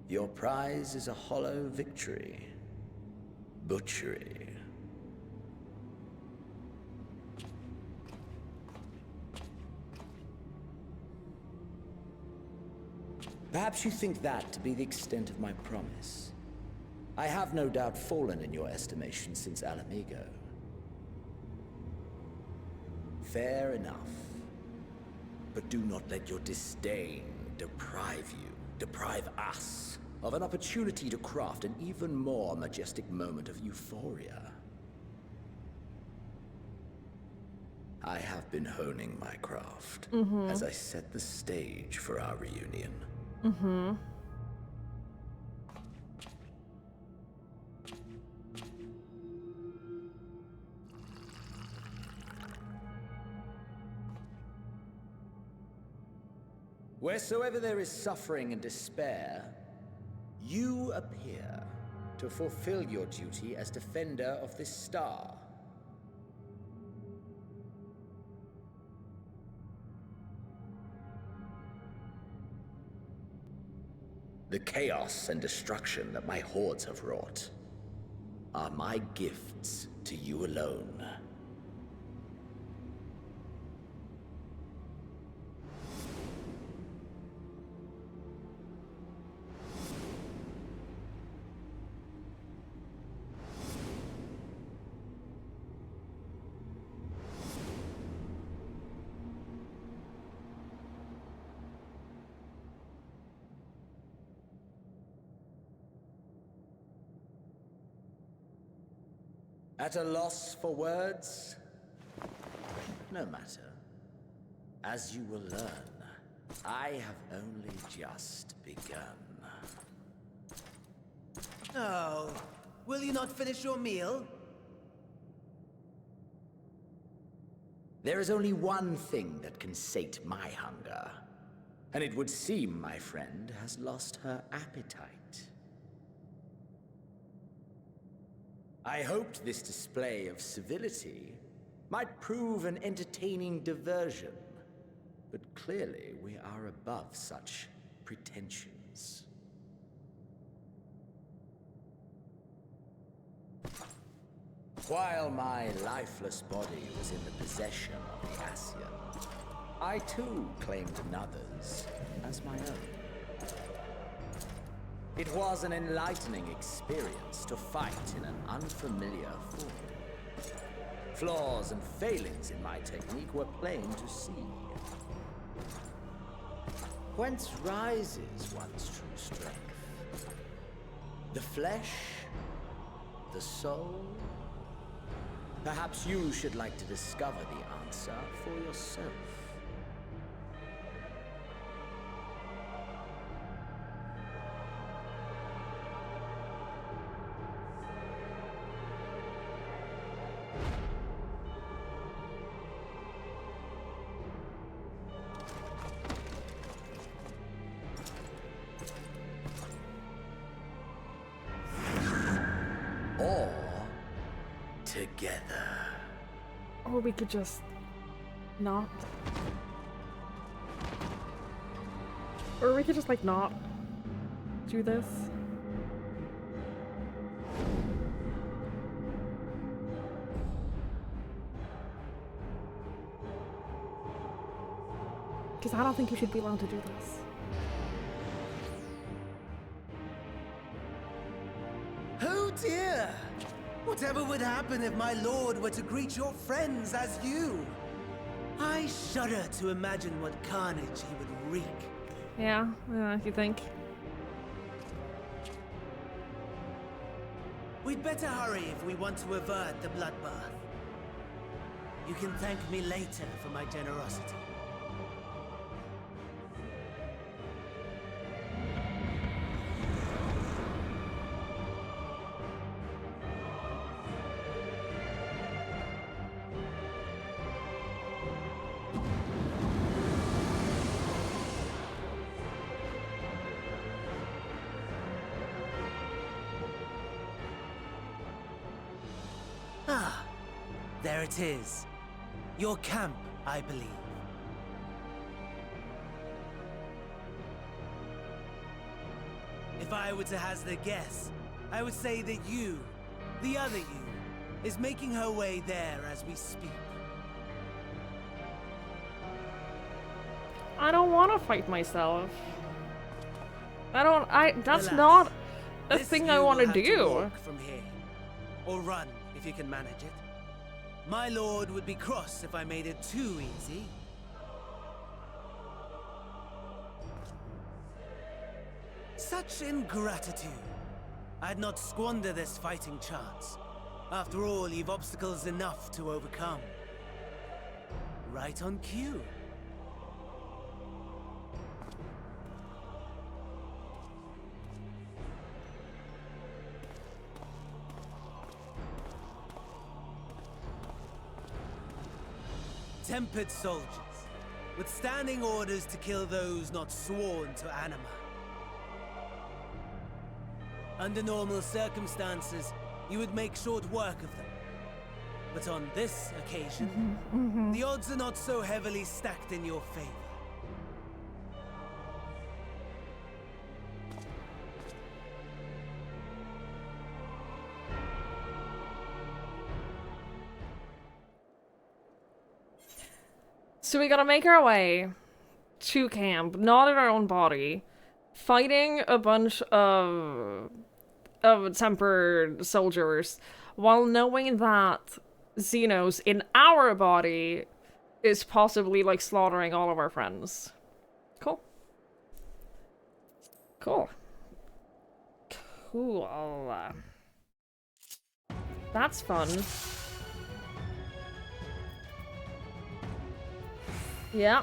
your prize is a hollow victory. Butchery. Perhaps you think that to be the extent of my promise. I have no doubt fallen in your estimation since Alamigo. Fair enough. But do not let your disdain deprive us, of an opportunity to craft an even more majestic moment of euphoria. I have been honing my craft as I set the stage for our reunion. Wheresoever there is suffering and despair, you appear to fulfill your duty as defender of this star. The chaos and destruction that my hordes have wrought are my gifts to you alone. At a loss for words? No matter. As you will learn, I have only just begun. Oh, will you not finish your meal? There is only one thing that can sate my hunger. And it would seem my friend has lost her appetite. I hoped this display of civility might prove an entertaining diversion, but clearly we are above such pretensions. While my lifeless body was in the possession of the Ascian, I too claimed another's as my own. It was an enlightening experience to fight in an unfamiliar form. Flaws and failings in my technique were plain to see. Whence rises one's true strength? The flesh? The soul? Perhaps you should like to discover the answer for yourself. Or together. Or we could just not. Or we could just like not do this. Because I don't think you should be allowed to do this. Oh dear! Whatever would happen if my lord were to greet your friends as you? I shudder to imagine what carnage he would wreak. Yeah, you think? We'd better hurry if we want to avert the bloodbath. You can thank me later for my generosity. Ah, there it is. Your camp, I believe. If I were to hazard a guess, I would say that you, the other you, is making her way there as we speak. I don't want to fight myself. That's Alas, not a this thing you I will want to have do. walk from here. Or run, if you can manage it. My lord would be cross if I made it too easy. Such ingratitude. I'd not squander this fighting chance. After all, you've obstacles enough to overcome. Right on cue. Tempered soldiers, with standing orders to kill those not sworn to anima. Under normal circumstances, you would make short work of them. But on this occasion, the odds are not so heavily stacked in your favor. So we gotta make our way to camp, not in our own body, fighting a bunch of tempered soldiers, while knowing that Xenos in our body is possibly like slaughtering all of our friends. Cool. Cool. Cool. That's fun. Yeah.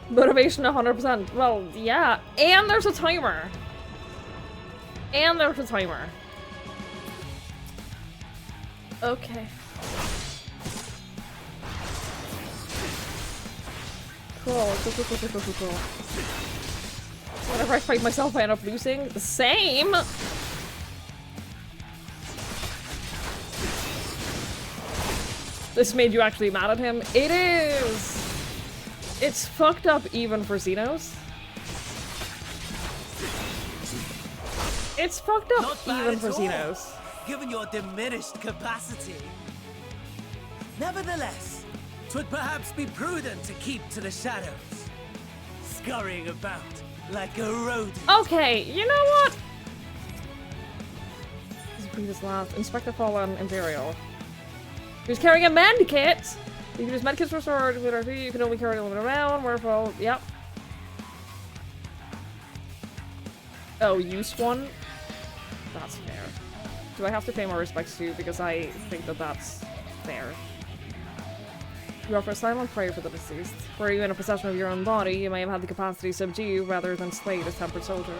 Motivation 100%. Well, yeah. And there's a timer. And there's a timer. Okay. Cool. Cool. Whenever I fight myself, I end up losing. The same! This made you actually mad at him? It is! It's fucked up even for Xenos. It's fucked up even for Xenos. Given your diminished capacity. Nevertheless, 'twould perhaps be prudent to keep to the shadows. scurrying about like a rodent. Okay, you know what? Let's read this last. Inspector Fallen Imperial. He was carrying a med kit. You can use med kits for sword. You can only carry a little bit around. Wonderful. Yep. Oh, use one? That's fair. Do I have to pay my respects to you? Because I think that that's fair. You offer silent prayer for the deceased. Were you in a possession of your own body, you may have had the capacity to subdue rather than slay this tempered soldier.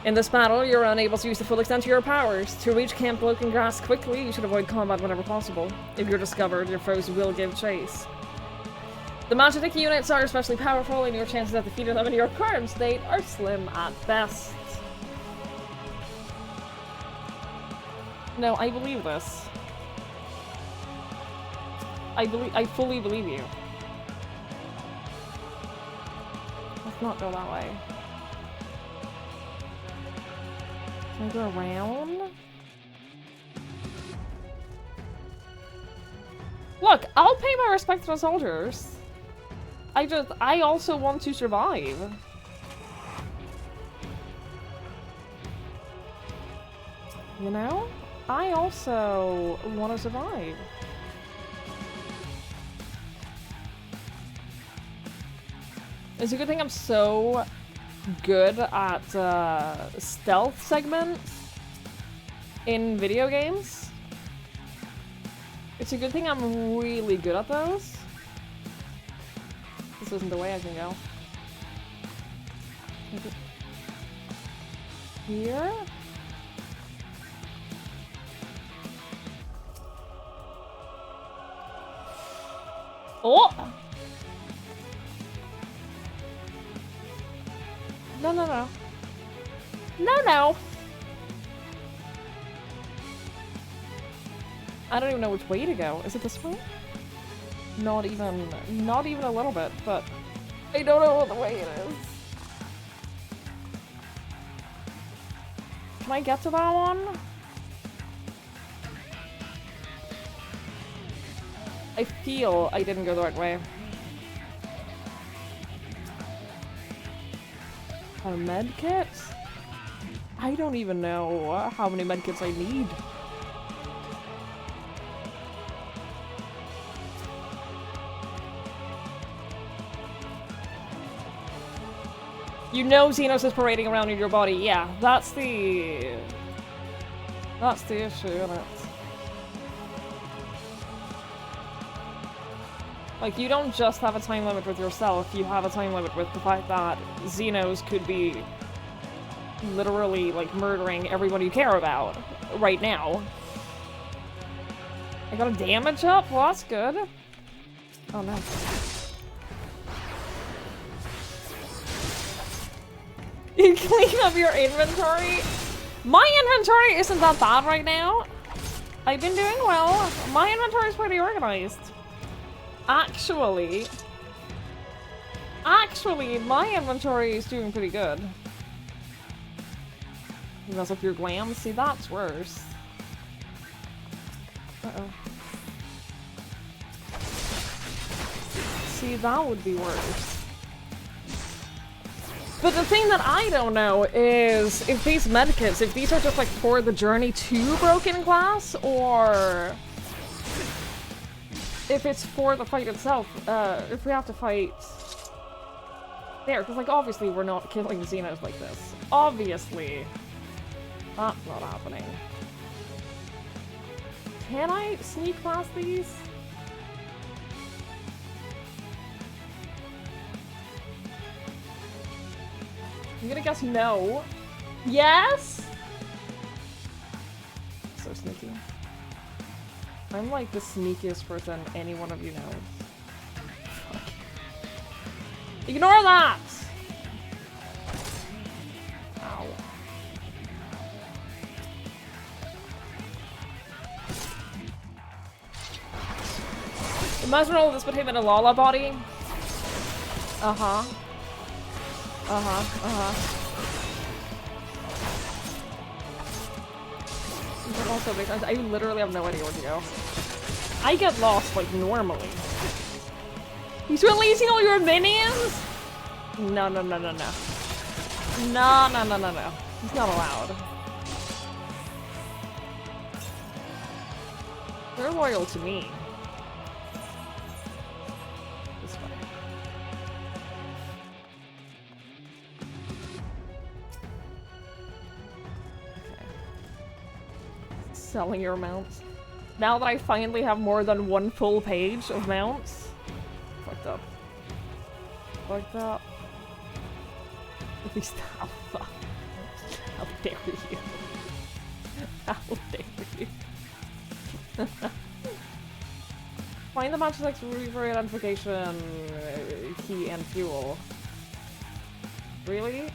In this battle, you're unable to use the full extent of your powers. To reach Camp Grass quickly, you should avoid combat whenever possible. If you're discovered, your foes will give chase. The magic units are especially powerful, and your chances of defeating them in your current state are slim at best. No, I believe this. I fully believe you. Let's not go that way. Can I go around? Look, I'll pay my respect to the soldiers. I also want to survive. You know? I also want to survive. It's a good thing I'm so good at stealth segments in video games. It's a good thing I'm really good at those. This isn't the way I can go. Here? Oh! No, no, no. No, no! I don't even know which way to go. Is it this way? Not even a little bit, but I don't know what the way it is. Can I get to that one? I feel I didn't go the right way. A med kit? I don't even know how many med kits I need. You know Xenos is parading around in your body. Yeah, that's the issue, isn't it? Like, you don't just have a time limit with yourself, you have a time limit with the fact that Xenos could be literally, like, murdering everyone you care about right now. I got a damage up? Well, that's good. Oh, no. You clean up your inventory? My inventory isn't that bad right now. I've been doing well. My inventory is pretty organized. Actually, my inventory is doing pretty good. You mess up your glam? See, that's worse. Uh-oh. See, that would be worse. But the thing that I don't know is if these medkits, if these are just like for the journey to Broken Glass, or if it's for the fight itself, if we have to fight there, because like obviously we're not killing Xenos like this. Obviously, that's not happening. Can I sneak past these? I'm gonna guess no. Yes? So sneaky. I'm like the sneakiest person any one of you knows. Fuck. Ignore that! Ow. Imagine all of this put him in a Lala body. Uh-huh. Uh-huh, uh-huh. Also, because I literally have no idea where to go. I get lost, like, normally. He's releasing all your minions? No, no, no, no, no. No, no, no, no, no. He's not allowed. They're loyal to me. This way. Okay. Selling your mounts. Now that I finally have more than one full page of mounts. Fucked up. Fucked up. At least how dare you? How dare you? Find the Magitex Reaver identification key and fuel. Really?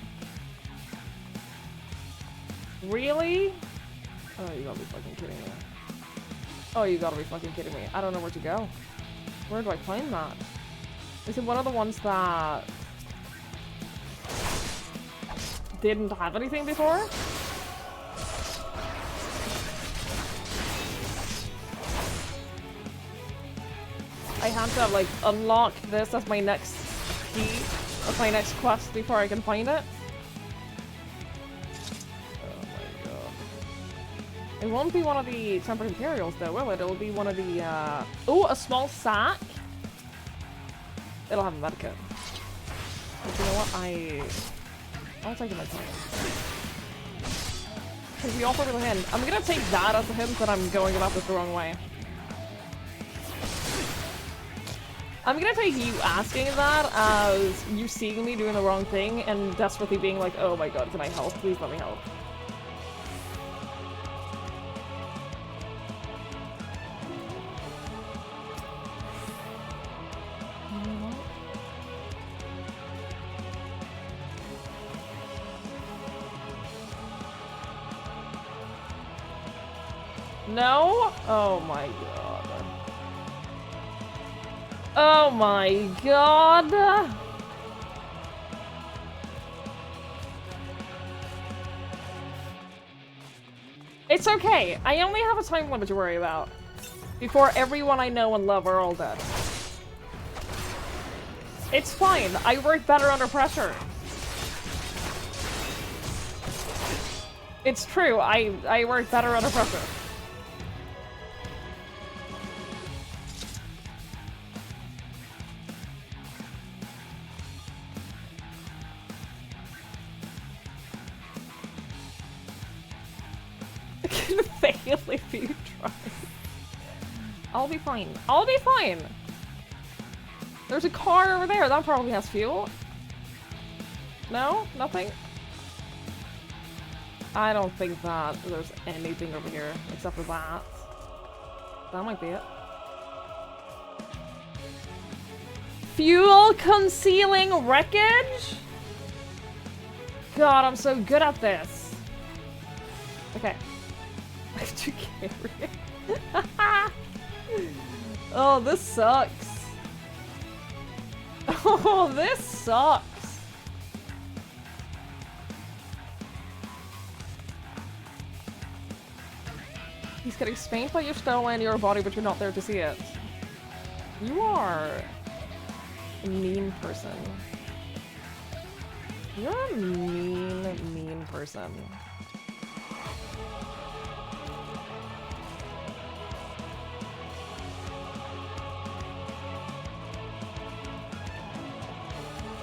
Really? Oh, you gotta be fucking kidding me. Oh, you gotta be fucking kidding me. I don't know where to go. Where do I find that? Is it one of the ones that didn't have anything before? I have to like unlock this as my next key, as my next quest before I can find it. Oh my god. It won't be one of the Tempered Imperials though, will it? It'll be one of the, oh, a small sack? It'll have a medikit. But you know what? I'll take it my time. Because we offer with a hint. I'm gonna take that as a hint that I'm going about this the wrong way. I'm gonna take you asking that as you seeing me doing the wrong thing and desperately being like, oh my god, can I help? Please let me help. No? Oh my god. Oh my god! It's okay. I only have a time limit to worry about. Before everyone I know and love are all dead. It's fine. I work better under pressure. It's true. I work better under pressure. Fail if you try. I'll be fine. I'll be fine. There's a car over there. That probably has fuel. No? Nothing? I don't think that there's anything over here except for that. That might be it. Fuel concealing wreckage? God, I'm so good at this. Okay. I have to carry it. Oh, this sucks. Oh, this sucks. He's getting spanked by your stolen your body, but you're not there to see it. You are a mean person. You're a mean person.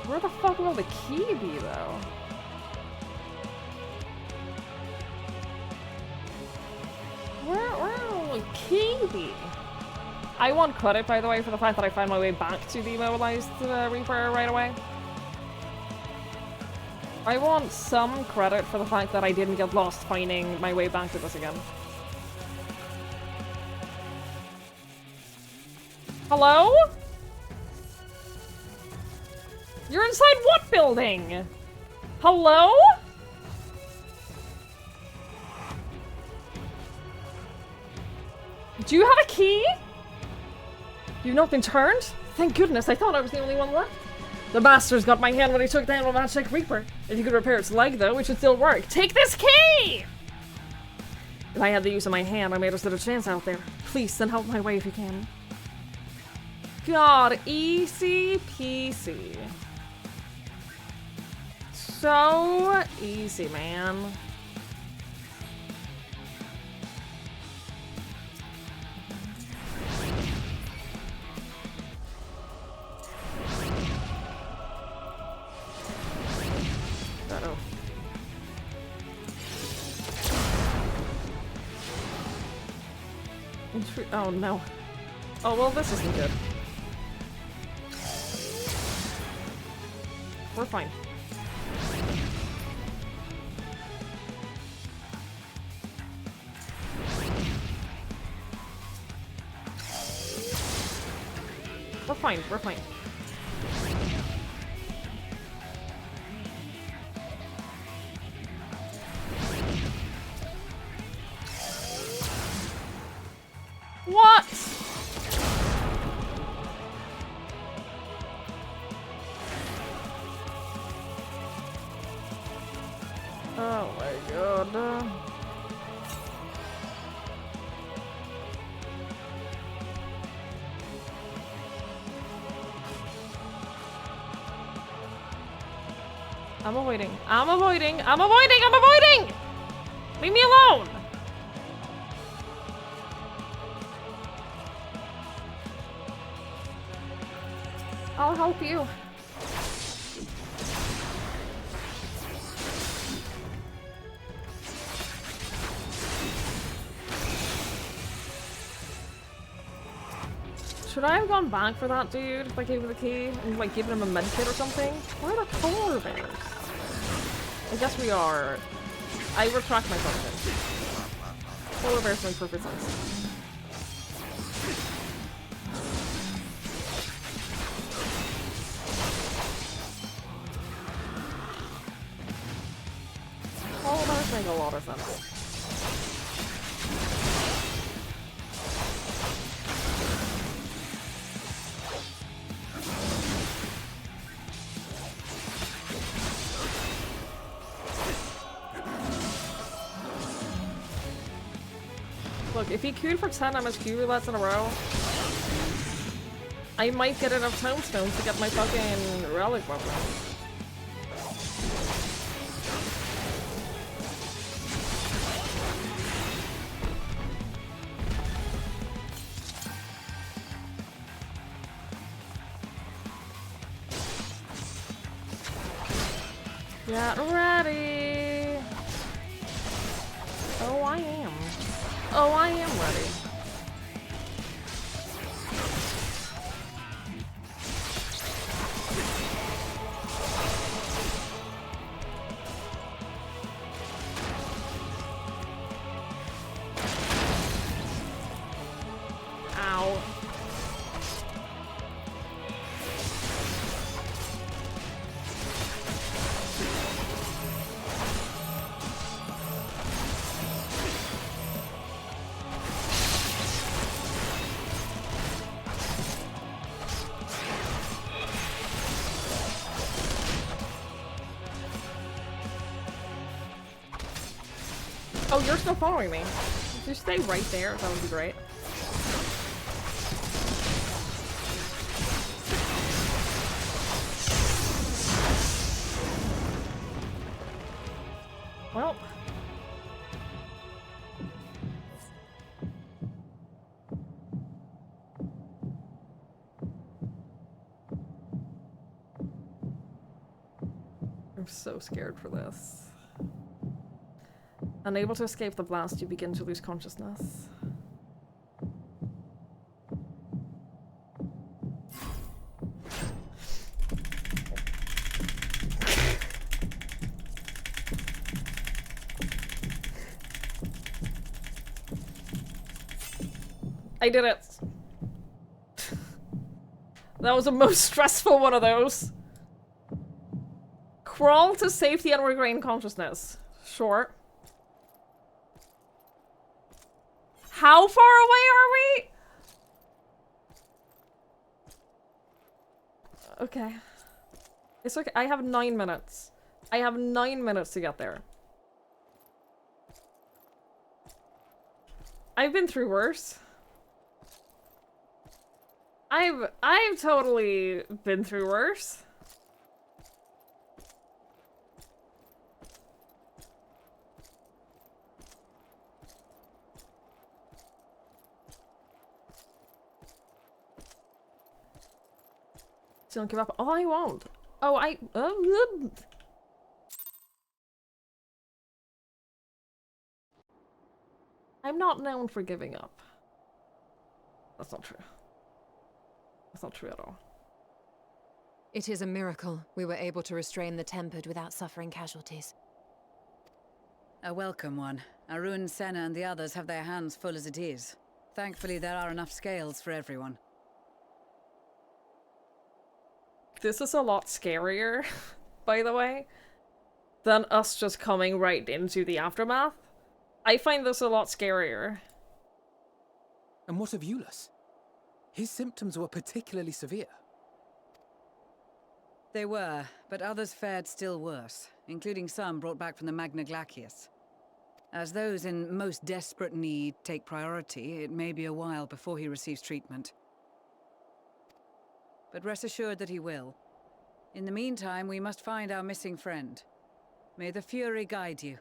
Where the fuck will the key be, though? Where will the key be? I want credit, by the way, for the fact that I found my way back to the immobilized Reaper right away. I want some credit for the fact that I didn't get lost finding my way back to this again. Hello? You're inside what building? Hello? Do you have a key? You've not been turned? Thank goodness, I thought I was the only one left. The bastard's got my hand when he took down a Magitex Reaper. If you could repair its leg, though, it should still work. Take this key! If I had the use of my hand, I might have stood a chance out there. Please, send help my way if you can. God, easy peasy. so easy, man. Uh-oh. Oh no. Oh well, this isn't good. We're fine. We're fine, we're fine. What? Oh my god. I'm avoiding. I'm avoiding. I'm avoiding. I'm avoiding! Leave me alone! I'll help you. Should I have gone back for that dude if I gave him the key and like given him a med kit or something? Where are the polar bears? I guess we are. I retract my question. Polar bears make perfect sense. Polar bears make a lot of sense. Look, if he queued for 10 MSQ roulettes in a row, I might get enough tomestones to get my fucking relic weapon. Get ready! Oh, I am. Oh, I am ready. Ow. Oh, you're still following me. If you stay right there, that would be great. Well. I'm so scared for this. Unable to escape the blast, you begin to lose consciousness. I did it. That was the most stressful one of those. Crawl to safety and regain consciousness. Sure. How far away are we? Okay. It's okay. I have 9 minutes. I have 9 minutes to get there. I've been through worse. I've totally been through worse. Don't give up. Oh, I won't. Oh, I'm not known for giving up. That's not true. That's not true at all. It is a miracle we were able to restrain the Tempered without suffering casualties. A welcome one. Arun, Senna, and the others have their hands full as it is. Thankfully, there are enough scales for everyone. This is a lot scarier, by the way, than us just coming right into the aftermath. I find this a lot scarier. And what of Euless? His symptoms were particularly severe. They were, but others fared still worse, including some brought back from the Magna Glacius. As those in most desperate need take priority, it may be a while before he receives treatment. But rest assured that he will. In the meantime, we must find our missing friend. May the Fury guide you.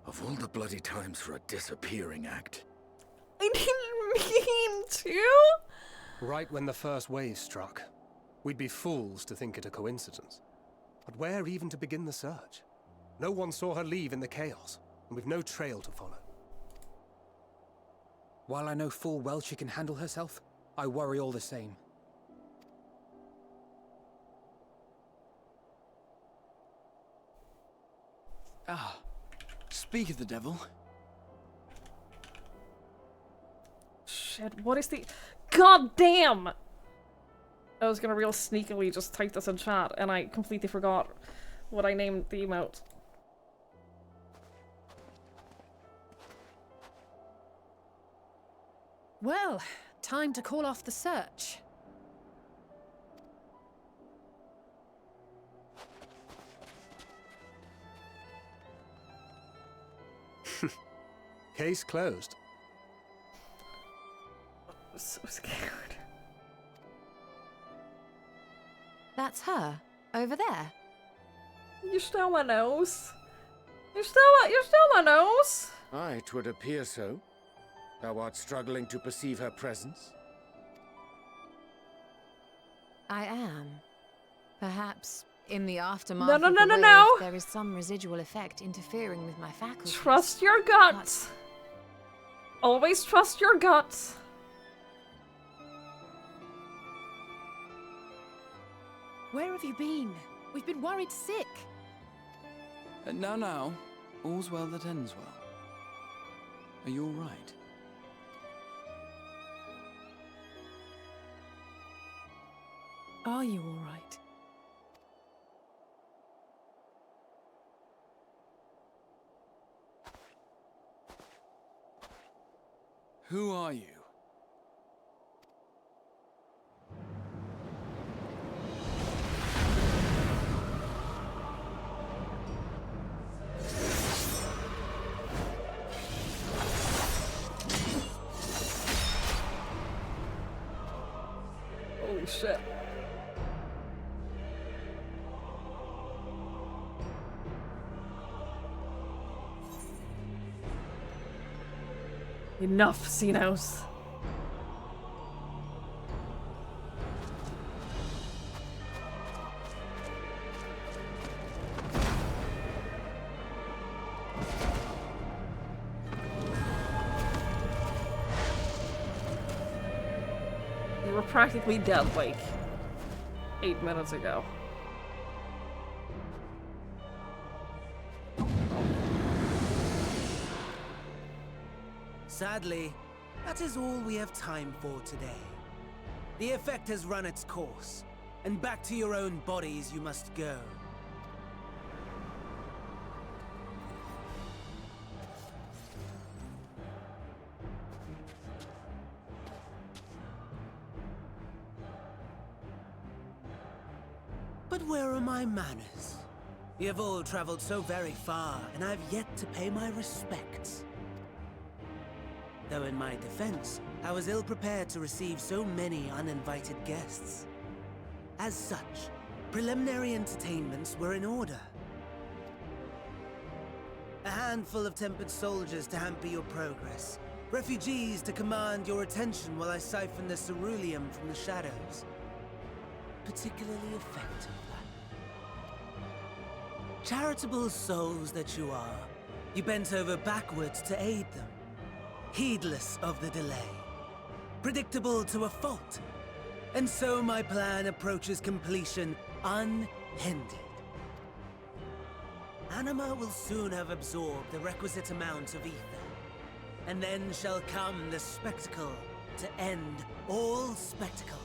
Of all the bloody times for a disappearing act. I didn't mean to! Right when the first wave struck, we'd be fools to think it a coincidence. But where even to begin the search? No one saw her leave in the chaos, and we've no trail to follow. While I know full well she can handle herself, I worry all the same. Ah, speak of the devil. Shit, what is the... God damn! I was gonna real sneakily just type this in chat, and I completely forgot what I named the emote. Well, time to call off the search. Case closed. I'm so scared. That's her, over there. You stole my nose. You stole my nose. Aye, 'twould appear so. Thou art struggling to perceive her presence? I am. Perhaps in the aftermath No, of the wave, no. there is some residual effect interfering with my faculties. Trust your gut. Always trust your gut. Where have you been? We've been worried sick. Now, all's well that ends well. Are you all right? Are you all right? Who are you? Holy shit. Enough, Xenos. You were practically dead, like, 8 minutes ago. Sadly, that is all we have time for today. The effect has run its course, and back to your own bodies you must go. But where are my manners? You have all traveled so very far, and I've yet to pay my respects. Though in my defense, I was ill-prepared to receive so many uninvited guests. As such, preliminary entertainments were in order. A handful of tempered soldiers to hamper your progress. Refugees to command your attention while I siphon the ceruleum from the shadows. Particularly effective, that. Charitable souls that you are, you bent over backwards to aid them. Heedless of the delay. Predictable to a fault. And so my plan approaches completion unhindered. Anima will soon have absorbed the requisite amount of ether. And then shall come the spectacle to end all spectacles.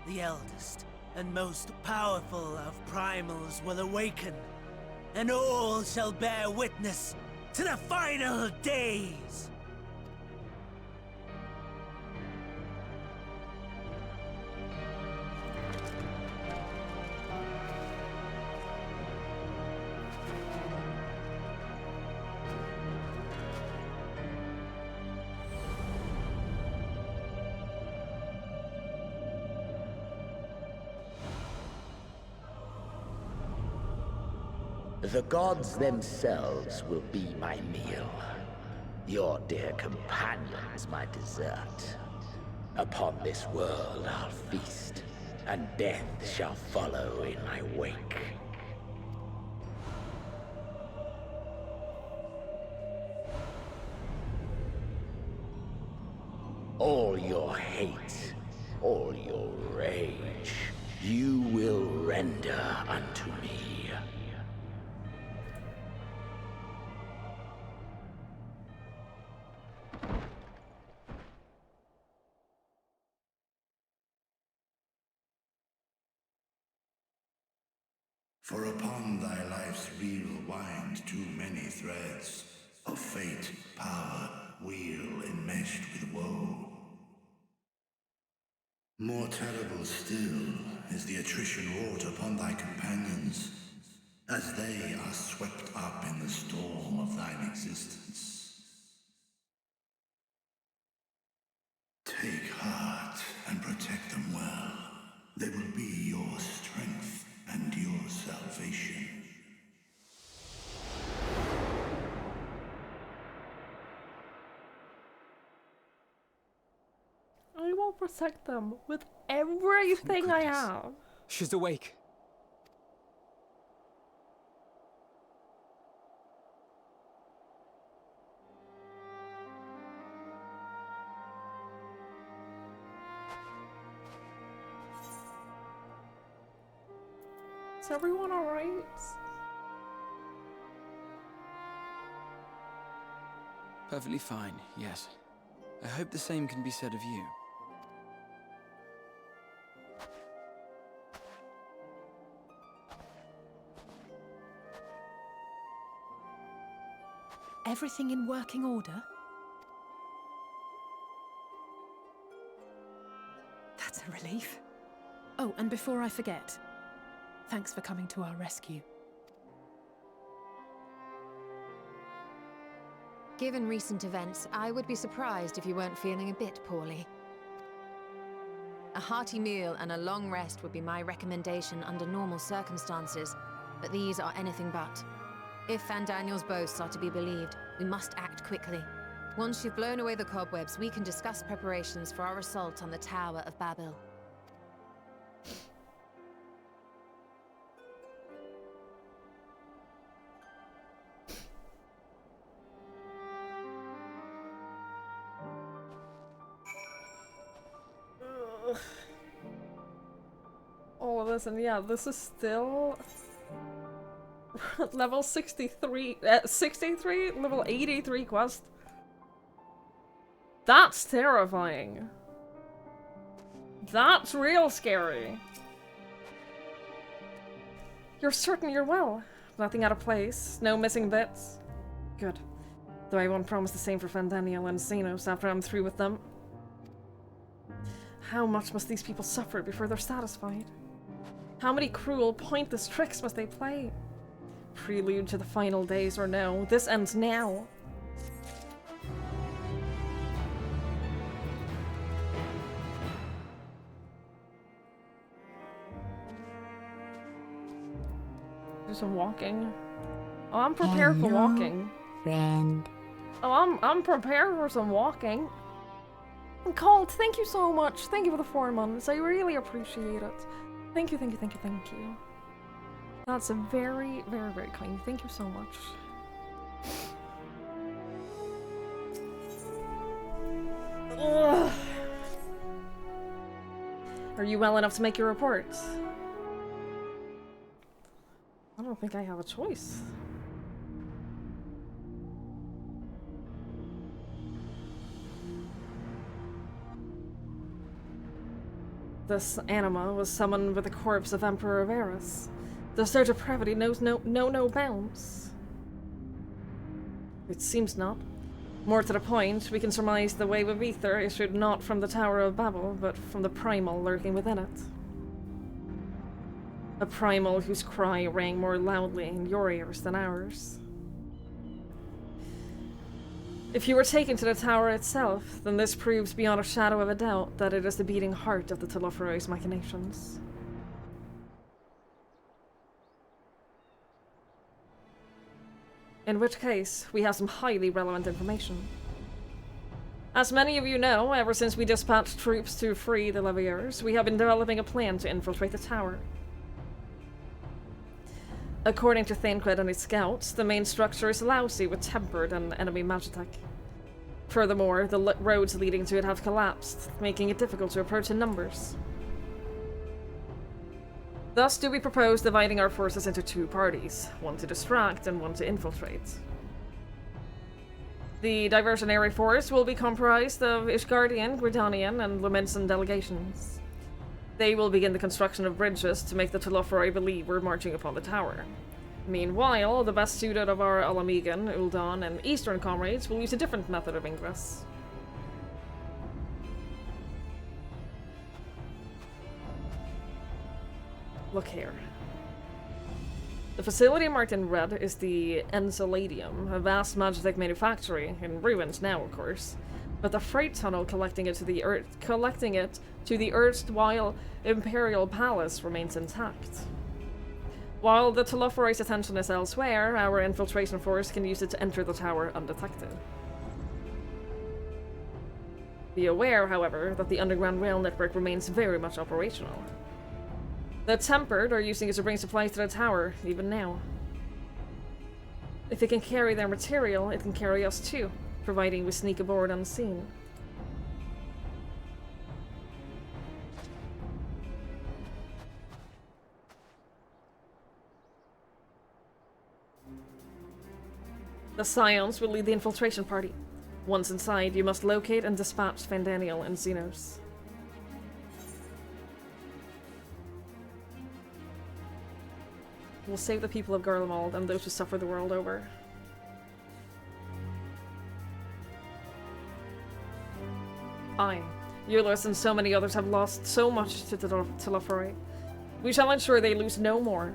The eldest and most powerful of primals will awaken, and all shall bear witness to the final days! The gods themselves will be my meal. Your dear companions my dessert. Upon this world I'll feast, and death shall follow in my wake. All your hate, all your rage, you will render unto me. For upon thy life's reel wind too many threads of fate, power, weal enmeshed with woe. More terrible still is the attrition wrought upon thy companions, as they are swept up in the storm of thine existence. Take heart and protect them well. They will be your strength and your salvation. I will protect them with everything I have. She's awake. Is everyone alright? Perfectly fine, yes. I hope the same can be said of you. Everything in working order? That's a relief. Oh, and before I forget, thanks for coming to our rescue. Given recent events, I would be surprised if you weren't feeling a bit poorly. A hearty meal and a long rest would be my recommendation under normal circumstances, but these are anything but. If Van Daniel's boasts are to be believed, we must act quickly. Once you've blown away the cobwebs, we can discuss preparations for our assault on the Tower of Babel. All of this, and yeah, this is still level 63, 63, level 83 quest. That's terrifying. That's real scary. You're certain you're well? Nothing out of place? No missing bits? Good. Though I won't promise the same for Fandaniel and Xenos after I'm through with them. How much must these people suffer before they're satisfied? How many cruel, pointless tricks must they play? Prelude to the final days, or no? This ends now. Do some walking. Oh, I'm prepared for walking. Friend. Oh, I'm prepared for some walking. Colt, thank you so much. Thank you for the 4 months. I really appreciate it. Thank you, thank you, thank you, thank you. That's a very, very, very kind. Thank you so much. Ugh. Are you well enough to make your report? I don't think I have a choice. This anima was summoned with the corpse of Emperor Varus. Does their depravity knows no bounds? It seems not. More to the point, we can surmise the wave of ether issued not from the Tower of Babel, but from the primal lurking within it. A primal whose cry rang more loudly in your ears than ours. If you were taken to the tower itself, then this proves beyond a shadow of a doubt that it is the beating heart of the Telophoro's machinations. In which case, we have some highly relevant information. As many of you know, ever since we dispatched troops to free the Leviers, we have been developing a plan to infiltrate the tower. According to Thancred and his scouts, the main structure is lousy with tempered and enemy magitech. Furthermore, the roads leading to it have collapsed, making it difficult to approach in numbers. Thus do we propose dividing our forces into 2 parties, one to distract and one to infiltrate. The diversionary force will be comprised of Ishgardian, Gridanian, and Lumensan delegations. They will begin the construction of bridges to make the Telophoroi believe we're marching upon the tower. Meanwhile, the best suited of our Alamigan, Uldan, and Eastern comrades will use a different method of ingress. Look here. The facility marked in red is the Enceladium, a vast magitech manufactory, in ruins now, of course. But the freight tunnel collecting it to the erstwhile Imperial Palace remains intact. While the Telophoro's attention is elsewhere, our infiltration force can use it to enter the tower undetected. Be aware, however, that the underground rail network remains very much operational. The Tempered are using it to bring supplies to the tower, even now. If it can carry their material, it can carry us too, providing we sneak aboard unseen. The Scions will lead the infiltration party. Once inside, you must locate and dispatch Fandaniel and Xenos. We'll save the people of Garlemald and those who suffer the world over. I, Eulos, and so many others have lost so much to Telophoroi. We shall ensure they lose no more.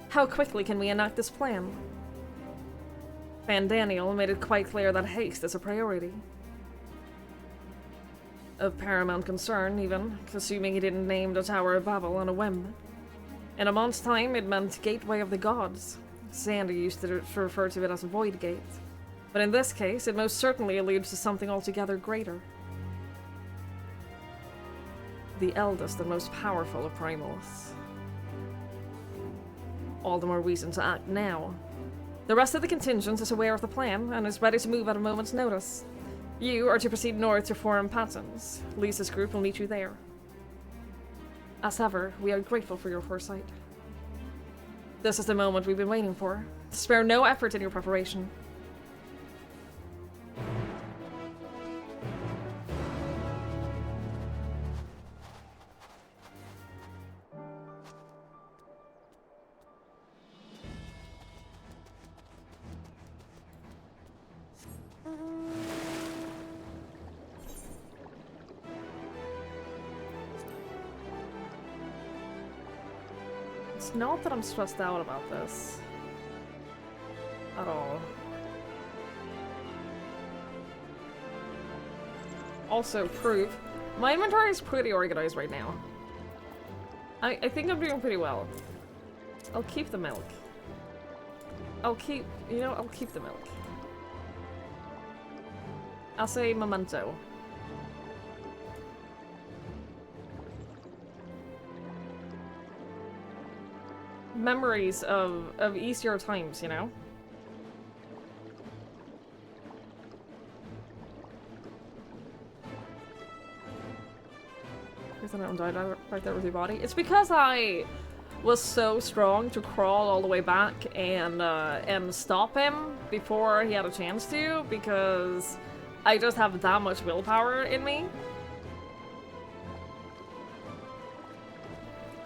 How quickly can we enact this plan? Fandaniel made it quite clear that haste is a priority. Of paramount concern, even, assuming he didn't name the Tower of Babel on a whim. In a month's time, it meant Gateway of the Gods. Sandy used to refer to it as Void Gate. But in this case, it most certainly alludes to something altogether greater. The eldest and most powerful of primals. All the more reason to act now. The rest of the contingent is aware of the plan and is ready to move at a moment's notice. You are to proceed north to Forum Patents. Lisa's group will meet you there. As ever, we are grateful for your foresight. This is the moment we've been waiting for. Spare no effort in your preparation. It's not that I'm stressed out about this. At all. Also, proof. My inventory is pretty organized right now. I think I'm doing pretty well. I'll keep the milk. I'll keep, you know, I'll keep the milk. As a memento. Memories of easier times, you know? Reason I don't die right there with your body. It's because I was so strong to crawl all the way back and stop him before he had a chance to, because I just have that much willpower in me.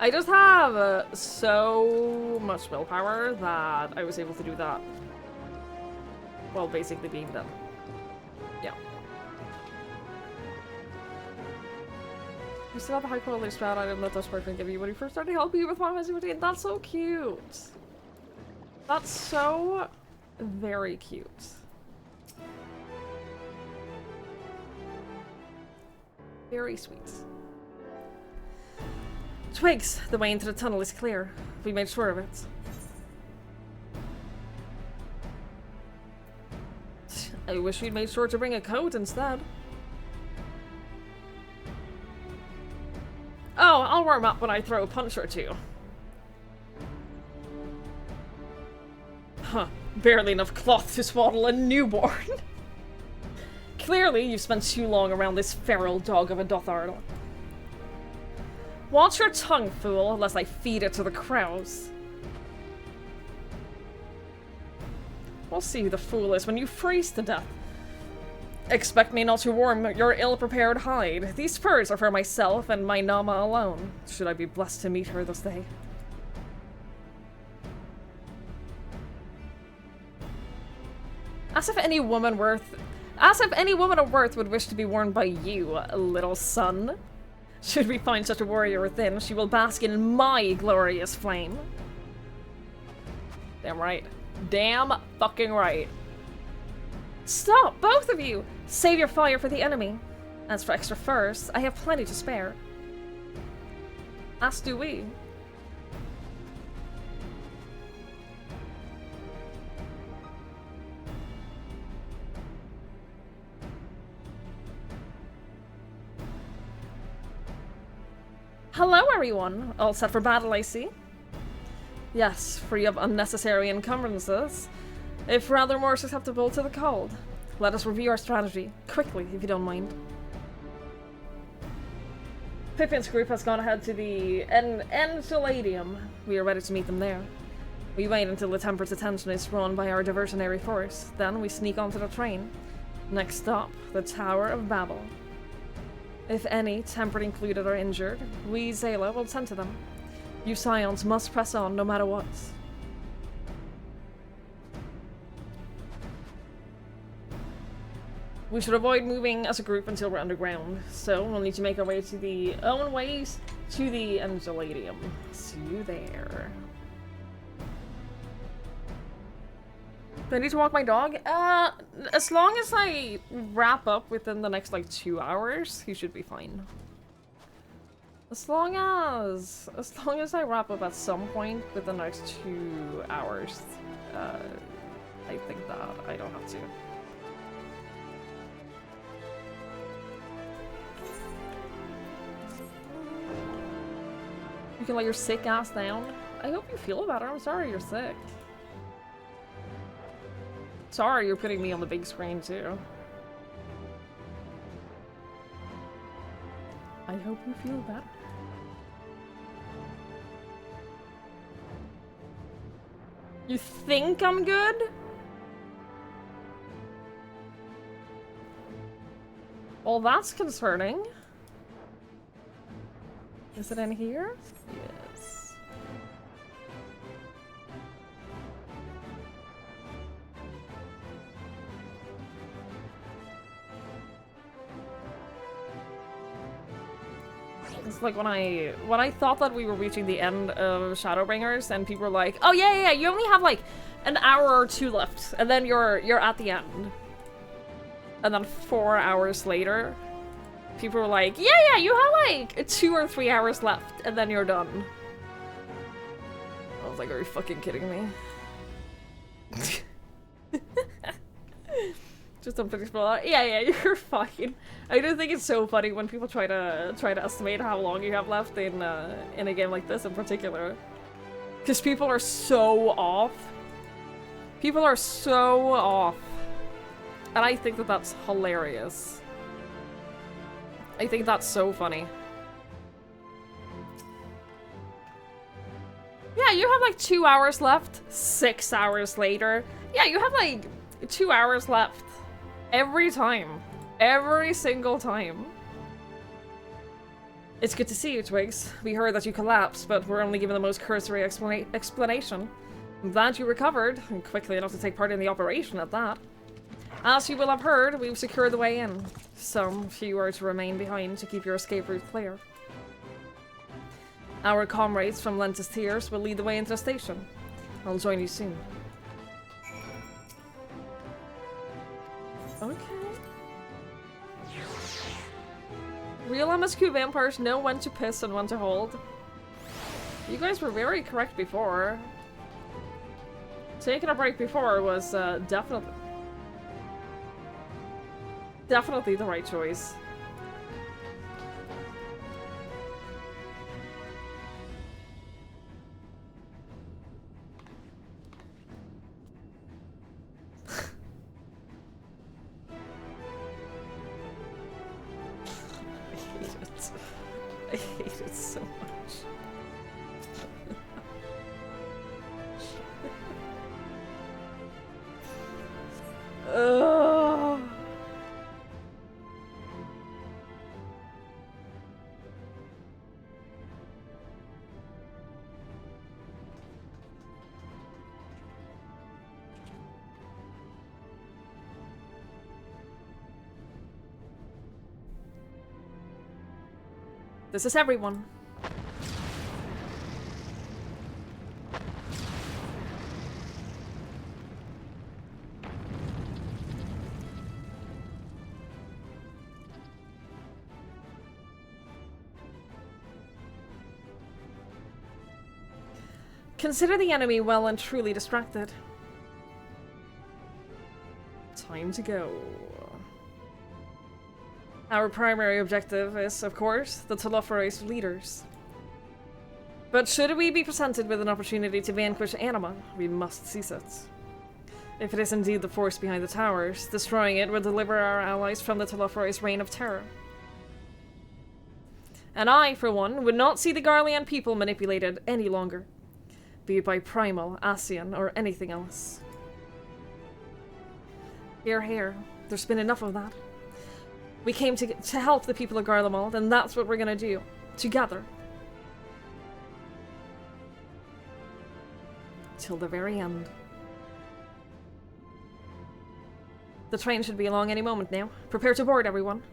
I just have so much willpower that I was able to do that while basically being done. Yeah. You still have the high quality strat item that Dutch boyfriend gave you when he first started helping you with Final Fantasy 15. That's so cute. That's so very cute. Very sweet. Twigs, the way into the tunnel is clear. We made sure of it. I wish we'd made sure to bring a coat instead. Oh, I'll warm up when I throw a punch or two. Huh, barely enough cloth to swaddle a newborn. Clearly, you've spent too long around this feral dog of a Dothard. Watch your tongue, fool, lest I feed it to the crows. We'll see who the fool is when you freeze to death. Expect me not to warm your ill-prepared hide. These furs are for myself and my Nama alone, should I be blessed to meet her this day. As if any woman of worth would wish to be worn by you, little son. Should we find such a warrior within, she will bask in my glorious flame. Damn right. Damn fucking right. Stop, both of you! Save your fire for the enemy. As for extra furs, I have plenty to spare. As do we. Hello, everyone! All set for battle, I see. Yes, free of unnecessary encumbrances. If rather more susceptible to the cold. Let us review our strategy, quickly, if you don't mind. Pippin's group has gone ahead to the ENDWALKER. We are ready to meet them there. We wait until the Temper's attention is drawn by our diversionary force. Then we sneak onto the train. Next stop, the Tower of Babel. If any, Tempered included, are injured, we, Zayla, will tend to them. You Scions must press on no matter what. We should avoid moving as a group until we're underground, so we'll need to make our way to the own ways to the ENDWALKER. See you there. Do I need to walk my dog? As long as I wrap up within the next, like, 2 hours, he should be fine. As long as I wrap up at some point within the next 2 hours, I think that I don't have to. You can let your sick ass down. I hope you feel better. I'm sorry you're sick. Sorry you're putting me on the big screen too. I hope you feel better. You think I'm good? Well, that's concerning. Is it in here? Yes. It's like when I thought that we were reaching the end of Shadowbringers and people were like, "Oh yeah, you only have like an hour or 2 left and then you're at the end." And then 4 hours later, people were like, yeah, you have like 2 or 3 hours left, and then you're done. I was like, are you fucking kidding me? Just unpredictable. Yeah, you're fine. I do think it's so funny when people try to estimate how long you have left in a game like this in particular, because people are so off. People are so off, and I think that that's hilarious. I think that's so funny. Yeah, you have like 2 hours left. 6 hours later. Yeah, you have like 2 hours left. Every time. Every single time. It's good to see you, Twigs. We heard that you collapsed, but we're only given the most cursory explanation. I'm glad you recovered, and quickly enough to take part in the operation at that. As you will have heard, we've secured the way in. Some few are to remain behind to keep your escape route clear. Our comrades from Lentis Tears will lead the way into the station. I'll join you soon. Okay. Real MSQ vampires know when to piss and when to hold. You guys were very correct before. Taking a break before was definitely the right choice. I hate it so much. Ugh. This is everyone. Consider the enemy well and truly distracted. Time to go. Our primary objective is, of course, the Telophorase leaders. But should we be presented with an opportunity to vanquish Anima, we must seize it. If it is indeed the force behind the towers, destroying it will deliver our allies from the Telophorase reign of terror. And I, for one, would not see the Garlean people manipulated any longer, be it by Primal, Ascian, or anything else. Here, there's been enough of that. We came to help the people of Garlemald, and that's what we're gonna do. Together. Till the very end. The train should be along any moment now. Prepare to board, everyone.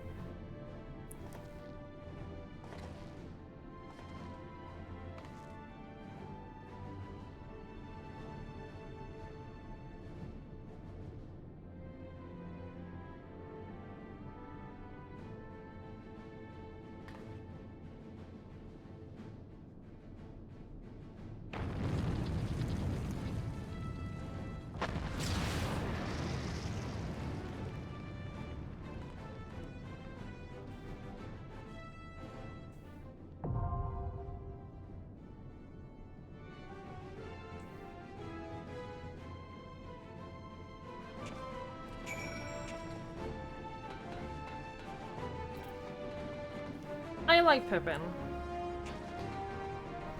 I like Pippin.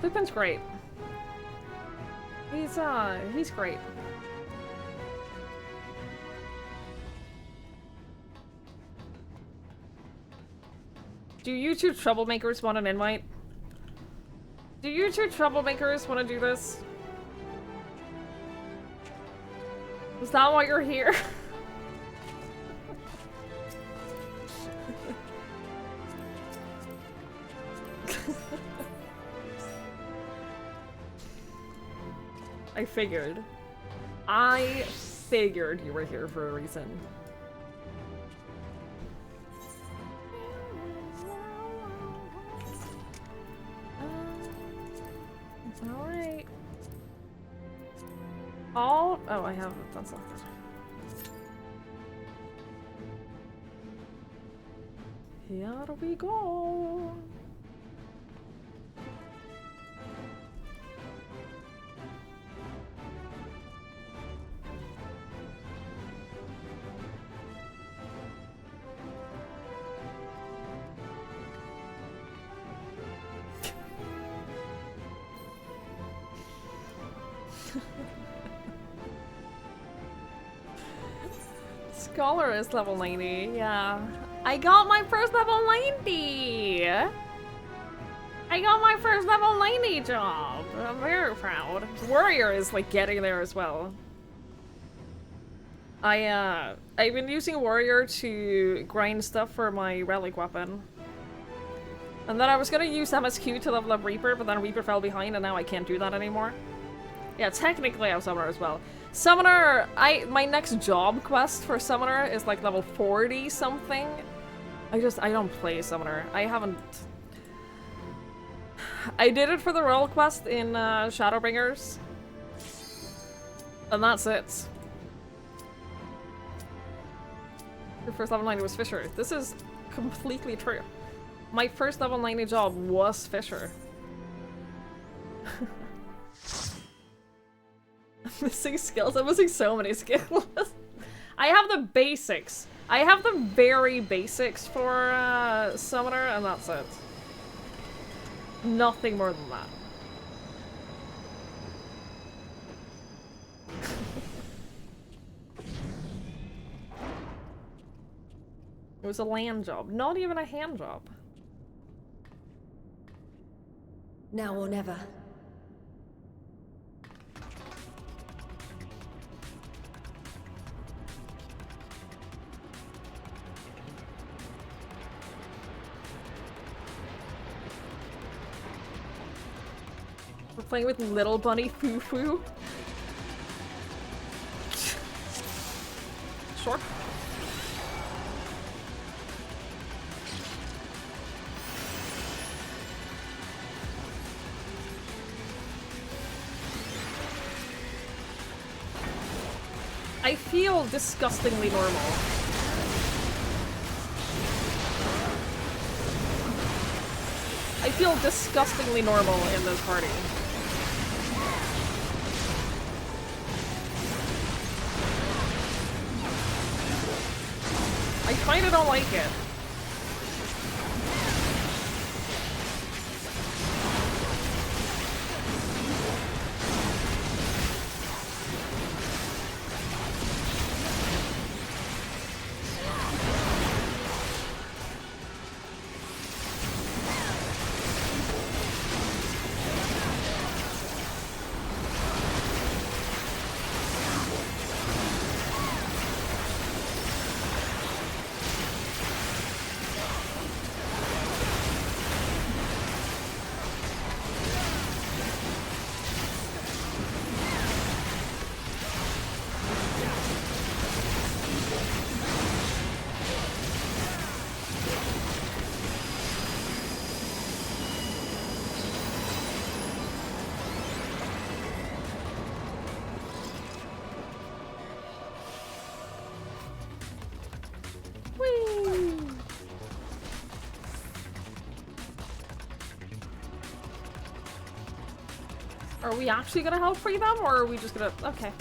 Pippin's great. He's great. Do you two troublemakers want an invite? Do you two troublemakers want to do this? Is that why you're here? I figured you were here for a reason. It's alright. all... Oh, I have it. That's not good. Here we go. Scholar is level 90, yeah. I got my first level 90! I got my first level 90 job! I'm very proud. Warrior is like getting there as well. I've been using Warrior to grind stuff for my relic weapon. And then I was gonna use MSQ to level up Reaper, but then Reaper fell behind and now I can't do that anymore. Yeah, technically I have Summoner as well. Summoner, my next job quest for Summoner is like level 40 something. I don't play Summoner. I haven't... I did it for the role quest in Shadowbringers. And that's it. Your first level 90 was Fisher. This is completely true. My first level 90 job was Fisher. I'm missing skills. I'm missing so many skills. I have the basics. I have the very basics for Summoner, and that's it. Nothing more than that. It was a land job, not even a hand job. Now or never. We're playing with Little Bunny Foo Foo. Sure. I feel disgustingly normal. I feel disgustingly normal in this party. I kinda don't like it. Are we actually gonna help free them, or are we just gonna... Okay.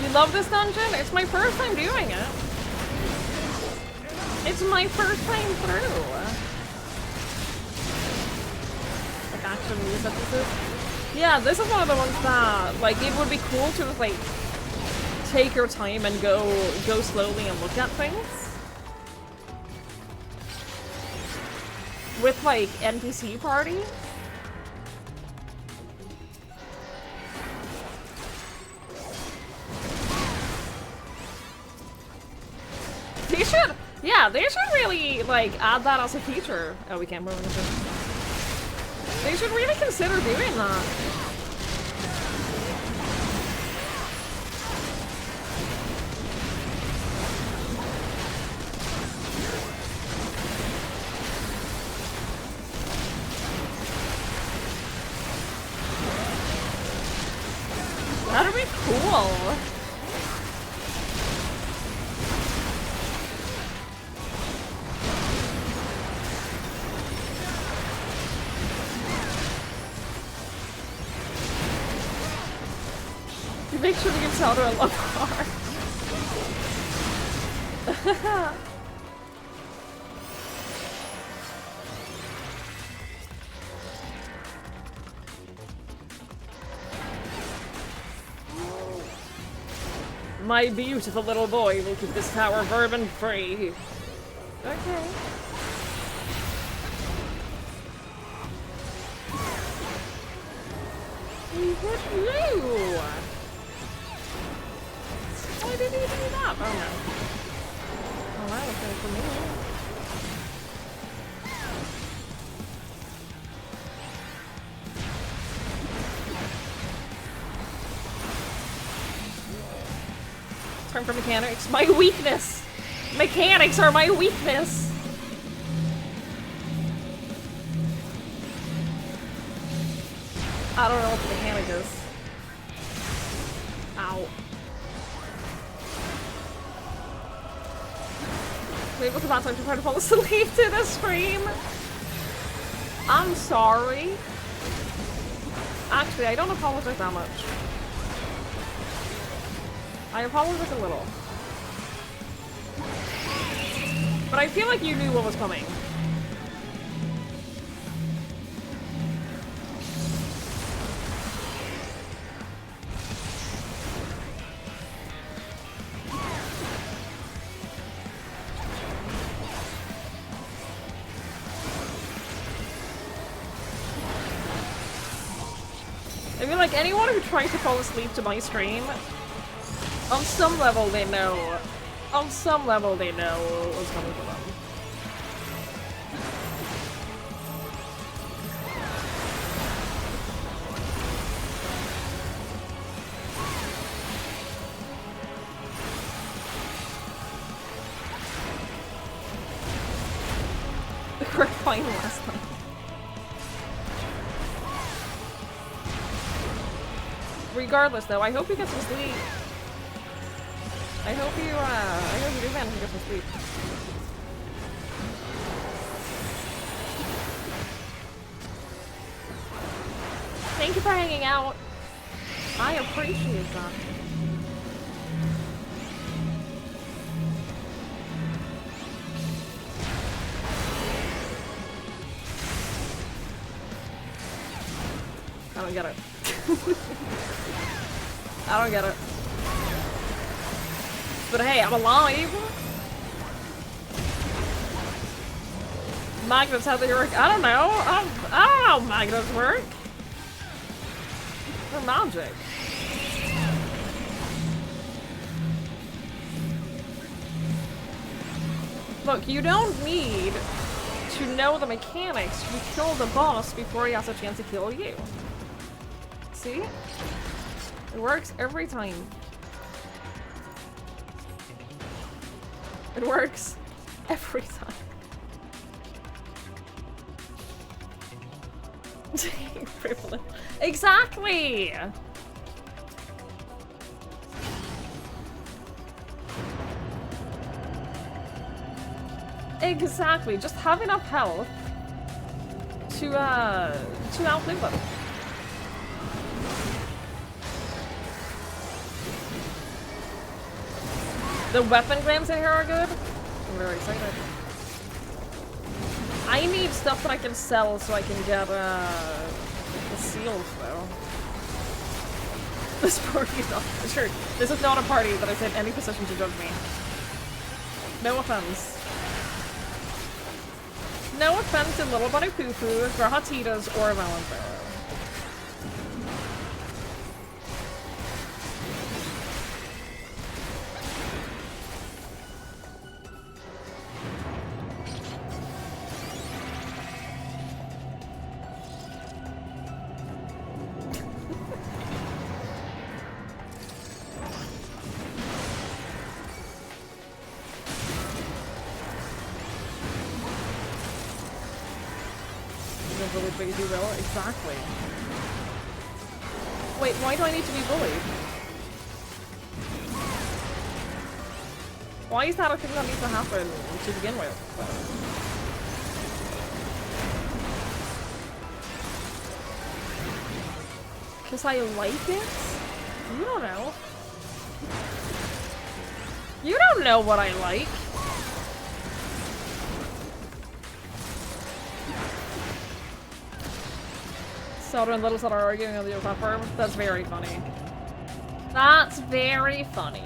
You love this dungeon? It's my first time doing it. It's my first time through. Like actual news that this is. Yeah, this is one of the ones that like it would be cool to just like take your time and go slowly and look at things. With like NPC parties. They should, yeah, they should really, like, add that as a feature. Oh, we can't move into this. They should really consider doing that. That'd be cool. Make sure to give Saldo a love heart. My beautiful little boy will keep this tower vermin free. Okay. Blue. Why did he do that? Oh no. Oh, that was good for me. Turn for mechanics. My weakness! Mechanics are my weakness! I don't know what the mechanic is. Ow. Maybe it's about time to try to fall asleep to the stream. I'm sorry. Actually, I don't apologize that much. I apologize a little. But I feel like you knew what was coming. I feel like anyone who tries to fall asleep to my stream, on some level they know. On some level they know what's coming for them. We're fine last night. Regardless though, I hope you get some sleep. I hope you do manage to get some sleep. Thank you for hanging out. I appreciate that. I don't get it. I don't get it. But hey, I'm alive! Magnets, how they work? I don't know. I don't know how magnets work. They're magic. Look, you don't need to know the mechanics to kill the boss before he has a chance to kill you. See? It works every time. It works every time. Privilege. Exactly! Exactly. Just have enough health to outlive them. The weapon grams in here are good. I'm very excited. I need stuff that I can sell so I can get the seals though. This party is not sure. This is not a party that is in any position to judge me. No offense. No offense to Little Bunny Poo Poo, Grahatitas, or Valenfero. bullied because you will. Exactly. Wait, why do I need to be bullied? Why is that a thing that needs to happen to begin with? Because I like it? You don't know. You don't know what I like. Soda and Little Soda are arguing on the platform. That's very funny. That's very funny.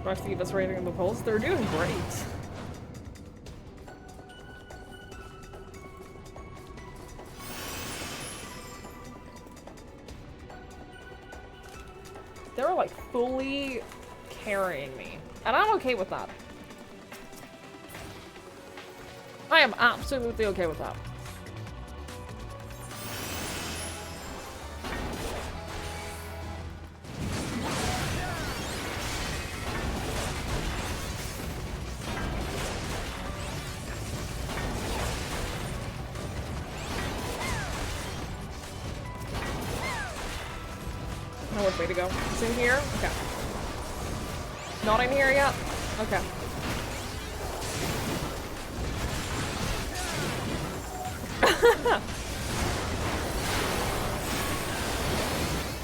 Actually, that's rating in the polls. They're doing great. They're like fully carrying me. And I'm okay with that. I am absolutely okay with that. Way to go. It's in here? Okay. Not in here yet? Okay.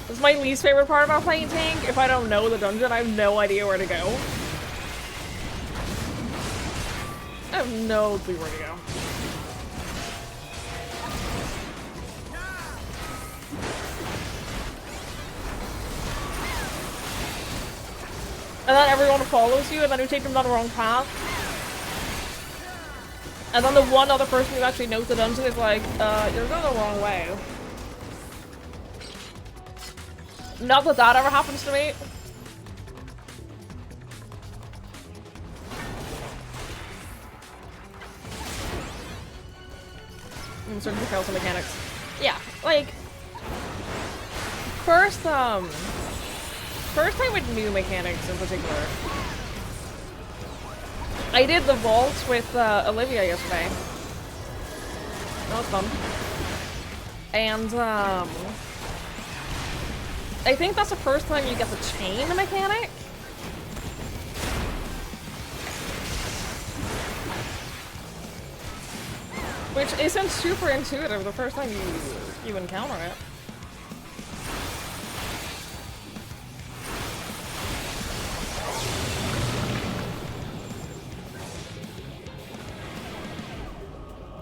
This is my least favorite part about playing tank. If I don't know the dungeon, I have no idea where to go. I have no clue where to go. And then everyone follows you, and then you take them down the wrong path. And then the one other person who actually knows the dungeon is like, you're going the wrong way. Not that that ever happens to me. In certain details and mechanics. Yeah, like... First time with new mechanics in particular. I did the vault with Olivia yesterday. That was fun. And I think that's the first time you get the chain mechanic. Which isn't super intuitive the first time you encounter it.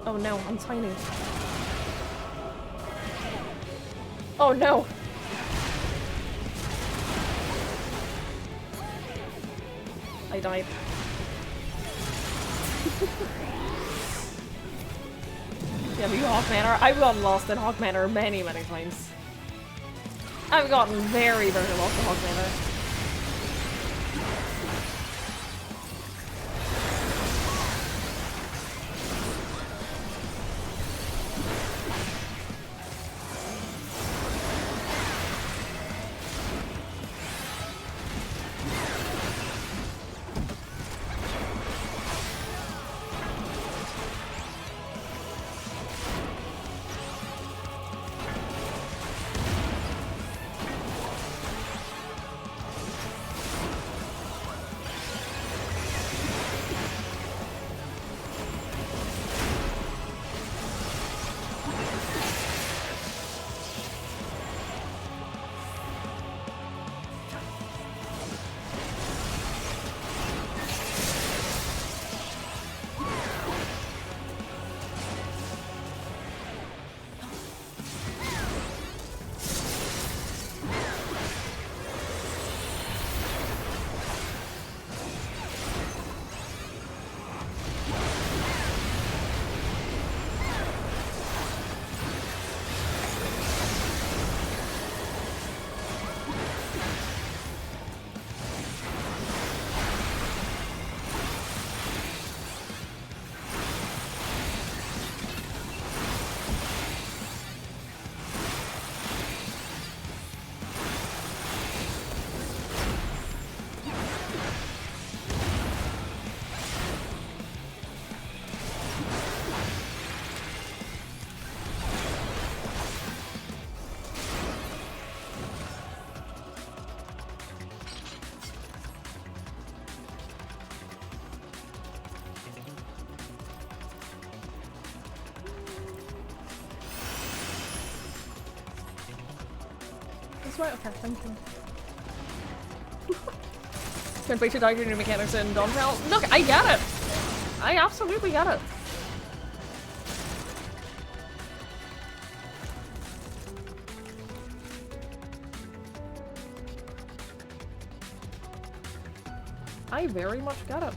Oh no, I'm tiny. Oh no! I died. Yeah, you Hawk Manor. I've gotten lost in Hawk Manor many, many times. I've gotten very, very lost in Hawk Manor. this way? Okay, thank you. Can't wait to dive into mechanics in Dawnfell. Look, I get it! I absolutely get it. I very much get it.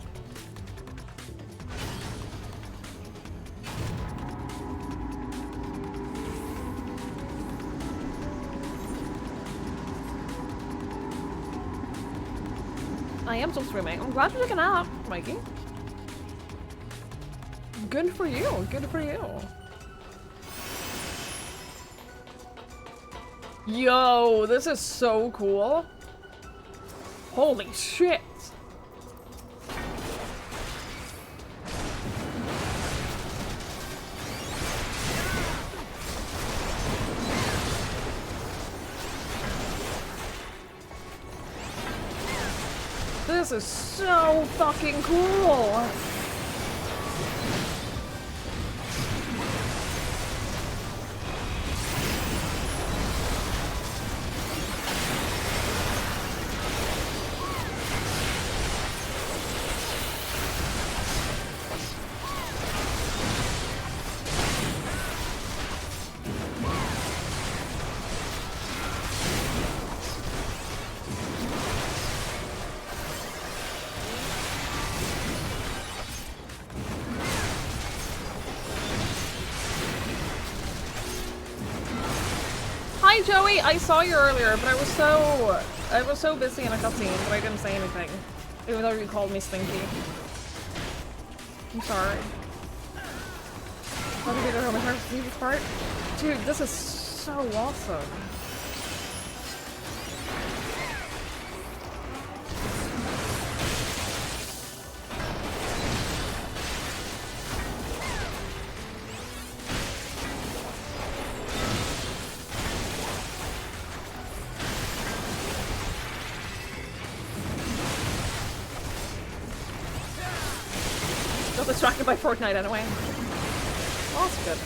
I am still streaming. I'm glad you're taking a nap, Mikey. Good for you. Good for you. Yo, this is so cool. Holy shit. This is so fucking cool! Hi Joey, I saw you earlier, but I was so busy in a cutscene that I didn't say anything. Even though you called me stinky. I'm sorry. How did you get home and see this part? Dude, this is so awesome. Distracted by Fortnite anyway. Well, that's good.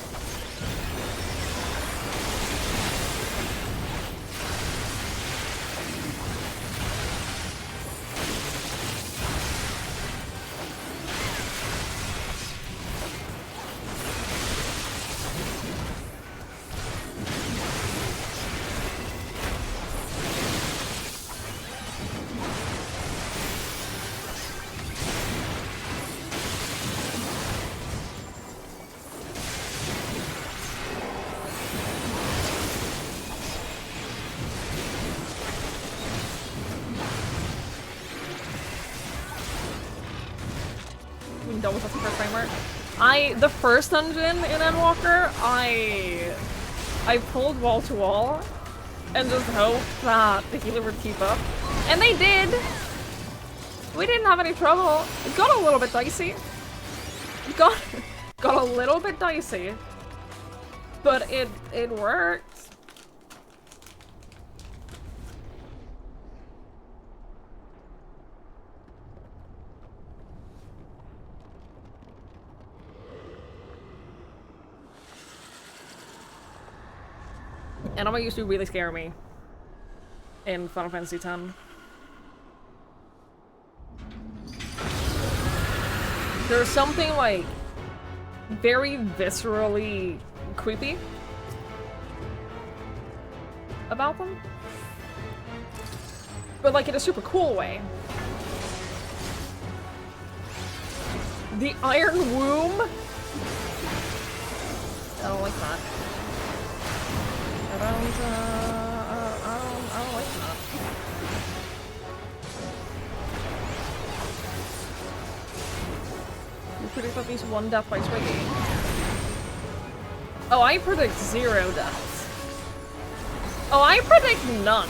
Done with the first framework. The first dungeon in ENDWALKER, I pulled wall to wall and just hoped that the healer would keep up. And they did! We didn't have any trouble. It got a little bit dicey. It got a little bit dicey. But it worked. Enema used to really scare me in Final Fantasy X. There's something like very viscerally creepy about them, but like in a super cool way. The Iron Womb? I don't like that. I don't like that. You predict at least one death by Twiggy. Oh, I predict 0 deaths. Oh, I predict none.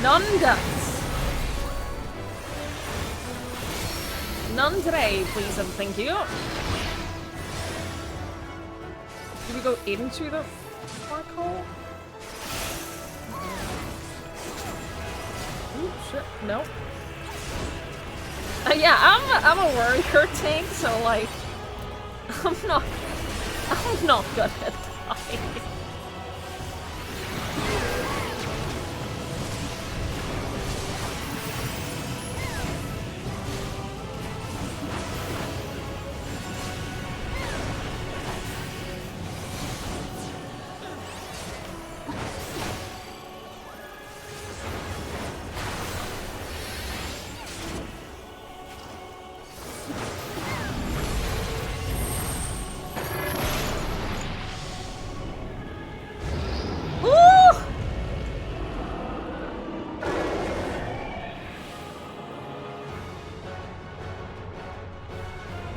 None deaths. None today, please and thank you. Do we go into the black hole? Ooh, shit, no. Yeah, I'm a warrior tank, so like, I'm not good at dying.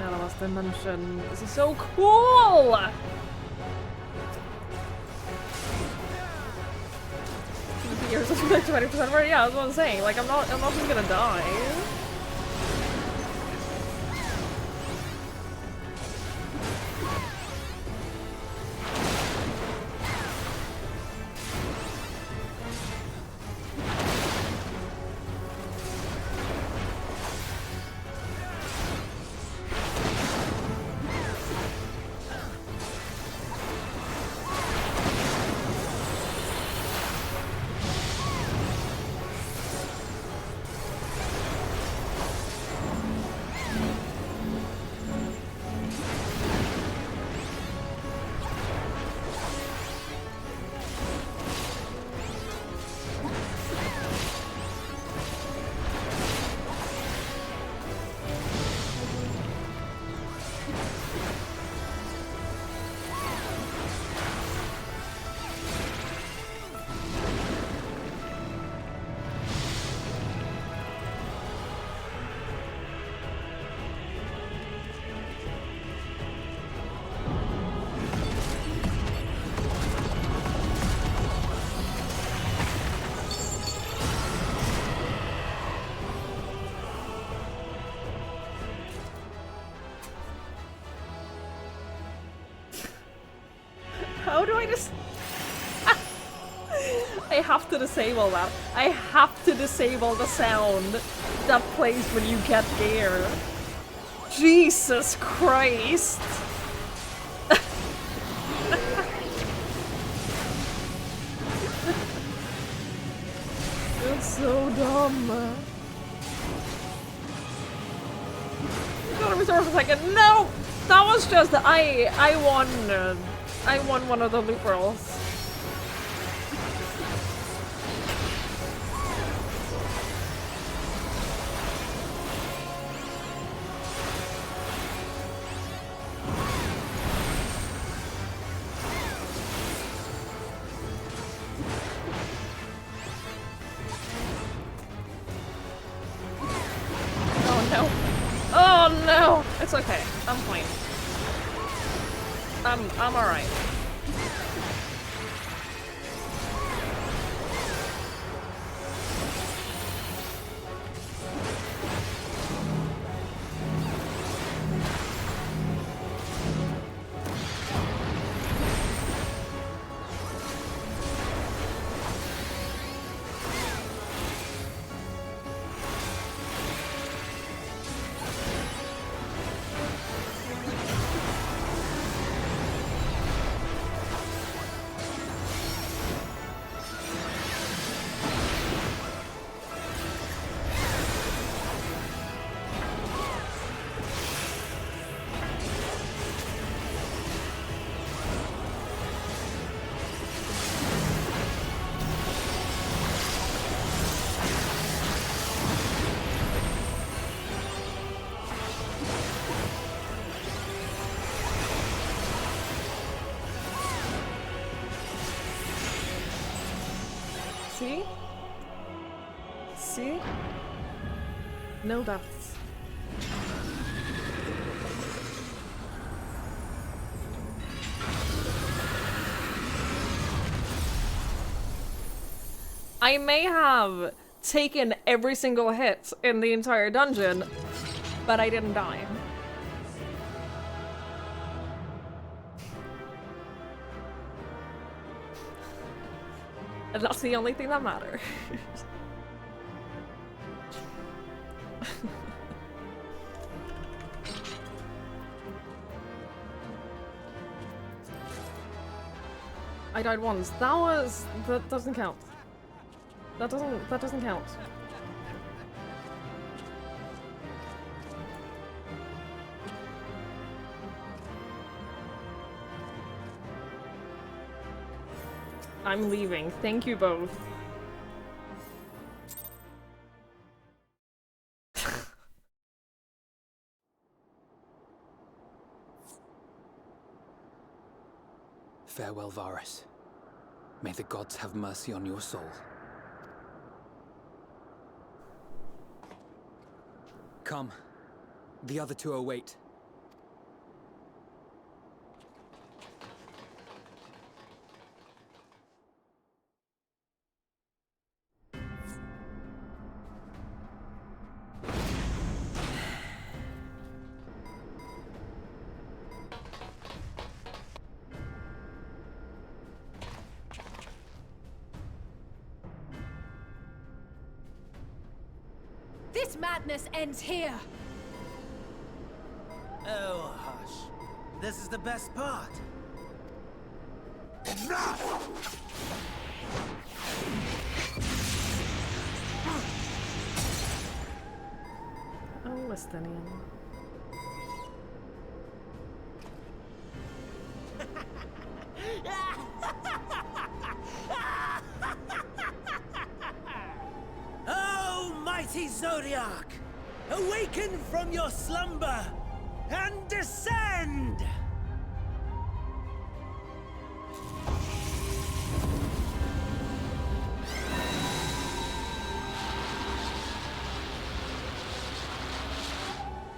out of this dimension. This is so cool! Years of 20% right? Yeah, that's what I'm saying. Like, I'm not just gonna die. How do I just... I have to disable that. I have to disable the sound that plays when you get gear. Jesus Christ! It's so dumb. Gotta restore for a second. No! That was just... I won one of the loop rolls. Oh no. Oh no! It's okay. I'm fine. I'm alright. See? See? No deaths. I may have taken every single hit in the entire dungeon, but I didn't die. And that's the only thing that matters. I died once. That doesn't count. That doesn't count. I'm leaving. Thank you both. Farewell, Varus. May the gods have mercy on your soul. Come. The other two await. This madness ends here! Oh, hush. This is the best part. Oh, Westinian. Oh, mighty Zodiac! Awaken from your slumber and descend!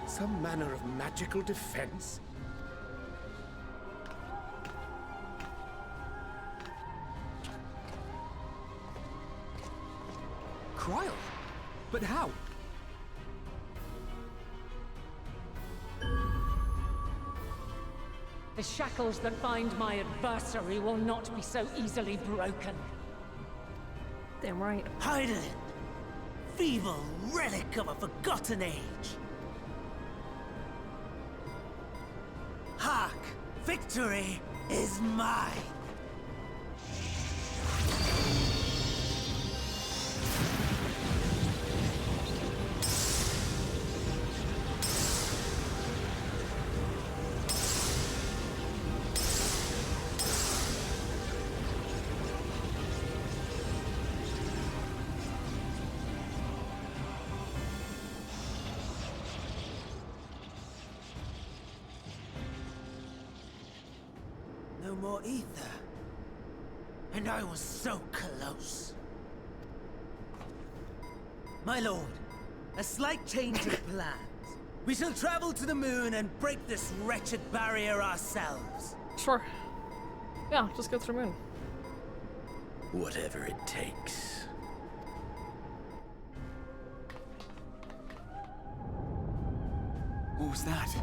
Some manner of magical defense? Cryle? But how? The shackles that bind my adversary will not be so easily broken. Damn right. Hydaelyn! Feeble relic of a forgotten age! Hark! Victory is mine! No more ether. And I was so close. My lord, a slight change of plans. We shall travel to the moon and break this wretched barrier ourselves. Sure. Yeah, just go through the moon. Whatever it takes. What was that?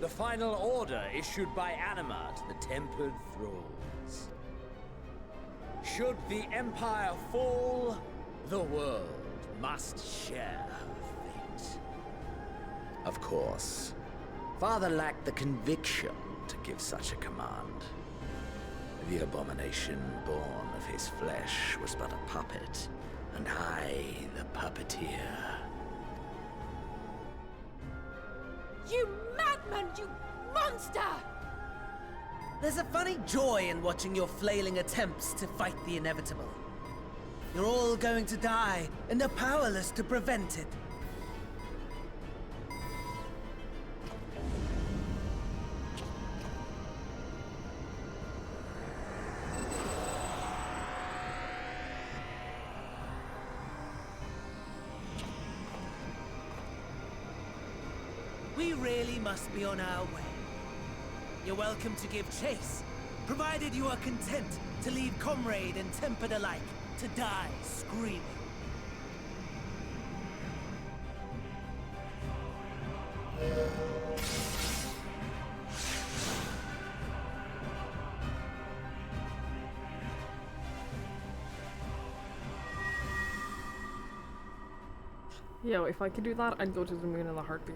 The final order issued by Anima to the Tempered Thralls. Should the Empire fall, the world must share her fate. Of course. Father lacked the conviction to give such a command. The abomination born of his flesh was but a puppet, and I the puppeteer. You madman, you monster! There's a funny joy in watching your flailing attempts to fight the inevitable. You're all going to die, and are powerless to prevent it. We really must be on our way. You're welcome to give chase, provided you are content to leave comrade and tempered alike to die screaming. Yo, if I could do that, I'd go to the moon in a heartbeat.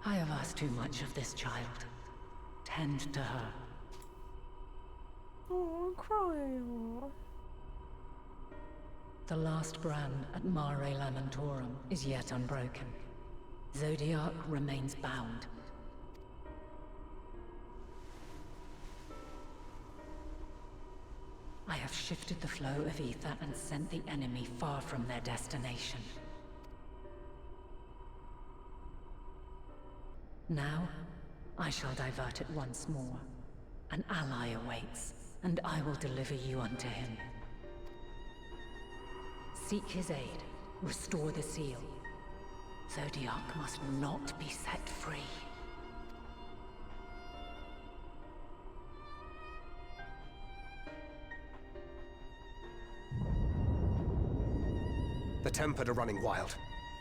I have asked too much of this child. Tend to her. Oh, cry. The last brand at Mare Lamentorum is yet unbroken. Zodiac remains bound. I have shifted the flow of ether and sent the enemy far from their destination. Now, I shall divert it once more. An ally awaits, and I will deliver you unto him. Seek his aid, restore the seal. Zodiac must not be set free. The Tempered are running wild.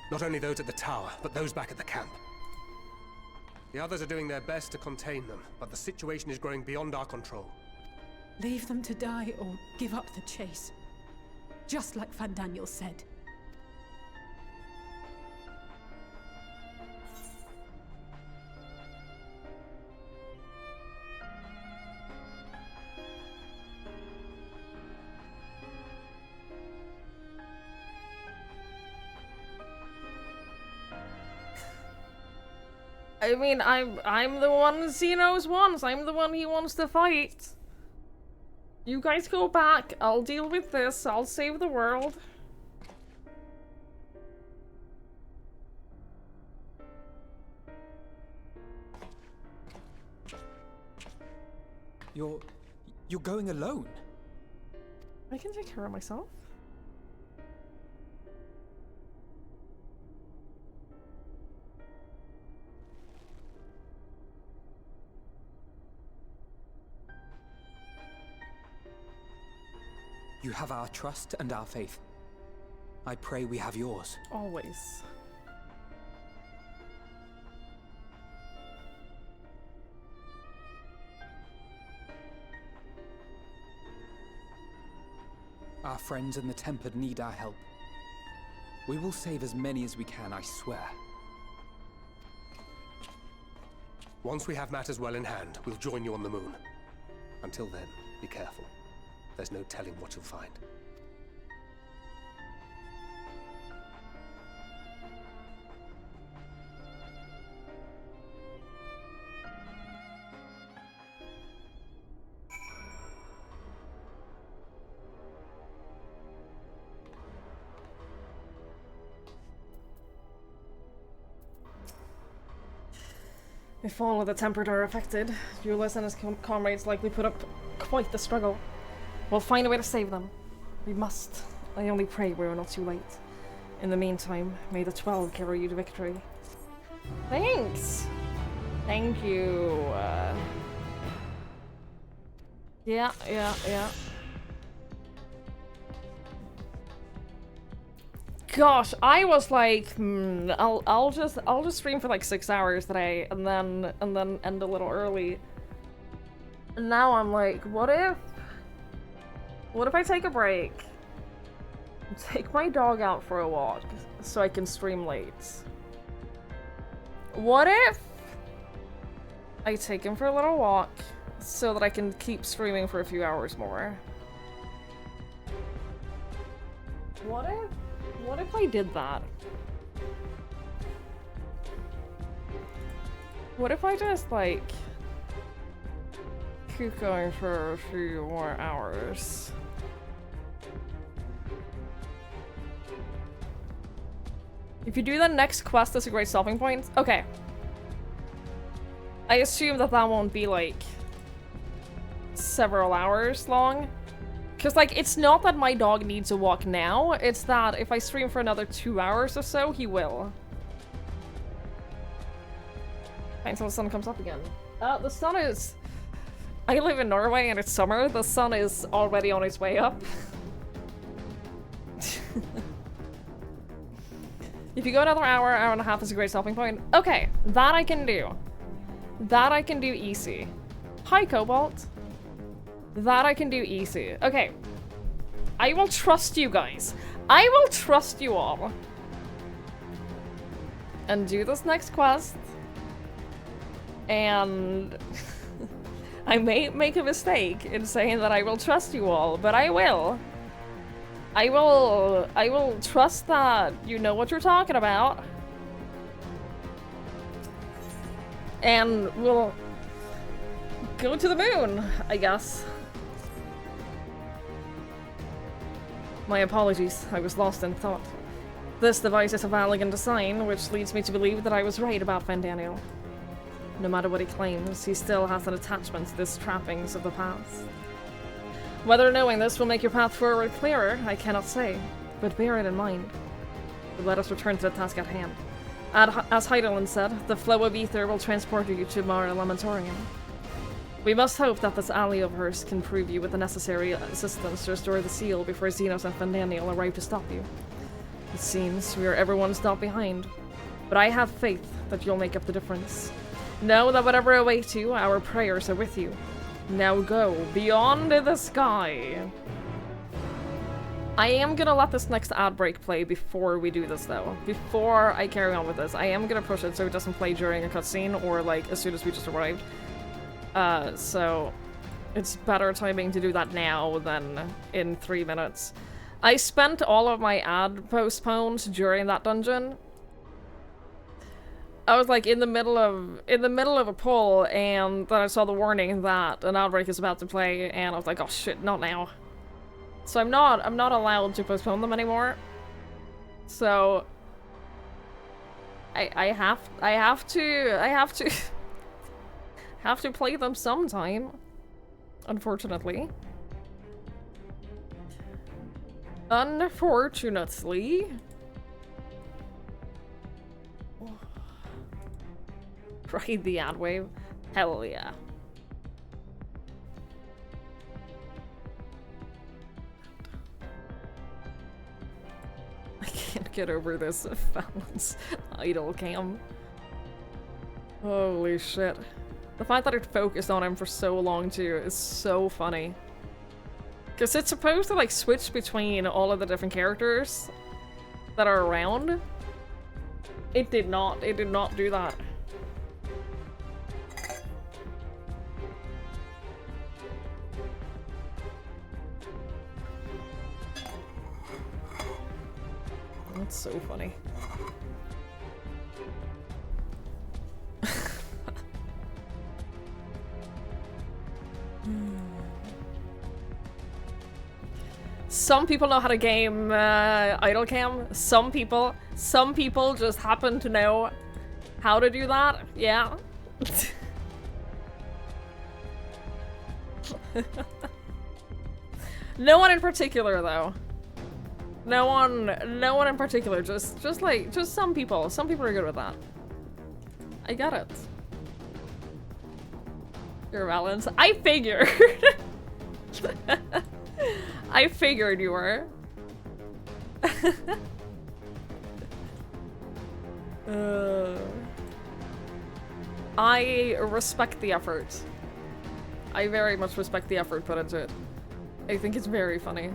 Not only those at the tower, but those back at the camp. The others are doing their best to contain them, but the situation is growing beyond our control. Leave them to die or give up the chase. Just like Van Daniel said. I mean, I'm the one Xenos wants. I'm the one he wants to fight. You guys go back. I'll deal with this. I'll save the world. You're going alone? I can take care of myself. You have our trust and our faith. I pray we have yours. Always. Our friends in the Tempered need our help. We will save as many as we can, I swear. Once we have matters well in hand, we'll join you on the moon. Until then, be careful. There's no telling what you'll find. If all of the Tempered are affected, Julius and his comrades likely put up quite the struggle. We'll find a way to save them. We must. I only pray we're not too late. In the meantime, may the 12 carry you to victory. Thanks! Thank you. Yeah. Gosh, I was like, I'll just stream for like 6 hours today, and then end a little early. And now I'm like, what if I take a break? Take my dog out for a walk so I can stream late. What if I take him for a little walk so that I can keep streaming for a few hours more? What if I did that? What if I just like keep going for a few more hours? If you do the next quest, that's a great stopping point. Okay. I assume that won't be like several hours long. Because like, it's not that my dog needs a walk now, it's that if I stream for another 2 hours or so, he will. Until the sun comes up again. The sun is... I live in Norway and it's summer. The sun is already on its way up. If you go another hour and a half is a great stopping point. Okay, that I can do. That I can do easy. Hi, Cobalt. That I can do easy. Okay. I will trust you guys. I will trust you all. And do this next quest. And... I may make a mistake in saying that I will trust you all, but I will. I will trust that you know what you're talking about. And we'll go to the moon, I guess. My apologies, I was lost in thought. This device is of elegant design, which leads me to believe that I was right about Van Daniel. No matter what he claims, he still has an attachment to the trappings of the past. Whether knowing this will make your path forward clearer, I cannot say, but bear it in mind. But let us return to the task at hand. As Heidelin said, the flow of ether will transport you to Mare Lamentorium. We must hope that this ally of hers can prove you with the necessary assistance to restore the seal before Xenos and Van Daniel arrive to stop you. It seems we are every one stop behind, but I have faith that you'll make up the difference. Know that whatever awaits you, our prayers are with you. Now go beyond the sky. I am gonna let this next ad break play before we do this though. Before I carry on with this, I am gonna push it so it doesn't play during a cutscene or like as soon as we just arrived. So it's better timing to do that now than in 3 minutes. I spent all of my ad postpones during that dungeon. I was like in the middle of a pull, and then I saw the warning that an outbreak is about to play, and I was like, oh shit, not now. So I'm not allowed to postpone them anymore. So I have to have to play them sometime, unfortunately. Unfortunately. Ride the ad wave. Hell yeah. I can't get over this Fallon's idle cam. Holy shit. The fact that it focused on him for so long too is so funny. Because it's supposed to like switch between all of the different characters that are around. It did not do that. That's so funny. Some people know how to game idle cam. Some people just happen to know how to do that. Yeah. No one in particular though. No one in particular, just some people. Some people are good with that. I get it. You're Valence. I figured. I figured you were. I respect the effort. I very much respect the effort put into it. I think it's very funny.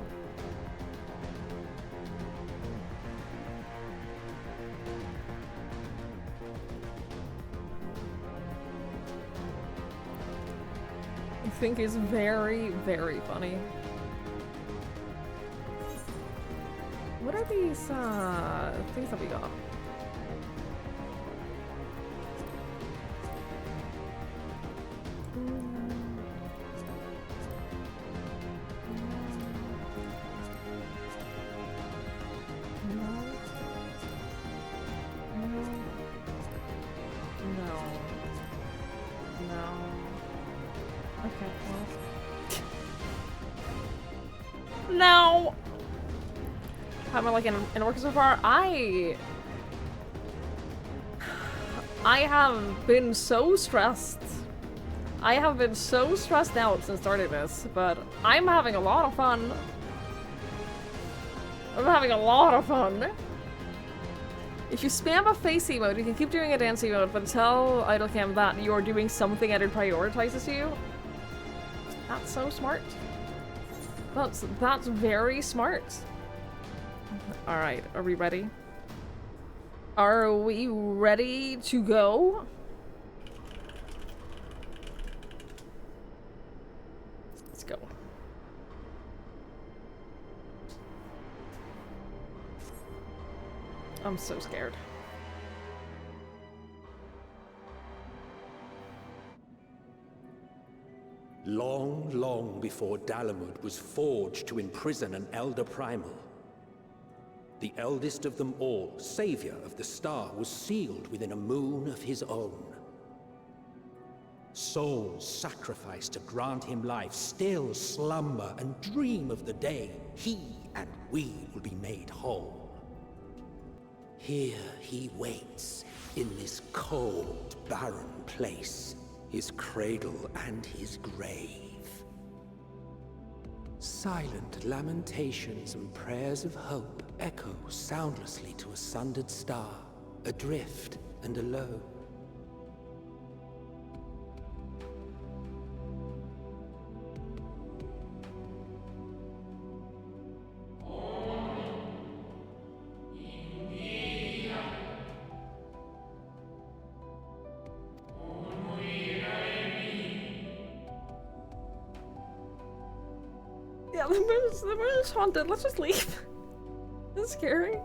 I think it's very, very funny. What are these things that we got? No. How am I like in work so far? I have been so stressed. I have been so stressed out since starting this, but I'm having a lot of fun. I'm having a lot of fun. If you spam a face emote, you can keep doing a dance emote, but tell IdleCam that you're doing something and it prioritizes you. That's so smart. That's very smart. Alright, are we ready? Are we ready to go? Let's go. I'm so scared. Long, long before Dalamud was forged to imprison an Elder Primal, the eldest of them all, savior of the star, was sealed within a moon of his own. Souls sacrificed to grant him life still slumber and dream of the day he and we will be made whole. Here he waits, in this cold, barren place, his cradle and his grave. Silent lamentations and prayers of hope echo soundlessly to a sundered star, adrift and alone. Yeah, the moon is haunted. Let's just leave. That's scary.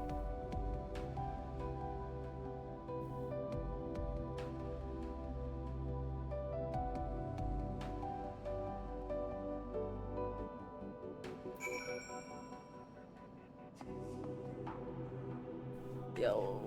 Yo.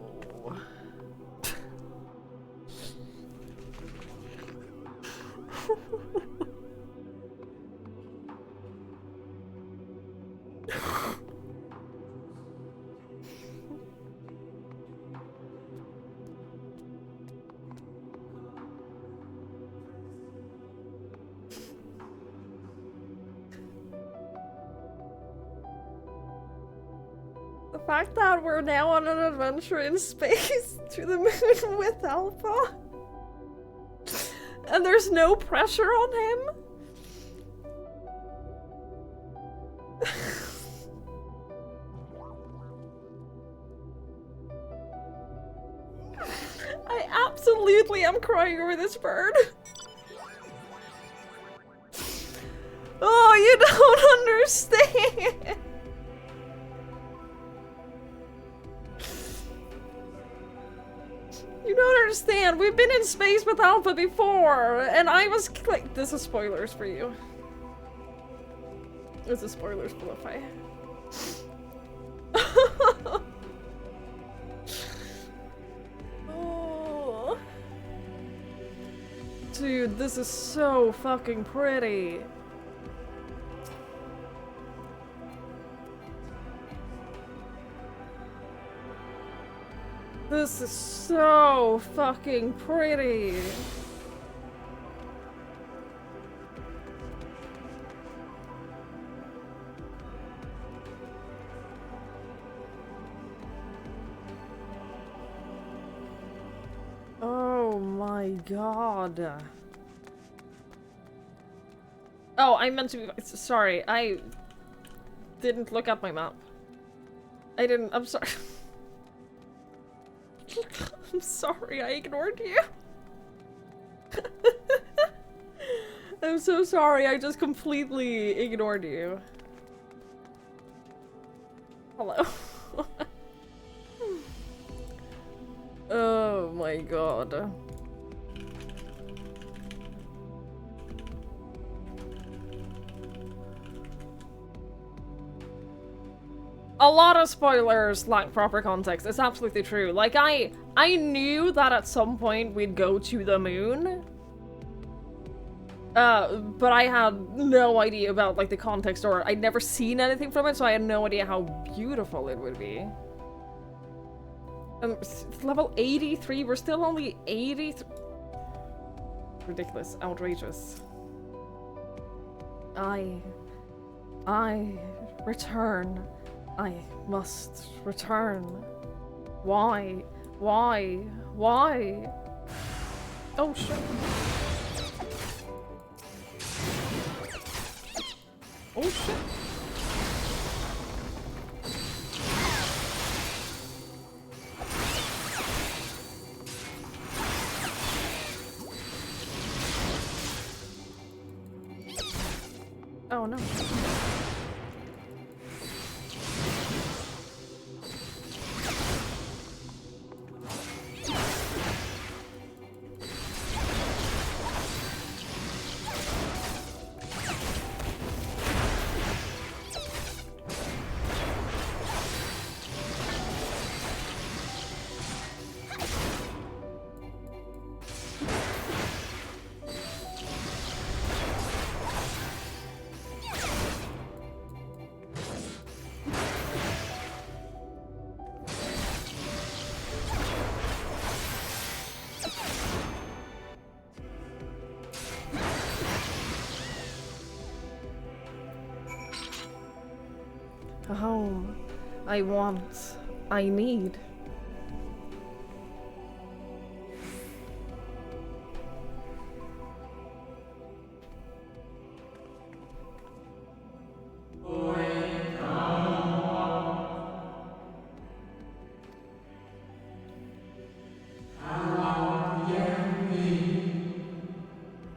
The fact that we're now on an adventure in space to the moon with Alpha, and there's no pressure on him. I absolutely am crying over this bird. Oh, you don't understand. You don't understand. We've been in space with Alpha before, and I was like, this is spoilers for you. This is spoilers for Lo-Fi. Oh. Dude, this is so fucking pretty. This is so fucking pretty. Oh my god. Oh, I meant to be- sorry, I didn't look at my map. I'm sorry. I'm sorry, I ignored you. I'm so sorry, I just completely ignored you. Hello. Oh my god. A lot of spoilers lack proper context. It's absolutely true. Like, I knew that at some point we'd go to the moon. But I had no idea about, like, the context, or I'd never seen anything from it, so I had no idea how beautiful it would be. Level 83, we're still only 83. Ridiculous, outrageous. I return. I must return. Why? Why? Why? Oh shit. Oh shit. Oh no. A home. I want. I need.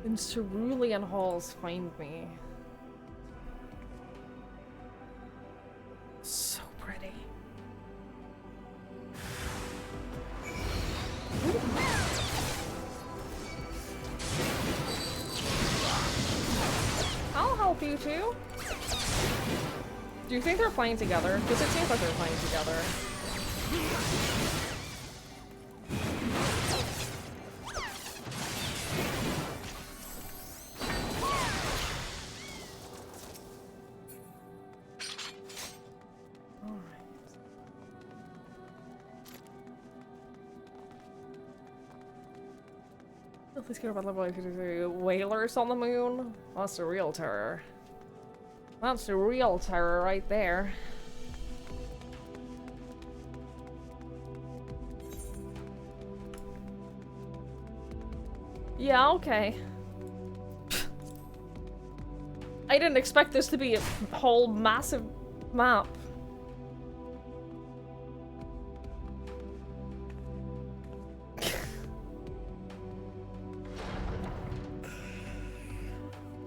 In cerulean halls, find me. you two? Do you think they're playing together? Because it seems like they're playing together. Please care about level 83 whalers on the moon. That's the real terror. That's the real terror right there. Yeah, okay. I didn't expect this to be a whole massive map.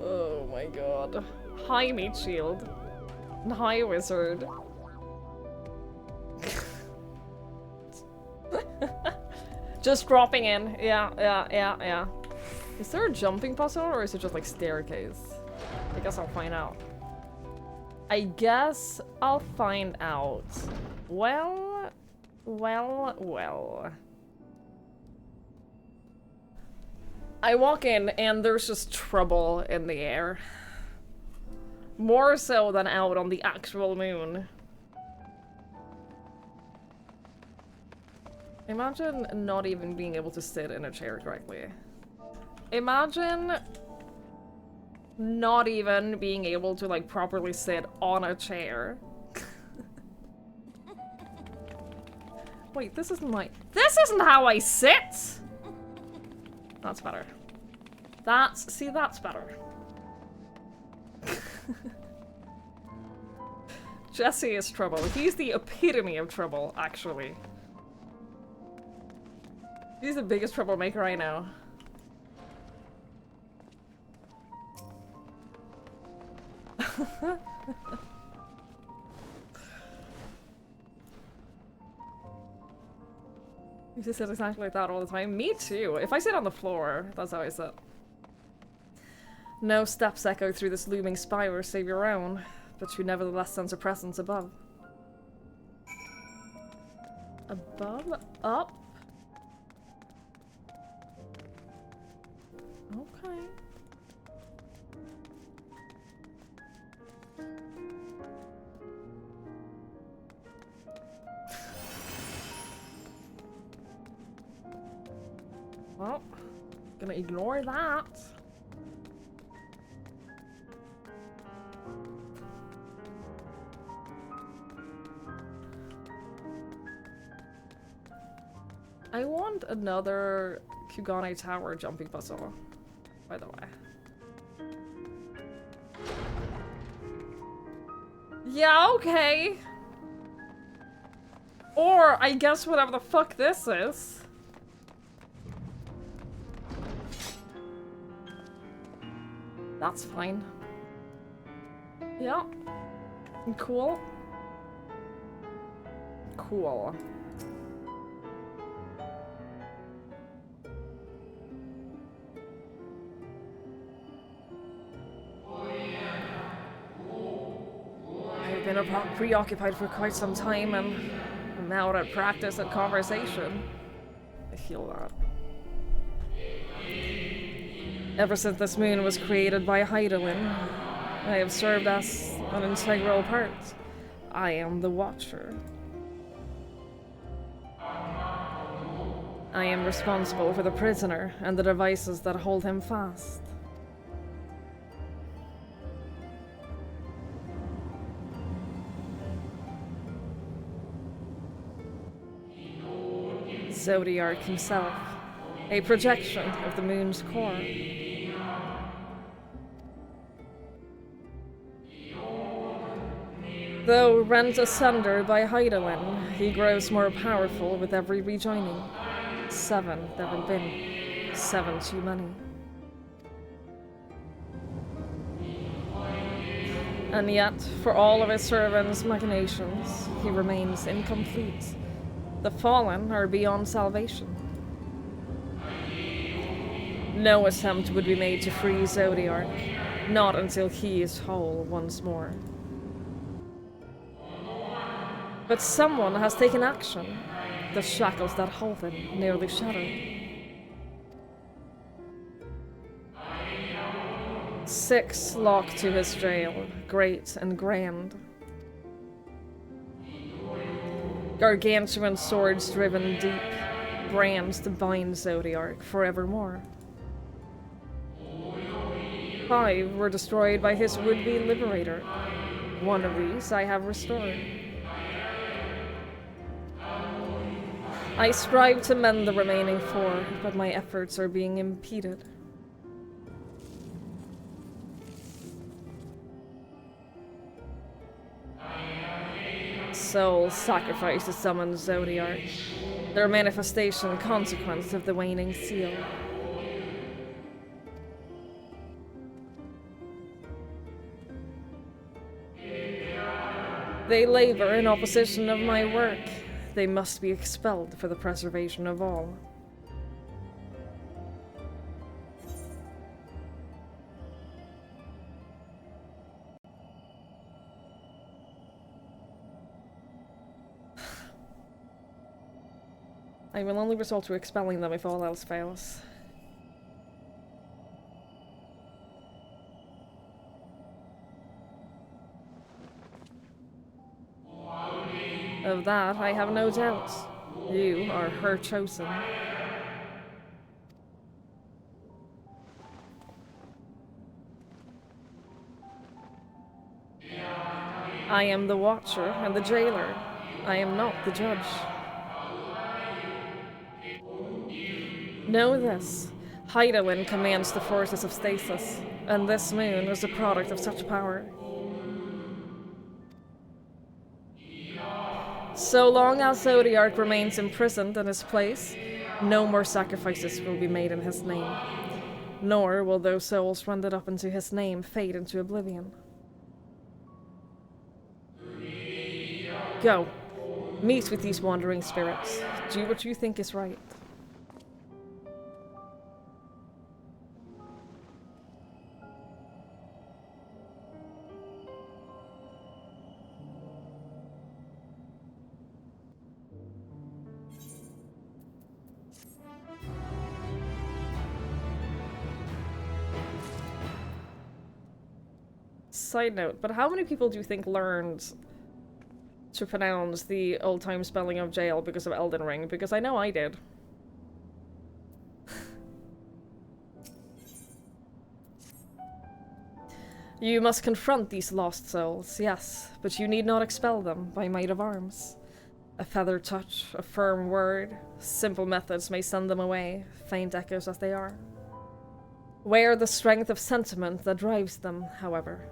Oh my god. Hi, Meat Shield. And hi, Wizard. Just dropping in. Yeah. Is there a jumping puzzle or is it just like staircase? I guess I'll find out. I guess I'll find out. Well. I walk in and there's just trouble in the air. More so than out on the actual moon. Imagine not even being able to sit in a chair correctly. Imagine not even being able to like properly sit on a chair. Wait, this isn't how I sit! That's better. See, that's better. Jesse is trouble. He's the epitome of trouble, actually. He's the biggest troublemaker I know. You just sit exactly like that all the time. Me too. If I sit on the floor, that's how I sit. No steps echo through this looming spire save your own, but you nevertheless sense a presence above. Above? Up? Okay. Well, gonna ignore that. I want another Kugane Tower jumping puzzle, by the way. Yeah, okay. Or, I guess whatever the fuck this is. That's fine. Yeah. Cool. Cool. I've been preoccupied for quite some time and I'm now out of practice at conversation. I feel that. Ever since this moon was created by Hydaelyn, I have served as an integral part. I am the Watcher. I am responsible for the prisoner and the devices that hold him fast. Zodiark himself, a projection of the moon's core. Though rent asunder by Hydaelyn, he grows more powerful with every rejoining. 7 there have been. 7 too many. And yet, for all of his servants' machinations, he remains incomplete. The fallen are beyond salvation. No attempt would be made to free Zodiark. Not until he is whole once more. But someone has taken action. The shackles that hold him nearly shattered. 6 locked to his jail, great and grand. Gargantuan swords driven deep, brands to bind Zodiark forevermore. 5 were destroyed by his would-be liberator. 1 of these I have restored. I strive to mend the remaining 4, but my efforts are being impeded. Soul sacrifice to summon Zodiark, their manifestation consequence of the waning seal. They labor in opposition of my work. They must be expelled for the preservation of all. I will only resort to expelling them if all else fails. Of that, I have no doubt. You are her chosen. I am the watcher and the jailer. I am not the judge. Know this. Hydaelyn commands the forces of stasis, and this moon is a product of such power. So long as Zodiark remains imprisoned in his place, no more sacrifices will be made in his name. Nor will those souls rendered up into his name fade into oblivion. Go. Meet with these wandering spirits. Do what you think is right. Side note, but how many people do you think learned to pronounce the old-time spelling of jail because of Elden Ring? Because I know I did. You must confront these lost souls, yes, but you need not expel them by might of arms. A feather touch, a firm word, simple methods may send them away, faint echoes as they are. Wear the strength of sentiment that drives them, however.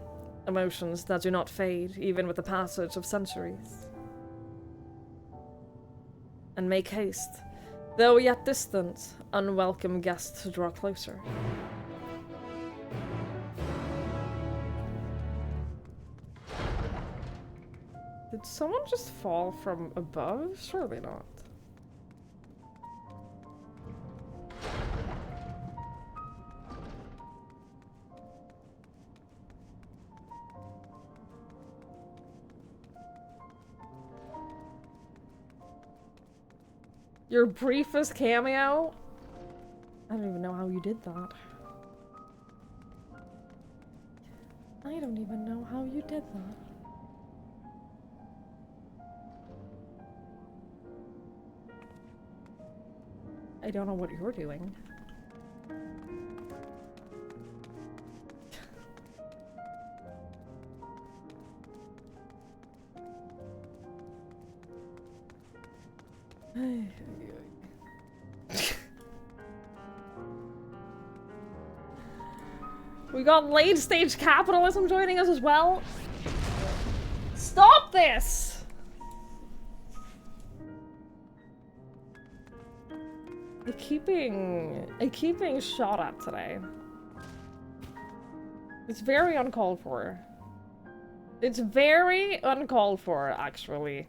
Emotions that do not fade, even with the passage of centuries. And make haste, though yet distant, unwelcome guests to draw closer. Did someone just fall from above? Surely not. Your briefest cameo? I don't even know how you did that. I don't even know how you did that. I don't know what you're doing. We got late-stage capitalism joining us as well. Stop this! I keep being shot at today. It's very uncalled for. It's very uncalled for, actually.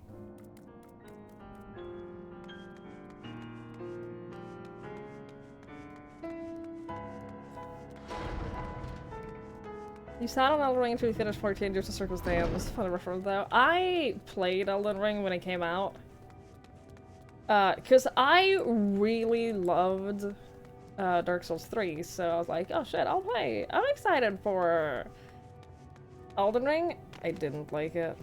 You sat on Elden Ring until you finished 14 years of circumstance. Funny reference though. I played Elden Ring when it came out. Cause I really loved Dark Souls 3, so I was like, oh shit, I'll play. I'm excited for Elden Ring. I didn't like it.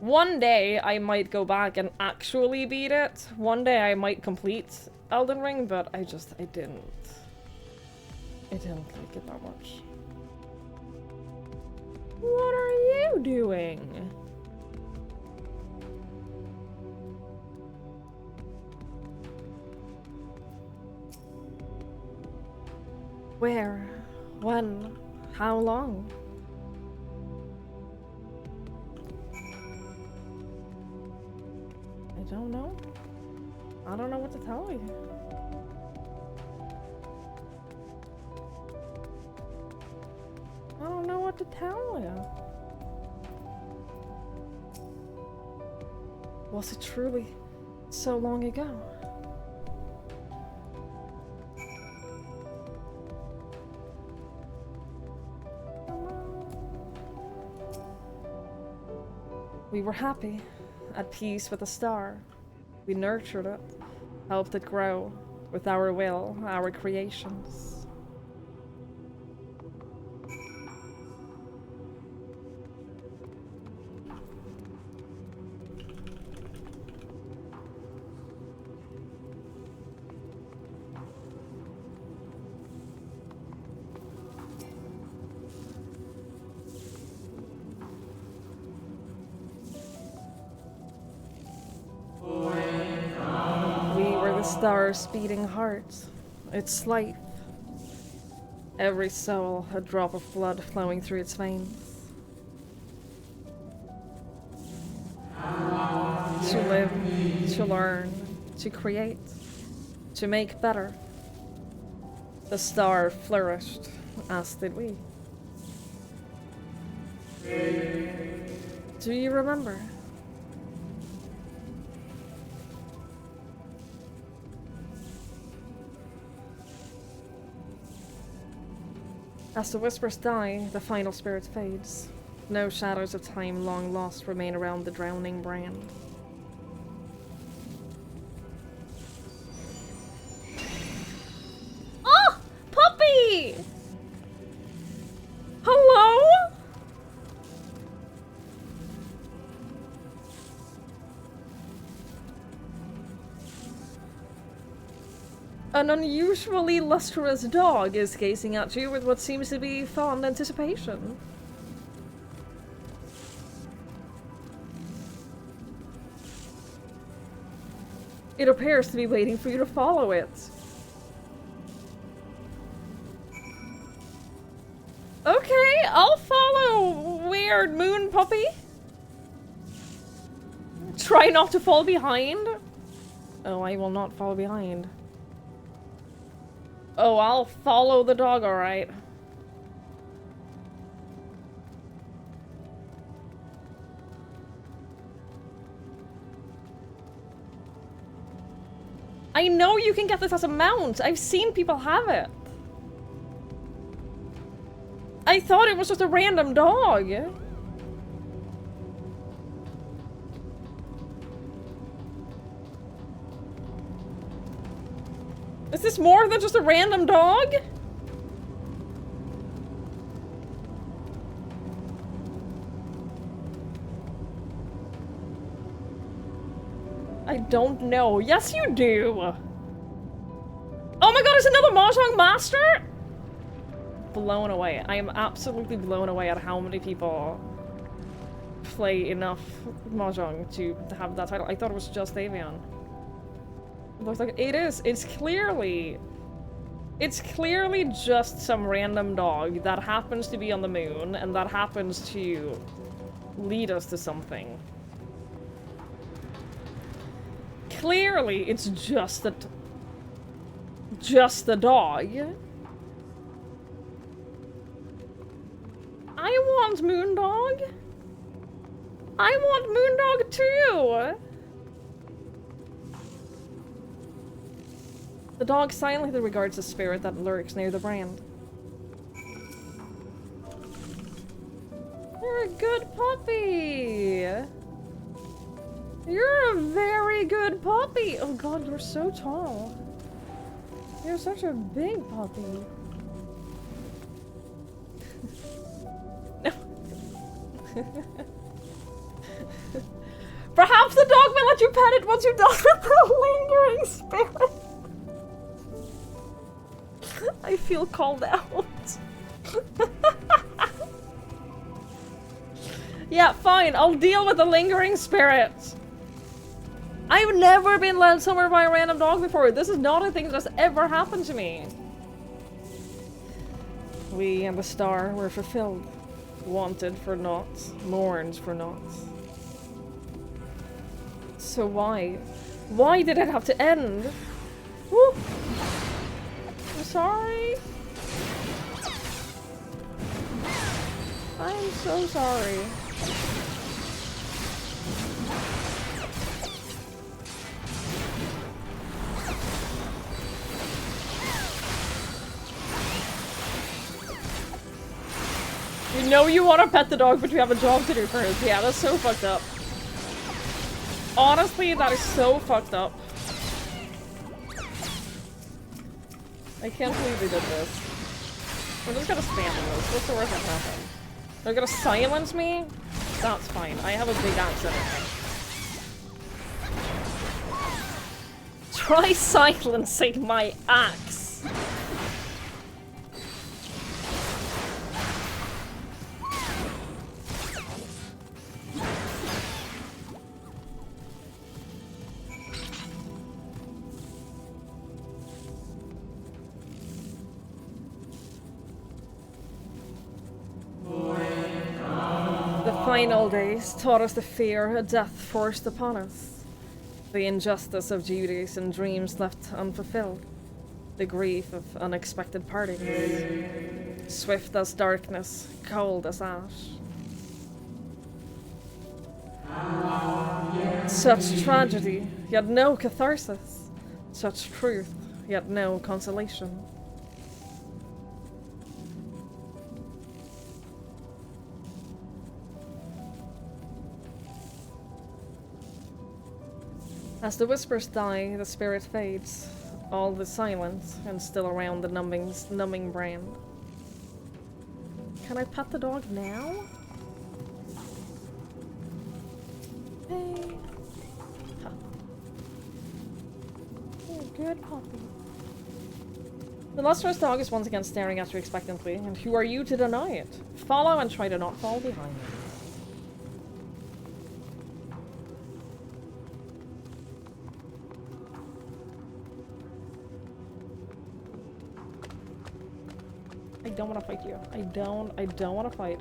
One day I might go back and actually beat it. One day I might complete Elden Ring, but I didn't. I didn't like it that much. What are you doing? Where? When? How long? I don't know. I don't know what to tell you. I don't know what to tell you. Was it truly so long ago? We were happy, at peace with the star. We nurtured it, helped it grow, with our will, our creations. Star's beating heart, its life. Every soul, a drop of blood flowing through its veins. To live, to learn, to create, to make better. The star flourished, as did we. Do you remember? As the whispers die, the final spirit fades. No shadows of time long lost remain around the drowning brand. Oh! Puppy! Hello? An unusually lustrous dog is gazing at you with what seems to be fond anticipation. It appears to be waiting for you to follow it. Okay, I'll follow Weird Moon Puppy. Try not to fall behind. Oh, I will not fall behind. Oh, I'll follow the dog, alright. I know you can get this as a mount. I've seen people have it. I thought it was just a random dog. Is this more than just a random dog? I don't know. Yes, you do. Oh my god, it's another Mahjong Master? Blown away. I am absolutely blown away at how many people play enough Mahjong to have that title. I thought it was just Avian. Looks like it is. It's clearly just some random dog that happens to be on the moon and that happens to lead us to something. Clearly, it's just the dog. I want Moondog. I want Moondog too. The dog silently regards the spirit that lurks near the brand. You're a good puppy. You're a very good puppy. Oh god, you're so tall. You're such a big puppy. No. Perhaps the dog will let you pet it once you're done with the lingering spirit. I feel called out. Yeah, fine. I'll deal with the lingering spirit. I've never been led somewhere by a random dog before. This is not a thing that's ever happened to me. We and the star were fulfilled. Wanted for naught. Mourned for naught. So why? Why did it have to end? Woo. I'm sorry. I'm so sorry. You know you want to pet the dog, but you have a job to do first. Yeah, that's so fucked up. Honestly, that is so fucked up. I can't believe they did this. We're just gonna spam this. What's the worst that can happen? They're gonna silence me? That's fine. I have a big axe anyway. Try silencing my axe. Final days taught us the fear a death forced upon us, the injustice of duties and dreams left unfulfilled, the grief of unexpected partings, swift as darkness, cold as ash. Such tragedy, yet no catharsis, such truth, yet no consolation. As the whispers die, the spirit fades, all the silence, and still around the numbing brand. Can I pet the dog now? Hey. Huh. You're a good puppy. The lustrous dog is once again staring at you expectantly, and who are you to deny it? Follow and try to not fall behind me. I don't want to fight you. I don't want to fight.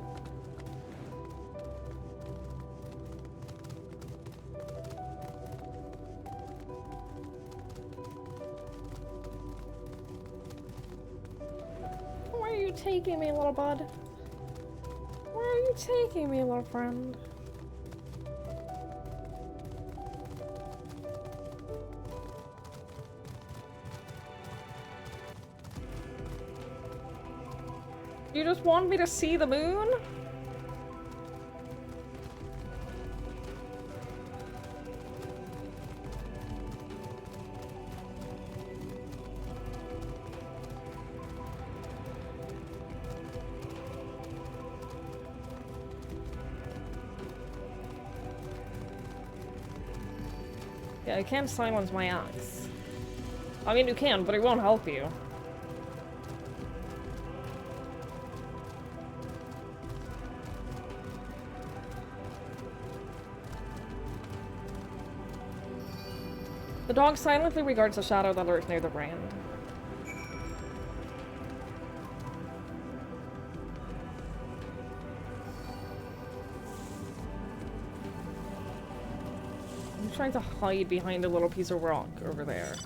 Where are you taking me, little bud? Where are you taking me, little friend? You just want me to see the moon? Yeah, you can't silence my axe. I mean, you can, but it won't help you. The dog silently regards the shadow that lurks near the brand. I'm trying to hide behind a little piece of rock over there.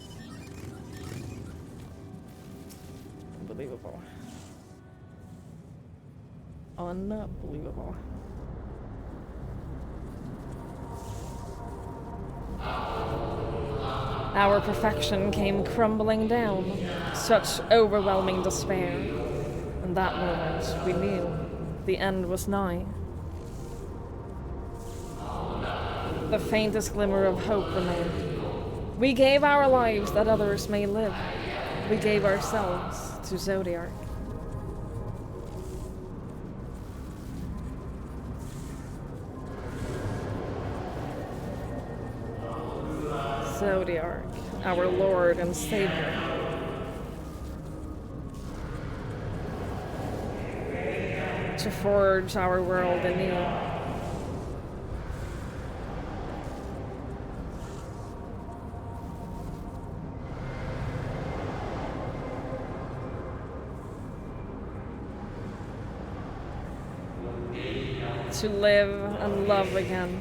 Unbelievable. Unbelievable. Our perfection came crumbling down. Such overwhelming despair. In that moment, we knew the end was nigh. The faintest glimmer of hope remained. We gave our lives that others may live. We gave ourselves to Zodiark. Zodiark, our Lord and Savior. To forge our world anew. To live and love again.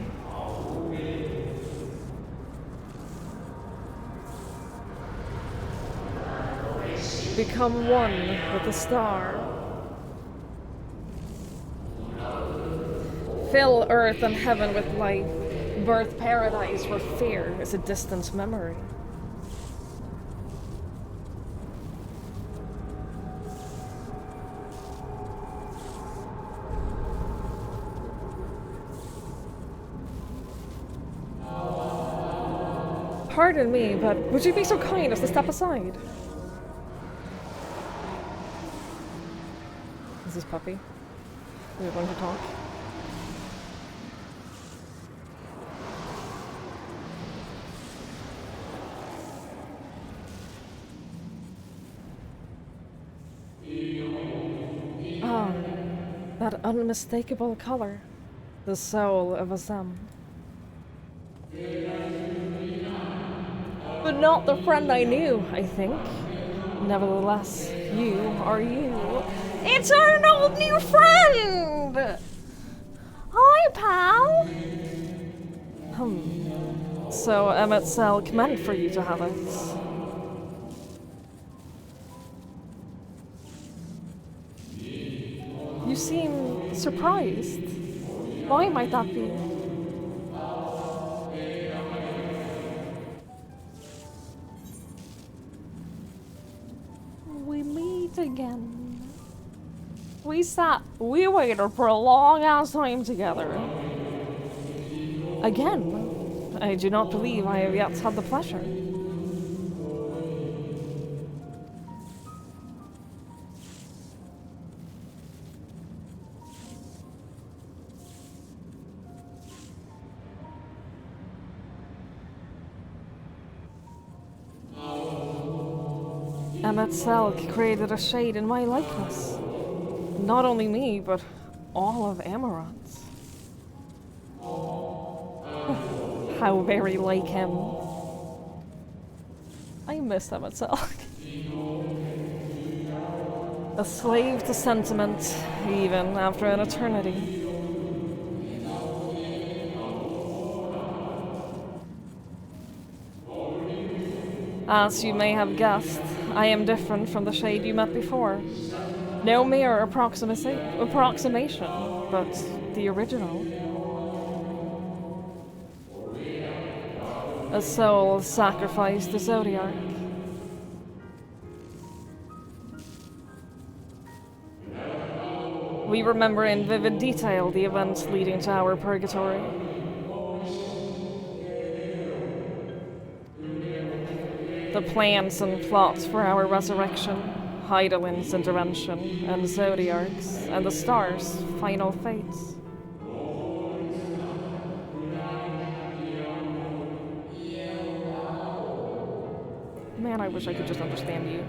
Become one with the star. Fill earth and heaven with life. Birth paradise where fear is a distant memory. Pardon me, but would you be so kind as to step aside? Is this puppy? We're going to talk. Ah, that unmistakable color. The soul of Azam. But not the friend I knew, I think. Nevertheless, you are you. It's our old new friend! Hi, pal! So Emmett Selk meant for you to have it. You seem surprised. Why might that be? We meet again. We waited for a long ass time together. Again, I do not believe I have yet had the pleasure. Emmett Selk created a shade in my likeness. Not only me, but all of Amaranth. How very like him. I miss Emmett Selk. A slave to sentiment, even after an eternity. As you may have guessed, I am different from the shade you met before. No mere approximation, but the original. A soul sacrificed to Zodiark. We remember in vivid detail the events leading to our purgatory. The plans and plots for our resurrection, Heidelin's intervention, and Zodiark's, and the stars' final fates. Man, I wish I could just understand you.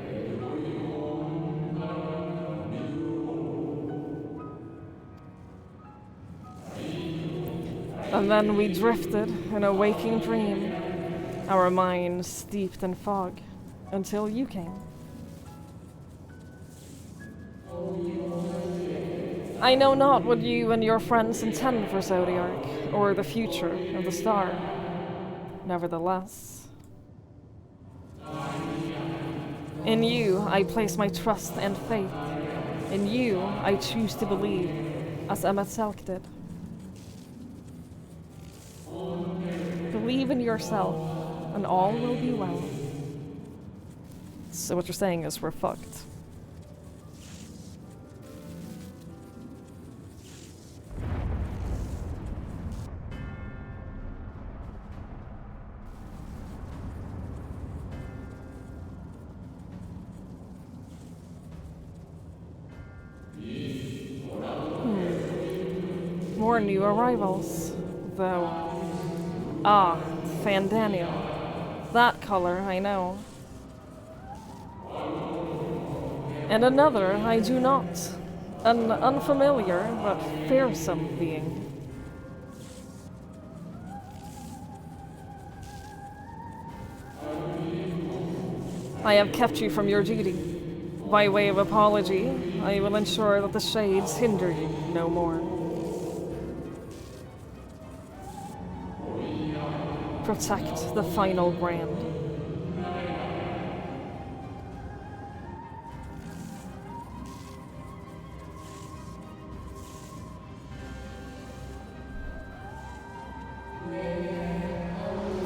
And then we drifted in a waking dream, our minds steeped in fog, until you came. I know not what you and your friends intend for Zodiark, or the future of the star. Nevertheless, in you I place my trust and faith. In you I choose to believe, as Emmett Selk did. Believe in yourself, and all will be well. So what you're saying is we're fucked. More new arrivals, though. Ah, Fandaniel. That color, I know. And another I do not. An unfamiliar but fearsome being. I have kept you from your duty. By way of apology, I will ensure that the shades hinder you no more. Protect the final brand.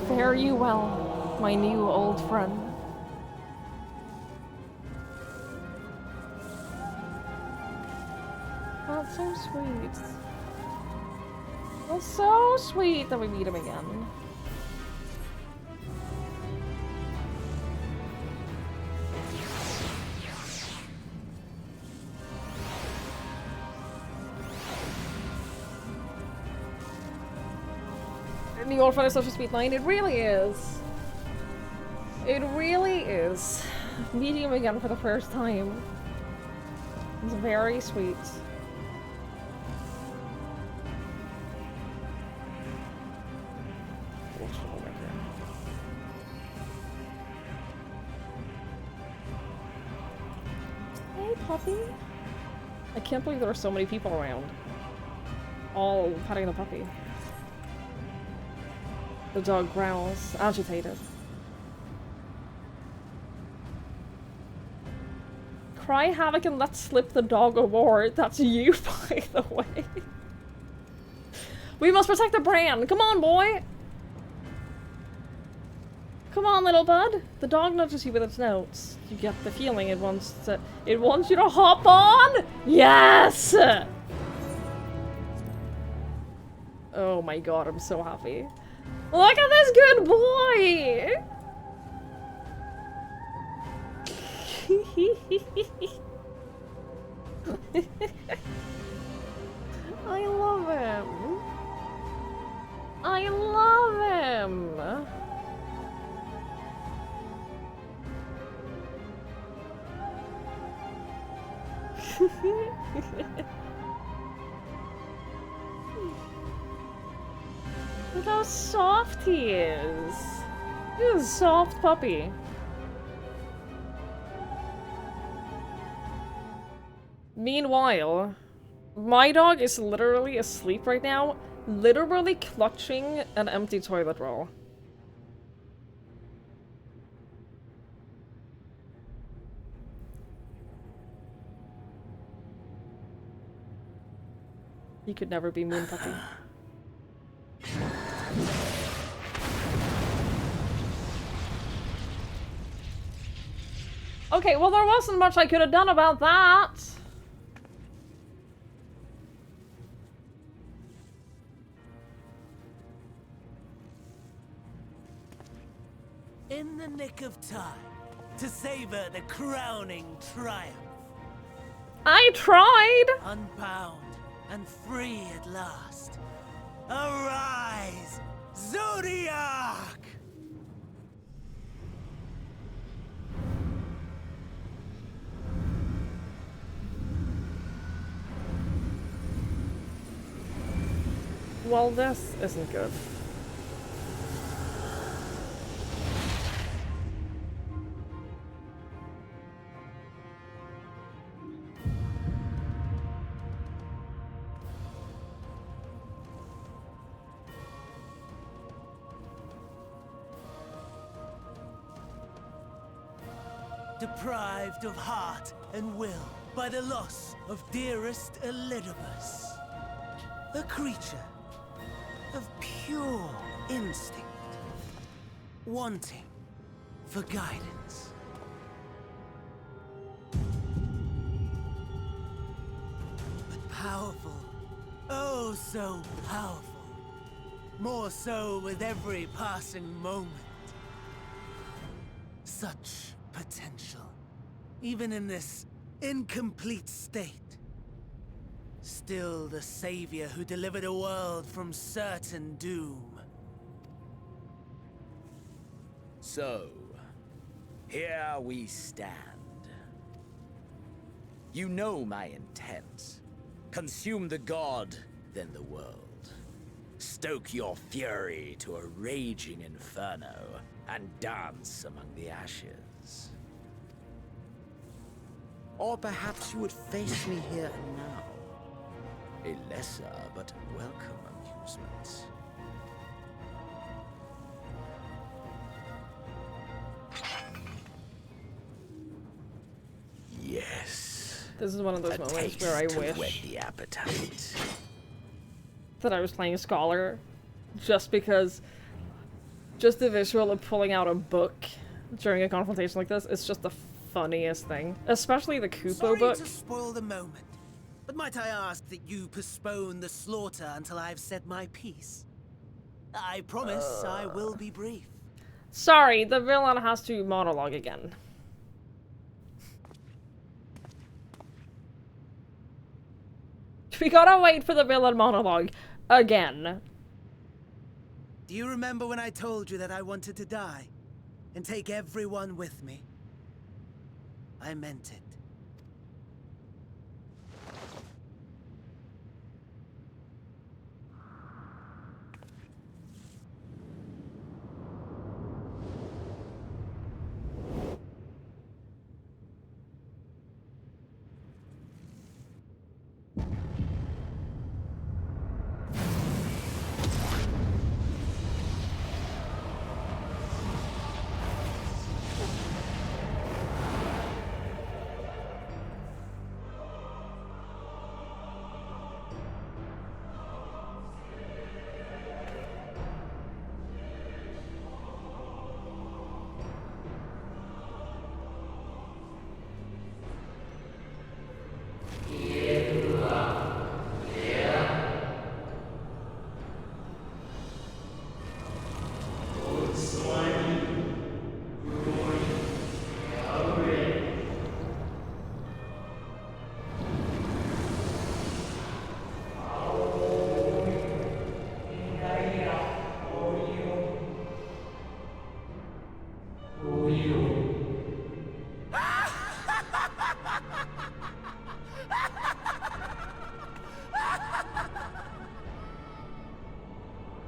Fare you well, my new old friend. That's so sweet. That's so sweet that we meet him again. And the old friend is such a sweet line. It really is. It really is. Meeting him again for the first time. It's very sweet. Hey, puppy. I can't believe there are so many people around. All petting the puppy. The dog growls, agitated. Cry havoc and let slip the dog award. That's you, by the way. We must protect the brand. Come on, boy. Come on, little bud. The dog nudges you with its notes. You get the feeling it wants you to hop on. Yes. Oh my god, I'm so happy. Look at this good boy. I love him. I love him. Look how soft he is. He's a soft puppy. Meanwhile, my dog is literally asleep right now, literally clutching an empty toilet roll. He could never be Moon Puppy. Okay, well there wasn't much I could have done about that. In the nick of time to savor the crowning triumph. I tried! Unbound and free at last. Arise, Zodiac! Well, this isn't good. Deprived of heart and will by the loss of dearest Elidibus. A creature of pure instinct, wanting for guidance. But powerful, oh so powerful. More so with every passing moment. Such potential, even in this incomplete state. Still the savior who delivered a world from certain doom. So, here we stand. You know my intent. Consume the god, then the world. Stoke your fury to a raging inferno, and dance among the ashes. Or perhaps you would face me here and now. A lesser but welcome amusement. Yes. This is one of those moments where I wish whet the appetite. that I was playing Scholar, just because just the visual of pulling out a book during a confrontation like this is just the funniest thing. Especially the Kupo book. Sorry to spoil the moment, but might I ask that you postpone the slaughter until I've said my piece? I promise I will be brief. Sorry, the villain has to monologue again. We gotta wait for the villain monologue again. Do you remember when I told you that I wanted to die and take everyone with me? I meant it.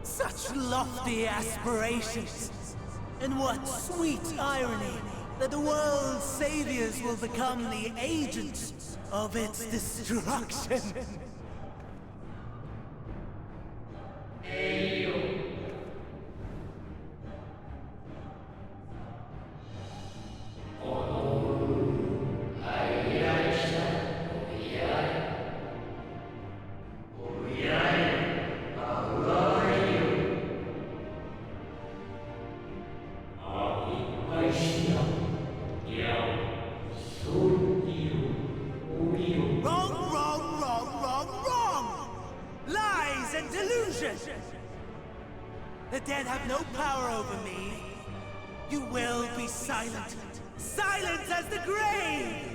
Such lofty aspirations! And what sweet irony that the world's saviors will become the agents of its destruction! The dead have no power over me. You will be silent. Silent as the grave!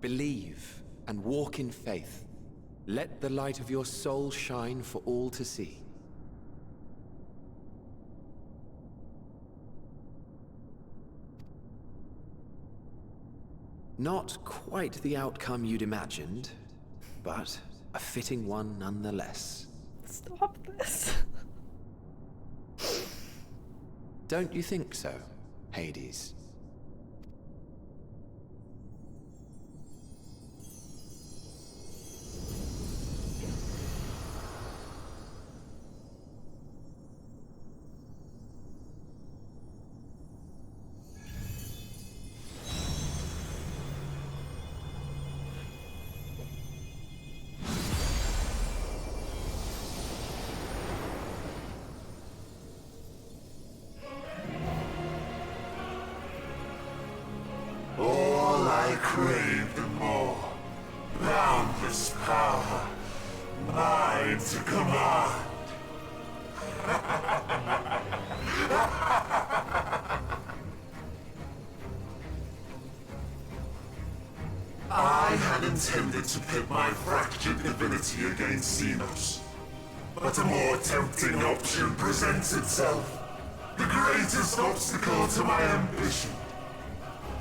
Believe and walk in faith. Let the light of your soul shine for all to see. Not quite the outcome you'd imagined, but a fitting one nonetheless. Stop this. Don't you think so, Hades? craved more. Boundless power. Mine to command. I had intended to pit my fractured divinity against Xenos. But a more tempting option presents itself. The greatest obstacle to my ambition.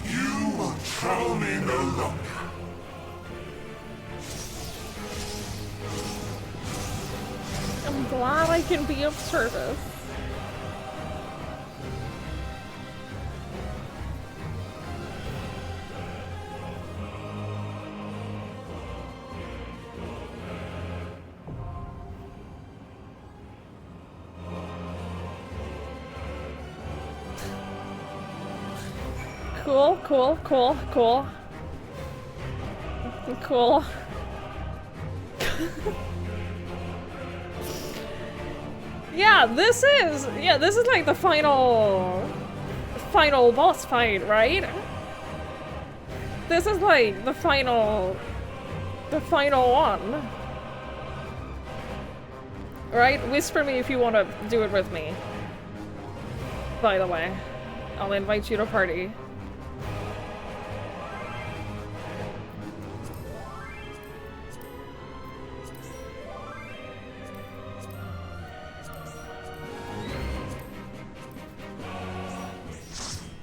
You will trouble me no longer. I'm glad I can be of service. Cool, cool, cool, cool. Cool. Yeah, this is like the final boss fight, right? This is like the final one. Right? Whisper me if you want to do it with me. By the way, I'll invite you to party.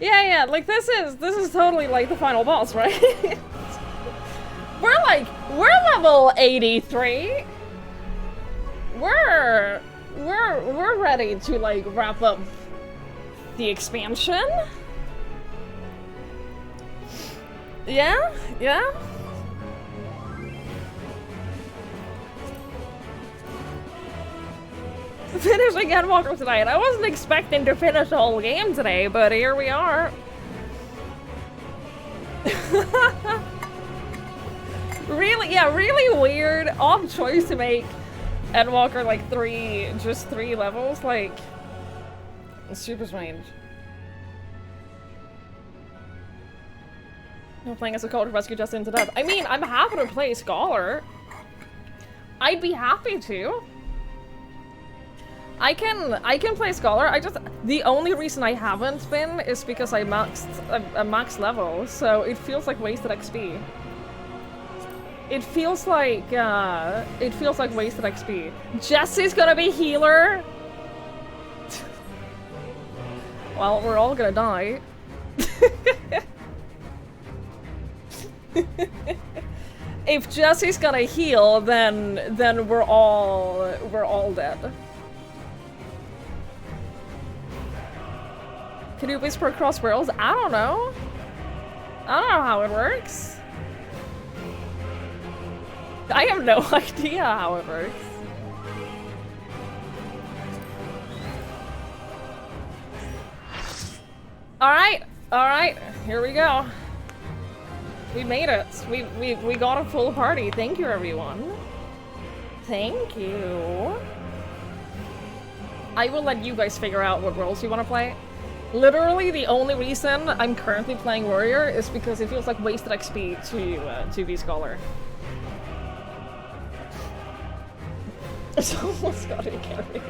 Yeah, like this is totally like the final boss, right? we're level 83. We're ready to like wrap up the expansion. Yeah. Finishing ENDWALKER tonight. I wasn't expecting to finish the whole game today, but here we are. Really weird, odd choice to make ENDWALKER like just three levels, like, it's super strange. No, playing as a cult to rescue Justin to death. I mean, I'm happy to play Scholar. I'd be happy to. I can play Scholar. The only reason I haven't been is because I maxed a max level, so it feels like wasted XP. It feels like wasted XP. Jesse's gonna be healer. Well, we're all gonna die. If Jesse's gonna heal, then we're all dead. Can you whisper across worlds? I don't know. I don't know how it works. I have no idea how it works. Alright, here we go. We made it. We got a full party. Thank you, everyone. Thank you. I will let you guys figure out what roles you want to play. Literally, the only reason I'm currently playing Warrior is because it feels like wasted XP to be Scholar. Someone's got to carry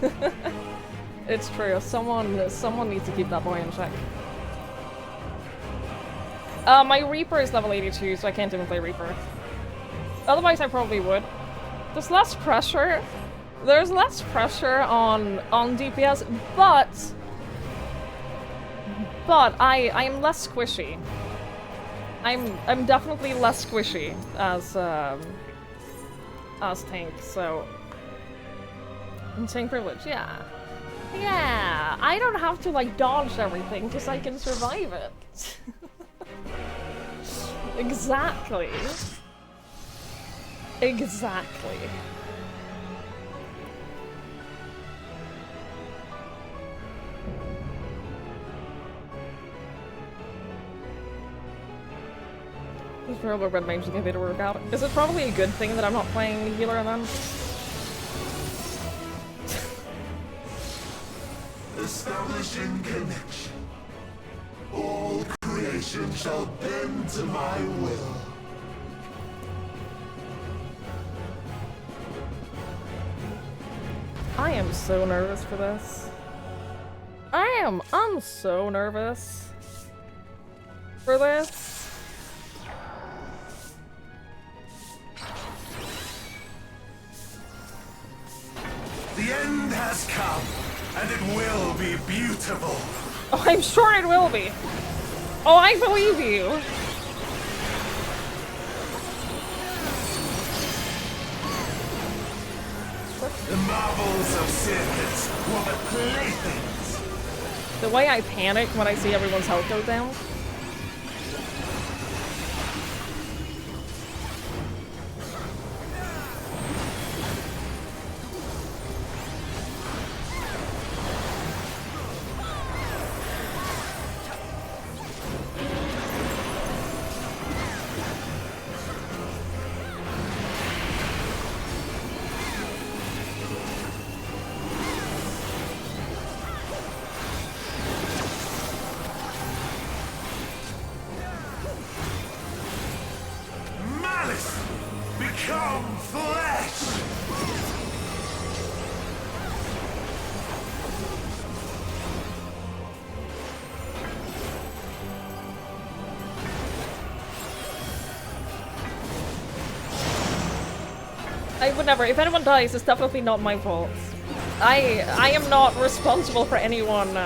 it. It's true. Someone needs to keep that boy in check. My Reaper is level 82, so I can't even play Reaper. Otherwise, I probably would. There's less pressure. There's less pressure on DPS, but I am less squishy. I'm definitely less squishy as tank, so tank privilege, yeah. Yeah, I don't have to like dodge everything because I can survive it. Exactly. Exactly. This Robo Red Mage is gonna be to work out. Is it probably a good thing that I'm not playing healer then? Establishing connection. All creation nation shall bend to my will. I am so nervous for this. I'm so nervous for this. The end has come, and it will be beautiful. Oh, I'm sure it will be. Oh, I believe you. The marvels of circuits were but playthings. The way I panic when I see everyone's health go down. Become flesh! I would never. If anyone dies, it's definitely not my fault. I am not responsible for anyone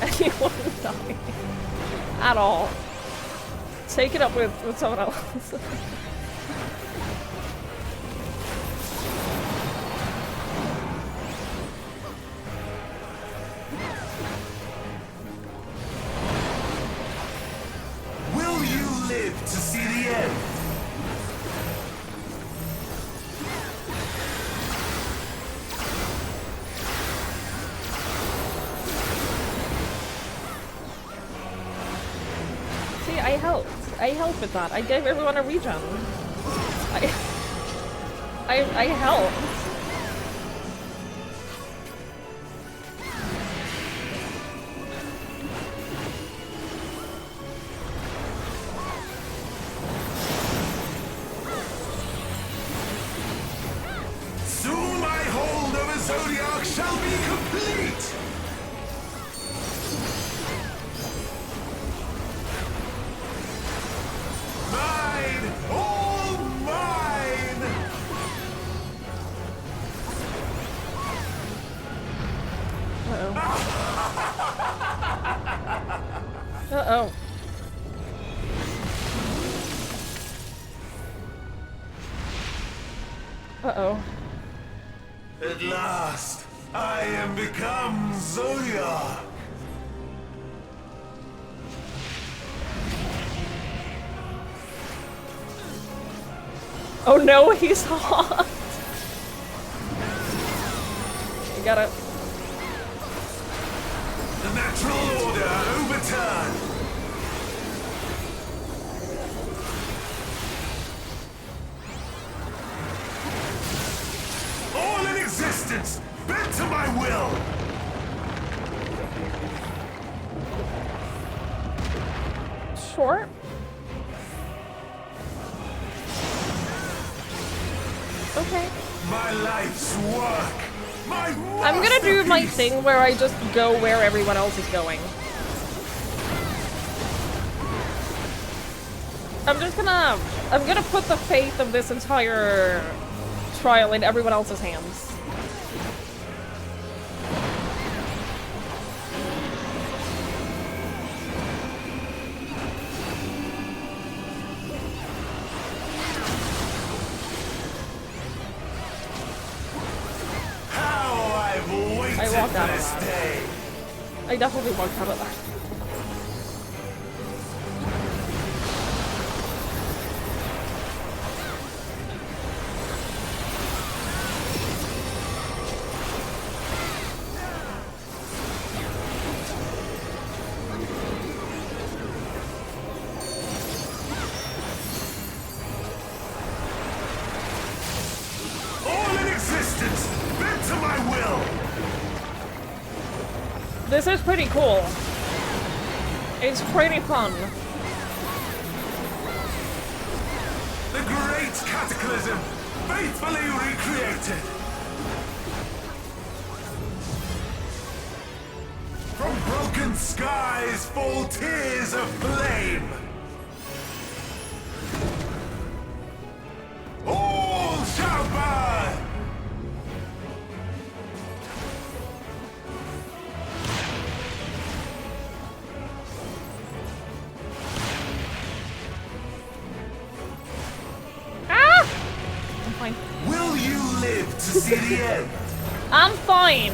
anyone dying at all. Take it up with someone else. Will you live to see the end? See, I helped. I helped with that. I gave everyone a regen. I helped. Soon my hold over Zodiac shall be complete! Mine! All mine! Uh-oh. Uh-oh. At last, I am become Zodiac! Oh no, he's hot! You gotta... The natural order overturned! All in existence, bent to my will! Sure. Okay. My life's work! My I'm gonna do my thing where I just go where everyone else is going. I'm gonna put the fate of this entire trial in everyone else's hands. I walked out of that. I definitely walked out of that. All in existence, bent to my will! This is pretty cool. It's pretty fun. Earth's cataclysm, faithfully recreated. From broken skies fall tears of flame. All shall burn. Ah! I'm fine. Will you live to see the end? I'm fine.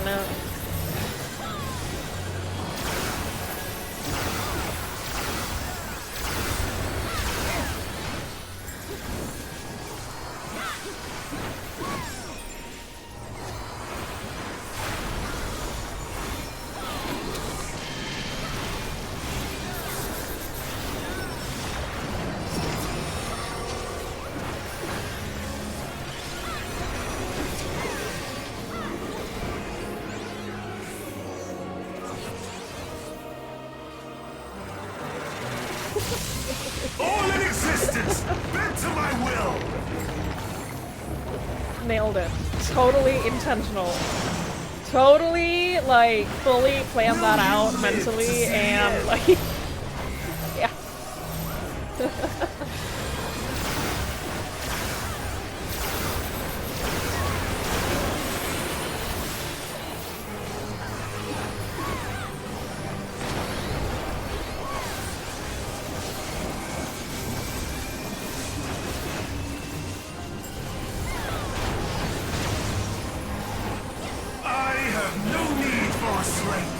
All in existence, bent to my will. Nailed it. Totally intentional. Totally, like, fully planned that out mentally and, like, yeah. I have no need for a slate.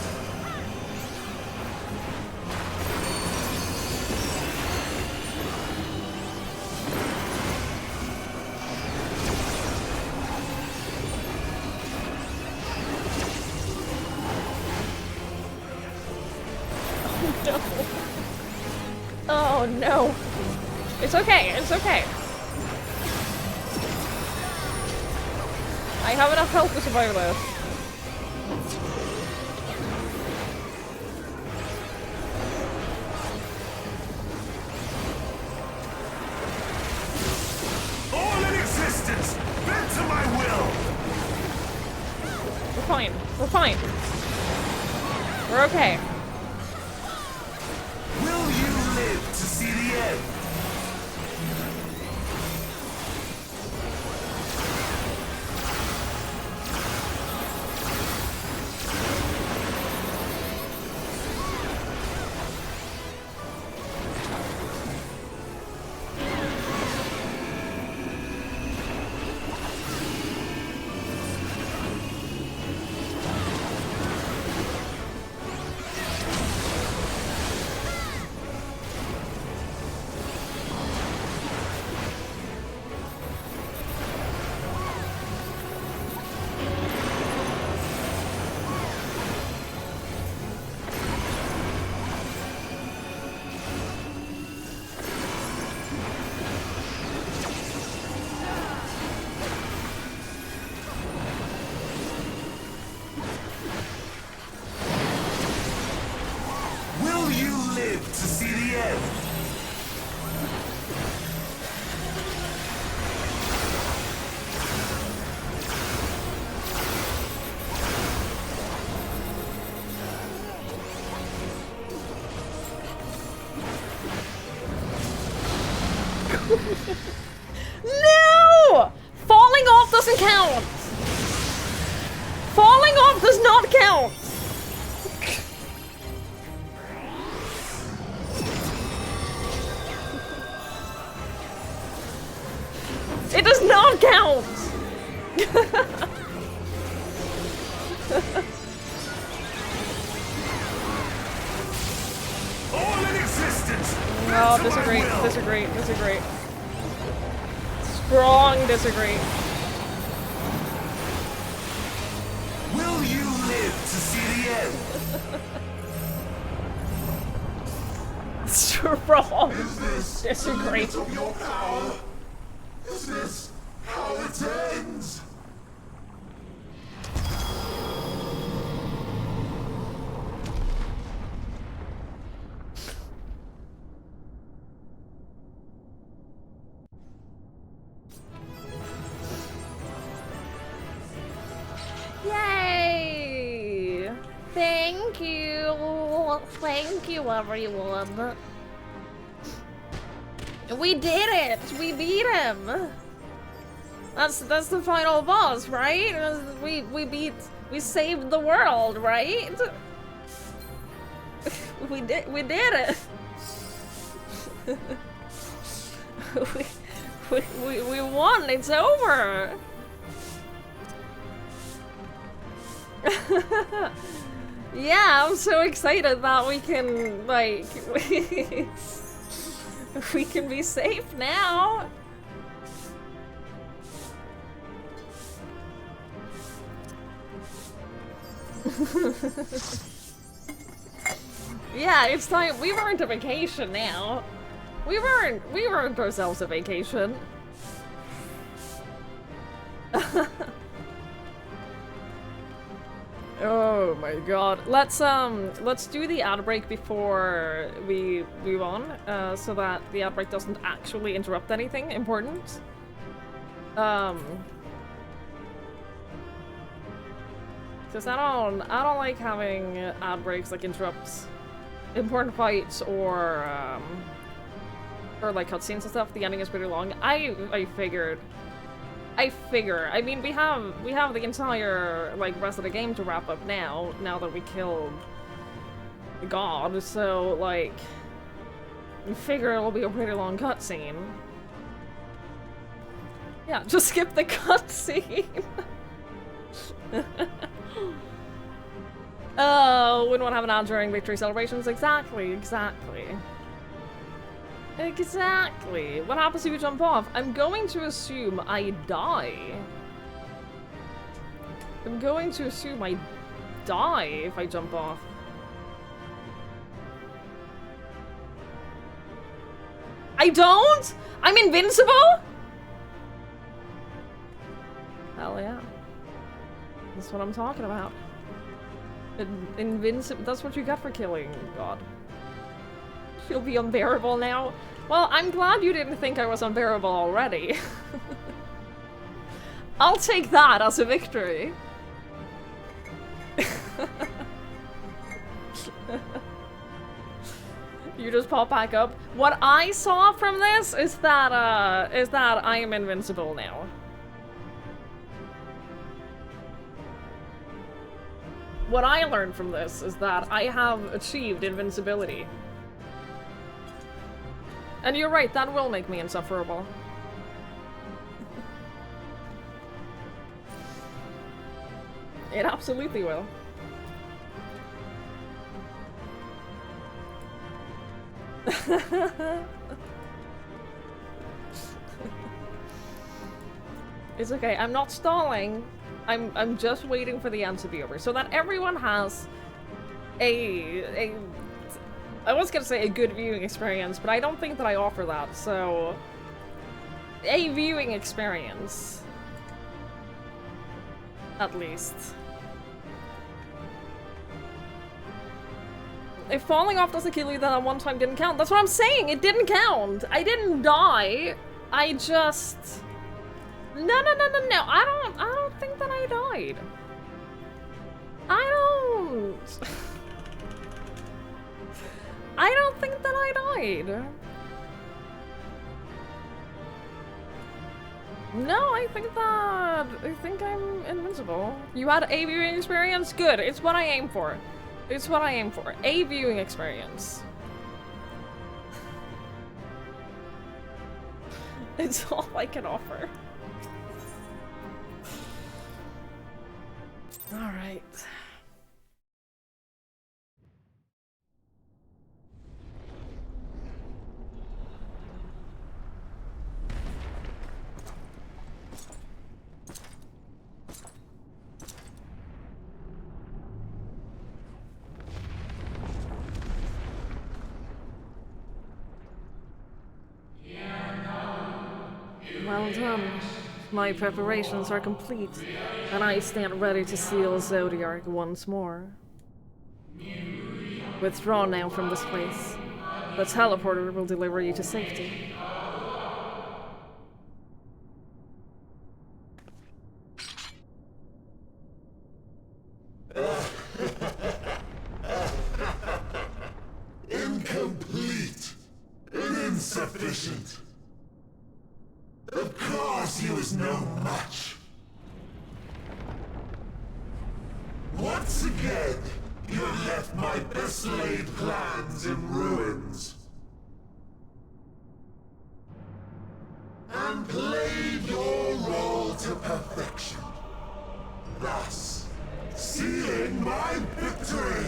Oh no. It's okay, it's okay. I have enough health to survive this. All in existence, bent to my will. We're fine. We're fine. We're okay. Will you live to see the end? Will you live to see the end? No! Falling off doesn't count! Falling off does not count! It does not count! All in existence, No, bent to my disagree, will. disagree, disagree. Strong disagree. Will you live to see the end? Strong Is this disagree. the limit of your power? Is this how it ends? Thank you. Thank you, everyone. We did it. We beat him. That's the final boss, right? We saved the world, right? we did it. we won. It's over. Yeah, I'm so excited that we can like we can be safe now. Yeah, it's time. We've earned a vacation now. We've earned ourselves a vacation. Oh my god. Let's do the ad break before we move on, so that the ad break doesn't actually interrupt anything important. Because I don't like having ad breaks like interrupt important fights or like cutscenes and stuff. The ending is pretty long. I figure. I mean, we have the entire like rest of the game to wrap up now that we killed God. So like, I figure it'll be a pretty long cutscene. Yeah, just skip the cutscene. Oh, wouldn't want to have an ad during victory celebrations. Exactly. What happens if you jump off? I'm going to assume I die. I'm going to assume I die if I jump off. I don't? I'm invincible? Hell yeah. That's what I'm talking about. Invincible. That's what you got for killing God. She'll be unbearable now. Well, I'm glad you didn't think I was unbearable already. I'll take that as a victory. You just pop back up. What I saw from this is that I am invincible now. What I learned from this is that I have achieved invincibility. And you're right, that will make me insufferable. It absolutely will. It's okay, I'm not stalling. I'm just waiting for the end to be over so that everyone has I was gonna say a good viewing experience, but I don't think that I offer that, so a viewing experience at least. If falling off doesn't kill you, then that one time didn't count. That's what I'm saying, it didn't count. I didn't die. I just no. I don't think that I died. I don't think that I died. No, I think I'm invincible. You had a viewing experience? Good, it's what I aim for. It's what I aim for. A viewing experience. It's all I can offer. Alright. Well done. My preparations are complete, and I stand ready to seal Zodiark once more. Withdraw now from this place. The teleporter will deliver you to safety. insufficient. Of course he was no match. Once again, you have left my best laid plans in ruins. And played your role to perfection. Thus, sealing my victory!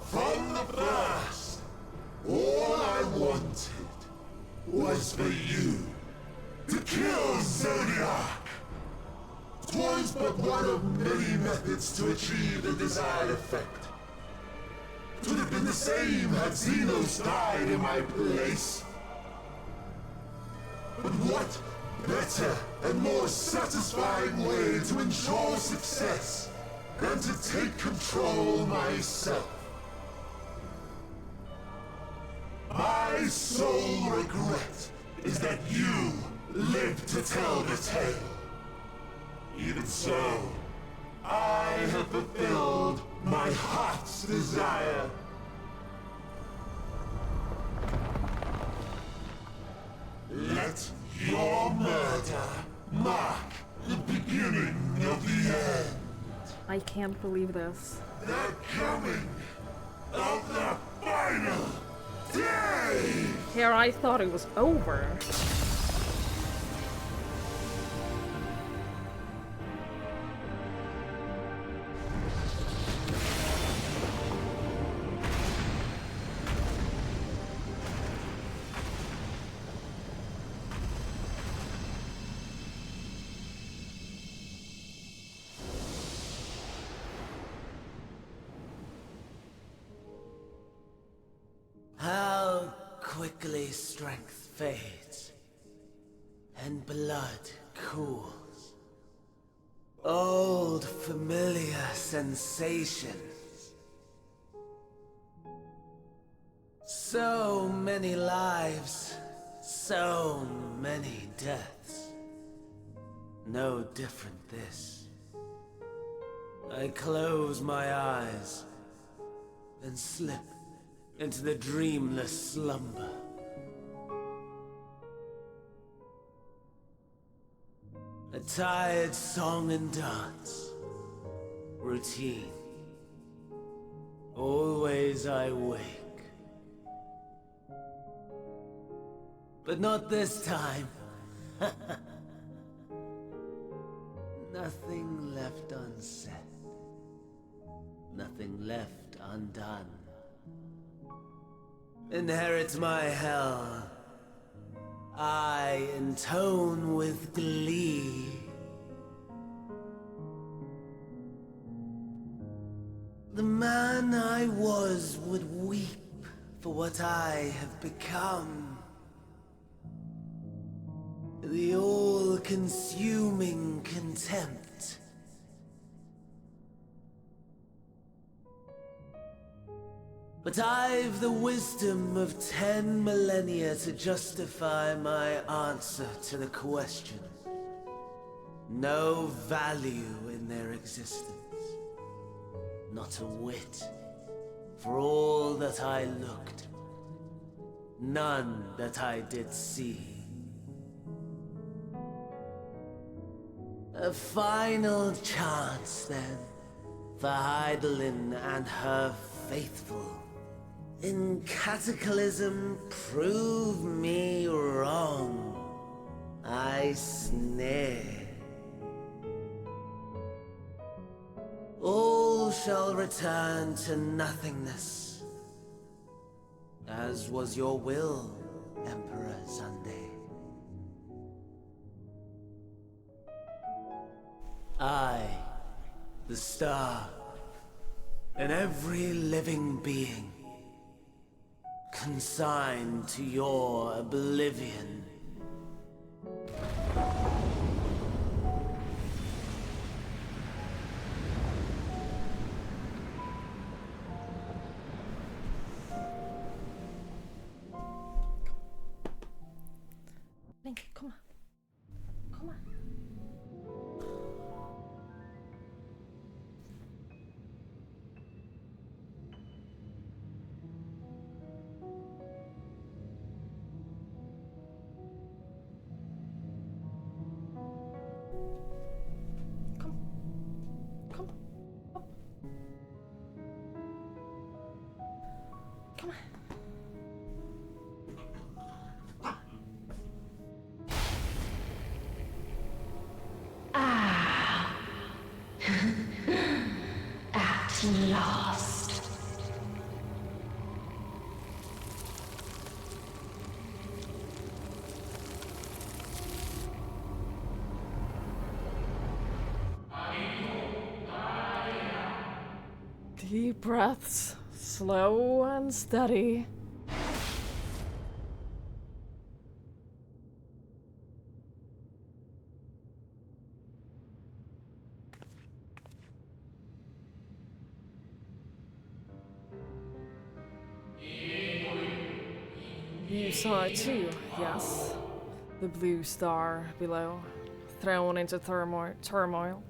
From the first, all I wanted was for you to kill Zodiac. 'Twas but one of many methods to achieve the desired effect. 'Twould have been the same had Xenos died in my place. But what better and more satisfying way to ensure success than to take control myself? My sole regret is that you lived to tell the tale. Even so, I have fulfilled my heart's desire. Let your murder mark the beginning of the end. I can't believe this. The coming of the final day! Here, I thought it was over. How quickly strength fades and blood cools. Old familiar sensations. So many lives, so many deaths. No different this. I close my eyes and slip into the dreamless slumber. A tired song and dance. Routine. Always I wake. But not this time. Nothing left unsaid. Nothing left undone. Inherit my hell. I intone with glee. The man I was would weep for what I have become. The all-consuming contempt. But I've the wisdom of 10 millennia to justify my answer to the question. No value in their existence. Not a whit. For all that I looked. None that I did see. A final chance, then, for Heidelin and her faithful. In Cataclysm, prove me wrong. I snare. All shall return to nothingness, as was your will, Emperor Sunday. I, the star, and every living being, consigned to your oblivion. Link, come on. Come on. At last. Deep breaths, slow and steady. You saw it too, yes. The blue star below, thrown into turmoil.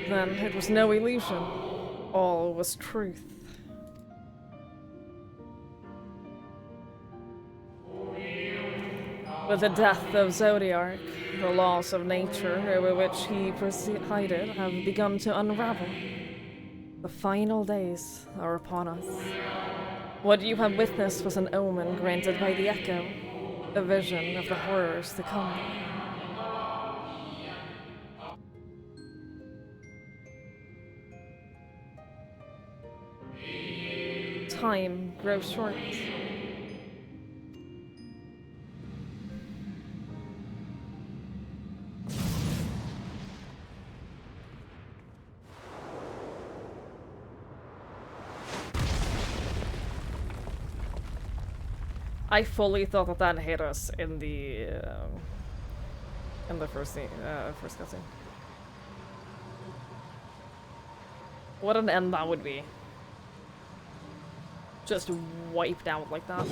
Then it was no illusion. All was truth. With the death of Zodiark, the laws of nature over which he presided have begun to unravel. The final days are upon us. What you have witnessed was an omen granted by the Echo, a vision of the horrors to come. Time grows short. I fully thought that that hit us in the first cutscene. What an end that would be. Just wiped out like that.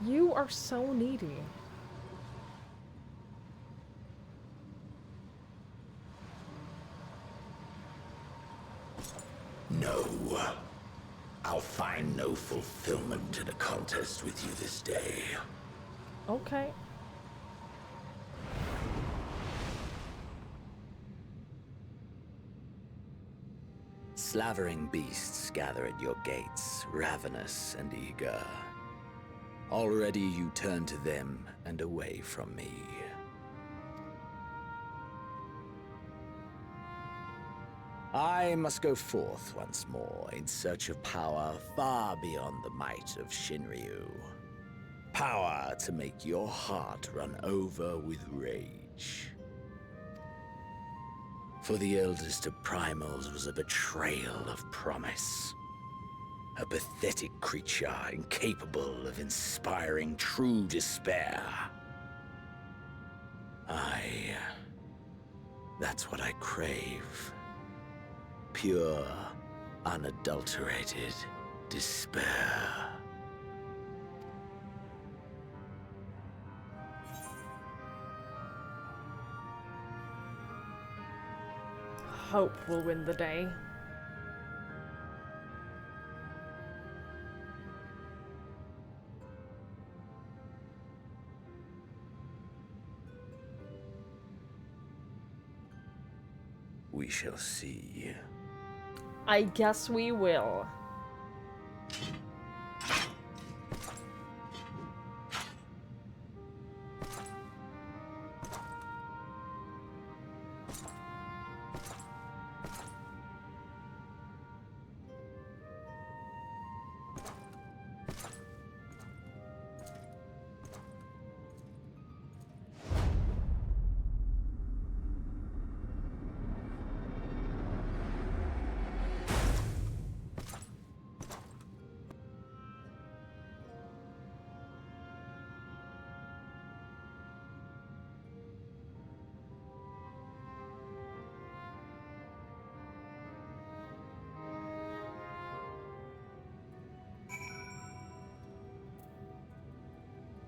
You are so needy. No. I'll find no fulfillment in a contest with you this day. Okay. Slavering beasts gather at your gates, ravenous and eager. Already you turn to them and away from me. I must go forth once more in search of power far beyond the might of Shinryu. Power to make your heart run over with rage. For the eldest of primals was a betrayal of promise. A pathetic creature incapable of inspiring true despair. That's what I crave. Pure, unadulterated despair. Hope will win the day. We shall see. I guess we will.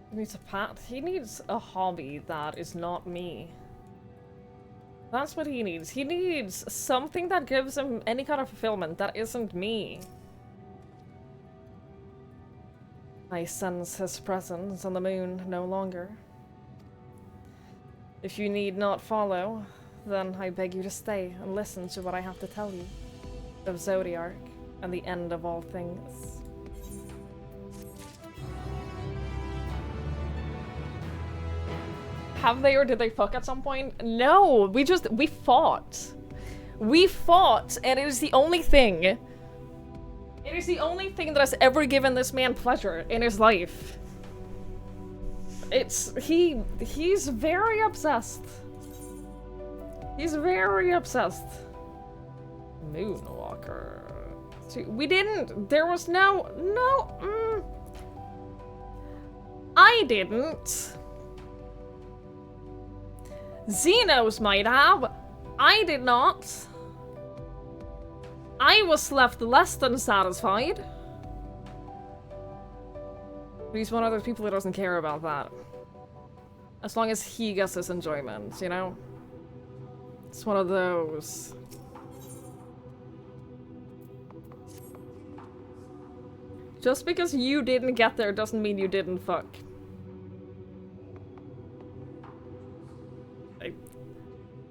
He needs a pat. He needs a hobby that is not me. That's what he needs. He needs something that gives him any kind of fulfillment that isn't me. I sense his presence on the moon no longer. If you need not follow, then I beg you to stay and listen to what I have to tell you. of Zodiark and the end of all things. Have they or did they fuck at some point? No, we fought. We fought, and it is the only thing. It is the only thing that has ever given this man pleasure in his life. He's very obsessed. He's very obsessed. Moonwalker. We didn't. There was no. I didn't. Xenos might have. I did not. I was left less than satisfied. He's one of those people who doesn't care about that. As long as he gets his enjoyment, you know? It's one of those. Just because you didn't get there doesn't mean you didn't fuck.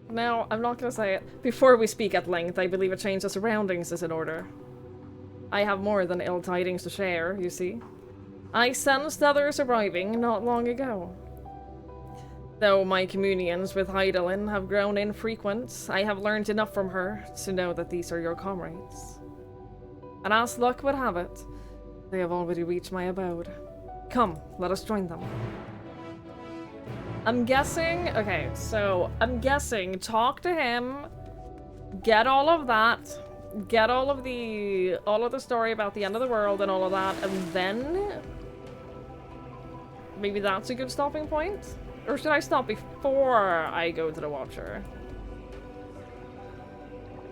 Now, I'm not gonna say it. Before we speak at length, I believe a change of surroundings is in order. I have more than ill tidings to share, you see. I sensed others arriving not long ago. Though my communions with Hydaelyn have grown infrequent, I have learned enough from her to know that these are your comrades. And as luck would have it, they have already reached my abode. Come, let us join them. I'm guessing, okay, so I'm guessing talk to him, get all of that, get all of the story about the end of the world and all of that, and then maybe that's a good stopping point? Or should I stop before I go to the Watcher?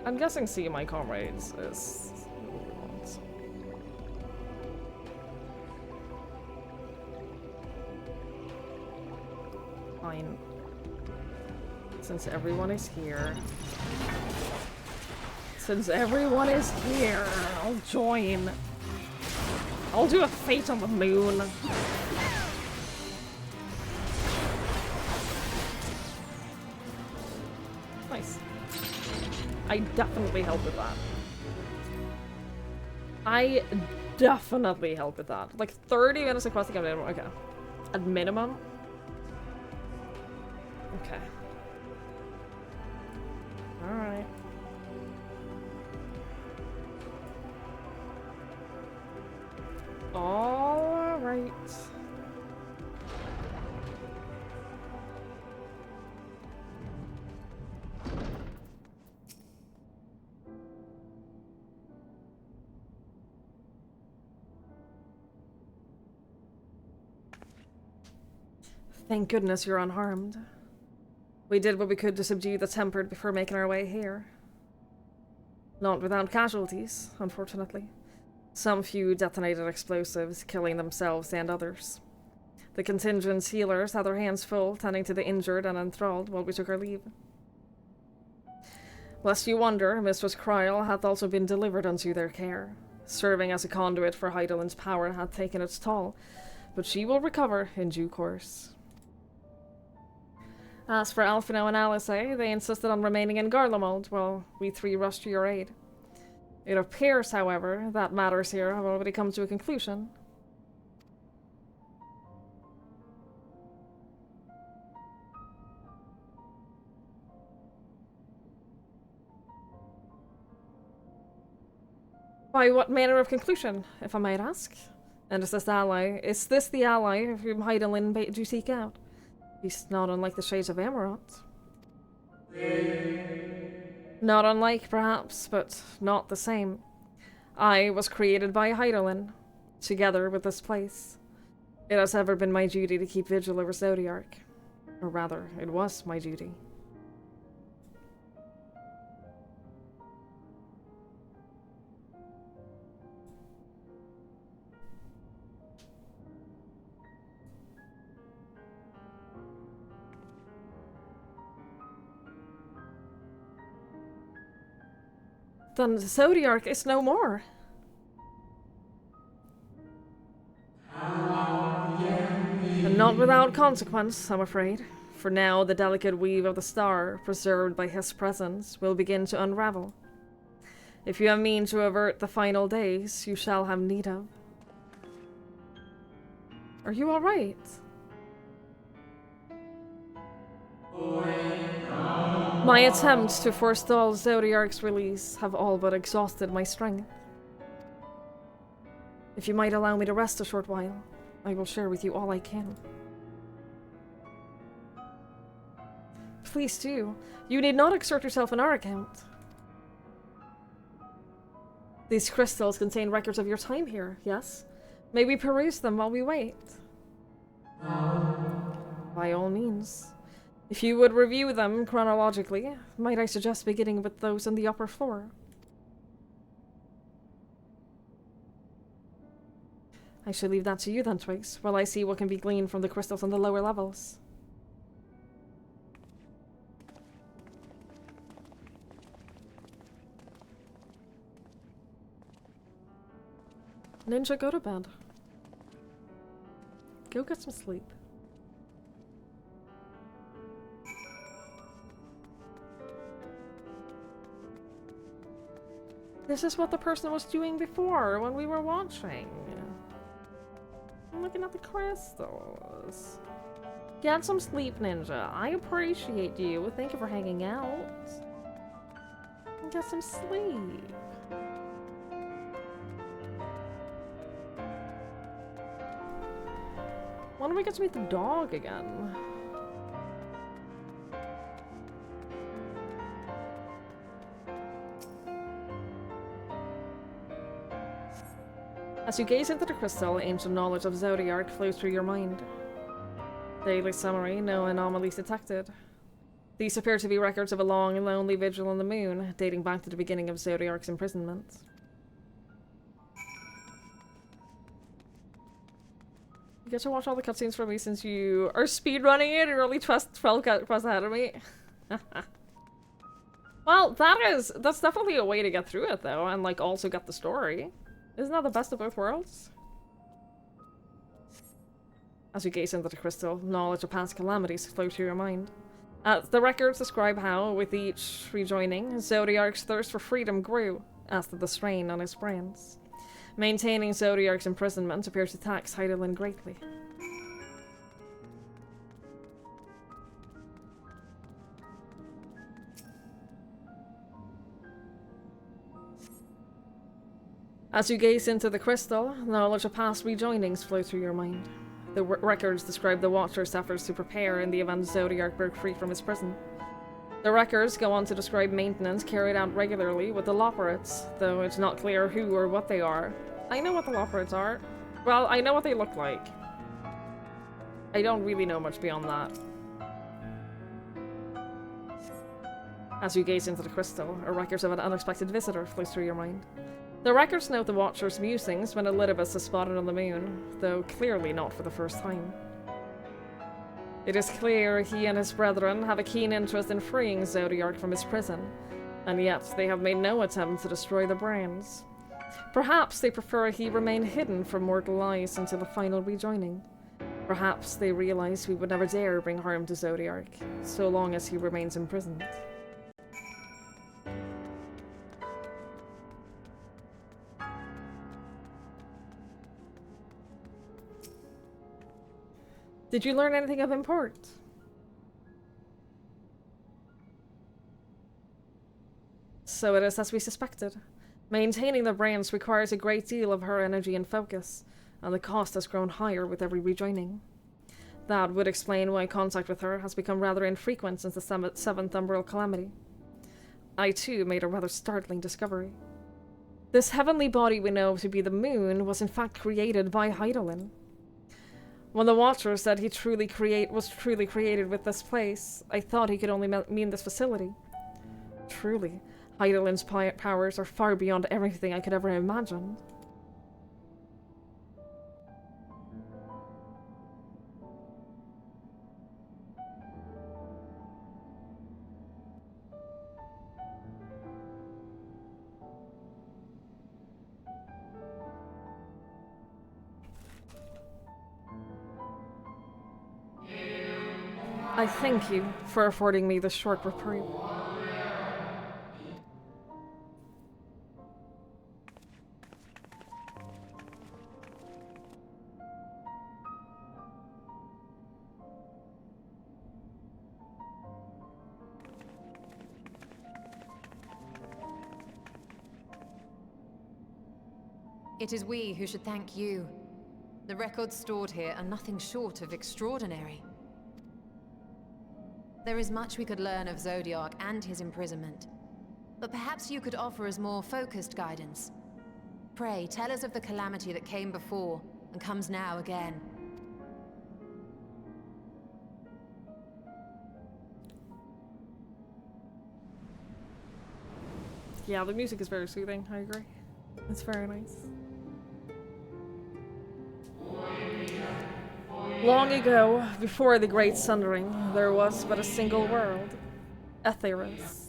I'm guessing see my comrades is what we want. Fine. Since everyone is here. Since everyone is here, I'll join. I'll do a fate on the moon. Nice. I definitely help with that. I definitely help with that. Like 30 minutes of questing at minimum. Okay. At minimum? Okay. Alright. Alright. Thank goodness you're unharmed. We did what we could to subdue the Tempered before making our way here. Not without casualties, unfortunately. Some few detonated explosives, killing themselves and others. The contingent's healers had their hands full, tending to the injured and enthralled while we took our leave. Lest you wonder, Mistress Kryl hath also been delivered unto their care. Serving as a conduit for Hydaelyn's power had taken its toll, but she will recover in due course. As for Alphino and Alice, they insisted on remaining in Garlemald while we three rushed to your aid. It appears, however, that matters here have already come to a conclusion. By what manner of conclusion, if I might ask? And is this the ally whom Hydaelyn bade you seek out? He's not unlike the shades of Amarant. Not unlike, perhaps, but not the same. I was created by Hydaelyn, together with this place. It has ever been my duty to keep vigil over Zodiark. Or rather, it was my duty. Then Zodiark is no more. And not without consequence, I'm afraid. For now, the delicate weave of the star, preserved by his presence, will begin to unravel. If you have means to avert the final days, you shall have need of. Are you alright? My attempts to forestall Zodiark's release have all but exhausted my strength. If you might allow me to rest a short while, I will share with you all I can. Please do. You need not exert yourself on our account. These crystals contain records of your time here, yes? May we peruse them while we wait? By all means. If you would review them chronologically, might I suggest beginning with those on the upper floor? I shall leave that to you then, Twigs, while I see what can be gleaned from the crystals on the lower levels. Ninja, go to bed. Go get some sleep. This is what the person was doing before when we were watching. I'm looking at the crystals. Get some sleep, Ninja. I appreciate you. Thank you for hanging out. Get some sleep. When do we get to meet the dog again? As you gaze into the crystal, ancient knowledge of Zodiark flows through your mind. Daily summary, no anomalies detected. These appear to be records of a long and lonely vigil on the moon, dating back to the beginning of Zodiark's imprisonment. You get to watch all the cutscenes for me since you are speedrunning it. You're only 12 quests ahead of me. Well, that's definitely a way to get through it though, and like also get the story. Isn't that the best of both worlds? As you gaze into the crystal, knowledge of past calamities flow through your mind. The records describe how, with each rejoining, Zodiark's thirst for freedom grew, as did the strain on his brains. Maintaining Zodiark's imprisonment appears to tax Heidelin greatly. As you gaze into the crystal, knowledge of past rejoinings flow through your mind. The records describe the Watcher's efforts to prepare in the event Zodiark broke free from his prison. The records go on to describe maintenance carried out regularly with the Loperates, though it's not clear who or what they are. I know what the Loperates are. Well, I know what they look like. I don't really know much beyond that. As you gaze into the crystal, a record of an unexpected visitor flows through your mind. The records note the Watcher's musings when Elidibus is spotted on the moon, though clearly not for the first time. It is clear he and his brethren have a keen interest in freeing Zodiark from his prison, and yet they have made no attempt to destroy the brains. Perhaps they prefer he remain hidden from mortal eyes until the final rejoining. Perhaps they realize we would never dare bring harm to Zodiark, so long as he remains imprisoned. Did you learn anything of import? So it is as we suspected. Maintaining the brains requires a great deal of her energy and focus, and the cost has grown higher with every rejoining. That would explain why contact with her has become rather infrequent since the 7th Umbral Calamity. I too made a rather startling discovery. This heavenly body we know to be the moon was in fact created by Heidelin. When the Watcher said he was truly created with this place, I thought he could only mean this facility. Truly, Heidelin's powers are far beyond everything I could ever imagine. I thank you for affording me this short reprieve. It is we who should thank you. The records stored here are nothing short of extraordinary. There is much we could learn of Zodiark and his imprisonment, but perhaps you could offer us more focused guidance. Pray, tell us of the calamity that came before and comes now again. Yeah, the music is very soothing, I agree. It's very nice. Long ago, before the Great Sundering, there was but a single world, Etheirys.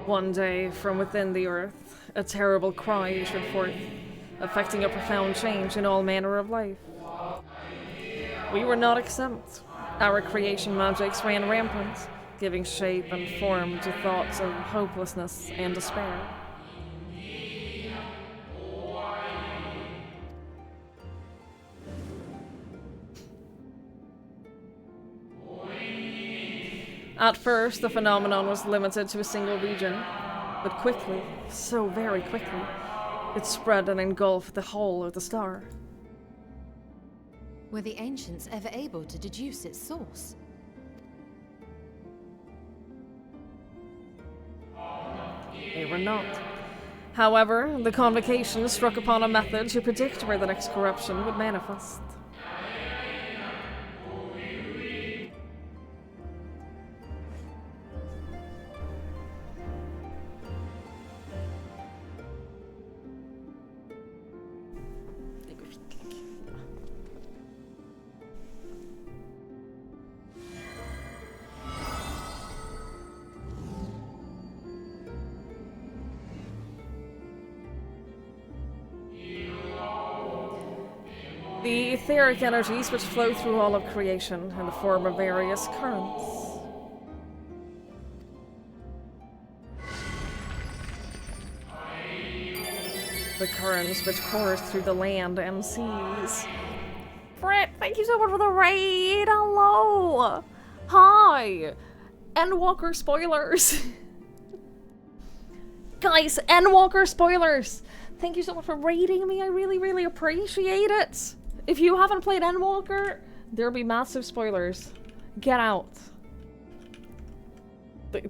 One day, from within the earth, a terrible cry issued forth, affecting a profound change in all manner of life. We were not exempt. Our creation magics ran rampant, giving shape and form to thoughts of hopelessness and despair. At first, the phenomenon was limited to a single region, but quickly, so very quickly, it spread and engulfed the whole of the star. Were the ancients ever able to deduce its source? They were not. However, the convocation struck upon a method to predict where the next corruption would manifest. The etheric energies which flow through all of creation in the form of various currents. The currents which course through the land and seas. Britt, thank you so much for the raid! Hello! Hi! ENDWALKER spoilers! Guys, ENDWALKER spoilers! Thank you so much for raiding me, I really, really appreciate it! If you haven't played ENDWALKER, there'll be massive spoilers. Get out.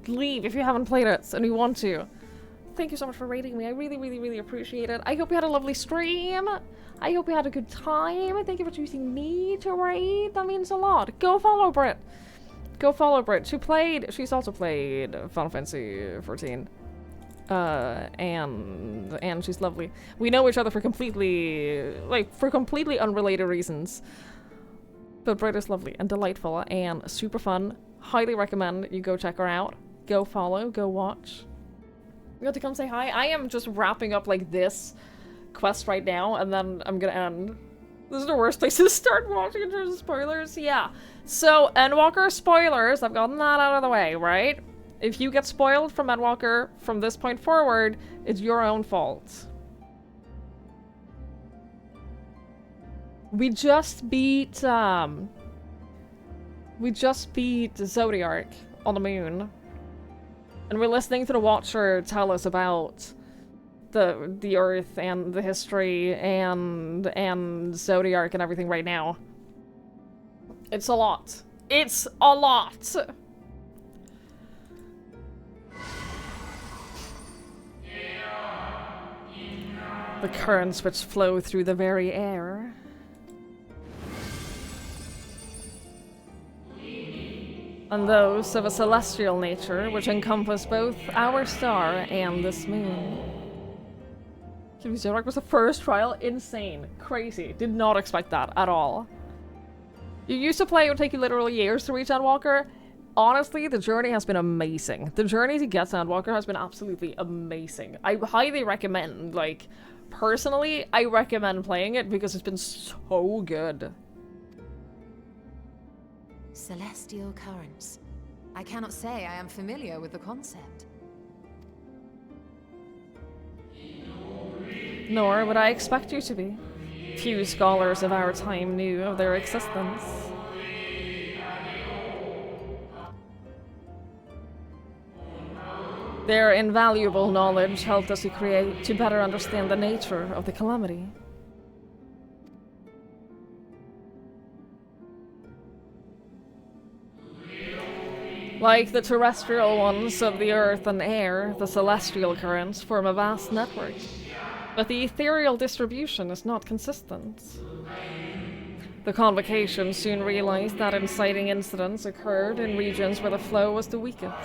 Leave if you haven't played it and you want to. Thank you so much for raiding me, I really, really, really appreciate it. I hope you had a lovely stream. I hope you had a good time. Thank you for choosing me to raid, that means a lot. Go follow Britt. Go follow Britt. She's also played Final Fantasy 14. And she's lovely. We know each other for completely unrelated reasons. But Britt is lovely and delightful and super fun. Highly recommend you go check her out. Go follow, go watch. You got to come say hi. I am just wrapping up like this quest right now and then I'm gonna end. This is the worst place to start watching in terms of spoilers. Yeah. So, ENDWALKER spoilers, I've gotten that out of the way, right? If you get spoiled from ENDWALKER from this point forward, it's your own fault. We just beat Zodiark on the moon. And we're listening to the Watcher tell us about the Earth and the history and Zodiark and everything right now. It's a lot. It's a lot! The currents which flow through the very air. And those of a celestial nature, which encompass both our star and this moon. Zodiark was the first trial? Insane. Crazy. Did not expect that at all. You used to play, it would take you literally years to reach ENDWALKER. Honestly, the journey has been amazing. The journey to get to ENDWALKER has been absolutely amazing. I highly recommend, like, personally, I recommend playing it because it's been so good. Celestial currents. I cannot say I am familiar with the concept. Nor would I expect you to be. Few scholars of our time knew of their existence. Their invaluable knowledge helped us to better understand the nature of the calamity. Like the terrestrial ones of the earth and air, the celestial currents form a vast network, but the ethereal distribution is not consistent. The Convocation soon realized that inciting incidents occurred in regions where the flow was the weakest.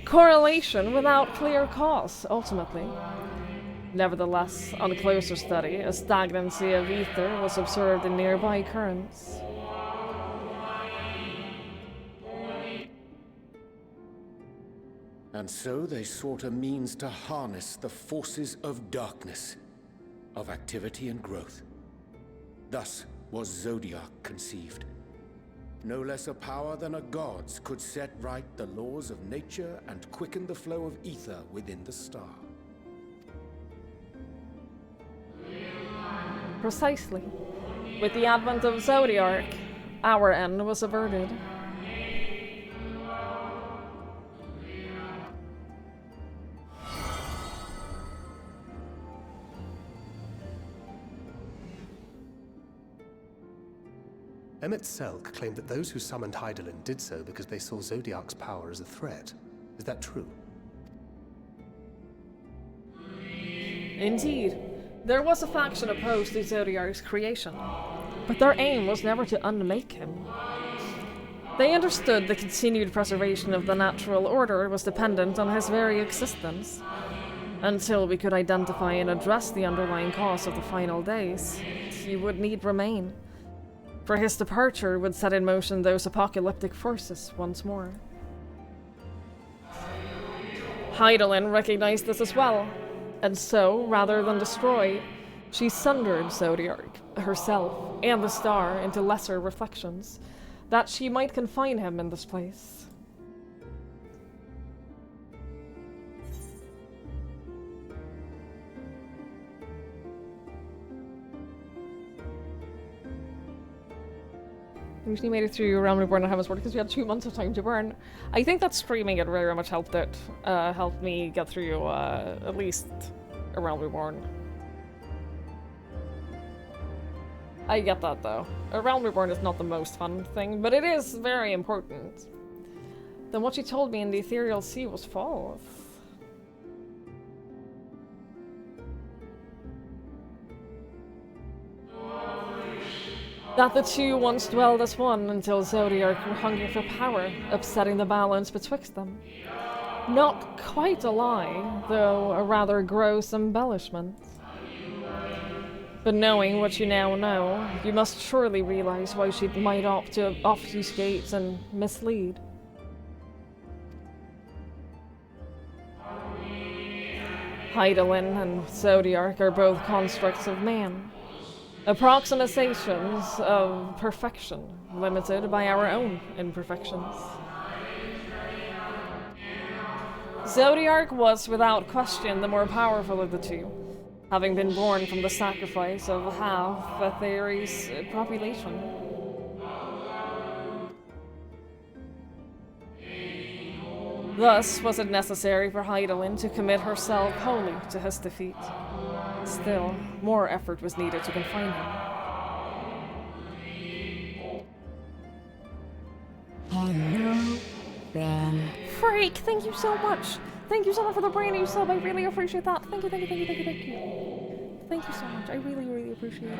Correlation without clear cause, ultimately. Nevertheless, on closer study, a stagnancy of ether was observed in nearby currents. And so they sought a means to harness the forces of darkness, of activity and growth. Thus was Zodiac conceived. No less a power than a god's could set right the laws of nature and quicken the flow of ether within the star. Precisely. With the advent of Zodiac, our end was averted. Emmett Selk claimed that those who summoned Hydaelyn did so because they saw Zodiac's power as a threat. Is that true? Indeed. There was a faction opposed to Zodiac's creation, but their aim was never to unmake him. They understood the continued preservation of the natural order was dependent on his very existence. Until we could identify and address the underlying cause of the final days, he would need remain. For his departure would set in motion those apocalyptic forces once more. Hydaelyn recognized this as well, and so, rather than destroy, she sundered Zodiac, herself, and the star into lesser reflections, that she might confine him in this place. We usually made it through Realm Reborn and Heaven's Word because we had 2 months of time to burn. I think that streaming it very much helped it. Helped me get through at least a Realm Reborn. I get that though. A Realm Reborn is not the most fun thing, but it is very important. Then what she told me in the Ethereal Sea was false. That the two once dwelled as one until Zodiac hungered for power, upsetting the balance betwixt them. Not quite a lie, though a rather gross embellishment. But knowing what you now know, you must surely realize why she might opt to obfuscate and mislead. Hydaelyn and Zodiac are both constructs of man. Approximations of perfection, limited by our own imperfections. Zodiac was, without question, the more powerful of the two, having been born from the sacrifice of half Aetheri's population. Thus was it necessary for Hydaelyn to commit herself wholly to his defeat. Still, more effort was needed to confine him. Hello, Ben. Freak, thank you so much! Thank you so much for the brand new sub, I really appreciate that. Thank you, thank you, thank you, thank you, thank you. Thank you so much, I really, really appreciate it.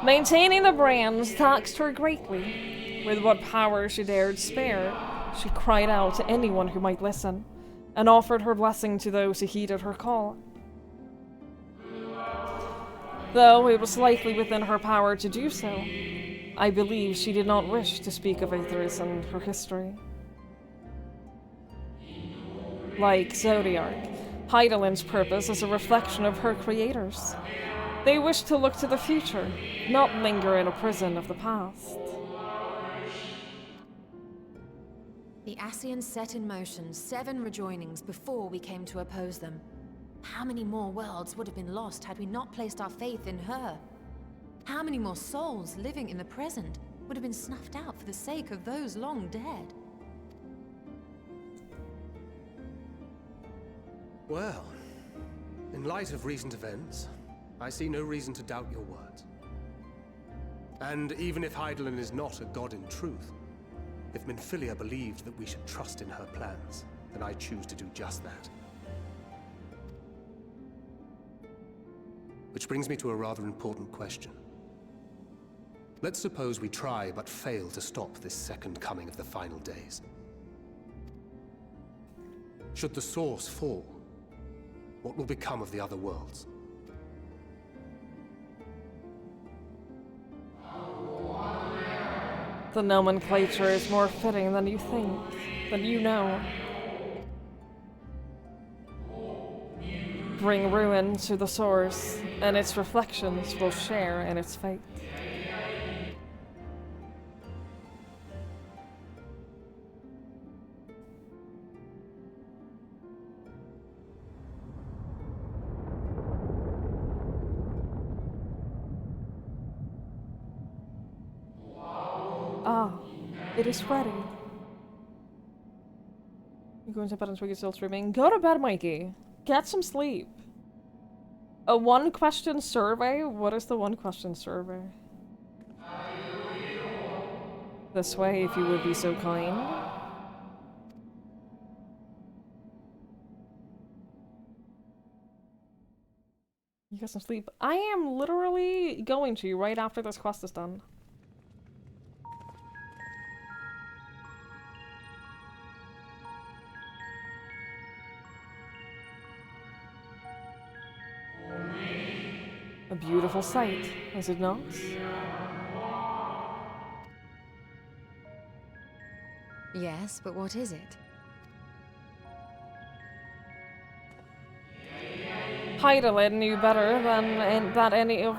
Maintaining the brands taxed her greatly. With what power she dared spare, she cried out to anyone who might listen, and offered her blessing to those who heeded her call. Though it was likely within her power to do so, I believe she did not wish to speak of Aetherius and her history. Like Zodiac, Hydaelyn's purpose is a reflection of her creators. They wish to look to the future, not linger in a prison of the past. The Ascians set in motion 7 rejoinings before we came to oppose them. How many more worlds would have been lost had we not placed our faith in her? How many more souls living in the present would have been snuffed out for the sake of those long dead. Well, in light of recent events, I see no reason to doubt your words. And even if Hydaelyn is not a god in truth, if Minfilia believed that we should trust in her plans, then I choose to do just that. Which brings me to a rather important question. Let's suppose we try but fail to stop this second coming of the final days. Should the source fall, what will become of the other worlds? The nomenclature is more fitting than you think, than you know. Bring ruin to the source, and its reflections will share in its fate. Ah, it is ready. You're going to bed and Twiggy's still streaming. Go to bed, Mikey. Get some sleep. A one-question survey? What is the one-question survey? This way, if you would be so kind. You get some sleep. I am literally going to right after this quest is done. A beautiful sight, is it not? Yes, but what is it? Hydaelyn knew better than that any of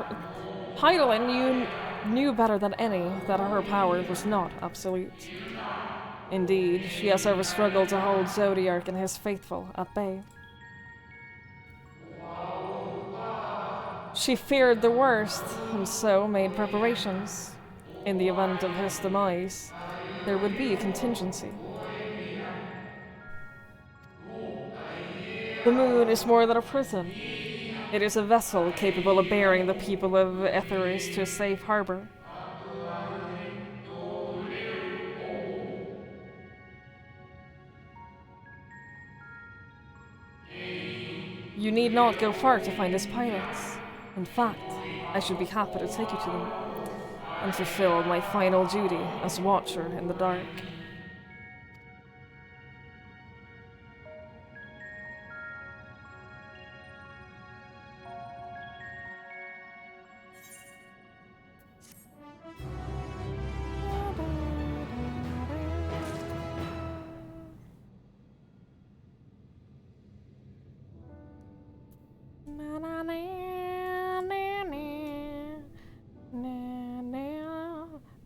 Hydaelyn knew better than any that her power was not absolute. Indeed, she has ever struggled to hold Zodiark and his faithful at bay. She feared the worst, and so made preparations. In the event of his demise, there would be a contingency. The moon is more than a prison. It is a vessel capable of bearing the people of Etheris to a safe harbor. You need not go far to find his pilots. In fact, I should be happy to take you to them and fulfill my final duty as Watcher in the dark.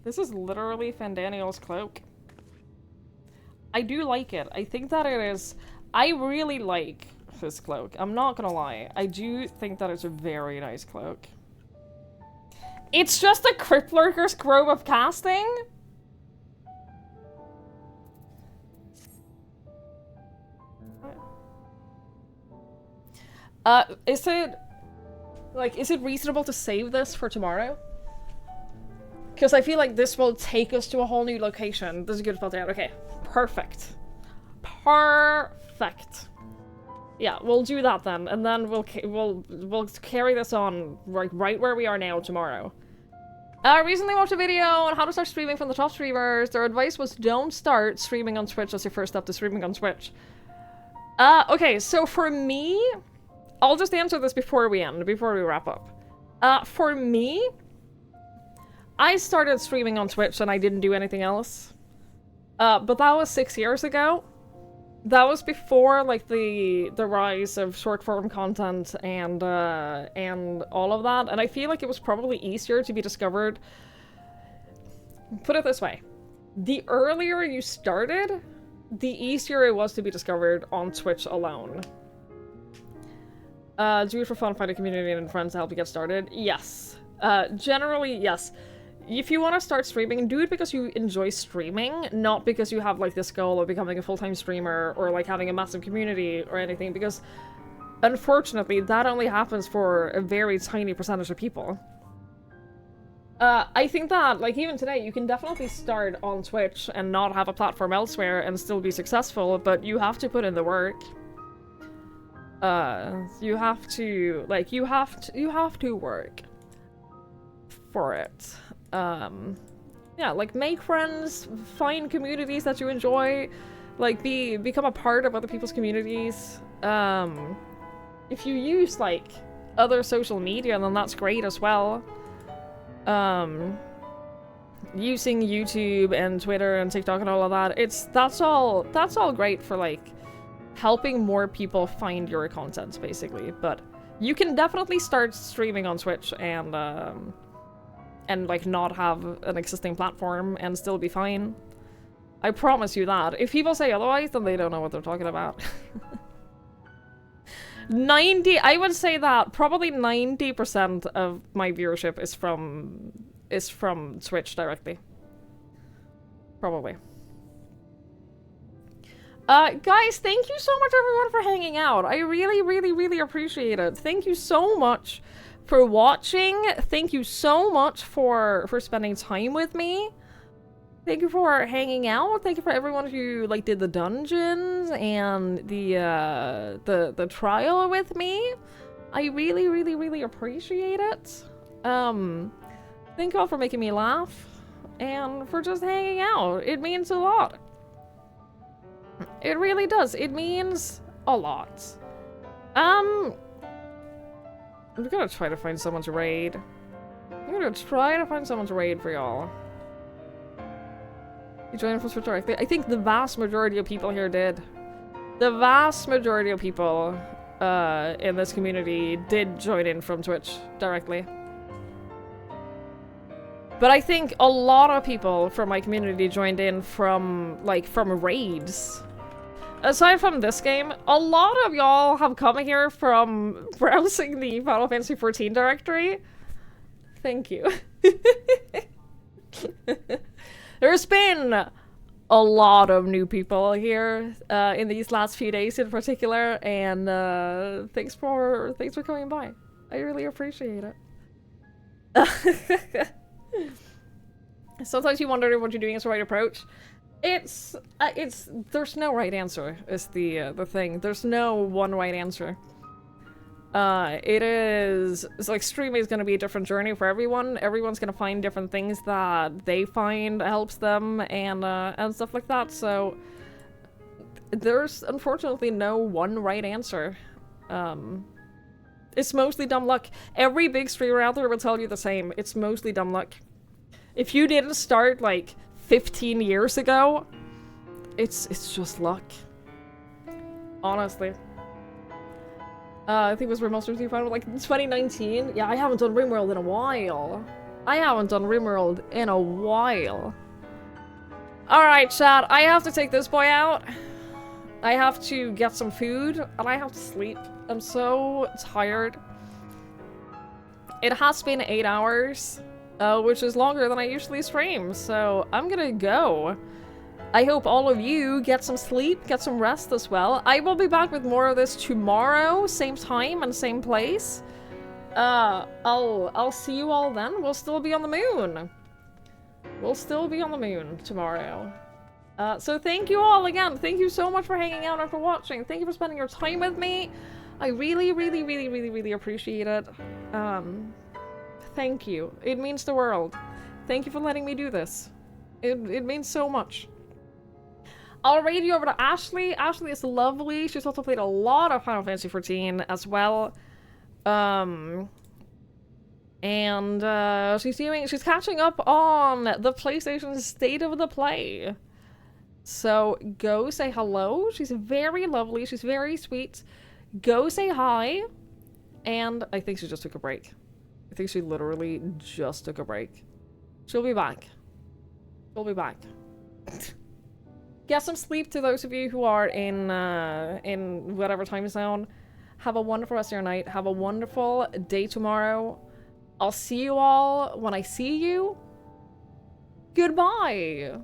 This is literally Fandaniel's cloak. I do like it. I think that it is... I really like this cloak. I'm not gonna lie. I do think that it's a very nice cloak. It's just a Crypt Lurker's Grove of Casting? Is it... like, is it reasonable to save this for tomorrow? Because I feel like this will take us to a whole new location. This is a good spot to add. Okay, perfect. Perfect. Yeah, we'll do that then, and then we'll carry this on right where we are now tomorrow. I recently watched a video on how to start streaming from the top streamers. Their advice was don't start streaming on Twitch as your first step to streaming on Twitch. Okay, so for me, I'll just answer this before we wrap up. For me, I started streaming on Twitch and I didn't do anything else. But that was 6 years ago. That was before, like, the rise of short-form content and all of that. And I feel like it was probably easier to be discovered. Put it this way. The earlier you started, the easier it was to be discovered on Twitch alone. Do it for fun, find a community and friends to help you get started. Yes. Generally, yes. if you want to start streaming, do it because you enjoy streaming, not because you have like this goal of becoming a full-time streamer or like having a massive community or anything, because unfortunately that only happens for a very tiny percentage of people. I think that, like, even today, you can definitely start on Twitch and not have a platform elsewhere and still be successful, but you have to put in the work. You have to, like, you have to work for it. Yeah, like, make friends, find communities that you enjoy, like, become a part of other people's communities. If you use, like, other social media, then that's great as well. Using YouTube and Twitter and TikTok and all of that, that's all great for like helping more people find your content, basically. But you can definitely start streaming on Twitch and like not have an existing platform and still be fine. I promise you that. If people say otherwise, then they don't know what they're talking about. I would say that probably 90% of my viewership is from Twitch directly. Probably. Guys, thank you so much everyone for hanging out. I really appreciate it. Thank you so much for watching. Thank you so much for spending time with me. Thank you for hanging out. Thank you for everyone who like did the dungeons and the trial with me. I really appreciate it. Thank you all for making me laugh and for just hanging out. It means a lot. It really does. It means a lot. I'm gonna try to find someone to raid. I'm gonna try to find someone to raid for y'all. You joined from Twitch directly? I think the vast majority of people here did. The vast majority of people in this community did join in from Twitch directly. But I think a lot of people from my community joined in from raids. Aside from this game, a lot of y'all have come here from browsing the Final Fantasy XIV directory. Thank you. There's been a lot of new people here in these last few days in particular, and thanks for coming by. I really appreciate it. Sometimes you wonder what you're doing is the right approach. There's no right answer is the thing. There's no one right answer. It's like streaming is going to be a different journey for everyone. Everyone's going to find different things that they find helps them and stuff like that. So there's unfortunately no one right answer. It's mostly dumb luck. Every big streamer out there will tell you the same. It's mostly dumb luck. If you didn't start like 15 years ago, it's just luck. Honestly. I think it was Remote Stream Final, like 2019. Yeah, I haven't done RimWorld in a while. Alright, chat, I have to take this boy out. I have to get some food, and I have to sleep. I'm so tired. It has been 8 hours, which is longer than I usually stream, so I'm gonna go. I hope all of you get some sleep, get some rest as well. I will be back with more of this tomorrow, same time and same place. I'll see you all then. We'll still be on the moon. We'll still be on the moon tomorrow. So thank you all again. Thank you so much for hanging out and for watching. Thank you for spending your time with me. I really appreciate it. Thank you. It means the world. Thank you for letting me do this. It means so much. I'll raid you over to Ashley. Ashley is lovely. She's also played a lot of Final Fantasy XIV as well. She's catching up on the PlayStation State of the Play. So go say hello. She's very lovely. She's very sweet. Go say hi. And I think she just took a break. I think she literally just took a break. She'll be back. She'll be back. Get some sleep to those of you who are in whatever time zone. Have a wonderful rest of your night. Have a wonderful day tomorrow. I'll see you all when I see you. Goodbye.